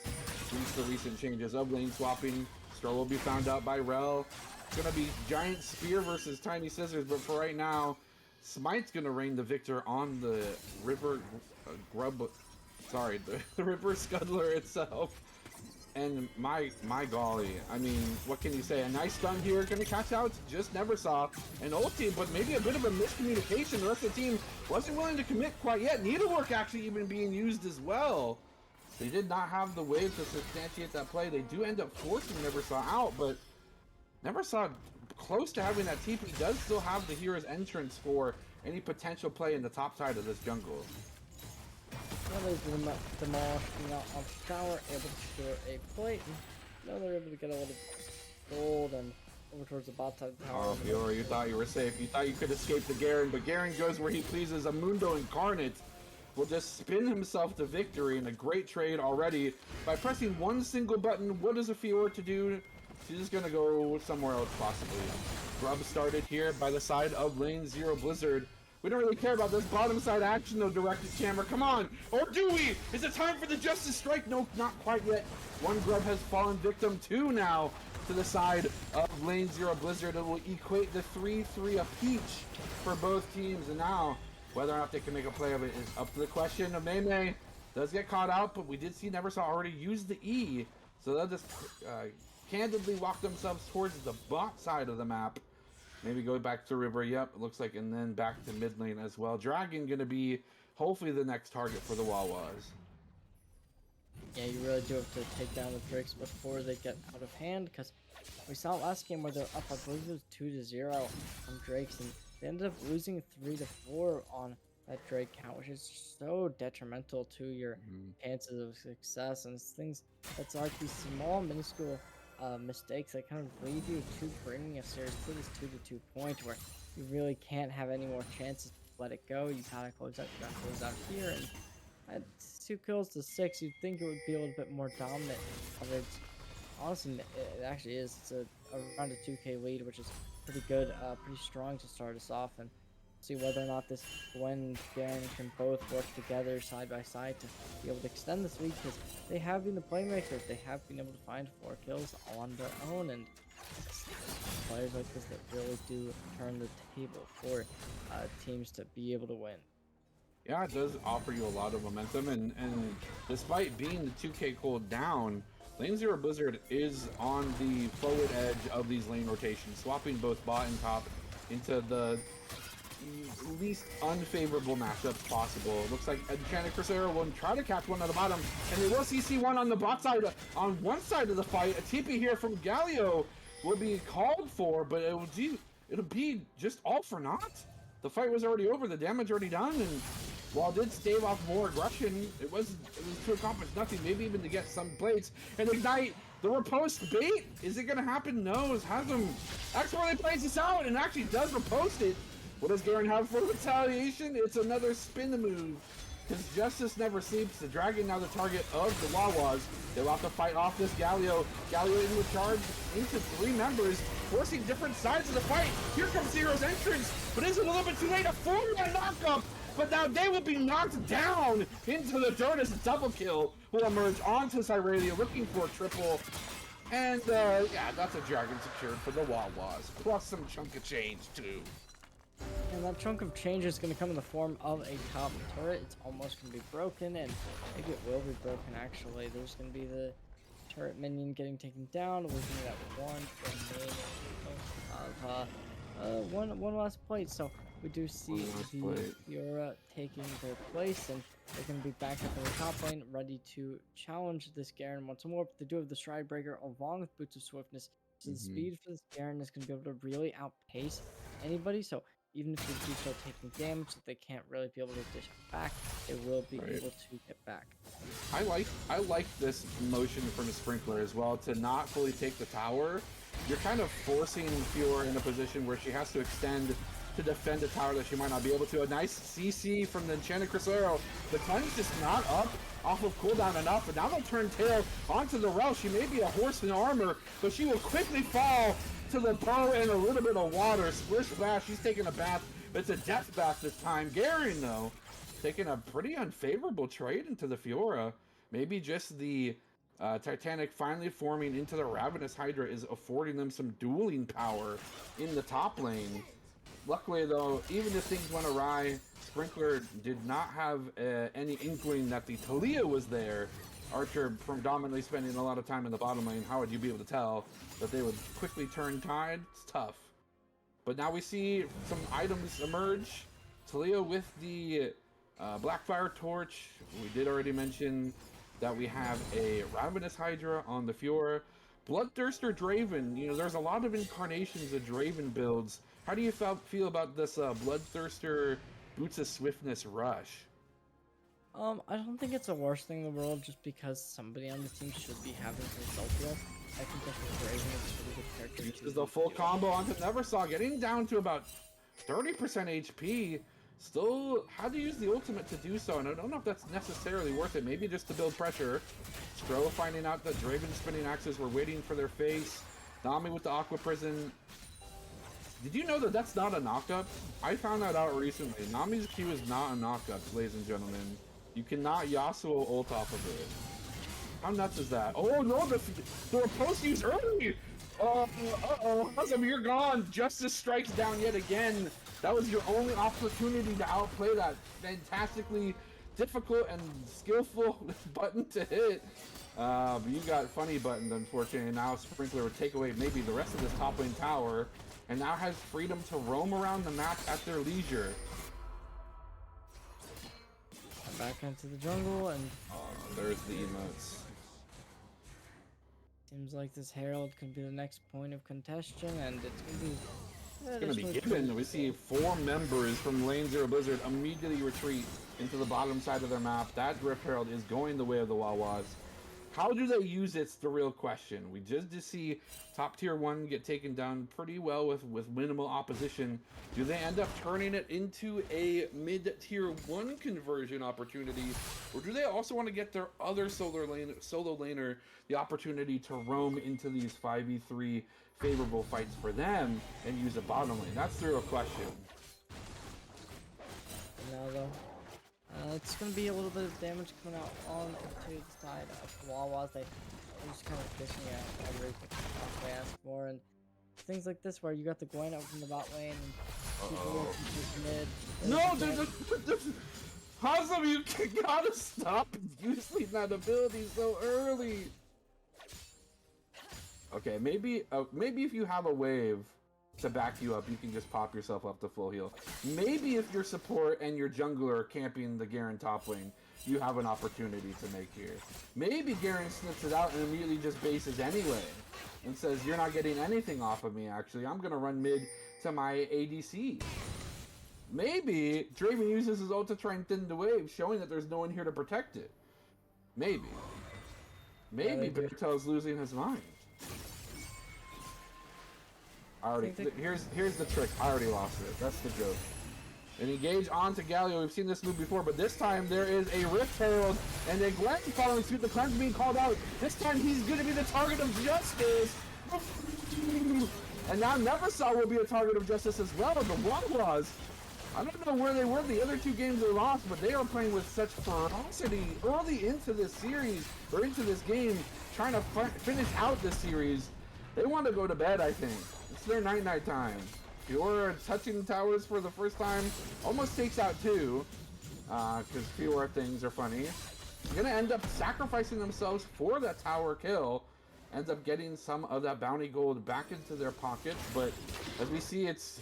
Since the recent changes of lane swapping. Stro will be found out by Rel. It's going to be Giant Spear versus Tiny Scissors, but for right now, Smite's going to reign the victor on the River Grub sorry, the Ripper Scuddler itself. And my golly, I mean, what can you say? A nice stun here, gonna catch out, just never saw an ulti, but maybe a bit of a miscommunication. The rest of the team wasn't willing to commit quite yet. Needlework actually even being used as well. They did not have the wave to substantiate that play. They do end up forcing Neversaw out, but Neversaw, close to having that TP, does still have the hero's entrance for any potential play in the top side of this jungle. Well, they demolishing out on the tower, able to secure a plate. And now they're able to get a little gold and over towards the bot side of the tower. Oh, Fiora, you thought you were safe. You thought you could escape the Garen, but Garen goes where he pleases. A Mundo Incarnate will just spin himself to victory in a great trade already. By pressing one single button, what does a Fiora to do? She's just gonna go somewhere else possibly. Grub started here by the side of lane 0 Blizzard. We don't really care about this bottom side action though, directed camera. Come on! Or do we? Is it time for the Justice Strike? No, not quite yet. One Grub has fallen victim, 2 now to the side of lane 0 Blizzard. It will equate the 3-3 apiece for both teams. And now, whether or not they can make a play of it is up to the question. Mei does get caught out, but we did see Neversaw already use the E. So they'll just candidly walk themselves towards the bot side of the map. Maybe go back to river, yep, it looks like, and then back to mid lane as well. Dragon gonna be hopefully the next target for the Wawas. Yeah, you really do have to take down the Drakes before they get out of hand, because we saw last game where they're up, I believe it was 2-0 on Drakes, and they ended up losing 3-4 on that Drake count, which is so detrimental to your chances of success, and it's things that's like these small, minuscule mistakes that kind of lead you to bringing a series to this 2-2 point where you really can't have any more chances to let it go. You gotta close out here, and at 2 kills to 6, you'd think it would be a little bit more dominant. But it's honestly, it actually is. It's around a 2k lead, which is pretty good, pretty strong to start us off, and see whether or not this Gwen and Garen can both work together side by side to be able to extend this lead, because they have been the playmakers. They have been able to find 4 kills on their own, and it's players like this that really do turn the table for teams to be able to win. Yeah, it does offer you a lot of momentum, and despite being the 2k cooled down, lane 0 Blizzard is on the forward edge of these lane rotations, swapping both bot and top into the least unfavorable matchups possible. It looks like Enchanted Crusader will try to catch one at the bottom, and they will CC one on the bot side, on one side of the fight. A TP here from Galio will be called for, but it'll be just all for naught. The fight was already over, the damage already done, and while it did stave off more aggression, it was to accomplish nothing, maybe even to get some plates. And Ignite, the riposte bait, is it gonna happen? No, it Hasm expertly plays this out and actually does riposte it. What does Garen have for retaliation? It's another spin move. His justice never sleeps. The Dragon now the target of the Wawas. They'll have to fight off this Galio. Galio in with charge into 3 members, forcing different sides of the fight. Here comes Zero's entrance, but is it a little bit too late to form that knockup? But now they will be knocked down into the dirt as a double kill will emerge onto Cyralia, looking for a triple. And yeah, that's a Dragon secured for the Wawas, plus some chunk of change too. And that chunk of change is going to come in the form of a top turret. It's almost going to be broken, and maybe it will be broken actually. There's going to be the turret minion getting taken down, losing that one remaining of one last plate. So we do see the Fiora taking their place, and they're going to be back up in the top lane, ready to challenge this Garen once more. But they do have the Stride Breaker along with Boots of Swiftness, so the speed for this Garen is going to be able to really outpace anybody. So even if they do start taking damage that they can't really be able to dish back, they will be able to get back. I like this motion from the Sprinkler as well, to not fully take the tower. You're kind of forcing Fiora in a position where she has to extend to defend a tower that she might not be able to. A nice CC from the Enchanted Crusader. The cleanse just not up off of cooldown enough, but now they'll turn tail onto the Rel. She may be a horse in armor, but she will quickly fall to the bow and a little bit of water. Splish splash, she's taking a bath, but it's a death bath this time. Garen, though, taking a pretty unfavorable trade into the Fiora. Maybe just the Titanic finally forming into the Ravenous Hydra is affording them some dueling power in the top lane. Luckily, though, even if things went awry, Sprinkler did not have any inkling that the Talia was there. Archer predominantly spending a lot of time in the bottom lane. How would you be able to tell that they would quickly turn tide? It's tough. But now we see some items emerge. Talia with the Blackfire Torch. We did already mention that we have a Ravenous Hydra on the Fiora. Bloodthirster Draven. You know, there's a lot of incarnations of Draven builds. How do you feel about this Bloodthirster Boots of Swiftness rush? I don't think it's the worst thing in the world just because somebody on the team should be having some self-heal. I think that Draven is a really good character. This is the full combo onto Neversaw, getting down to about 30% HP. Still had to use the ultimate to do so, and I don't know if that's necessarily worth it. Maybe just to build pressure. Stro finding out that Draven spinning axes were waiting for their face. Nami with the Aqua Prison. Did you know that that's not a knockup? I found that out recently. Nami's Q is not a knockup, ladies and gentlemen. You cannot Yasuo ult off of it. How nuts is that? Oh no, the post use early! Uh-oh, Hazem, you're gone! Justice strikes down yet again. That was your only opportunity to outplay that fantastically difficult and skillful button to hit. But you got funny buttoned, unfortunately. Now Sprinkler would take away maybe the rest of this top lane tower, and now has freedom to roam around the map at their leisure. Back into the jungle, and there's the emotes. Seems like this Herald could be the next point of contention, and it's gonna be given. We see 4 members from Lane 0 Blizzard immediately retreat into the bottom side of their map. That Rift Herald is going the way of the Wawas. How do they use it's the real question. We just see top tier 1 get taken down pretty well with minimal opposition. Do they end up turning it into a mid tier 1 conversion opportunity, or do they also want to get their other solo laner the opportunity to roam into these 5v3 favorable fights for them and use a bottom lane? That's the real question. Now though, it's going to be a little bit of damage coming out on to the side of Wawas. They're just kind of fishing at everything they ask for, and things like this where you got the Gwen out from the bot lane and people just mid. No, Hazem, you gotta stop using that ability so early. Okay, maybe if you have a wave to back you up, you can just pop yourself up to full heal. Maybe if your support and your jungler are camping the Garen top lane, you have an opportunity to make here. Maybe Garen snips it out and immediately just bases anyway and says, you're not getting anything off of me, actually. I'm going to run mid to my ADC. Maybe Draven uses his ult to try and thin the wave, showing that there's no one here to protect it. Maybe. Maybe Bertel's losing his mind. Here's the trick. I already lost it. That's the joke. And engage onto Galio. We've seen this move before, but this time there is a Rift Herald and a Gwen following suit. The cleanse being called out. This time he's going to be the target of justice. And now Neversaw will be a target of justice as well. The Wawas, I don't know where they were the other 2 games they lost, but they are playing with such ferocity early into this series, or into this game, trying to finish out this series. They want to go to bed, I think. It's their night-night time. Fiora touching towers for the first time almost takes out 2, because Fiora things are funny. They're going to end up sacrificing themselves for that tower kill, ends up getting some of that bounty gold back into their pockets, but as we see, it's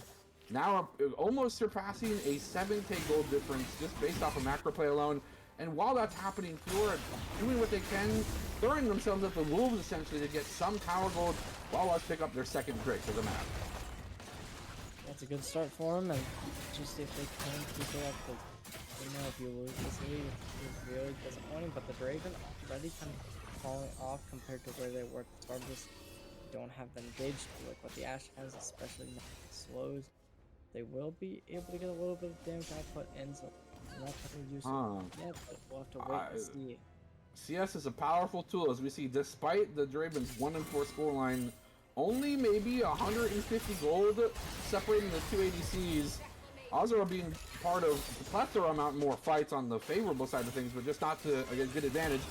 now almost surpassing a 7k gold difference just based off of macro play alone. And while that's happening, Fiora doing what they can, throwing themselves at the wolves essentially to get some tower gold, while us pick up their second drake of the map. That's a good start for them, and just see if they can keep it up, because you know if you lose this lead, it's really disappointing, but the Draven already kind of falling off compared to where they were at the start of this. Don't have them engaged like what the Ashe has, especially not slows. They will be able to get a little bit of damage output in, so I'm not going to use it yet, but we'll have to wait and see. CS is a powerful tool, as we see, despite the Draven's 1-4 scoreline, only maybe 150 gold separating the 2 ADCs. Azura being part of the plethora amount more fights on the favorable side of things, but just not to a good advantage.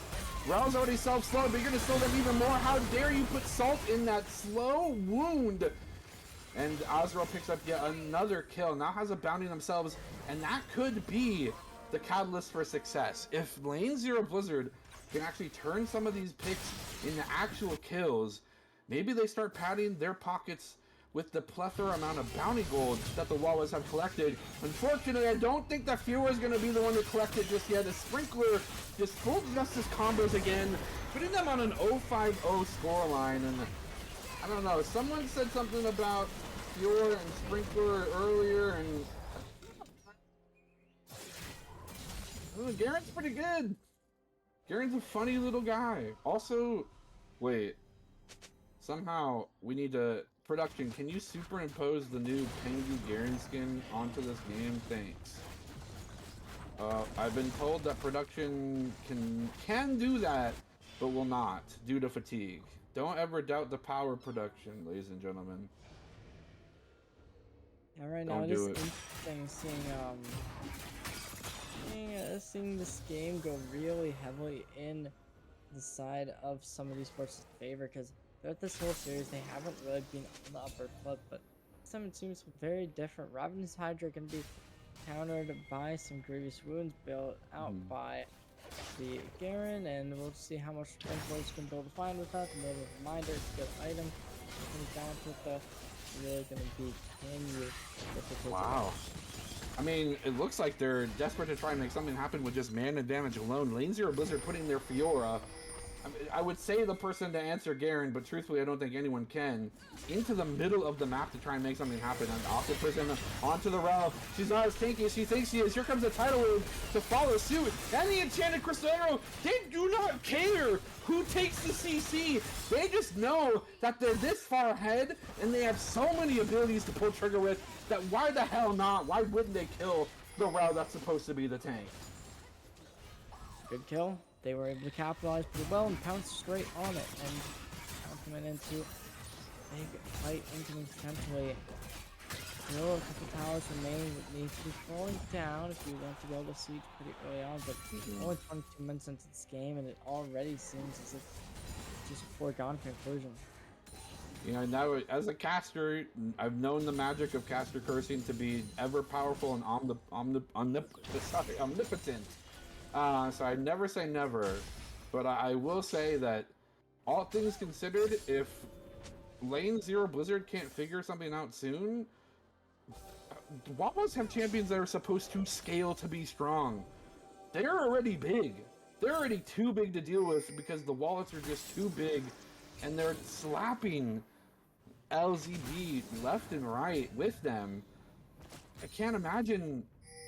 Rel's already self-slowed, but you're going to slow them even more. How dare you put salt in that slow wound? And Azrael picks up yet another kill, now has a bounty themselves, and that could be the catalyst for success. If Lane Zero Blizzard can actually turn some of these picks into actual kills, maybe they start padding their pockets with the plethora amount of bounty gold that the Wawas have collected. Unfortunately, I don't think that Fuhrer is going to be the one to collect it just yet. The Sprinkler just full justice combos again, putting them on an 0-5-0 scoreline. And I don't know, someone said something about Fuhrer and Sprinkler earlier, and Garen's pretty good. Garen's a funny little guy. Also, wait, somehow we need to... Production, can you superimpose the new Pengu Garen skin onto this game? Thanks. I've been told that production can do that, but will not, due to fatigue. Don't ever doubt the power of production, ladies and gentlemen. Yeah, right now it is interesting seeing this game go really heavily in the side of some of these sports' favor, because throughout this whole series they haven't really been on the upper foot, but this time it seems very different. Ravenous Hydra can be countered by some grievous wounds built out by the Garen, and we'll see how much Sprinklers can build a find with that. Another reminder, good item. Comes down to the really gonna be, can you get the kill? Wow. I mean, it looks like they're desperate to try and make something happen with just mana damage alone. Lane Zero Blizzard putting their Fiora, I would say the person to answer Garen, but truthfully I don't think anyone can, into the middle of the map to try and make something happen. And Octopus onto the rail. She's not as tanky as she thinks she is. Here comes the tidal wave to follow suit. And the Enchanted Crystal Arrow, they do not care who takes the CC. They just know that they're this far ahead and they have so many abilities to pull trigger with that why the hell not? Why wouldn't they kill the rail that's supposed to be the tank? Good kill. They were able to capitalize pretty well and pounce straight on it, and now coming into big fight, incoming potentially. Still a couple towers remaining that need to be falling down if you want to go to siege pretty early on, but only 22 minutes into this game and it already seems as if it's just a foregone conclusion. You know, now as a caster, I've known the magic of caster cursing to be ever powerful and omnipotent. So I never say never, but I will say that all things considered, if Lane Zero Blizzard can't figure something out soon, Wawas have champions that are supposed to scale to be strong. They're already big. They're already too big to deal with because the wallets are just too big, and they're slapping LZB left and right with them. I can't imagine,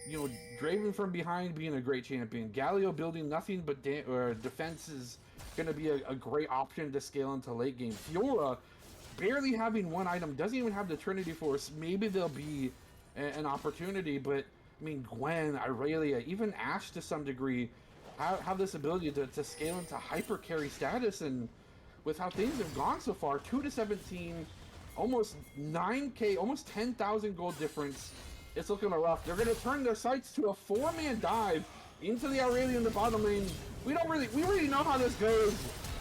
you know, Draven from behind being a great champion. Galio building nothing but defense is going to be a great option to scale into late game. Fiora barely having one item, doesn't even have the Trinity Force. Maybe there'll be an opportunity, but I mean, Gwen, Irelia, even Ashe to some degree have this ability to scale into hyper carry status, and with how things have gone so far, 2-17, almost 9k, almost 10,000 gold difference. It's looking rough. They're going to turn their sights to a 4-man dive into the Irelia in the bottom lane. We really know how this goes.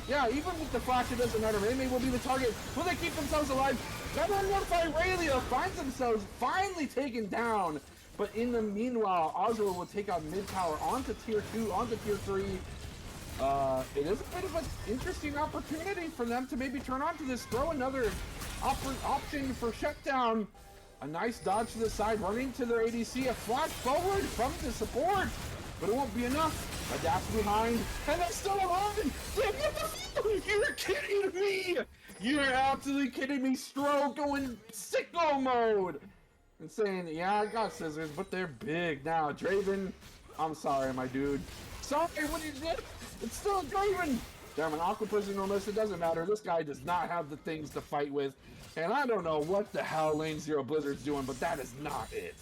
Yeah, even with the flash, it doesn't matter. Maybe will be the target. Will they keep themselves alive? That Irelia finds themselves finally taken down. But in the meanwhile, Azrael will take out mid tower onto tier 2, onto tier 3. It is a bit of an interesting opportunity for them to maybe turn onto this, throw another option for shutdown. A nice dodge to the side, running to their ADC, a flash forward from the support, but it won't be enough. A dash behind, and they're still alive! Damn, you're kidding me! You're absolutely kidding me! Stro going sicko mode! And saying, yeah, I got scissors, but they're big now. Draven, I'm sorry, my dude. Sorry, what you did? It's still Draven! Damn, an Octopus in this, it doesn't matter. This guy does not have the things to fight with. And I don't know what the hell Lane Zero Blizzard's doing, but that is not it.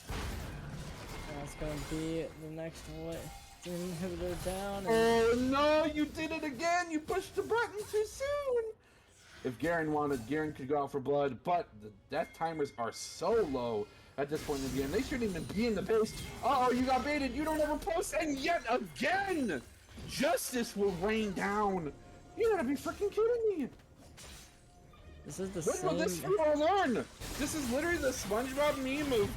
That's gonna be the next one. Inhibitor down. Oh no, you did it again! You pushed the button too soon! If Garen wanted, Garen could go out for blood, but the death timers are so low at this point in the game. They shouldn't even be in the base. Uh-oh, you got baited, you don't ever post, and yet again! Justice will rain down! You gotta be freaking kidding me! This is the When will this same. hero learn? This is literally the SpongeBob meme of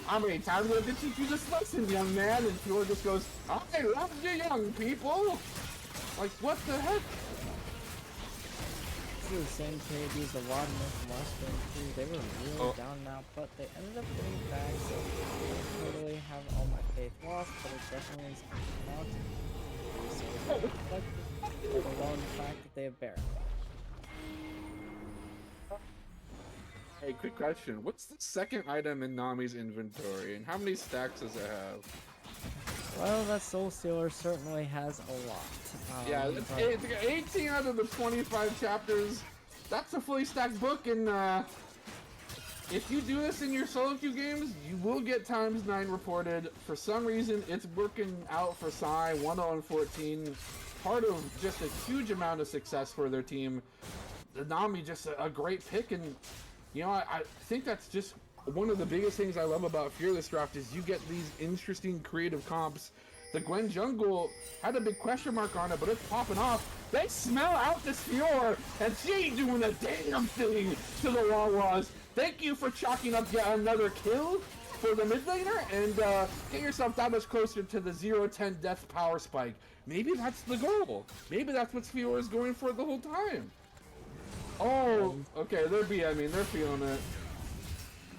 how many times do I have to teach you this lesson, young man? And Fiora just goes, I love you, young people. Like, what the heck? This is the same KD as the Wadman from last game too. They were really down and out, but they ended up getting it back. So I don't totally have all my faith lost, but it definitely is out. So reflective, let alone the fact that they have Baron. Hey, quick question. What's the second item in Nami's inventory, and how many stacks does it have? Well, that Soul Stealer certainly has a lot. Yeah, it's 18 out of the 25 chapters. That's a fully stacked book, and if you do this in your solo queue games, you will get ×9 reported. For some reason, it's working out for Sai, 1-0-14. Part of just a huge amount of success for their team. The Nami just a great pick, and you know, I think that's just one of the biggest things I love about Fearless Draft is you get these interesting creative comps. The Gwen jungle had a big question mark on it, but it's popping off. They smell out this Fiora, and she ain't doing a damn thing to the Wawas. Thank you for chalking up yet another kill for the mid laner, and get yourself that much closer to the 0-10 death power spike. Maybe that's the goal. Maybe that's what Fiora is going for the whole time. Oh, okay, they're BMing, they're feeling it.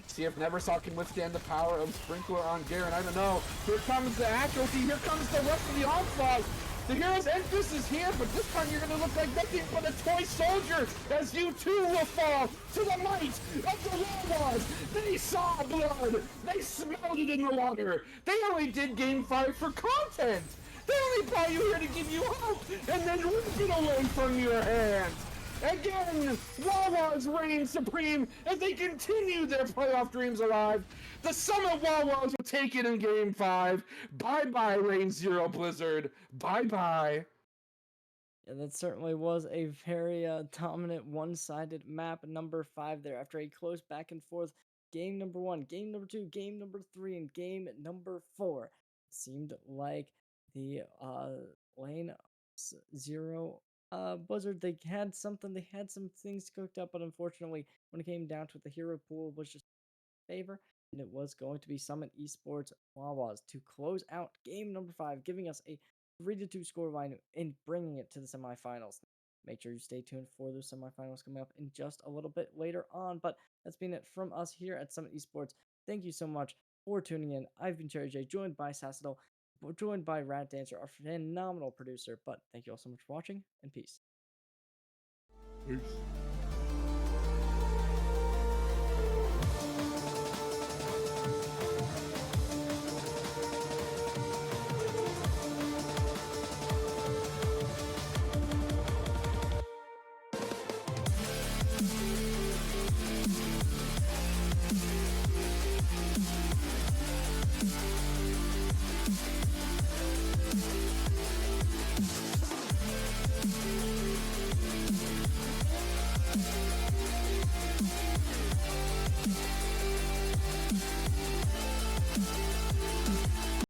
See if Neversaw can withstand the power of Sprinkler on Garen, I don't know. Here comes the accuracy, here comes the rest of the onslaught. The hero's entrance is here, but this time you're gonna look like nothing but a toy soldier, as you too will fall to the might of the Wawas. They saw blood, they smelled it in the water. They only did Game 5 for content. They only brought you here to give you hope, and then rip it away from your hands. Again, Wawas reign supreme as they continue their playoff dreams alive. The Summit Wawas will take it in Game 5. Bye-bye, Reign Zero Blizzard. Bye-bye. Yeah, that certainly was a very dominant one-sided map number 5 there after a close back and forth game number 1, game number 2, game number 3, and game number 4. It seemed like the lane zero Blizzard, they had some things cooked up, but unfortunately when it came down to it, the hero pool was just favor, and it was going to be Summit Esports Wawas to close out game number 5, giving us a 3-2 scoreline and bringing it to the semifinals. Make sure you stay tuned for those semifinals coming up in just a little bit later on. But that's been it from us here at Summit Esports. Thank you so much for tuning in. I've been Cherry J, joined by Sassadol, joined by Rat Dancer, our phenomenal producer. But thank you all so much for watching, and peace. Peace.